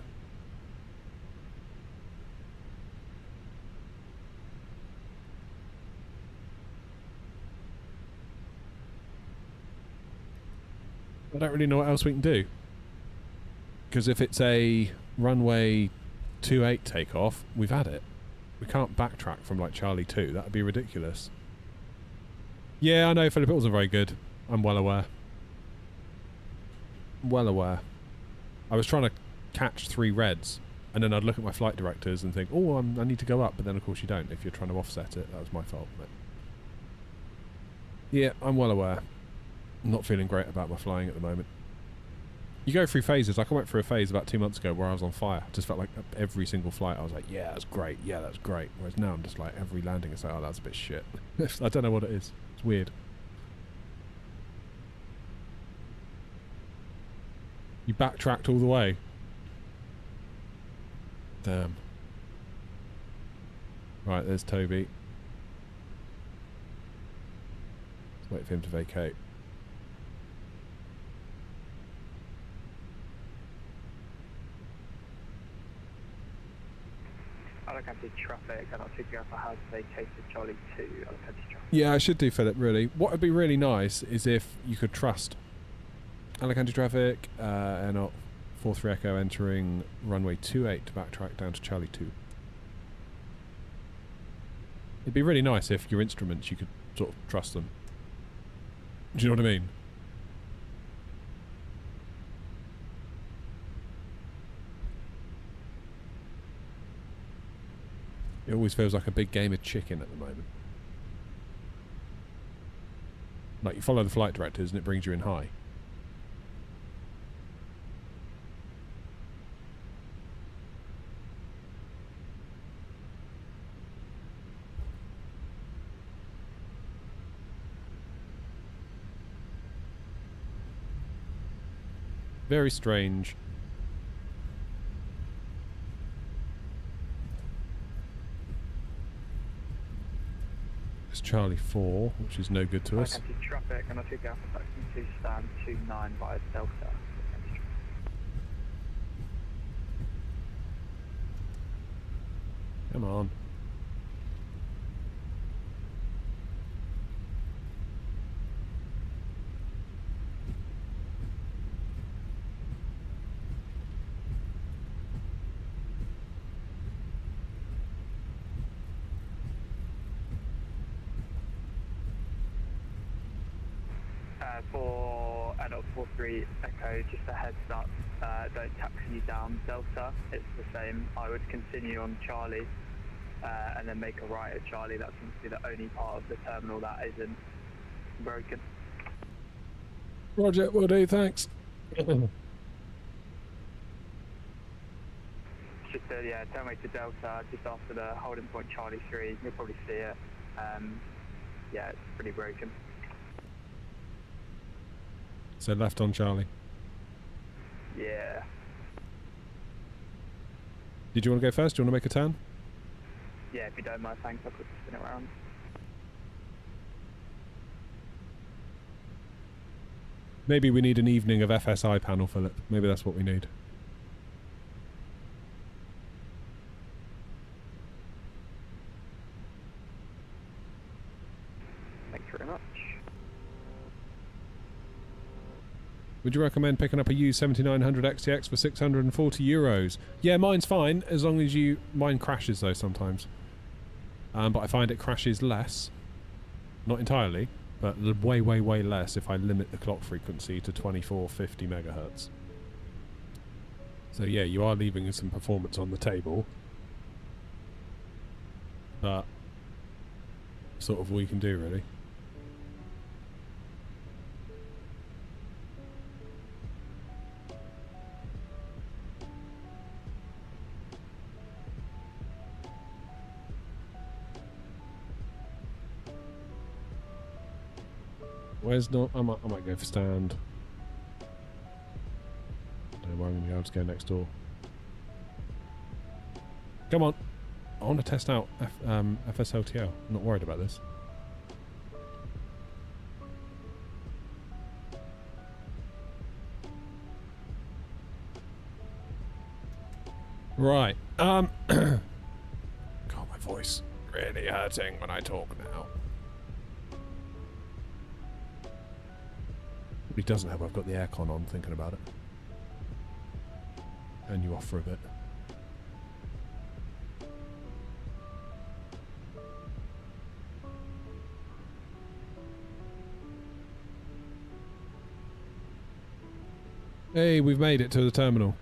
I don't really know what else we can do. Because if it's a runway 28 takeoff, we've had it. We can't backtrack from like Charlie 2. That would be ridiculous. Yeah, I know, Philip, it wasn't very good. I'm well aware. Well aware. I was trying to catch 3 reds, and then I'd look at my flight directors and think, oh, I need to go up, but then of course you don't if you're trying to offset it. That was my fault. But yeah, I'm well aware. I'm not feeling great about my flying at the moment. You go through phases. Like I went through a phase about 2 months ago where I was on fire. Just felt like every single flight I was like, yeah, that's great. Yeah, that's great. Whereas now I'm just like, every landing is like, oh, that's a bit shit. I don't know what it is. It's weird. You backtracked all the way. Damn. Right, there's Toby. Let's wait for him to vacate.
Alicante traffic, and I'll figure out how to vacate to Charlie 2, Alicante traffic.
Yeah, I should do, Philip, really. What would be really nice is if you could trust Alicante traffic, and 43 Echo entering runway 28 to backtrack down to Charlie 2. It'd be really nice if your instruments, you could sort of trust them. Do you know what I mean? It always feels like a big game of chicken at the moment. Like, you follow the flight directors and it brings you in high. Very strange. It's Charlie 4, which is no good to us.
Alicante traffic, and I'll figure out Alpha Taxi 2 stand 29 via Delta.
Come on.
For adult 43 Echo, just a heads up, don't taxi you down Delta, it's the same. I would continue on Charlie and then make a right at Charlie. That seems to be the only part of the terminal that isn't broken.
Roger, will do, thanks.
Just yeah, turn away to Delta, just after the holding point Charlie 3, you'll probably see it. Yeah, it's pretty broken.
So left on Charlie.
Yeah.
Did you want to go first? Do you want to make a turn?
Yeah, if you don't mind, thanks. I'll quickly spin it around.
Maybe we need an evening of FSI panel, Philip. Maybe that's what we need.
Thanks very much.
Would you recommend picking up a used 7900 XTX for €640? Yeah, mine's fine, as long as you... Mine crashes, though, sometimes. But I find it crashes less. Not entirely, but way, way, way less if I limit the clock frequency to 2450 megahertz. So yeah, you are leaving some performance on the table. But... sort of all you can do, really. Where's not? I might go for stand. Don't worry, I'm going to be able to go next door. Come on. I want to test out FSLTL. I'm not worried about this. Right. God, my voice really hurting when I talk now. It doesn't help I've got the aircon on thinking about it. Turn you off for a bit. Hey, we've made it to the terminal.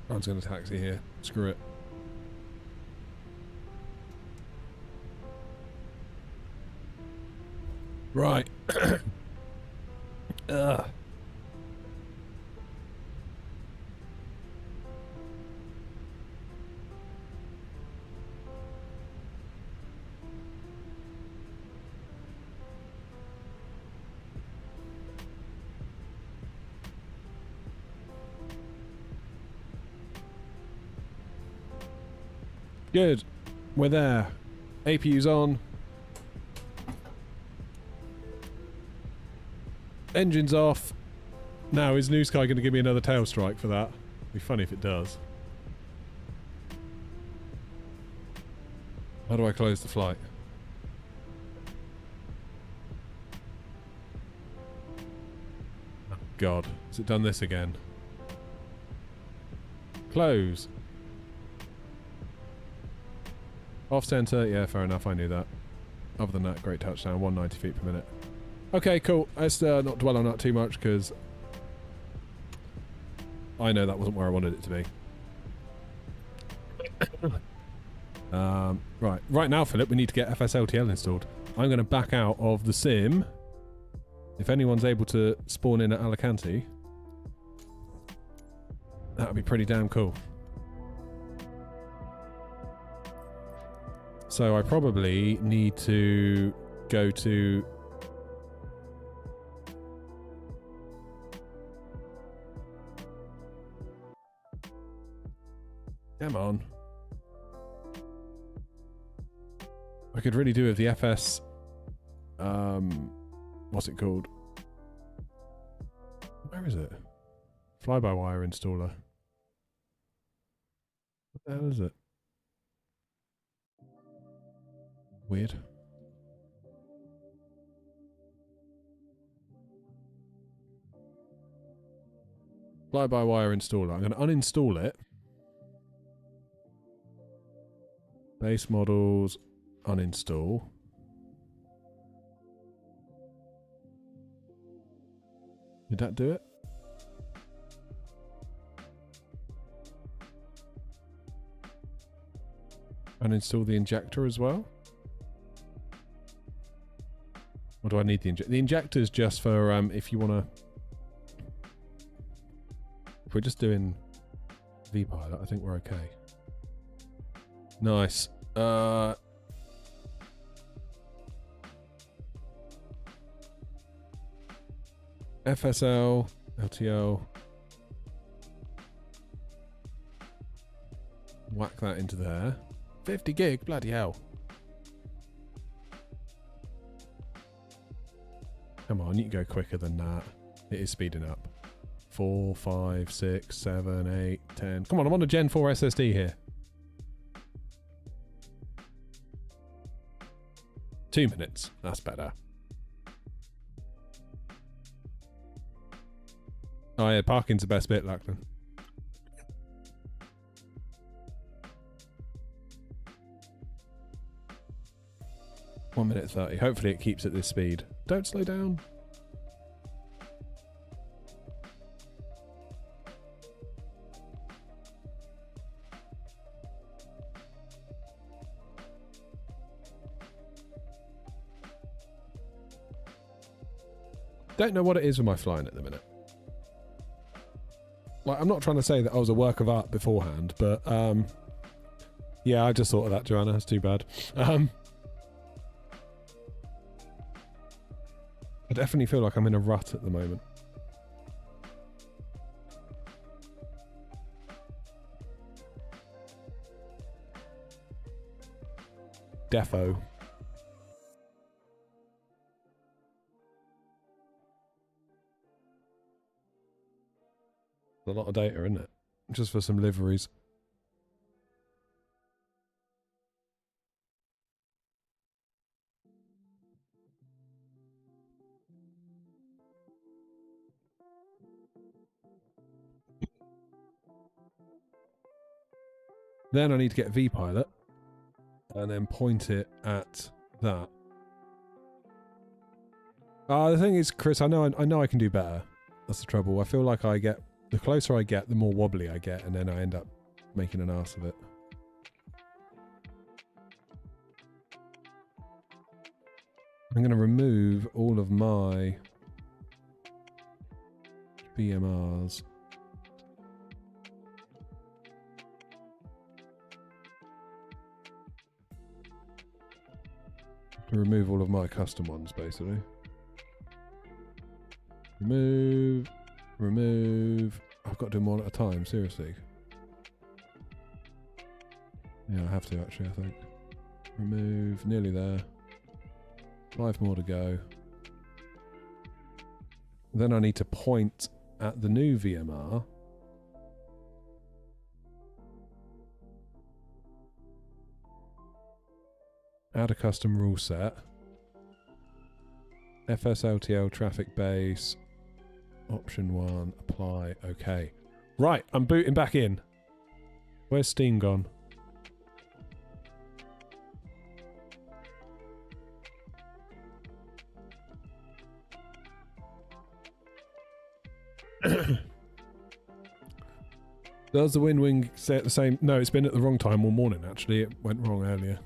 I'm just going to taxi here. Screw it. Right. Ugh. Good. We're there. APU's on. Engine's off. Now, is New Sky going to give me another tail strike for that? It'd be funny if it does. How do I close the flight? Oh, God. Has it done this again? Close. Off centre, yeah, fair enough, I knew that. Other than that, great touchdown, 190 feet per minute. Okay, cool. Let's not dwell on that too much, because I know that wasn't where I wanted it to be. Right now, Philip, we need to get FSLTL installed. I'm going to back out of the sim. If anyone's able to spawn in at Alicante, that would be pretty damn cool. So I probably need to go to... Come on. I could really do with the FS... what's it called? Where is it? Fly-by-wire installer. What the hell is it? Weird. Fly-by-wire installer. I'm going to uninstall it. Base models, uninstall. Did that do it? Uninstall the injector as well? Or do I need the injector? The injector's just for if you want to... If we're just doing V-pilot, I think we're okay. Nice. FSL, LTL. Whack that into there. 50 gig, bloody hell. Come on, you can go quicker than that. It is speeding up. 4, 5, 6, 7, 8, 10. Come on, I'm on a Gen 4 SSD here. 2 minutes. That's better. Oh yeah, parking's the best bit, Lachlan. One minute 30. Hopefully it keeps at this speed. Don't slow down. Don't know what it is with my flying at the minute. Like, I'm not trying to say that I was a work of art beforehand, but yeah, I just thought of that, Joanna. It's too bad. I definitely feel like I'm in a rut at the moment. Defo. A lot of data, isn't it? Just for some liveries. Then I need to get V-pilot and then point it at that. The thing is, Chris, I know I can do better. That's the trouble. I feel like I get... The closer I get, the more wobbly I get, and then I end up making an ass of it. I'm going to remove all of my BMRs. Remove all of my custom ones, basically. Remove. I've got to do them all at a time, seriously. Yeah, I have to actually, I think. Remove, nearly there. 5 more to go. Then I need to point at the new VMR. Add a custom rule set. FSLTL traffic base. Option 1. Apply. Okay. Right, I'm booting back in. Where's Steam gone? Does the wind wing stay at the same? No, it's been at the wrong time all morning, actually. It went wrong earlier.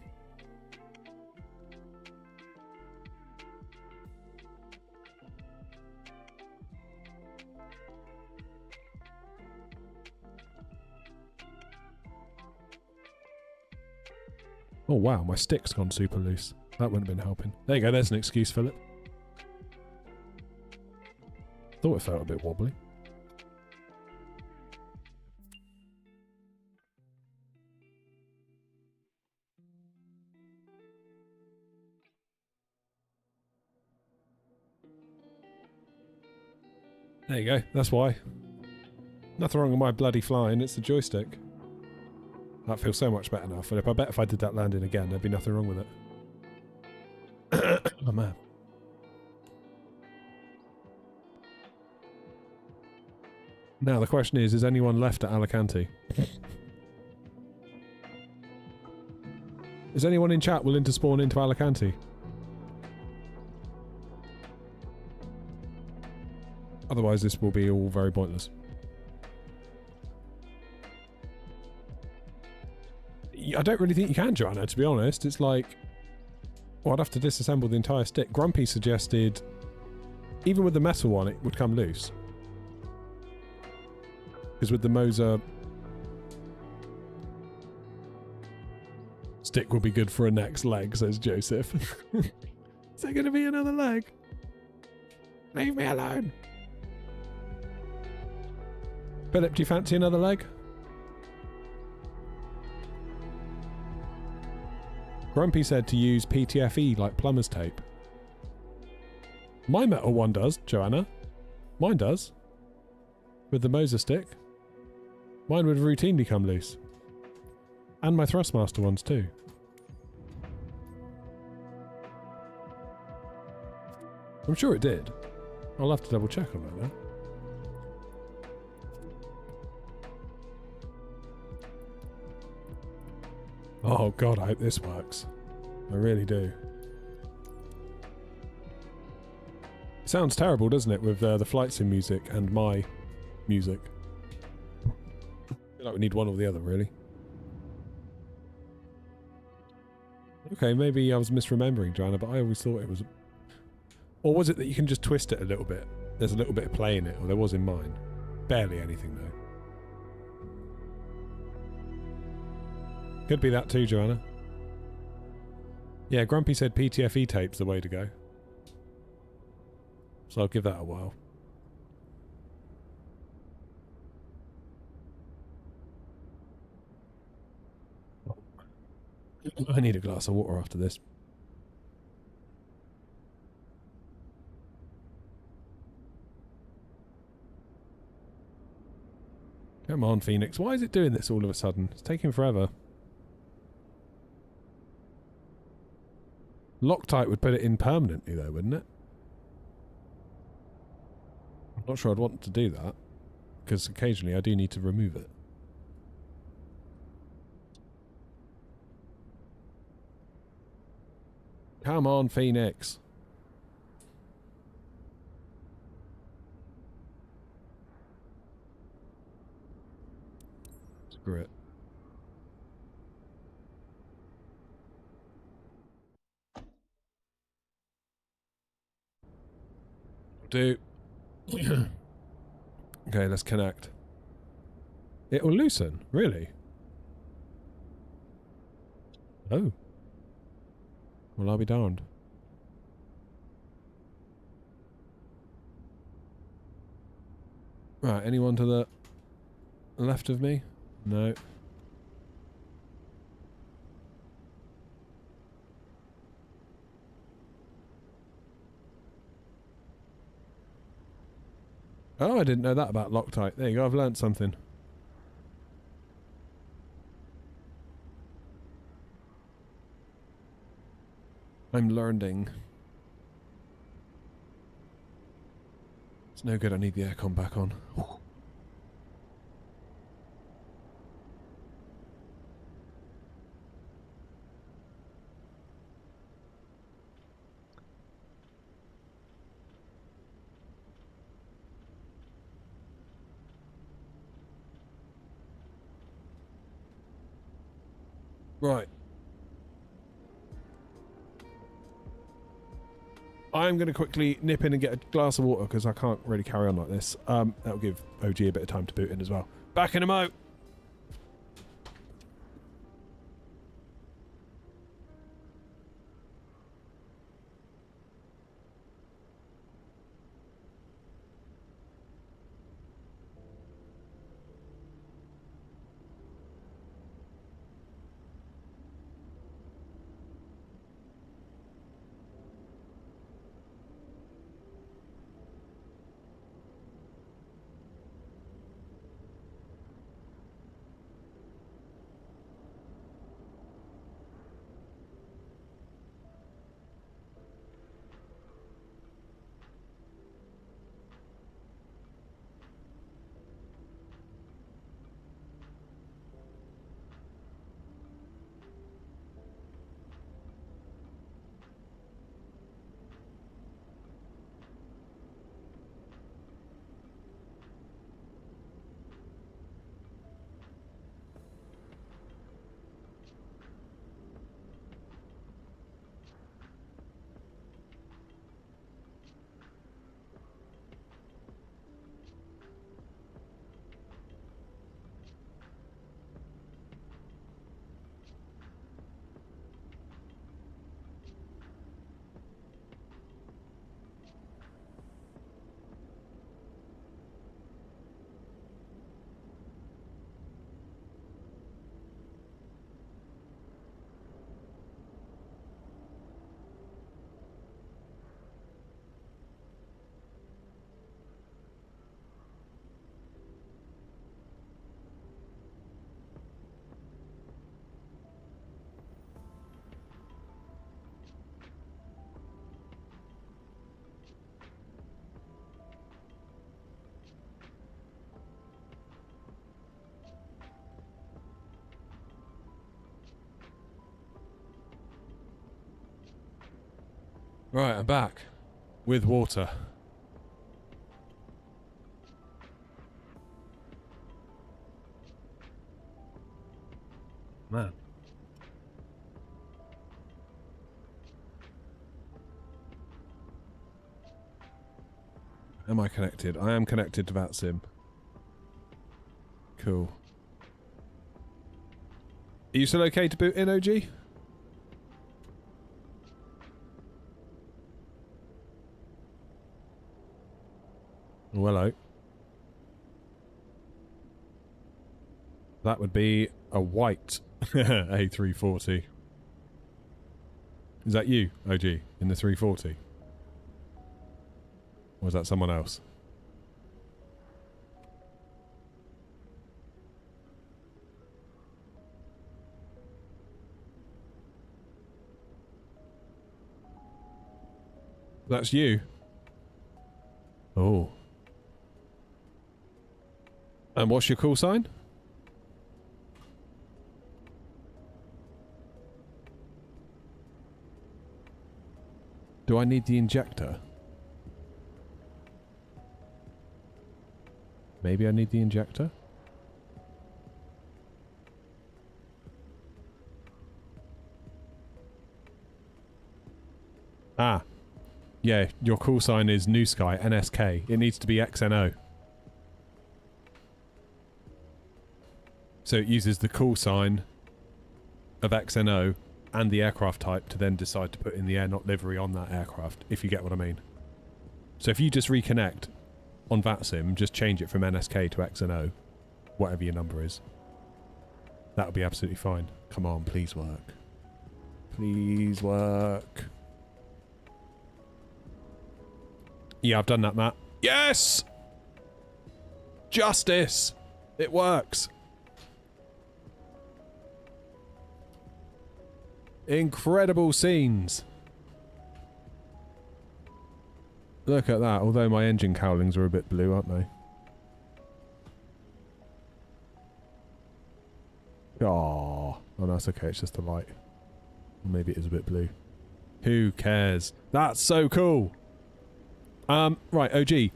Oh wow, my stick's gone super loose. That wouldn't have been helping. There you go, there's an excuse, Philip. Thought it felt a bit wobbly. There you go, that's why. Nothing wrong with my bloody flying, it's the joystick. That feels so much better now, Philip. I bet if I did that landing again, there'd be nothing wrong with it. Oh man. Now the question is anyone left at Alicante? Is anyone in chat willing to spawn into Alicante? Otherwise this will be all very pointless. I don't really think you can, Joanna, to be honest. It's like... Well, I'd have to disassemble the entire stick. Grumpy suggested... Even with the metal one, it would come loose. Because with the Moza... Stick will be good for a next leg, says Joseph. Is there going to be another leg? Leave me alone. Philip, do you fancy another leg? Grumpy said to use PTFE like plumber's tape. My metal one does, Joanna. Mine does. With the Moza stick. Mine would routinely come loose. And my Thrustmaster ones too. I'm sure it did. I'll have to double check on that now. Oh god, I hope this works. I really do. It sounds terrible, doesn't it, with the flight sim music and my music. I feel like we need one or the other, really. Okay, maybe I was misremembering, Joanna, but I always thought it was... Or was it that you can just twist it a little bit? There's a little bit of play in it, or there was in mine. Barely anything, though. Could be that too, Joanna. Yeah, Grumpy said PTFE tape's the way to go. So I'll give that a while. I need a glass of water after this. Come on, Phoenix. Why is it doing this all of a sudden? It's taking forever. Loctite would put it in permanently though, wouldn't it? I'm not sure I'd want to do that, because occasionally I do need to remove it. Come on, Phoenix. Screw it. Do. Okay, let's connect. It will loosen, really? Oh. Well, I'll be darned. Right, anyone to the left of me? No. Oh, I didn't know that about Loctite. There you go, I've learnt something. I'm learning. It's no good, I need the aircon back on. Right. I'm going to quickly nip in and get a glass of water because I can't really carry on like this. That'll give OG a bit of time to boot in as well. Back in a mo! Right, I'm back. With water. Man. Am I connected? I am connected to VATSIM. Cool. Are you still okay to boot in, OG? Oh, hello. That would be a white A340. Is that you, OG, in the 340? Or is that someone else? That's you. Oh. And what's your call sign? Do I need the injector? Maybe I need the injector? Ah. Yeah, your call sign is New Sky, NSK. It needs to be XNO. So it uses the call sign of XNO and the aircraft type to then decide to put in the air not livery on that aircraft, if you get what I mean. So if you just reconnect on VATSIM, just change it from NSK to XNO, whatever your number is. That'll be absolutely fine. Come on, please work. Please work. Yeah, I've done that, Matt. Yes! Justice! It works. Incredible scenes. Look at that, although my engine cowlings are a bit blue, aren't they? Oh, no, it's okay, it's just the light. Maybe it is a bit blue. Who cares? That's so cool! Right, OG. Are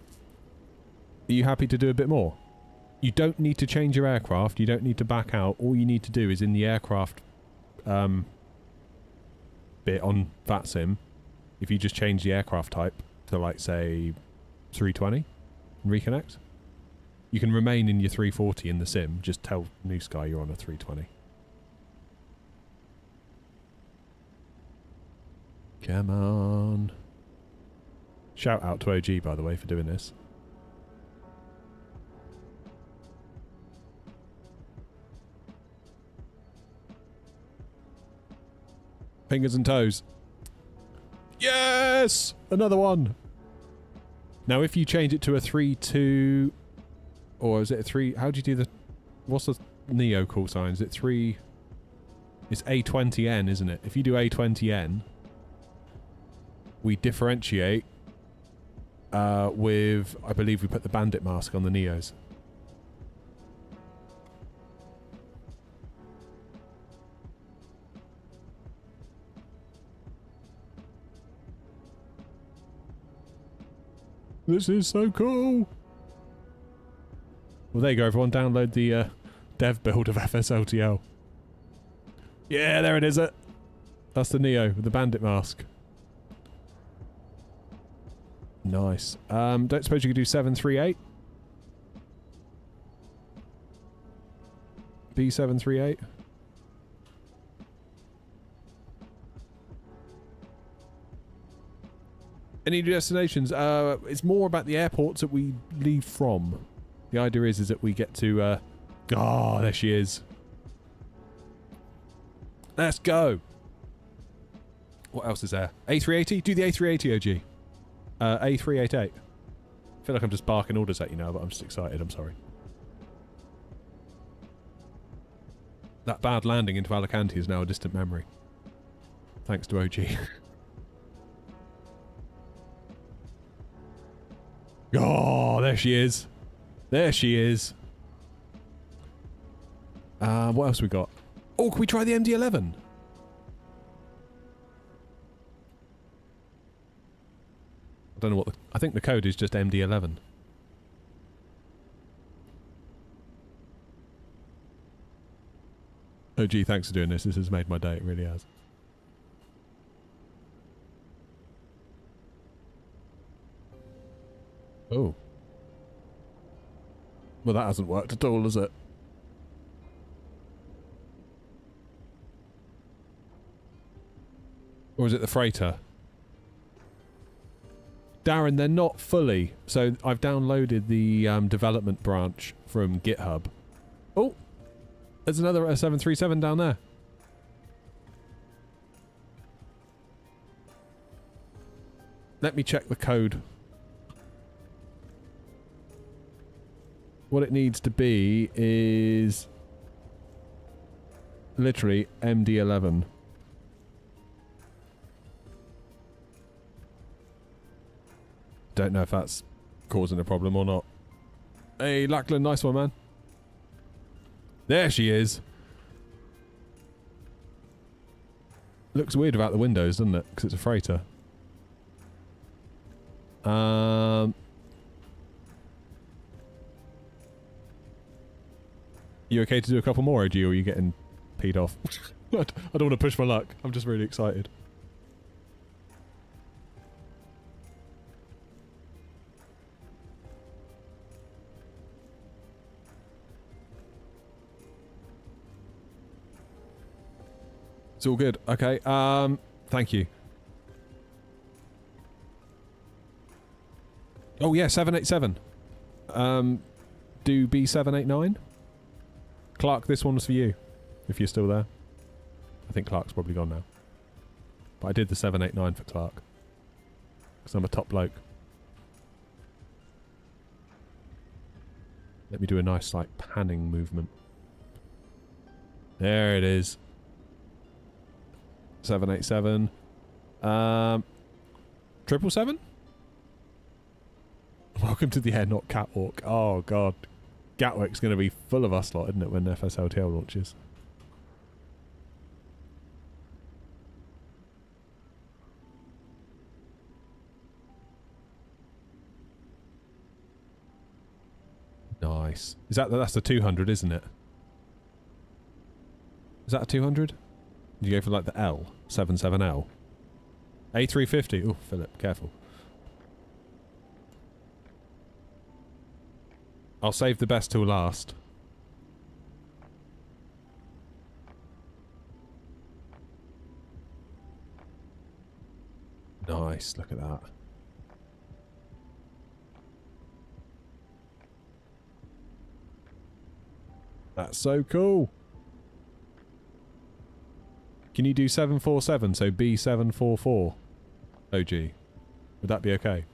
you happy to do a bit more? You don't need to change your aircraft, you don't need to back out. All you need to do is in the aircraft bit on VATSIM, if you just change the aircraft type to, like, say, 320 and reconnect, you can remain in your 340 in the sim. Just tell New Sky you're on a 320. Come on. Shout out to OG, by the way, for doing this. Fingers and toes. Yes! Another one! Now, if you change it to a 3-2... Or is it a 3... How do you do the... What's the Neo call sign? Is it 3... It's A20N, isn't it? If you do A20N, we differentiate with... I believe we put the bandit mask on the Neos. This is so cool! Well, there you go, everyone. Download the dev build of FSLTL. Yeah, there it is. That's the Neo with the bandit mask. Nice. Don't suppose you could do 738? B738? Any destinations? It's more about the airports that we leave from. The idea is that we get to... there she is. Let's go. What else is there? A380? Do the A380, OG. A388. I feel like I'm just barking orders at you now, but I'm just excited. I'm sorry. That bad landing into Alicante is now a distant memory. Thanks to OG. Oh, there she is. There she is. What else we got? Oh, can we try the MD-11? I don't know what I think the code is just MD-11. Oh, gee, thanks for doing this. This has made my day. It really has. Oh. Well, that hasn't worked at all, has it? Or is it the freighter? Darren, they're not fully. So I've downloaded the development branch from GitHub. Oh! There's another 737 down there. Let me check the code. What it needs to be is literally MD-11. Don't know if that's causing a problem or not. Hey, Lachlan, nice one, man. There she is. Looks weird about the windows, doesn't it? Because it's a freighter. You okay to do a couple more, OG, or are you getting peed off? I don't want to push my luck. I'm just really excited. It's all good. Okay. Thank you. Oh yeah, 787. Do B789. Clark, this one's for you. If you're still there. I think Clark's probably gone now. But I did the 789 for Clark. Because I'm a top bloke. Let me do a nice, like, panning movement. There it is. 787. 777? Welcome to the air, not catwalk. Oh, God. Gatwick's going to be full of us lot, isn't it, when FSLTL launches? Nice. That's the 200, isn't it? Is that a 200? Did you go for like the L? 77L? A350. Oh, Philip, careful. I'll save the best till last. Nice, look at that. That's so cool. Can you do 747, so B744? OG. Would that be okay?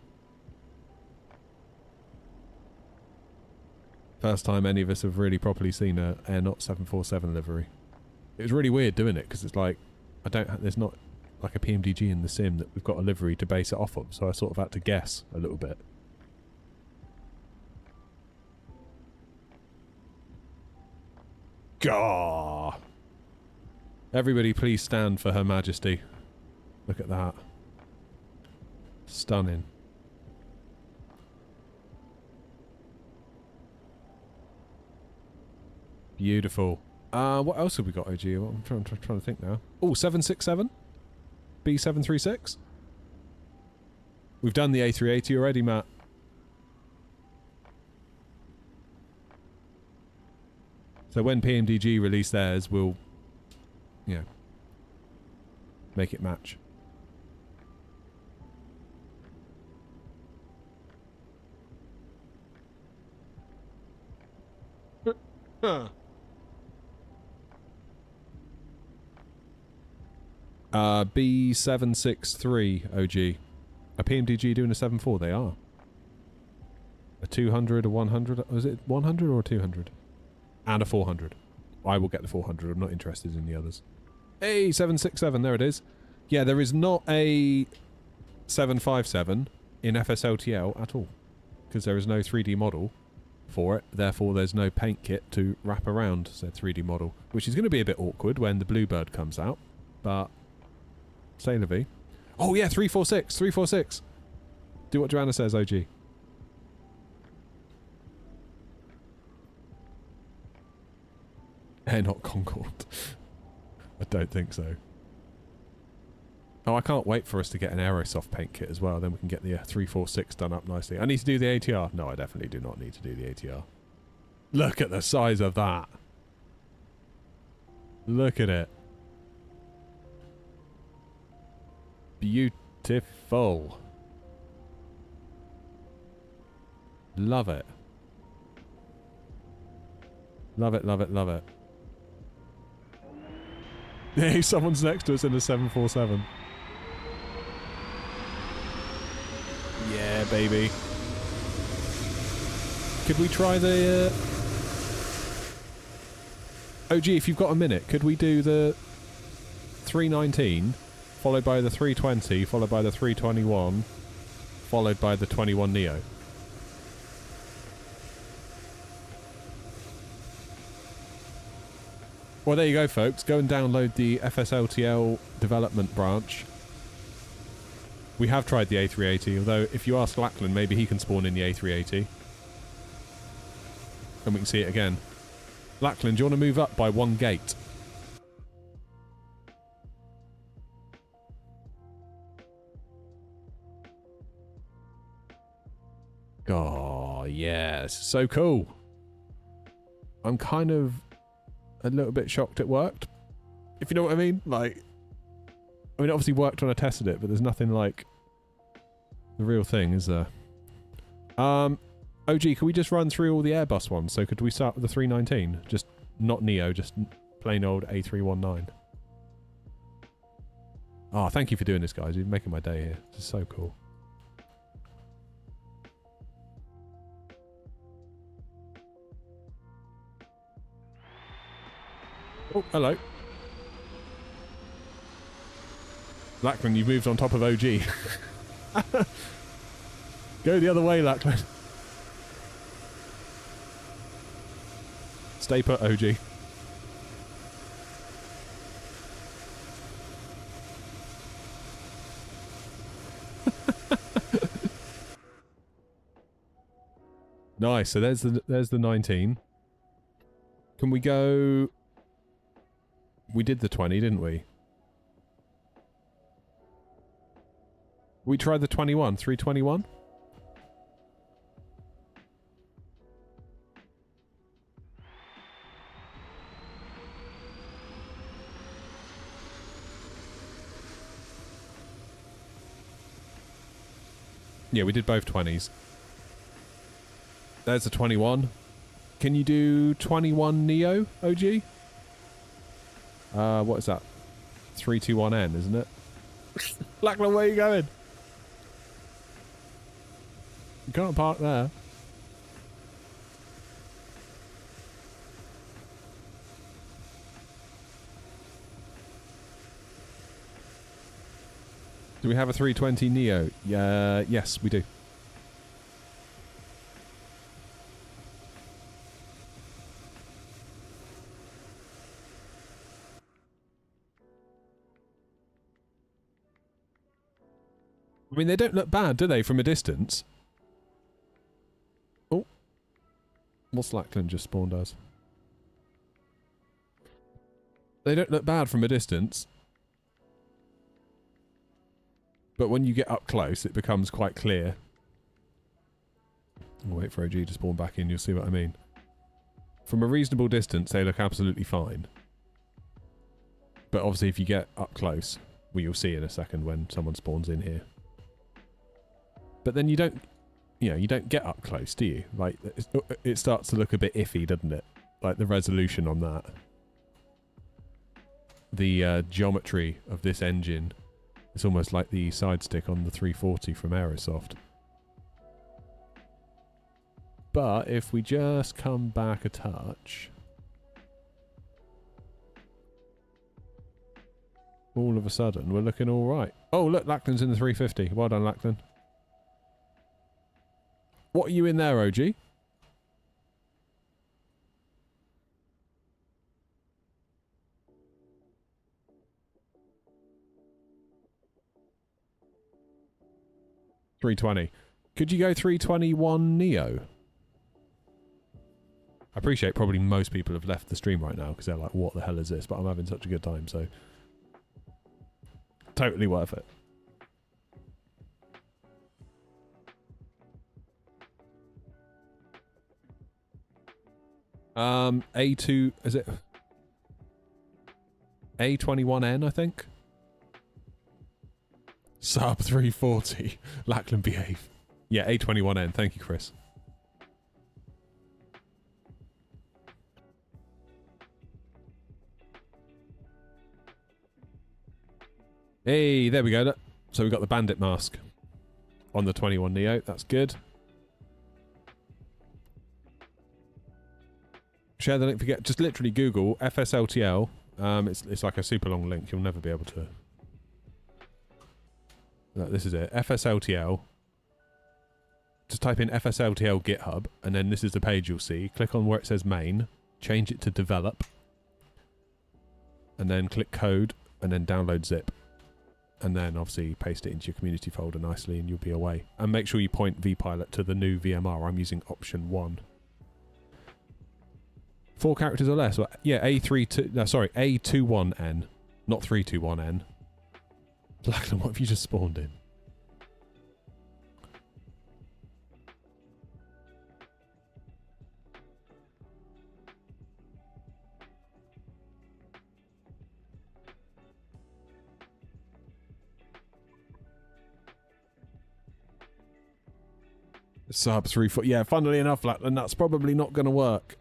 First time any of us have really properly seen a Air Not 747 livery. It was really weird doing it, because it's like, there's not like a PMDG in the sim that we've got a livery to base it off of, so I sort of had to guess a little bit. Gah! Everybody please stand for Her Majesty. Look at that. Stunning. Beautiful. What else have we got, OG? I'm trying to think now. Oh, 767? B736? We've done the A380 already, Matt. So when PMDG release theirs, we'll, yeah, make it match. B763 OG. A PMDG doing a 74, they are. A 200, a 100, was it 100 or 200? And a 400. I will get the 400, I'm not interested in the others. Hey, 767, there it is. Yeah, there is not a 757 in FSLTL at all. Because there is no 3D model for it, therefore there's no paint kit to wrap around said 3D model. Which is going to be a bit awkward when the Bluebird comes out, but... Say la vie. Oh yeah, 346, 346. Do what Joanna says, OG. Air Not Concorde. I don't think so. Oh, I can't wait for us to get an Aerosoft paint kit as well. Then we can get the 346 done up nicely. I need to do the ATR. No, I definitely do not need to do the ATR. Look at the size of that. Look at it. Beautiful. Love it. Love it, love it, love it. Hey, someone's next to us in a 747. Yeah, baby. Could we try the... OG, if you've got a minute, could we do the 319, followed by the 320, followed by the 321, followed by the 21 Neo? Well, there you go, folks. Go and download the FSLTL development branch. We have tried the A380, although if you ask Lachlan, maybe he can spawn in the A380. And we can see it again. Lachlan, do you want to move up by one gate? Oh, yeah. This is so cool. I'm kind of... a little bit shocked it worked. If you know what I mean? Like, I mean, it obviously worked when I tested it, but there's nothing like the real thing, is there? OG, can we just run through all the Airbus ones? So could we start with the 319? Just not Neo, just plain old A319. Oh, thank you for doing this, guys. You're making my day here. This is so cool. Oh, hello. Lachlan, you've moved on top of OG. Go the other way, Lachlan. Stay put, OG. Nice. So there's the 19. Can we go? We did the 20, didn't we? We tried the 21, 321. Yeah, we did both 20s. There's a 21. Can you do 21 Neo, OG? What is that? 321N, isn't it? Lachlan, where are you going? You can't park there. Do we have a 320 Neo? Yes, we do. I mean, they don't look bad, do they, from a distance? Oh. What's Lachlan just spawned us? They don't look bad from a distance. But when you get up close, it becomes quite clear. I'll wait for OG to spawn back in, you'll see what I mean. From a reasonable distance, they look absolutely fine. But obviously, if you get up close, well, you'll see in a second when someone spawns in here. But then you don't, you know, you don't get up close, do you? Like, it starts to look a bit iffy, doesn't it? Like the resolution on that. The geometry of this engine. It's almost like the side stick on the 340 from Aerosoft. But if we just come back a touch, all of a sudden we're looking all right. Oh, look, Lachlan's in the 350. Well done, Lachlan. What are you in there, OG? $320. Could you go 321 Neo? I appreciate probably most people have left the stream right now because they're like, what the hell is this? But I'm having such a good time, so totally worth it. A2, is it A21N, I think? Sub 340. Lachlan behave. Yeah, A21N. Thank you, Chris. Hey, there we go. So we've got the bandit mask on the 21 Neo. That's good. Share the link. Forget. Just literally Google FSLTL. It's like a super long link. You'll never be able to. This is it. FSLTL. Just type in FSLTL GitHub, and then this is the page you'll see. Click on where it says main. Change it to develop. And then click code, and then download zip. And then obviously paste it into your community folder nicely, and you'll be away. And make sure you point vPilot to the new VMR. I'm using option 1. 4 characters or less. Well, yeah, A21N, not 321N. Lachlan, what have you just spawned in? Sub 3-4. Yeah, funnily enough, Lachlan, that's probably not going to work.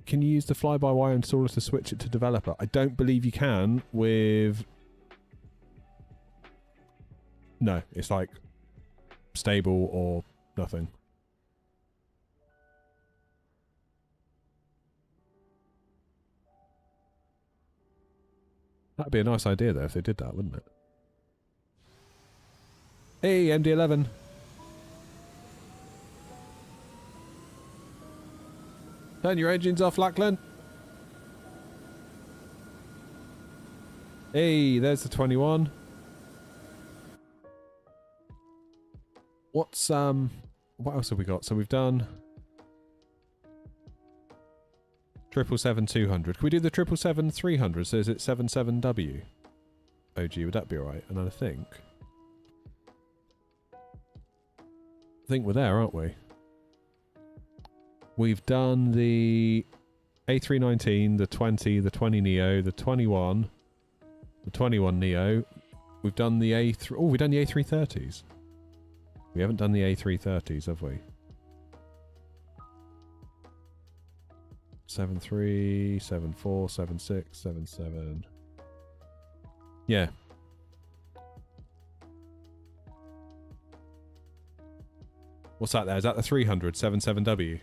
Can you use the fly-by-wire installer to switch it to developer? I don't believe you can with... No, it's like stable or nothing. That'd be a nice idea, though, if they did that, wouldn't it? Hey, MD-11. Turn your engines off, Lachlan. Hey, there's the 21. What's, what else have we got? So we've done 777-200. Can we do the 777-300? So is it 77W? OG, would that be alright? And I think we're there, aren't we? We've done the A319, the 20, the 20 Neo, the 21, the 21 Neo. We've done the A3... Oh, we've done the A330s. We haven't done the A330s, have we? 73, 74, 76, 77. Yeah. What's that there? Is that the 300, 77W?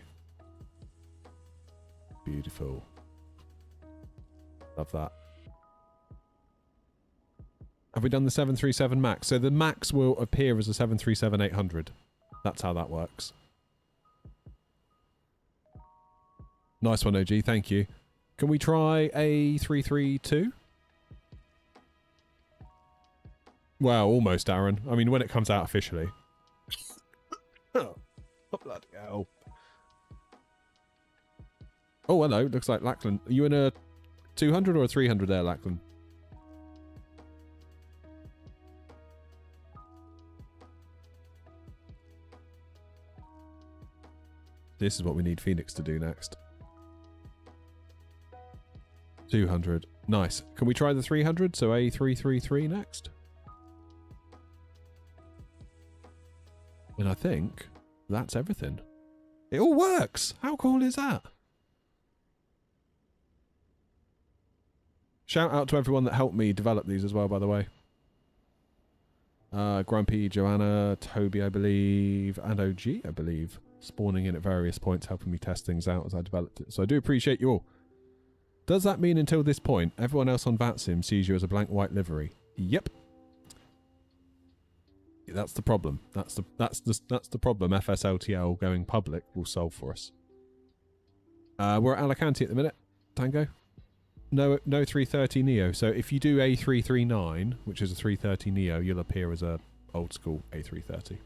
Beautiful. Love that. Have we done the 737 MAX? So the MAX will appear as a 737-800. That's how that works. Nice one, OG. Thank you. Can we try a 332? Well, almost, Aaron. I mean, when it comes out officially. Oh, bloody hell. Oh, hello. Looks like Lachlan. Are you in a 200 or a 300 there, Lachlan? This is what we need Phoenix to do next. 200. Nice. Can we try the 300? So A333 next. And I think that's everything. It all works! How cool is that? Shout out to everyone that helped me develop these as well, by the way. Grumpy, Joanna, Toby, I believe, and OG, I believe. Spawning in at various points, helping me test things out as I developed it. So I do appreciate you all. Does that mean until this point, everyone else on VATSIM sees you as a blank white livery? Yep. That's the problem. That's the problem FSLTL going public will solve for us. We're at Alicante at the minute. Tango. No 330 Neo. So if you do A339, which is a 330 Neo, you'll appear as a old school A330.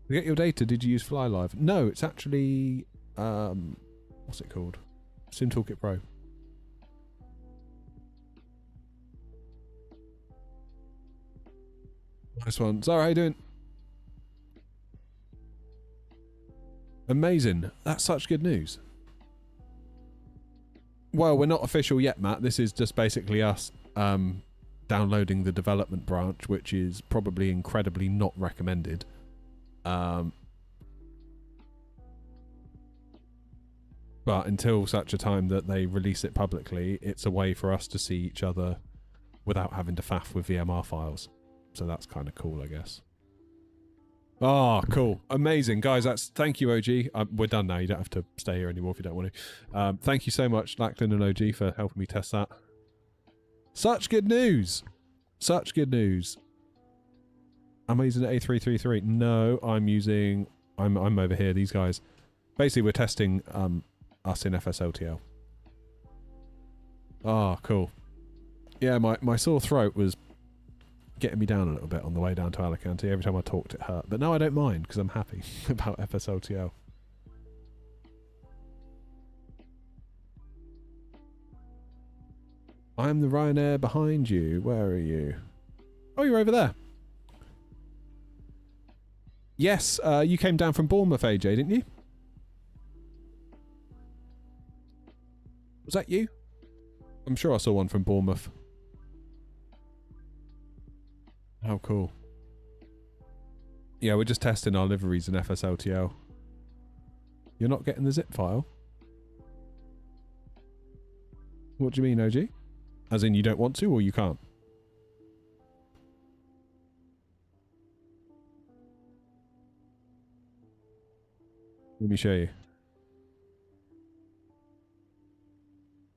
To get your data, did you use FlyLive? No, it's actually what's it called? Sim Toolkit Pro. Nice one. Zara, how you doing? Amazing. That's such good news. Well, we're not official yet, Matt. This is just basically us downloading the development branch, which is probably incredibly not recommended. But until such a time that they release it publicly, it's a way for us to see each other without having to faff with VMR files. So that's kind of cool, I guess. Oh, cool. Amazing. Guys, thank you, OG. We're done now. You don't have to stay here anymore if you don't want to. Thank you so much, Lachlan and OG, for helping me test that. Such good news. Such good news. Am I using an A333? No, I'm over here, these guys. Basically, we're testing us in FSLTL. Oh, cool. Yeah, my sore throat was getting me down a little bit on the way down to Alicante. Every time I talked, it hurt. But now I don't mind, because I'm happy about FSLTL. I'm the Ryanair behind you. Where are you? Oh, you're over there. Yes, you came down from Bournemouth, AJ, didn't you? Was that you? I'm sure I saw one from Bournemouth. How cool. Yeah, we're just testing our liveries in FSLTL. You're not getting the zip file? What do you mean, OG? As in you don't want to or you can't? Let me show you.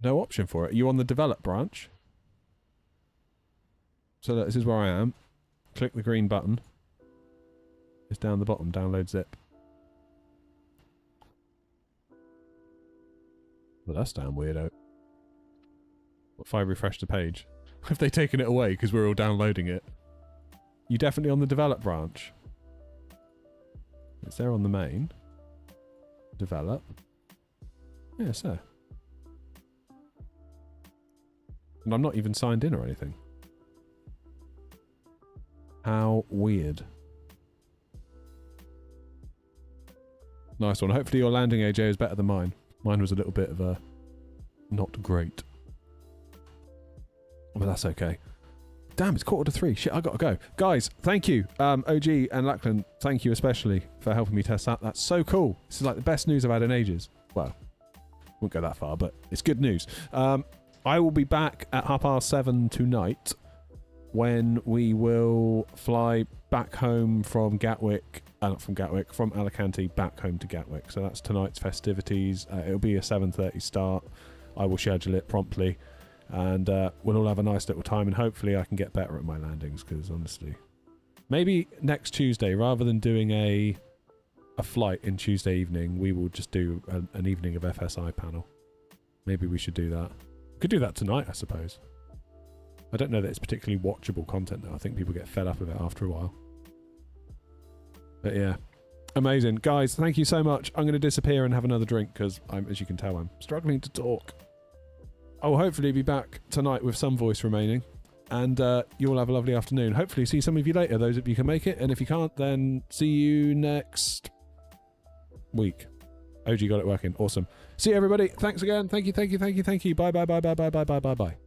No option for it. Are you on the develop branch? So look, this is where I am. Click the green button. It's down the bottom, download zip. Well, that's damn weirdo. What if I refresh the page? Have they taken it away because we're all downloading it? You definitely on the develop branch? It's there on the main. Develop. Yeah, it's there. And I'm not even signed in or anything. How weird. Nice one. Hopefully your landing, AJ, is better than mine. Mine was a little bit of a... not great. But that's okay. Damn, it's 2:45. Shit, I gotta go. Guys, thank you. OG and Lachlan, thank you especially for helping me test that. That's so cool. This is like the best news I've had in ages. Well, won't go that far, but it's good news. I will be back at 7:30 tonight when we will fly back home from Gatwick, not from Gatwick, from Alicante back home to Gatwick. So that's tonight's festivities. It'll be a 7:30 start. I will schedule it promptly. And we'll all have a nice little time, and hopefully I can get better at my landings, because honestly, maybe next Tuesday, rather than doing a flight in Tuesday evening, we will just do an evening of FSI panel. Maybe we should do that. Could do that tonight, I suppose. I don't know that it's particularly watchable content though. I think people get fed up of it after a while. But yeah, amazing. Guys, thank you so much. I'm going to disappear and have another drink, because as you can tell, I'm struggling to talk. I will hopefully be back tonight with some voice remaining, and you all have a lovely afternoon. Hopefully see some of you later, those of you can make it, and if you can't, then see you next week. OG got it working. Awesome. See you, everybody. Thanks again. Thank you. Bye.